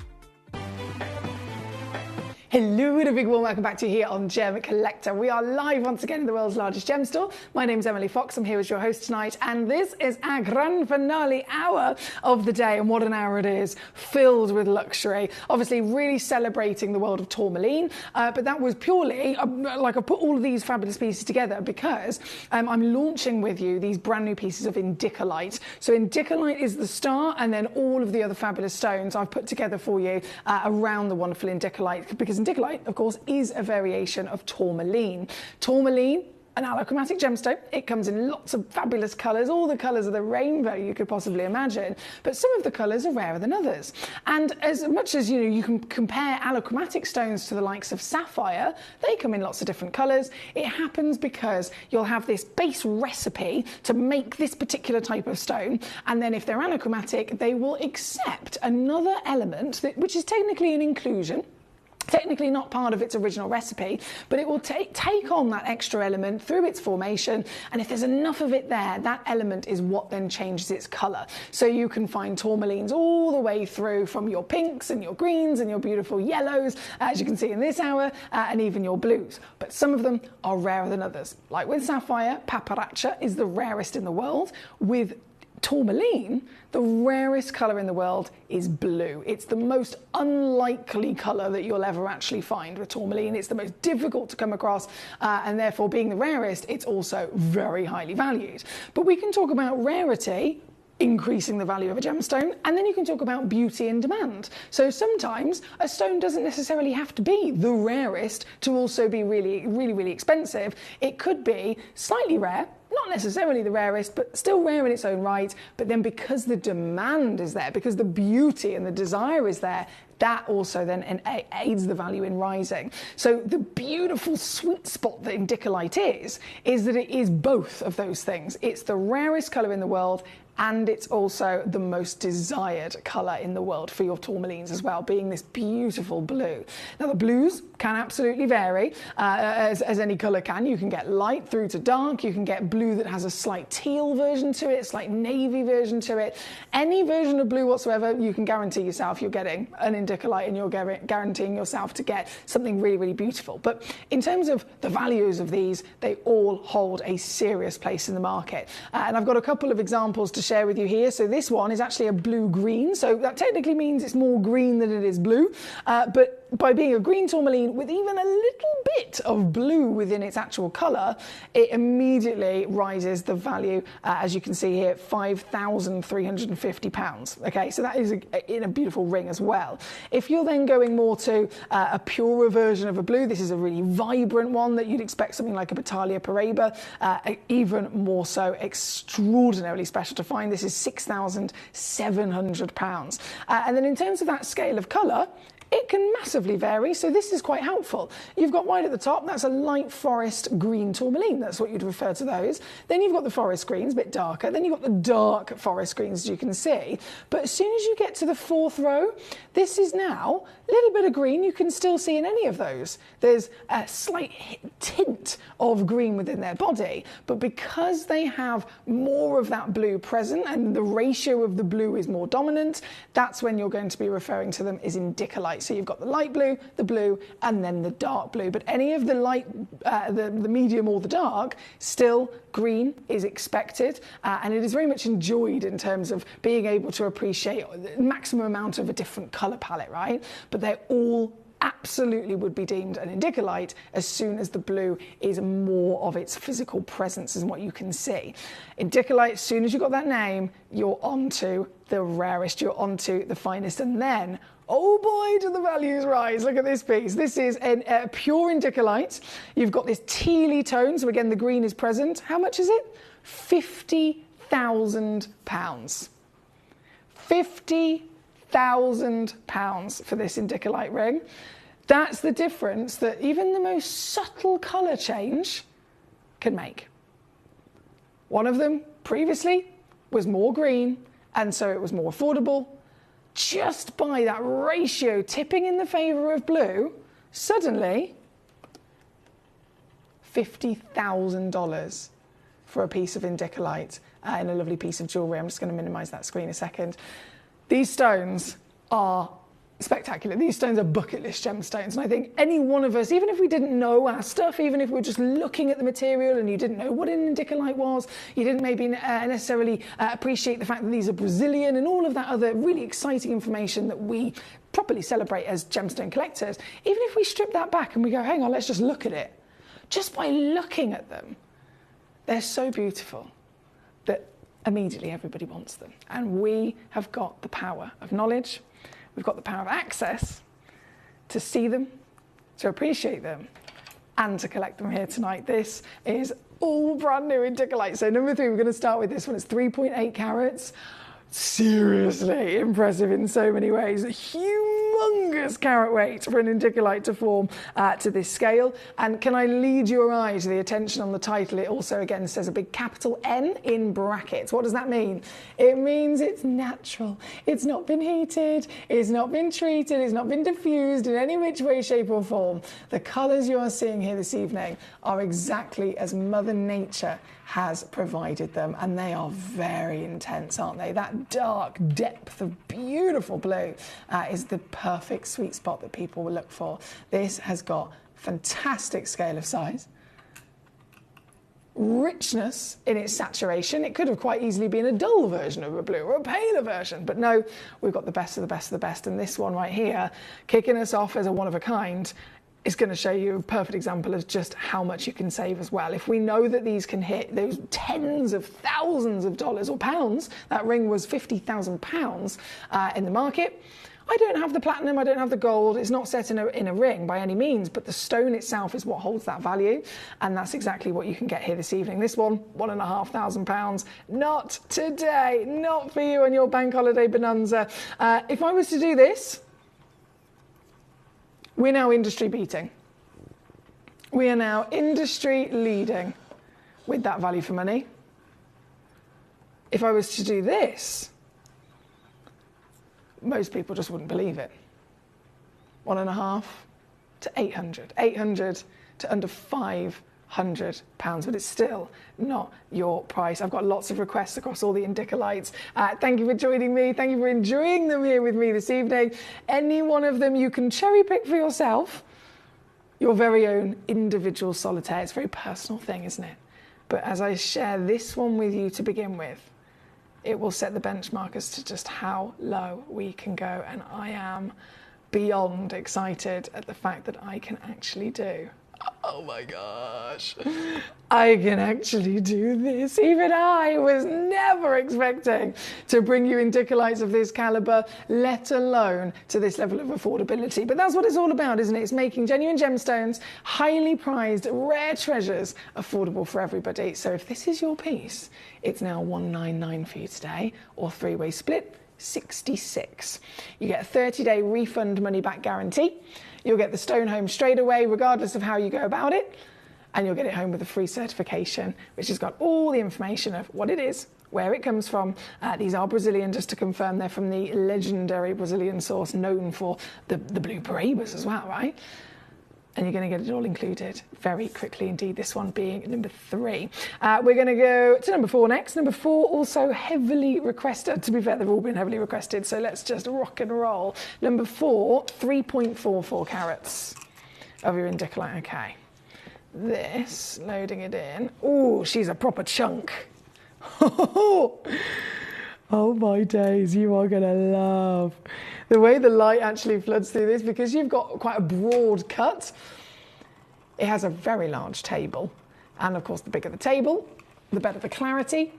Hello and a big warm welcome back to you here on Gemcollector. We are live once again in the world's largest gem store. My name's Emily Fox, I'm here as your host tonight, and this is our grand finale hour of the day, and what an hour it is, filled with luxury. Obviously really celebrating the world of tourmaline, but that was purely, like I put all of these fabulous pieces together because I'm launching with you these brand new pieces of indicolite. So indicolite is the star, and then all of the other fabulous stones I've put together for you around the wonderful indicolite, because indicolite, of course, is a variation of tourmaline. Tourmaline, an allochromatic gemstone. It comes in lots of fabulous colours, all the colours of the rainbow you could possibly imagine, but some of the colours are rarer than others. And as much as you can compare allochromatic stones to the likes of sapphire, they come in lots of different colours. It happens because you'll have this base recipe to make this particular type of stone, and then if they're allochromatic, they will accept another element, which is technically an inclusion, technically not part of its original recipe, but it will take on that extra element through its formation, and if there's enough of it there, that element is what then changes its colour. So you can find tourmalines all the way through, from your pinks and your greens and your beautiful yellows, as you can see in this hour, and even your blues. But some of them are rarer than others. Like with sapphire, paparacha is the rarest in the world. With tourmaline, the rarest colour in the world is blue. It's the most unlikely colour that you'll ever actually find with tourmaline. It's the most difficult to come across, and therefore being the rarest, it's also very highly valued. But we can talk about rarity increasing the value of a gemstone, and then you can talk about beauty and demand. So sometimes a stone doesn't necessarily have to be the rarest to also be really expensive. It could be slightly rare, not necessarily the rarest, but still rare in its own right. But then because the demand is there, because the beauty and the desire is there, that also then aids the value in rising. So the beautiful sweet spot that indicolite is that it is both of those things. It's the rarest colour in the world, and it's also the most desired colour in the world for your tourmalines as well, being this beautiful blue. Now the blues can absolutely vary, as any colour can. You can get light through to dark, you can get blue that has a slight teal version to it, slight navy version to it. Any version of blue whatsoever, you can guarantee yourself you're getting an Indicolite, and you're guaranteeing yourself to get something really, really beautiful. But in terms of the values of these, they all hold a serious place in the market. And I've got a couple of examples to share with you here. So this one is actually a blue-green, so that technically means it's more green than it is blue. But by being a green tourmaline with even a little bit of blue within its actual colour, it immediately rises the value, as you can see here, £5,350. Okay, so that is in a beautiful ring as well. If you're then going more to a purer version of a blue, this is a really vibrant one that you'd expect something like a Battalia Paraiba, even more so extraordinarily special to find. This is £6,700. And then in terms of that scale of colour, it can massively vary, so this is quite helpful. You've got right at the top, that's a light forest green tourmaline, that's what you'd refer to those. Then you've got the forest greens, a bit darker. Then you've got the dark forest greens, as you can see. But as soon as you get to the fourth row, this is now a little bit of green you can still see in any of those. There's a slight tint of green within their body, but because they have more of that blue present and the ratio of the blue is more dominant, that's when you're going to be referring to them as Indicolite. So you've got the light blue, and then the dark blue. But any of the light, the medium or the dark, still green is expected. And it is very much enjoyed in terms of being able to appreciate the maximum amount of a different colour palette, right? But they're all absolutely would be deemed an Indicolite as soon as the blue is more of its physical presence is what you can see. Indicolite, as soon as you've got that name, you're onto the rarest, you're onto the finest, and then oh boy, do the values rise. Look at this piece. This is a pure Indicolite. You've got this tealy tone, so again, the green is present. How much is it? £50,000. £50,000 for this Indicolite ring. That's the difference that even the most subtle colour change can make. One of them previously was more green, and so it was more affordable. Just by that ratio tipping in the favour of blue, suddenly $50,000 for a piece of Indicolite and a lovely piece of jewellery. I'm just going to minimise that screen a second. These stones are spectacular. These stones are bucket list gemstones, and I think any one of us, even if we didn't know our stuff, even if we were just looking at the material and you didn't know what an Indicolite was, you didn't maybe necessarily appreciate the fact that these are Brazilian and all of that other really exciting information that we properly celebrate as gemstone collectors, even if we strip that back and we go, hang on, let's just look at it. Just by looking at them, they're so beautiful that immediately everybody wants them. And we have got the power of knowledge. We've got the power of access to see them, to appreciate them, and to collect them here tonight. This is all brand new Indicolite. So number 3, we're going to start with this one. It's 3.8 carats. Seriously impressive in so many ways. A humongous carat weight for an Indicolite to form to this scale. And can I lead your eye to the attention on the title? It also again says a big capital N in brackets. What does that mean? It means it's natural. It's not been heated. It's not been treated. It's not been diffused in any which way, shape or form. The colours you are seeing here this evening are exactly as Mother Nature has provided them, and they are very intense, aren't they? That dark depth of beautiful blue is the perfect sweet spot that people will look for. This has got fantastic scale of size, richness in its saturation. It could have quite easily been a dull version of a blue or a paler version, but no, we've got the best of the best of the best, and this one right here, kicking us off as a one of a kind, is going to show you a perfect example of just how much you can save as well. If we know that these can hit those tens of thousands of dollars or pounds, that ring was £50,000 in the market. I don't have the platinum, I don't have the gold, it's not set in a ring by any means, but the stone itself is what holds that value, and that's exactly what you can get here this evening. This one, £1,500, not today, not for you on your bank holiday bonanza. If I was to do this, we're now industry beating. We are now industry leading with that value for money. If I was to do this, most people just wouldn't believe it. 1.5 to 800. 800 to under £5 £100, but it's still not your price. I've got lots of requests across all the Indica lights. Thank you for joining me. Thank you for enjoying them here with me this evening. Any one of them you can cherry pick for yourself, your very own individual solitaire. It's a very personal thing, isn't it? But as I share this one with you to begin with, it will set the benchmark as to just how low we can go. And I am beyond excited at the fact that I can actually do. Oh my gosh, I can actually do this. Even I was never expecting to bring you Indica lights of this caliber, let alone to this level of affordability. But that's what it's all about, isn't it? It's making genuine gemstones, highly prized, rare treasures, affordable for everybody. So if this is your piece, it's now $199 for you today, or three-way split, $66. You get a 30-day refund money-back guarantee. You'll get the stone home straight away, regardless of how you go about it, and you'll get it home with a free certification, which has got all the information of what it is, where it comes from. These are Brazilian, just to confirm. They're from the legendary Brazilian source known for the blue Paraibas as well, right? And you're going to get it all included very quickly indeed, this one being number 3. We're going to go to number 4 next. Number 4, also heavily requested. To be fair, they've all been heavily requested, so let's just rock and roll. Number 4, 3.44 carats of your Indica light. Okay. This, loading it in. Oh, she's a proper chunk. Oh my days, you are going to love the way the light actually floods through this, because you've got quite a broad cut. It has a very large table, and of course the bigger the table, the better the clarity,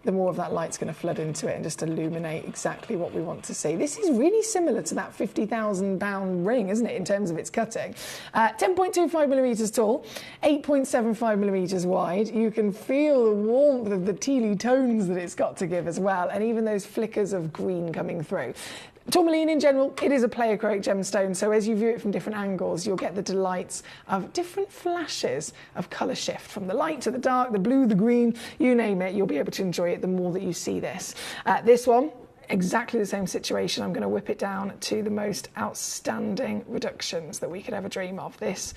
the more of that light's going to flood into it and just illuminate exactly what we want to see. This is really similar to that £50,000 ring, isn't it, in terms of its cutting. 10.25 millimetres tall, 8.75 millimetres wide. You can feel the warmth of the tealy tones that it's got to give as well, and even those flickers of green coming through. Tourmaline in general, it is a pleiochroic gemstone, so as you view it from different angles, you'll get the delights of different flashes of colour shift, from the light to the dark, the blue, the green, you name it. You'll be able to enjoy it the more that you see this. This one, exactly the same situation. I'm going to whip it down to the most outstanding reductions that we could ever dream of. This,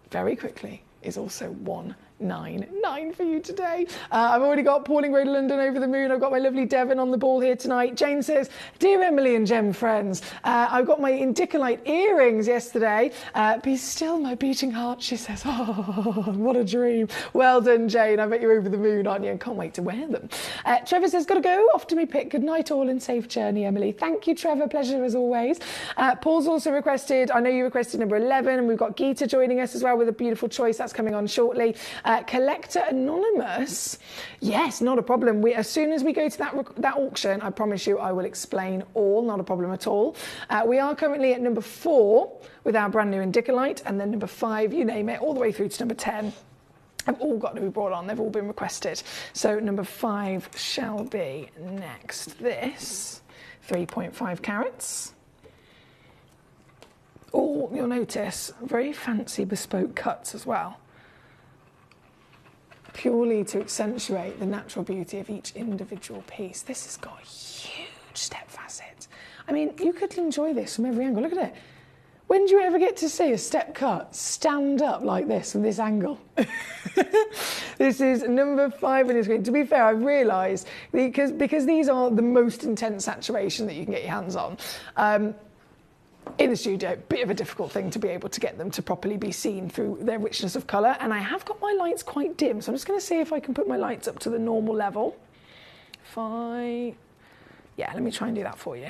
very quickly, is also $199 for you today. I've already got Pauline Grey London over the moon. I've got my lovely Devon on the ball here tonight. Jane says, dear Emily and Gem friends, I got my Indica light earrings yesterday. Be still my beating heart, she says. Oh, what a dream. Well done, Jane. I bet you're over the moon, aren't you? And can't wait to wear them. Trevor says, gotta go, off to me pick. Good night all and safe journey, Emily. Thank you, Trevor. Pleasure as always. Paul's also requested, I know you requested number 11, and we've got Geeta joining us as well with a beautiful choice that's coming on shortly. Collector Anonymous, yes, not a problem. As soon as we go to that auction, I promise you I will explain all, not a problem at all. We are currently at number 4 with our brand new Indica light, and then number 5, you name it, all the way through to number 10. Have all got to be brought on, they've all been requested. So number 5 shall be next. This, 3.5 carats. Oh, you'll notice, very fancy bespoke cuts as well, purely to accentuate the natural beauty of each individual piece. This has got a huge step facet. I mean, you could enjoy this from every angle. Look at it. When do you ever get to see a step cut stand up like this from this angle? This is number 5 on your screen. To be fair, I've realised, because these are the most intense saturation that you can get your hands on, in the studio, bit of a difficult thing to be able to get them to properly be seen through their richness of colour. And I have got my lights quite dim, so I'm just going to see if I can put my lights up to the normal level. Yeah, let me try and do that for you.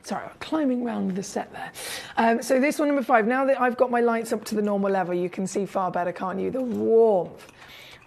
Sorry, I'm climbing round the set there. So this one, number 5, now that I've got my lights up to the normal level, you can see far better, can't you? The warmth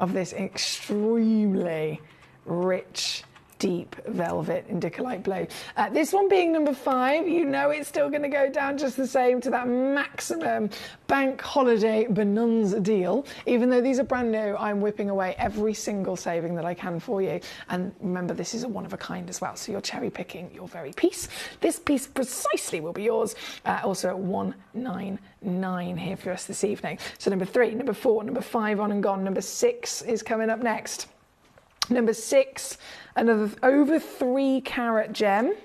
of this extremely rich, deep velvet indicolite blue. This one being number 5, you know it's still going to go down just the same to that maximum bank holiday bonanza deal. Even though these are brand new, I'm whipping away every single saving that I can for you. And remember, this is a one of a kind as well, so you're cherry picking your very piece. This piece precisely will be yours, also at 199 here for us this evening. So number 3, number 4, number 5 on and gone. Number 6 is coming up next. Number 6, another over 3 carat gem. Let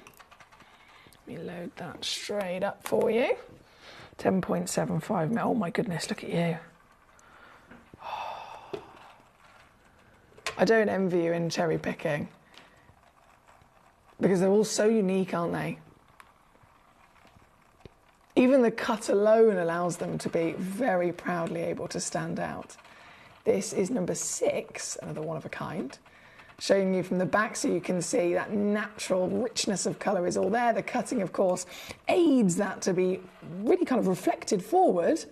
me load that straight up for you. 10.75 mil. Oh my goodness, look at you. Oh. I don't envy you in cherry picking because they're all so unique, aren't they? Even the cut alone allows them to be very proudly able to stand out. This is number 6, another one of a kind. Showing you from the back so you can see that natural richness of colour is all there. The cutting, of course, aids that to be really kind of reflected forward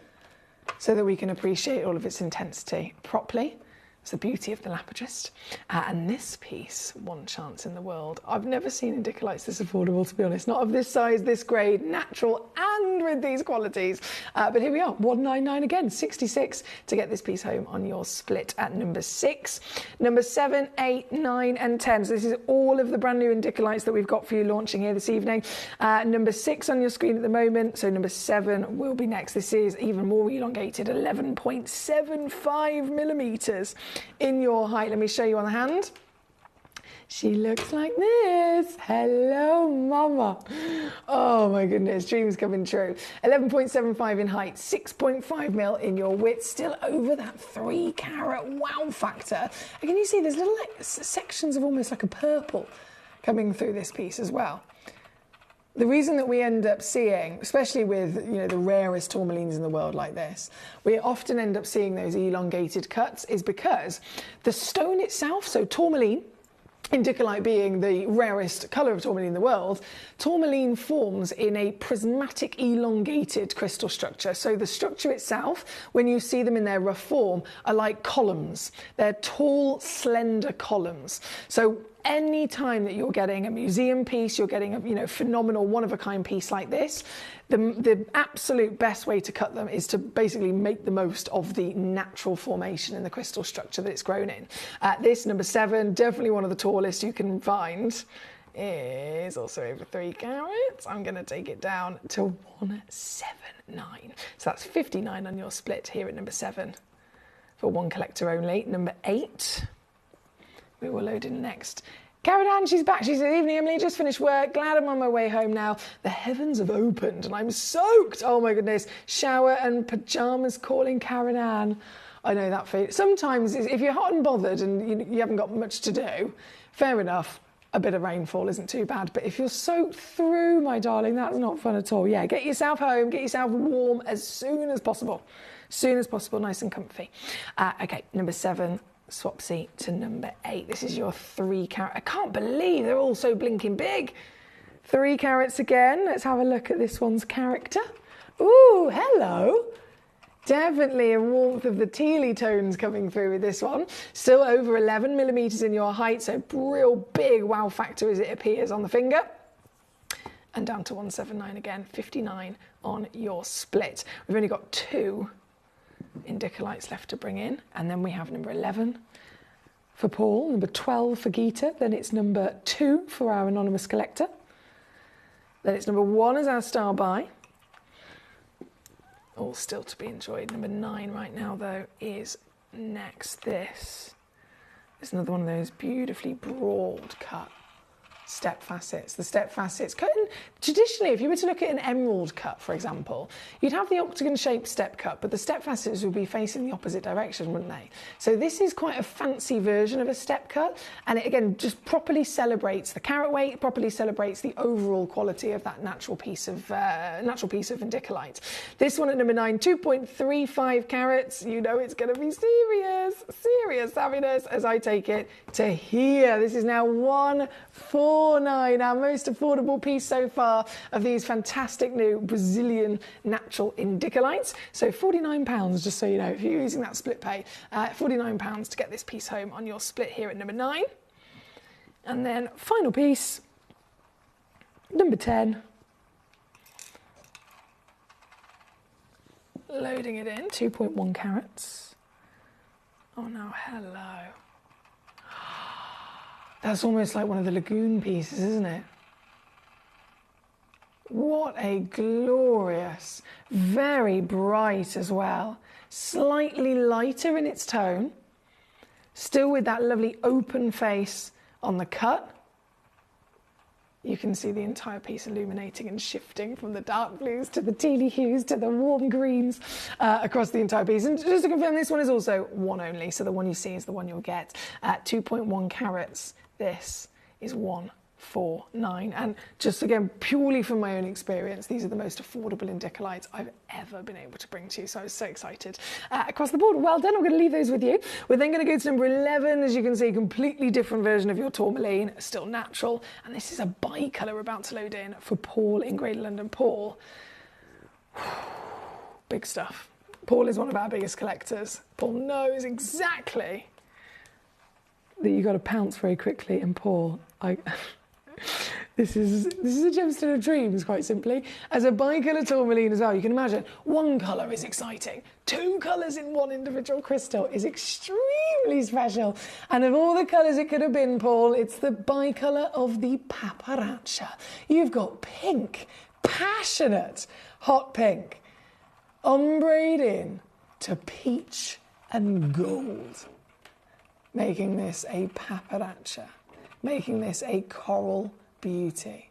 so that we can appreciate all of its intensity properly. It's the beauty of the lapidrist. And this piece, one chance in the world. I've never seen indicolites this affordable, to be honest. Not of this size, this grade, natural and with these qualities. But here we are, 199 again, 66 to get this piece home on your split at number 6. Number 7, 8, 9 and 10. So this is all of the brand new indicolites that we've got for you launching here this evening. Number 6 on your screen at the moment. So number 7 will be next. This is even more elongated, 11.75 millimetres. In your height. Let me show you on the hand. She looks like this. Hello, mama. Oh my goodness, dreams coming true. 11.75 in height, 6.5 mil in your width, still over that 3 carat wow factor. And can you see there's little sections of almost like a purple coming through this piece as well. The reason that we end up seeing, especially with the rarest tourmalines in the world like this, we often end up seeing those elongated cuts is because the stone itself, so tourmaline, indicolite being the rarest colour of tourmaline in the world, tourmaline forms in a prismatic elongated crystal structure. So the structure itself, when you see them in their rough form, are like columns. They're tall, slender columns. So any time that you're getting a museum piece, you're getting a phenomenal one-of-a-kind piece like this, the absolute best way to cut them is to basically make the most of the natural formation in the crystal structure that it's grown in. This, number 7, definitely one of the tallest you can find, is also over 3 carats. I'm going to take it down to 179. So that's 59 on your split here at number 7 for one collector only. Number 8. We will load in next. Karen, she's back. She said, "Evening, Emily. Just finished work. Glad I'm on my way home now. The heavens have opened and I'm soaked. Oh my goodness. Shower and pyjamas calling Karen Ann." I know that feeling. Sometimes if you're hot and bothered and you haven't got much to do, fair enough. A bit of rainfall isn't too bad. But if you're soaked through, my darling, that's not fun at all. Yeah, get yourself home. Get yourself warm as soon as possible. Soon as possible, nice and comfy. Okay, number 7. Swapsy to number 8. This is your 3 carat. I can't believe they're all so blinking big. 3 carats again. Let's have a look at this one's character. Ooh, hello. Definitely a warmth of the tealy tones coming through with this one. Still over 11 millimetres in your height, so real big wow factor as it appears on the finger. And down to 179 again, 59 on your split. We've only got 2 indicolites left to bring in, and then we have number 11 for Paul, number 12 for Geeta, then it's number 2 for our anonymous collector, then it's number 1 as our star buy. All still to be enjoyed. Number 9 right now though is next. This is another one of those beautifully broad cut step facets. The step facets cut in, traditionally, if you were to look at an emerald cut, for example, you'd have the octagon shaped step cut, but the step facets would be facing the opposite direction, wouldn't they? So this is quite a fancy version of a step cut, and it again just properly celebrates the carat weight, properly celebrates the overall quality of that natural piece of indicolite. This one at number 9, 2.35 carats. You know it's going to be serious savviness as I take it to here. This is now 140 4.9, our most affordable piece so far of these fantastic new Brazilian natural indicolites. So £49, just so you know, if you're using that split pay, £49 to get this piece home on your split here at number 9. And then final piece, number 10. Loading it in, 2.1 carats. Oh no, hello. That's almost like one of the lagoon pieces, isn't it? What a glorious, very bright as well. Slightly lighter in its tone, still with that lovely open face on the cut. You can see the entire piece illuminating and shifting from the dark blues to the tealy hues to the warm greens across the entire piece. And just to confirm, this one is also one only, so the one you see is the one you'll get. 2.1 carats, this is 149. And just again, purely from my own experience, these are the most affordable indicolites I've ever been able to bring to you. So I was so excited across the board. Well done. I'm going to leave those with you. We're then going to go to number 11. As you can see, a completely different version of your tourmaline, still natural. And this is a bi-colour about to load in for Paul in Greater London. Paul, big stuff. Paul is one of our biggest collectors. Paul knows exactly that you've got to pounce very quickly. And Paul, This is a gemstone of dreams, quite simply. As a bi-colour tourmaline as well, you can imagine, one colour is exciting. 2 colours in one individual crystal is extremely special. And of all the colours it could have been, Paul, it's the bi-colour of the paparazza. You've got pink, passionate, hot pink, ombre in to peach and gold, making this a paparazza, making this a coral beauty.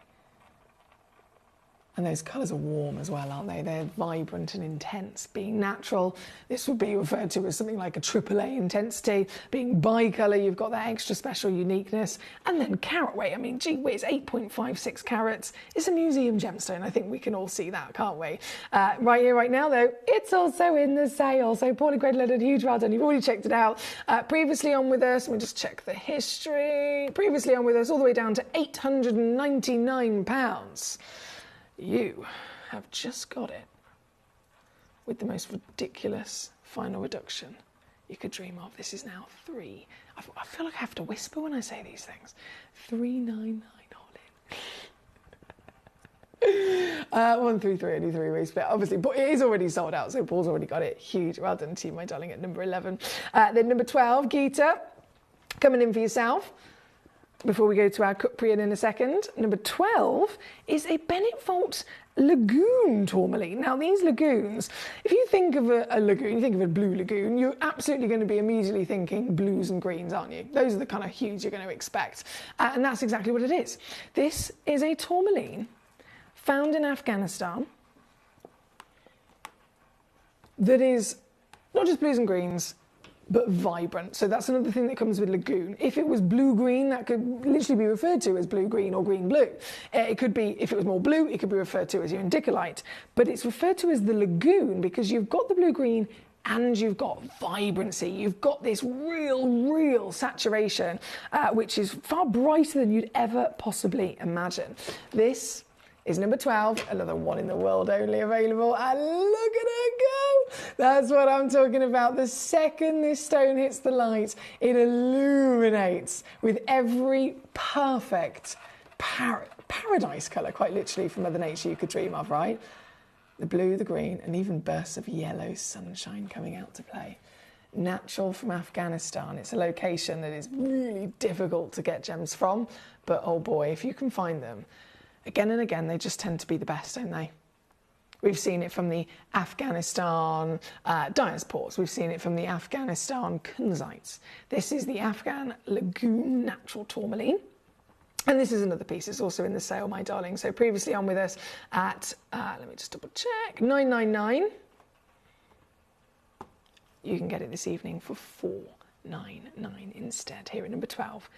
And those colours are warm as well, aren't they? They're vibrant and intense. Being natural, this would be referred to as something like a AAA intensity. Being bi-colour, you've got that extra special uniqueness. And then carat weight, I mean, gee whiz, 8.56 carats. It's a museum gemstone. I think we can all see that, can't we? Right here, right now, though, it's also in the sale. So Paul and Greater London, huge well done. You've already checked it out. Previously on with us, let me just check the history. Previously on with us, all the way down to £899. You have just got it with the most ridiculous final reduction you could dream of. This is now I feel like I have to whisper when I say these things. 399 all in. 133, only 3 weeks, but obviously, but it is already sold out, so Paul's already got it. Huge. Well done to you, my darling, at number 11. Then number 12, Geeta, coming in for yourself. Before we go to our Cuprian in a second, number 12 is a Bennett Fault Lagoon tourmaline. Now, these lagoons, if you think of a lagoon, you think of a blue lagoon, you're absolutely going to be immediately thinking blues and greens, aren't you? Those are the kind of hues you're going to expect. And that's exactly what it is. This is a tourmaline found in Afghanistan that is not just blues and greens, but vibrant. So that's another thing that comes with lagoon. If it was blue-green, that could literally be referred to as blue-green or green-blue. It could be, if it was more blue, it could be referred to as your indicolite. But it's referred to as the lagoon because you've got the blue-green and you've got vibrancy. You've got this real saturation, which is far brighter than you'd ever possibly imagine. This is number 12, another one in the world only available, and look at her go! That's what I'm talking about. The second this stone hits the light, it illuminates with every perfect paradise colour, quite literally, from Mother Nature you could dream of, right? The blue, the green, and even bursts of yellow sunshine coming out to play. Natural from Afghanistan. It's a location that is really difficult to get gems from, but oh boy, if you can find them, again and again, they just tend to be the best, don't they? We've seen it from the Afghanistan diaspores. We've seen it from the Afghanistan kunzites. This is the Afghan Lagoon Natural Tourmaline. And this is another piece. It's also in the sale, my darling. So previously on with us at, let me just double check, $999. You can get it this evening for $499 instead, here at number 12.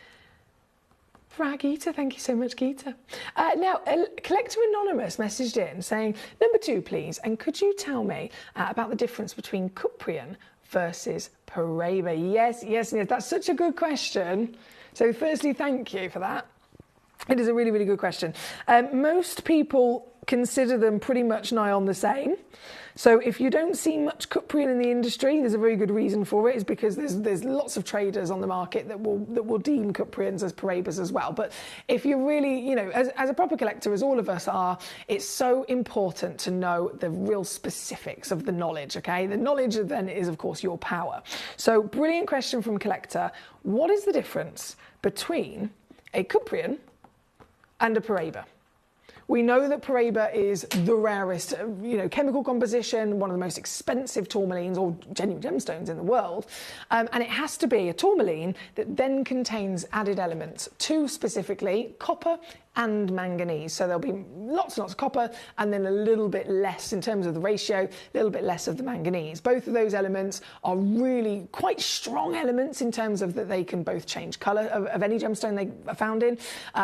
For our Geeta, thank you so much, Geeta. Now, Collector Anonymous messaged in saying, number 2, please, and could you tell me about the difference between Cuprian versus Paraiba? Yes, that's such a good question. So firstly, thank you for that. It is a really, really good question. Most people consider them pretty much nigh on the same. So if you don't see much cuprian in the industry, there's a very good reason for it, is because there's lots of traders on the market that will deem cuprians as Paraibas as well. But if you're really, you know, as a proper collector, as all of us are, it's so important to know the real specifics of the knowledge, okay? The knowledge then is, of course, your power. So brilliant question from Collector. What is the difference between a cuprian and a Paraiba? We know that Paraiba is the rarest, you know, chemical composition, one of the most expensive tourmalines or genuine gemstones in the world. And it has to be a tourmaline that then contains added elements, two specifically, copper and manganese. So there'll be lots and lots of copper and then a little bit less in terms of the ratio, a little bit less of the manganese. Both of those elements are really quite strong elements in terms of that they can both change colour of any gemstone they are found in.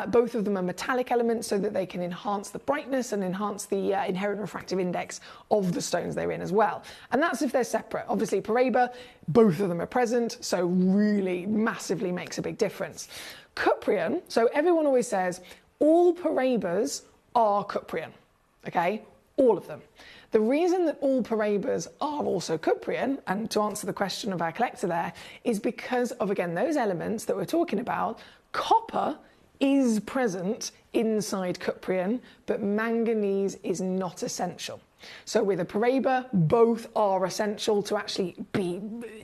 Both of them are metallic elements so that they can enhance the brightness and enhance the inherent refractive index of the stones they're in as well. And that's if they're separate. Obviously Paraiba, both of them are present, so really massively makes a big difference. Cuprian, so everyone always says, all Paraibas are cuprian, okay? All of them. The reason that all Paraibas are also cuprian, and to answer the question of our collector there, is because of, again, those elements that we're talking about. Copper is present inside cuprian, but manganese is not essential. So with a Paraiba, both are essential to actually be,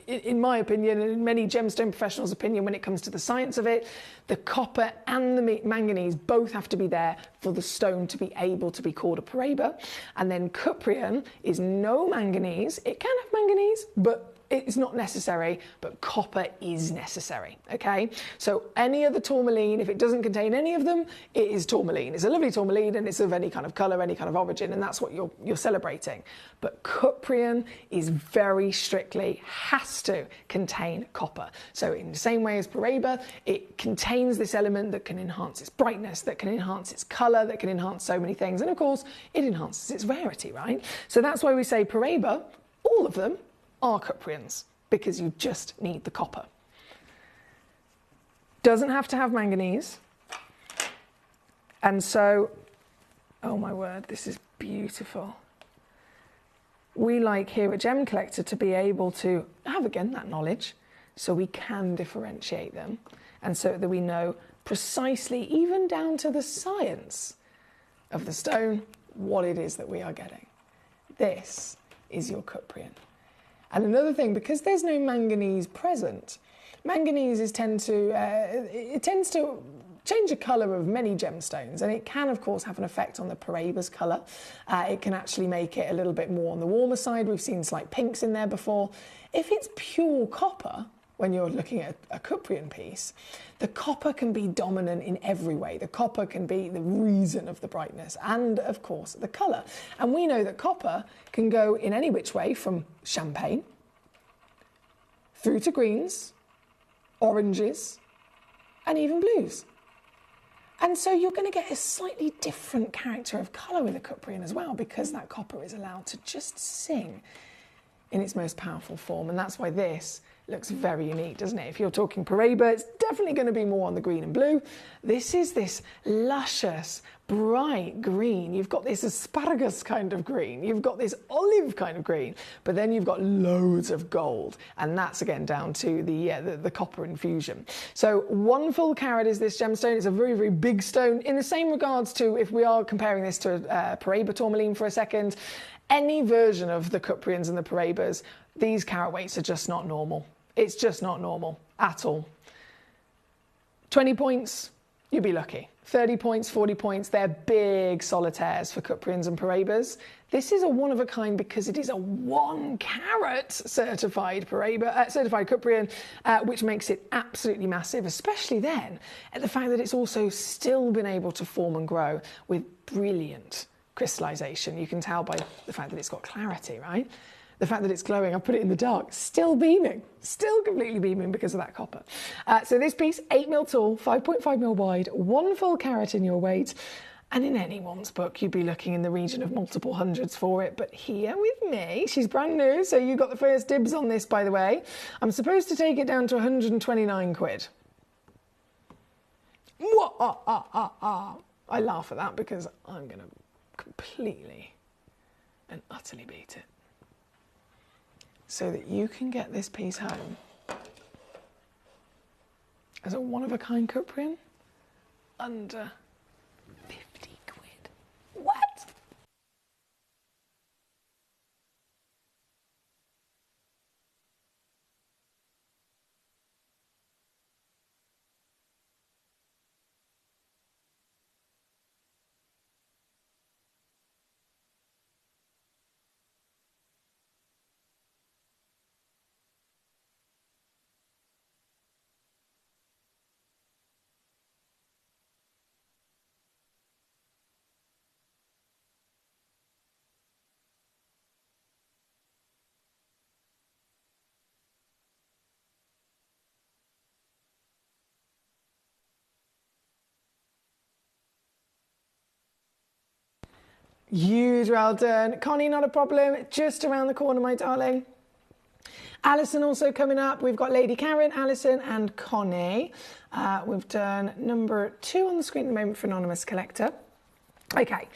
in my opinion, and in many gemstone professionals' opinion when it comes to the science of it, the copper and the manganese both have to be there for the stone to be able to be called a Paraiba. And then cuprian is no manganese. It can have manganese, but it's not necessary, but copper is necessary, okay? So any other tourmaline, if it doesn't contain any of them, it is tourmaline. It's a lovely tourmaline and it's of any kind of colour, any kind of origin, and that's what you're celebrating. But cuprian is very strictly, has to contain copper. So in the same way as Paraiba, it contains this element that can enhance its brightness, that can enhance its colour, that can enhance so many things. And of course, it enhances its rarity, right? So that's why we say Paraiba, all of them, are cuprians, because you just need the copper. Doesn't have to have manganese. And so, oh my word, this is beautiful. We like here at Gemcollector to be able to have, again, that knowledge, so we can differentiate them, and so that we know precisely, even down to the science of the stone, what it is that we are getting. This is your cuprian. And another thing, because there's no manganese present, manganese tends to change the colour of many gemstones, and it can, of course, have an effect on the Paraiba's colour. It can actually make it a little bit more on the warmer side. We've seen slight pinks in there before. If it's pure copper, when you're looking at a cuprian piece, the copper can be dominant in every way. The copper can be the reason of the brightness and, of course, the colour. And we know that copper can go in any which way, from champagne through to greens, oranges, and even blues. And so you're going to get a slightly different character of colour with a cuprian as well, because that copper is allowed to just sing in its most powerful form. And that's why this looks very unique, doesn't it? If you're talking Paraiba, it's definitely going to be more on the green and blue. This is this luscious, bright green. You've got this asparagus kind of green. You've got this olive kind of green, but then you've got loads of gold. And that's, again, down to the copper infusion. So 1 full carat is this gemstone. It's a very, very big stone. In the same regards to, if we are comparing this to Paraiba tourmaline for a second, any version of the cuprians and the Paraibas, these carat weights are just not normal. It's just not normal at all. 20 points, you'd be lucky. 30 points, 40 points, they're big solitaires for cuprians and Paraibas. This is a one of a kind because it is a 1 carat certified certified cuprian, which makes it absolutely massive, especially then at the fact that it's also still been able to form and grow with brilliant crystallization. You can tell by the fact that it's got clarity, right? The fact that it's glowing, I put it in the dark, still beaming, still completely beaming because of that copper. So this piece, 8mm tall, 5.5mm wide, 1 full carat in your weight, and in anyone's book, you'd be looking in the region of multiple hundreds for it. But here with me, she's brand new, so you got the first dibs on this, by the way. I'm supposed to take it down to 129 quid. What? I laugh at that because I'm going to completely and utterly beat it. So that you can get this piece home as a one-of-a-kind Cuprian under 50 quid. What? Huge, well done. Connie, not a problem. Just around the corner, my darling. Alison also coming up. We've got Lady Karen, Alison and Connie. We've done number 2 on the screen at the moment for Anonymous Collector. Okay,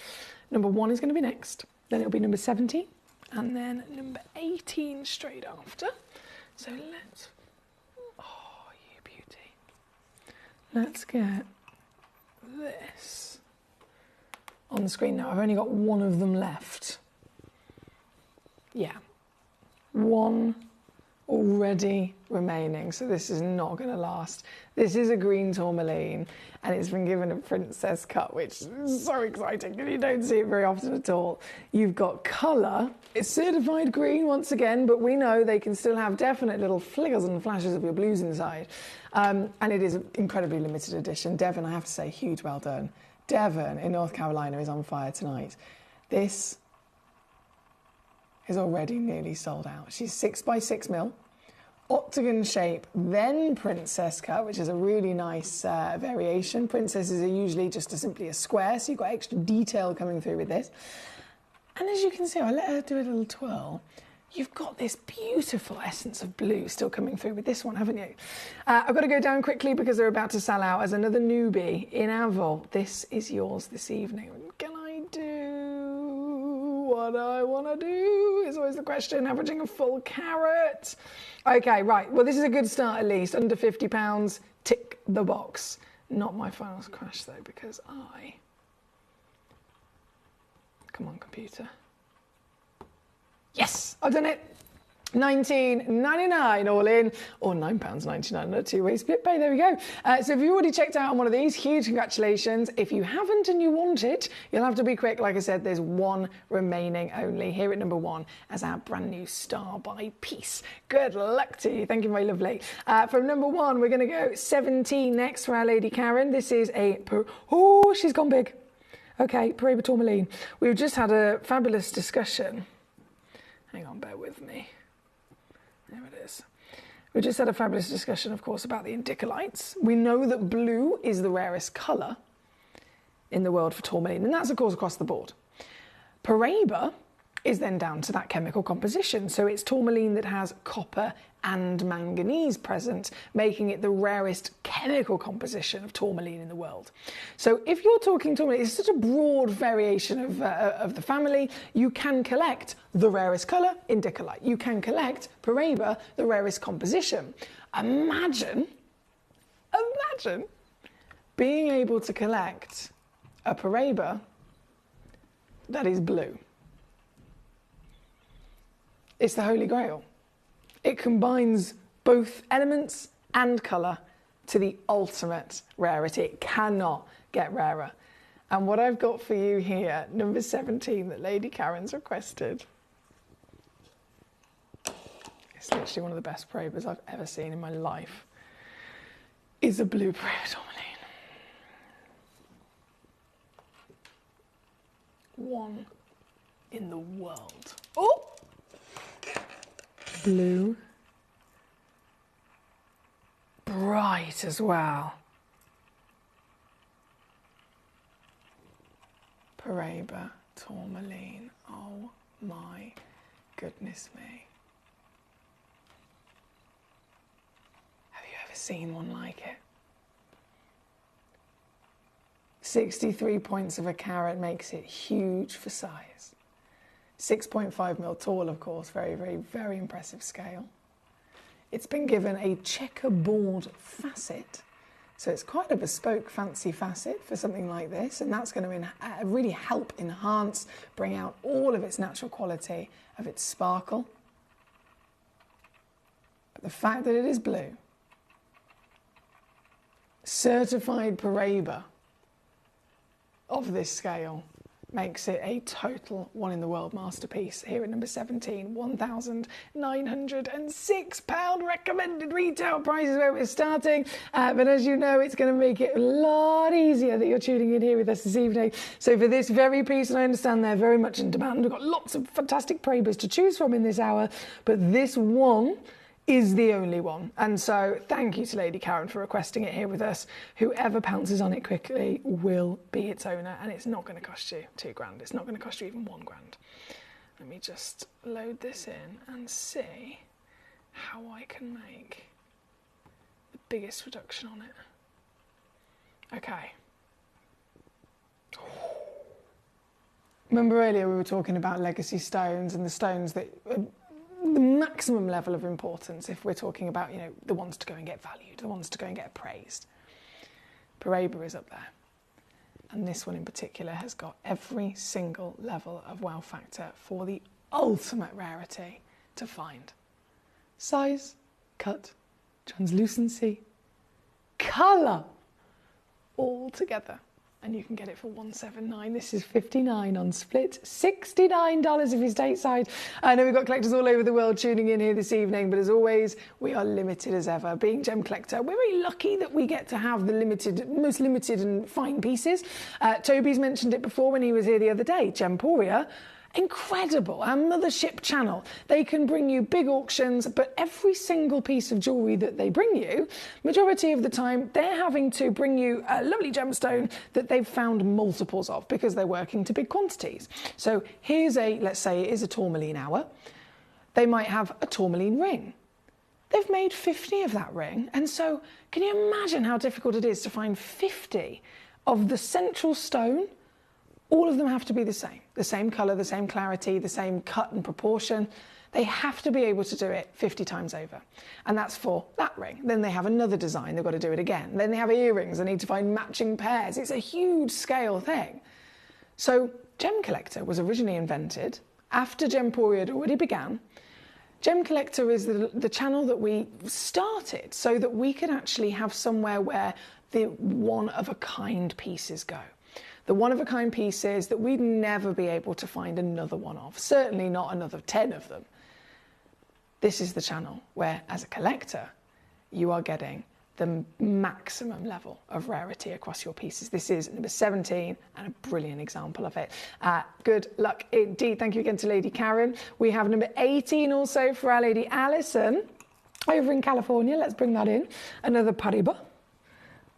number 1 is going to be next. Then it'll be number 17 and then number 18 straight after. So let's, oh, you beauty. Let's get this on the screen now. I've only got one of them left. Yeah, one already remaining, so this is not going to last. This is a green tourmaline and it's been given a princess cut, which is so exciting and you don't see it very often at all. You've got colour. It's certified green once again, but we know they can still have definite little flickers and flashes of your blues inside. And it is an incredibly limited edition. Devon, I have to say, huge well done. Devon in North Carolina is on fire tonight. This is already nearly sold out. She's 6x6mm, octagon shape, then princess cut, which is a really nice variation. Princesses are usually just simply a square, so you've got extra detail coming through with this. And as you can see, I let her do a little twirl. You've got this beautiful essence of blue still coming through with this one, haven't you? I've got to go down quickly because they're about to sell out. As another newbie in Avil, this is yours this evening. Can I do what I want to do? Is always the question, averaging a full carat. Okay, right. Well, this is a good start at least. Under £50, tick the box. Not my final crash though, because come on, computer. Yes, I've done it. £19.99 all in, or £9.99 on a two-way split pay. There we go. So if you've already checked out on one of these, huge congratulations. If you haven't and you want it, you'll have to be quick. Like I said, there's one remaining only here at number 1 as our brand new star by piece. Good luck to you. Thank you, very lovely. From number 1, we're going to go 17 next for our Lady Karen. This is a, oh, she's gone big. Okay, Paraiba Tourmaline. We've just had a fabulous discussion. Hang on, bear with me. There it is. We just had a fabulous discussion, of course, about the indicolites. We know that blue is the rarest colour in the world for tourmaline, and that's, of course, across the board. Paraiba is then down to that chemical composition. So it's tourmaline that has copper and manganese present, making it the rarest chemical composition of tourmaline in the world. So if you're talking tourmaline, it's such a broad variation of the family. You can collect the rarest colour, indicolite. You can collect Paraiba, the rarest composition. Imagine being able to collect a Paraiba that is blue. It's the Holy Grail. It combines both elements and colour to the ultimate rarity. It cannot get rarer. And what I've got for you here, number 17, that Lady Karen's requested. It's literally one of the best Paraibas I've ever seen in my life. Is a blue Paraiba tourmaline. One in the world. Oh! Blue. Bright as well. Paraiba tourmaline. Oh my goodness me. Have you ever seen one like it? 63 points of a carat makes it huge for size. 6.5 mil tall, of course, very, very, very impressive scale. It's been given a checkerboard facet, so it's quite a bespoke, fancy facet for something like this, and that's going to really help enhance, bring out all of its natural quality of its sparkle. But the fact that it is blue, certified Paraiba of this scale, makes it a total one-in-the-world masterpiece. Here at number 17, £1,906 recommended retail price is where we're starting. But as you know, it's going to make it a lot easier that you're tuning in here with us this evening. So for this very piece, and I understand they're very much in demand, we've got lots of fantastic Paraibas to choose from in this hour, but this one is the only one. And so thank you to Lady Karen for requesting it here with us. Whoever pounces on it quickly will be its owner, and it's not going to cost you £2,000. It's not going to cost you even £1,000. Let me just load this in and see how I can make the biggest reduction on it. Okay. Remember earlier we were talking about legacy stones and the stones that the maximum level of importance if we're talking about, you know, the ones to go and get valued, the ones to go and get appraised. Paraiba is up there. And this one in particular has got every single level of wow factor for the ultimate rarity to find. Size, cut, translucency, colour, all together. And you can get it for $179. This is $59 on split, $69 if you're stateside. I know we've got collectors all over the world tuning in here this evening, but as always, we are limited as ever. Being Gem Collector, we're very lucky that we get to have the most limited and fine pieces. Toby's mentioned it before when he was here the other day. Gemporia, incredible, our mothership channel. They can bring you big auctions, but every single piece of jewellery that they bring you, majority of the time, they're having to bring you a lovely gemstone that they've found multiples of because they're working to big quantities. So here's let's say it is a tourmaline hour. They might have a tourmaline ring. They've made 50 of that ring. And so can you imagine how difficult it is to find 50 of the central stone? All of them have to be the same colour, the same clarity, the same cut and proportion. They have to be able to do it 50 times over. And that's for that ring. Then they have another design, they've got to do it again. Then they have earrings, they need to find matching pairs. It's a huge scale thing. So Gemcollector was originally invented after Gemporia had already began. Gemcollector is the channel that we started so that we could actually have somewhere where the one-of-a-kind pieces go. The one-of-a-kind pieces that we'd never be able to find another one of, certainly not another 10 of them. This is the channel where, as a collector, you are getting the maximum level of rarity across your pieces. This is number 17 and a brilliant example of it. Good luck indeed. Thank you again to Lady Karen. We have number 18 also for our Lady Alison over in California. Let's bring that in. Another Paraiba.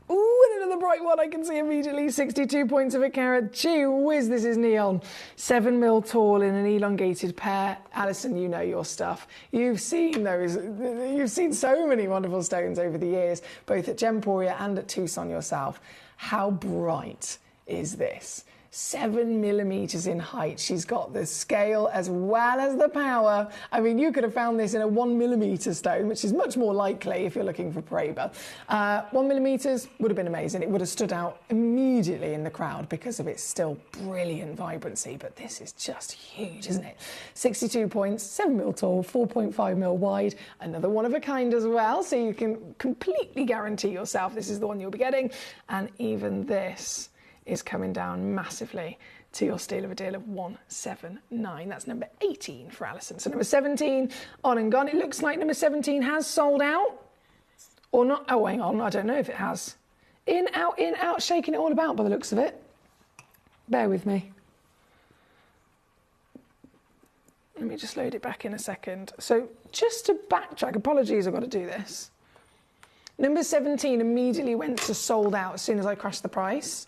Ooh, and another bright one I can see immediately. 62 points of a carat. Gee whiz, this is neon. 7 mil tall in an elongated pair. Alison, you know your stuff. You've seen those. You've seen so many wonderful stones over the years, both at Gemporia and at Tucson yourself. How bright is this? 7 millimeters in height. She's got the scale as well as the power. I mean, you could have found this in a 1 millimeter stone, which is much more likely if you're looking for Paraiba. 1 millimeters would have been amazing. It would have stood out immediately in the crowd because of its still brilliant vibrancy. But this is just huge, isn't it? 62 points, 7 mil tall, 4.5 mil wide. Another one of a kind as well. So you can completely guarantee yourself this is the one you'll be getting. And even this is coming down massively to your steal of a deal of 179. That's number 18 for Alison. So number 17 on and gone. It looks like number 17 has sold out or not. Oh, hang on. I don't know if it has. In, out, shaking it all about by the looks of it. Bear with me. Let me just load it back in a second. So just to backtrack, apologies, I've got to do this. Number 17 immediately went to sold out as soon as I crashed the price.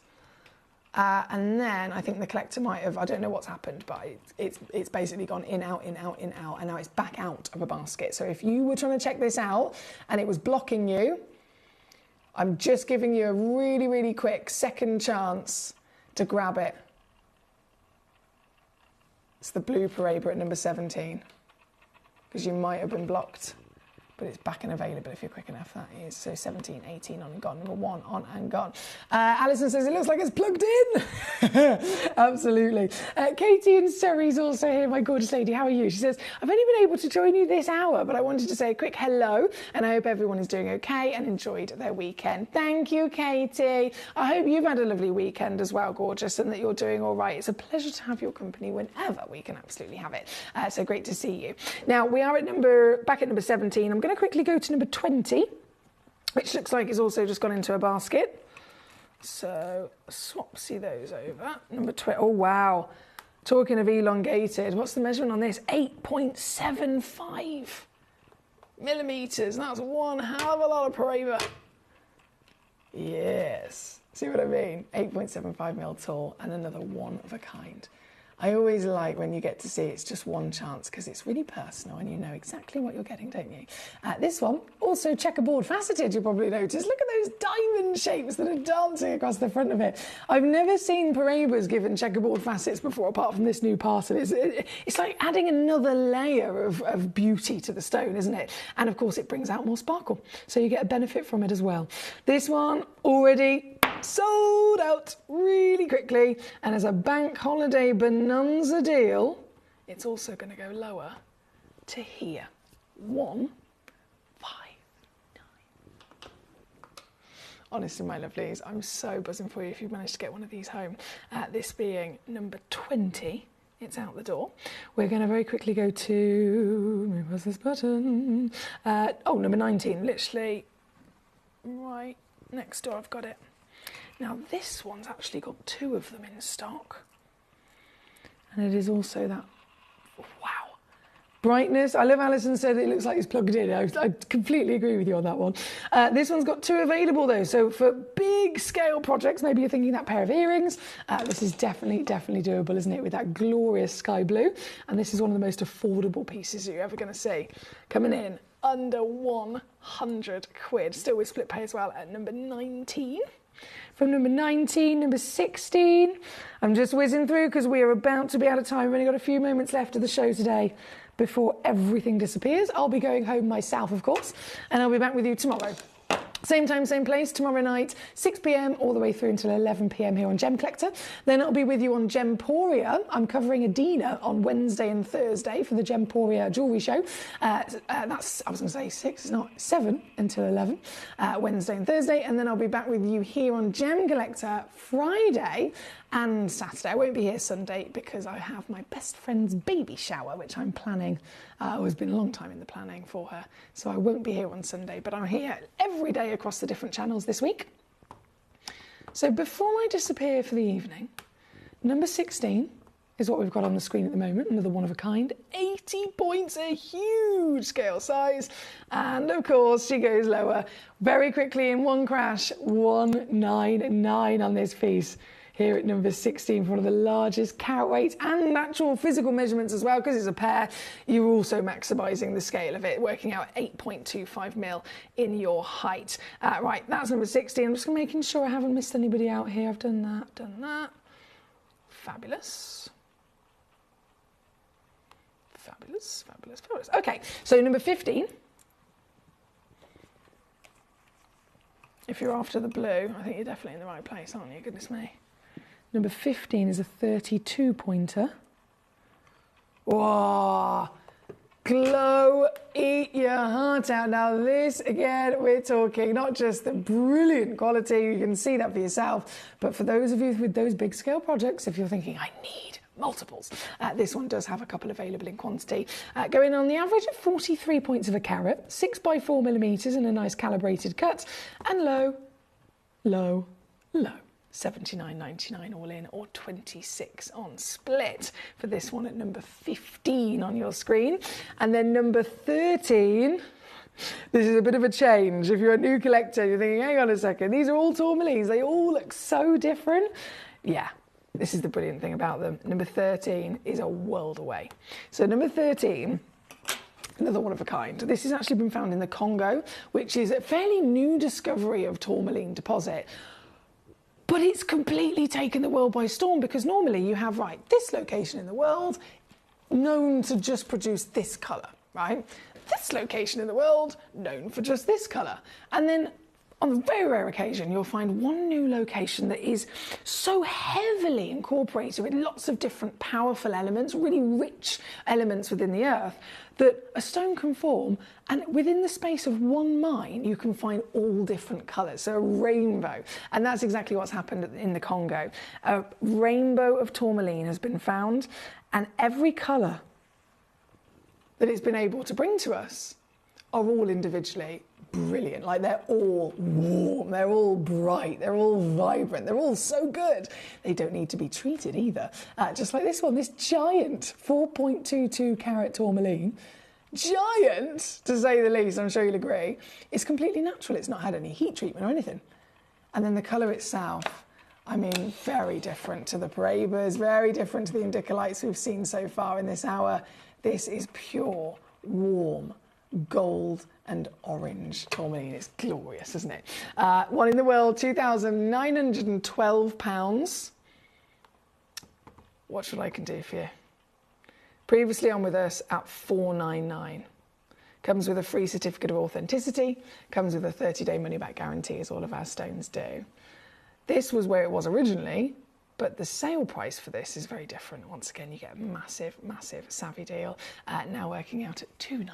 And then I think the collector might have, I don't know what's happened, but it's basically gone in, out, and now it's back out of a basket. So if you were trying to check this out and it was blocking you, I'm just giving you a really, really quick second chance to grab it. It's the blue Paraiba at number 17, because you might have been blocked, but it's back and available if you're quick enough. That is, so 17, 18 on and gone, number 1 on and gone. Alison says it looks like it's plugged in. Absolutely. Katie and Surrey's also here, my gorgeous lady. How are you? She says, I've only been able to join you this hour, but I wanted to say a quick hello, and I hope everyone is doing okay and enjoyed their weekend. Thank you, Katie. I hope you've had a lovely weekend as well, gorgeous, and that you're doing all right. It's a pleasure to have your company whenever we can absolutely have it. So great to see you. Now, we are back at number 17. I'm going to quickly go to number 20, which looks like it's also just gone into a basket. So swapsy those over. Number 20. Oh, wow. Talking of elongated, what's the measurement on this? 8.75 millimeters. That's one hell of a lot of Paraiba. Yes. See what I mean? 8.75 mil tall and another one of a kind. I always like when you get to see it's just one chance, because it's really personal and you know exactly what you're getting, don't you? This one, also checkerboard faceted, you'll probably notice. Look at those diamond shapes that are dancing across the front of it. I've never seen Paraibas given checkerboard facets before, apart from this new part of it. It's like adding another layer of beauty to the stone, isn't it? And of course it brings out more sparkle, so you get a benefit from it as well. This one already sold out really quickly, and as a bank holiday bonanza deal, it's also going to go lower to here. 159. Honestly, my lovelies, I'm so buzzing for you if you've managed to get one of these home. This being number 20. It's out the door. We're going to very quickly go to, where's this button? Number 19, literally right next door. I've got it. Now this one's actually got 2 of them in stock, and it is also that, wow, brightness. I love Alison said it looks like it's plugged in. I completely agree with you on that one. This one's got 2 available though, so for big scale projects, maybe you're thinking that pair of earrings, this is definitely doable, isn't it, with that glorious sky blue. And this is one of the most affordable pieces you're ever going to see, coming in under 100 quid, still with split pay as well, at number 19. From number 19, number 16, I'm just whizzing through because we are about to be out of time. We've only got a few moments left of the show today before everything disappears. I'll be going home myself, of course, and I'll be back with you tomorrow. Same time, same place, tomorrow night, 6 p.m. all the way through until 11 p.m. here on Gemcollector. Then I'll be with you on Gemporia. I'm covering Adina on Wednesday and Thursday for the Gemporia jewellery show. That's, I was going to say 6, it's not 7 until 11, Wednesday and Thursday. And then I'll be back with you here on Gemcollector Friday and Saturday. I won't be here Sunday because I have my best friend's baby shower, which I'm planning. It's been a long time in the planning for her, so I won't be here on Sunday, but I'm here every day across the different channels this week. So before I disappear for the evening, number 16 is what we've got on the screen at the moment, another one of a kind, 80 points, a huge scale size, and of course she goes lower very quickly in one crash, 199 on this piece. Here at number 16 for one of the largest carat weights and actual physical measurements as well, because it's a pair. You're also maximising the scale of it, working out 8.25 mil in your height. Right, that's number 16. I'm just making sure I haven't missed anybody out here. I've done that. Fabulous. Fabulous. Okay, so number 15. If you're after the blue, I think you're definitely in the right place, aren't you? Goodness me. Number 15 is a 32 pointer. Whoa! Glow, eat your heart out. Now this, again, we're talking not just the brilliant quality, you can see that for yourself, but for those of you with those big scale projects, if you're thinking, I need multiples, this one does have a couple available in quantity. Going on the average at 43 points of a carat, 6 by 4 millimeters in a nice calibrated cut, and low. 79.99 all in, or 26 on split for this one at number 15 on your screen. And then number 13, this is a bit of a change. If you're a new collector, you're thinking, hang on a second, these are all tourmalines, they all look so different. Yeah, this is the brilliant thing about them. Number 13 is a world away. So number 13 another one of a kind. This has actually been found in the Congo, which is a fairly new discovery of tourmaline deposit. But it's completely taken the world by storm, because normally you have, right, this location in the world known to just produce this colour, right? This location in the world known for just this colour. And then on a very rare occasion, you'll find one new location that is so heavily incorporated with lots of different powerful elements, really rich elements within the earth, that a stone can form, and within the space of one mine, you can find all different colours, so a rainbow. And that's exactly what's happened in the Congo. A rainbow of tourmaline has been found, and every colour that it's been able to bring to us are all individually brilliant. Like, they're all warm, they're all bright, they're all vibrant, they're all so good. They don't need to be treated either. Just like this one, this giant 4.22 carat tourmaline, giant to say the least, I'm sure you'll agree, it's completely natural. It's not had any heat treatment or anything. And then the colour itself, I mean, very different to the Parabas, very different to the Indicolites we've seen so far in this hour. This is pure, warm, gold and orange tourmaline. It's glorious, isn't it? One in the world, £2,912. Watch what I can do for you. Previously on with us at $499. Comes with a free certificate of authenticity, comes with a 30-day money-back guarantee, as all of our stones do. This was where it was originally, but the sale price for this is very different. Once again, you get a massive, massive savvy deal, now working out at $299,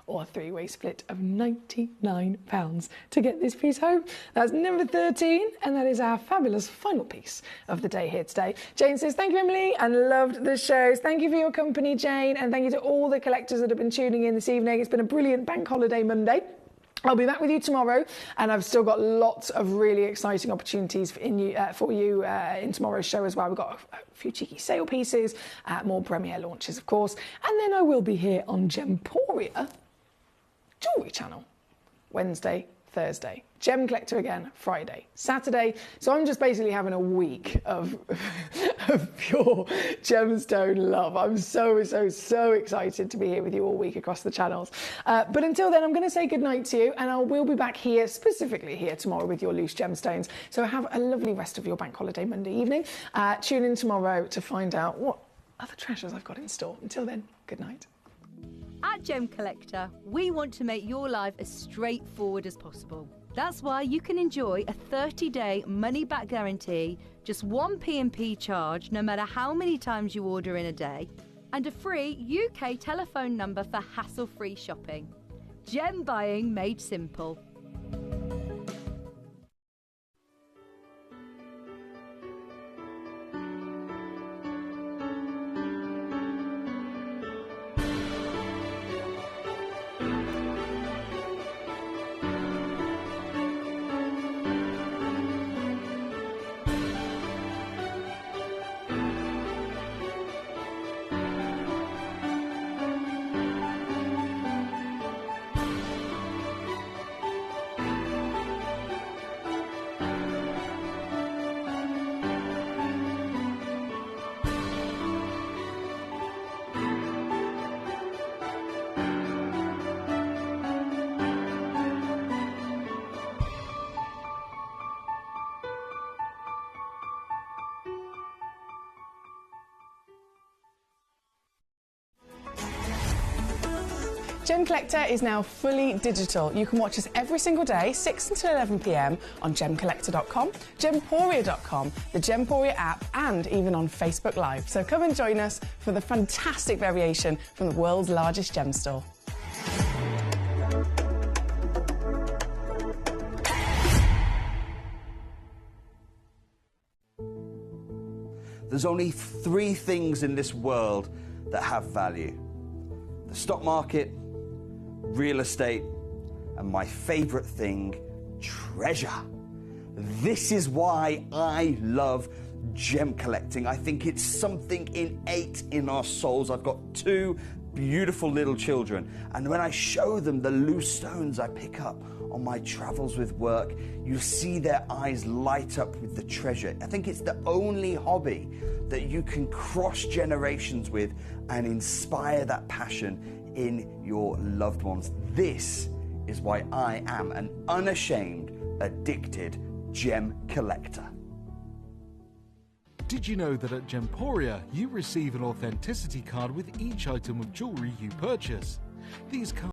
or a three-way split of £99 to get this piece home. That's number 13, and that is our fabulous final piece of the day here today. Jane says, thank you, Emily, and loved the shows. Thank you for your company, Jane, and thank you to all the collectors that have been tuning in this evening. It's been a brilliant bank holiday Monday. I'll be back with you tomorrow, and I've still got lots of really exciting opportunities for you in tomorrow's show as well. We've got a few cheeky sale pieces, more premiere launches, of course, and then I will be here on Gemporia Jewellery Channel Wednesday, Thursday. Gemcollector again Friday, Saturday. So I'm just basically having a week of pure gemstone love. I'm so excited to be here with you all week across the channels. But until then, I'm going to say goodnight to you, and I will be back here, specifically here tomorrow, with your loose gemstones. So have a lovely rest of your bank holiday Monday evening. Tune in tomorrow to find out what other treasures I've got in store. Until then, good night. At Gemcollector, we want to make your life as straightforward as possible. That's why you can enjoy a 30-day money-back guarantee, just one P&P charge no matter how many times you order in a day, and a free UK telephone number for hassle-free shopping. Gem buying made simple. Gemcollector is now fully digital. You can watch us every single day, 6 until 11 p.m. on gemcollector.com, gemporia.com, the Gemporia app, and even on Facebook Live. So come and join us for the fantastic variation from the world's largest gem store. There's only 3 things in this world that have value: the stock market, real estate, and my favorite thing, treasure. This is why I love gem collecting. I think it's something innate in our souls. I've got 2 beautiful little children, and when I show them the loose stones I pick up on my travels with work, you see their eyes light up with the treasure. I think it's the only hobby that you can cross generations with and inspire that passion in your loved ones. This is why I am an unashamed, addicted gem collector. Did you know that at Gemporia you receive an authenticity card with each item of jewellery you purchase? These cards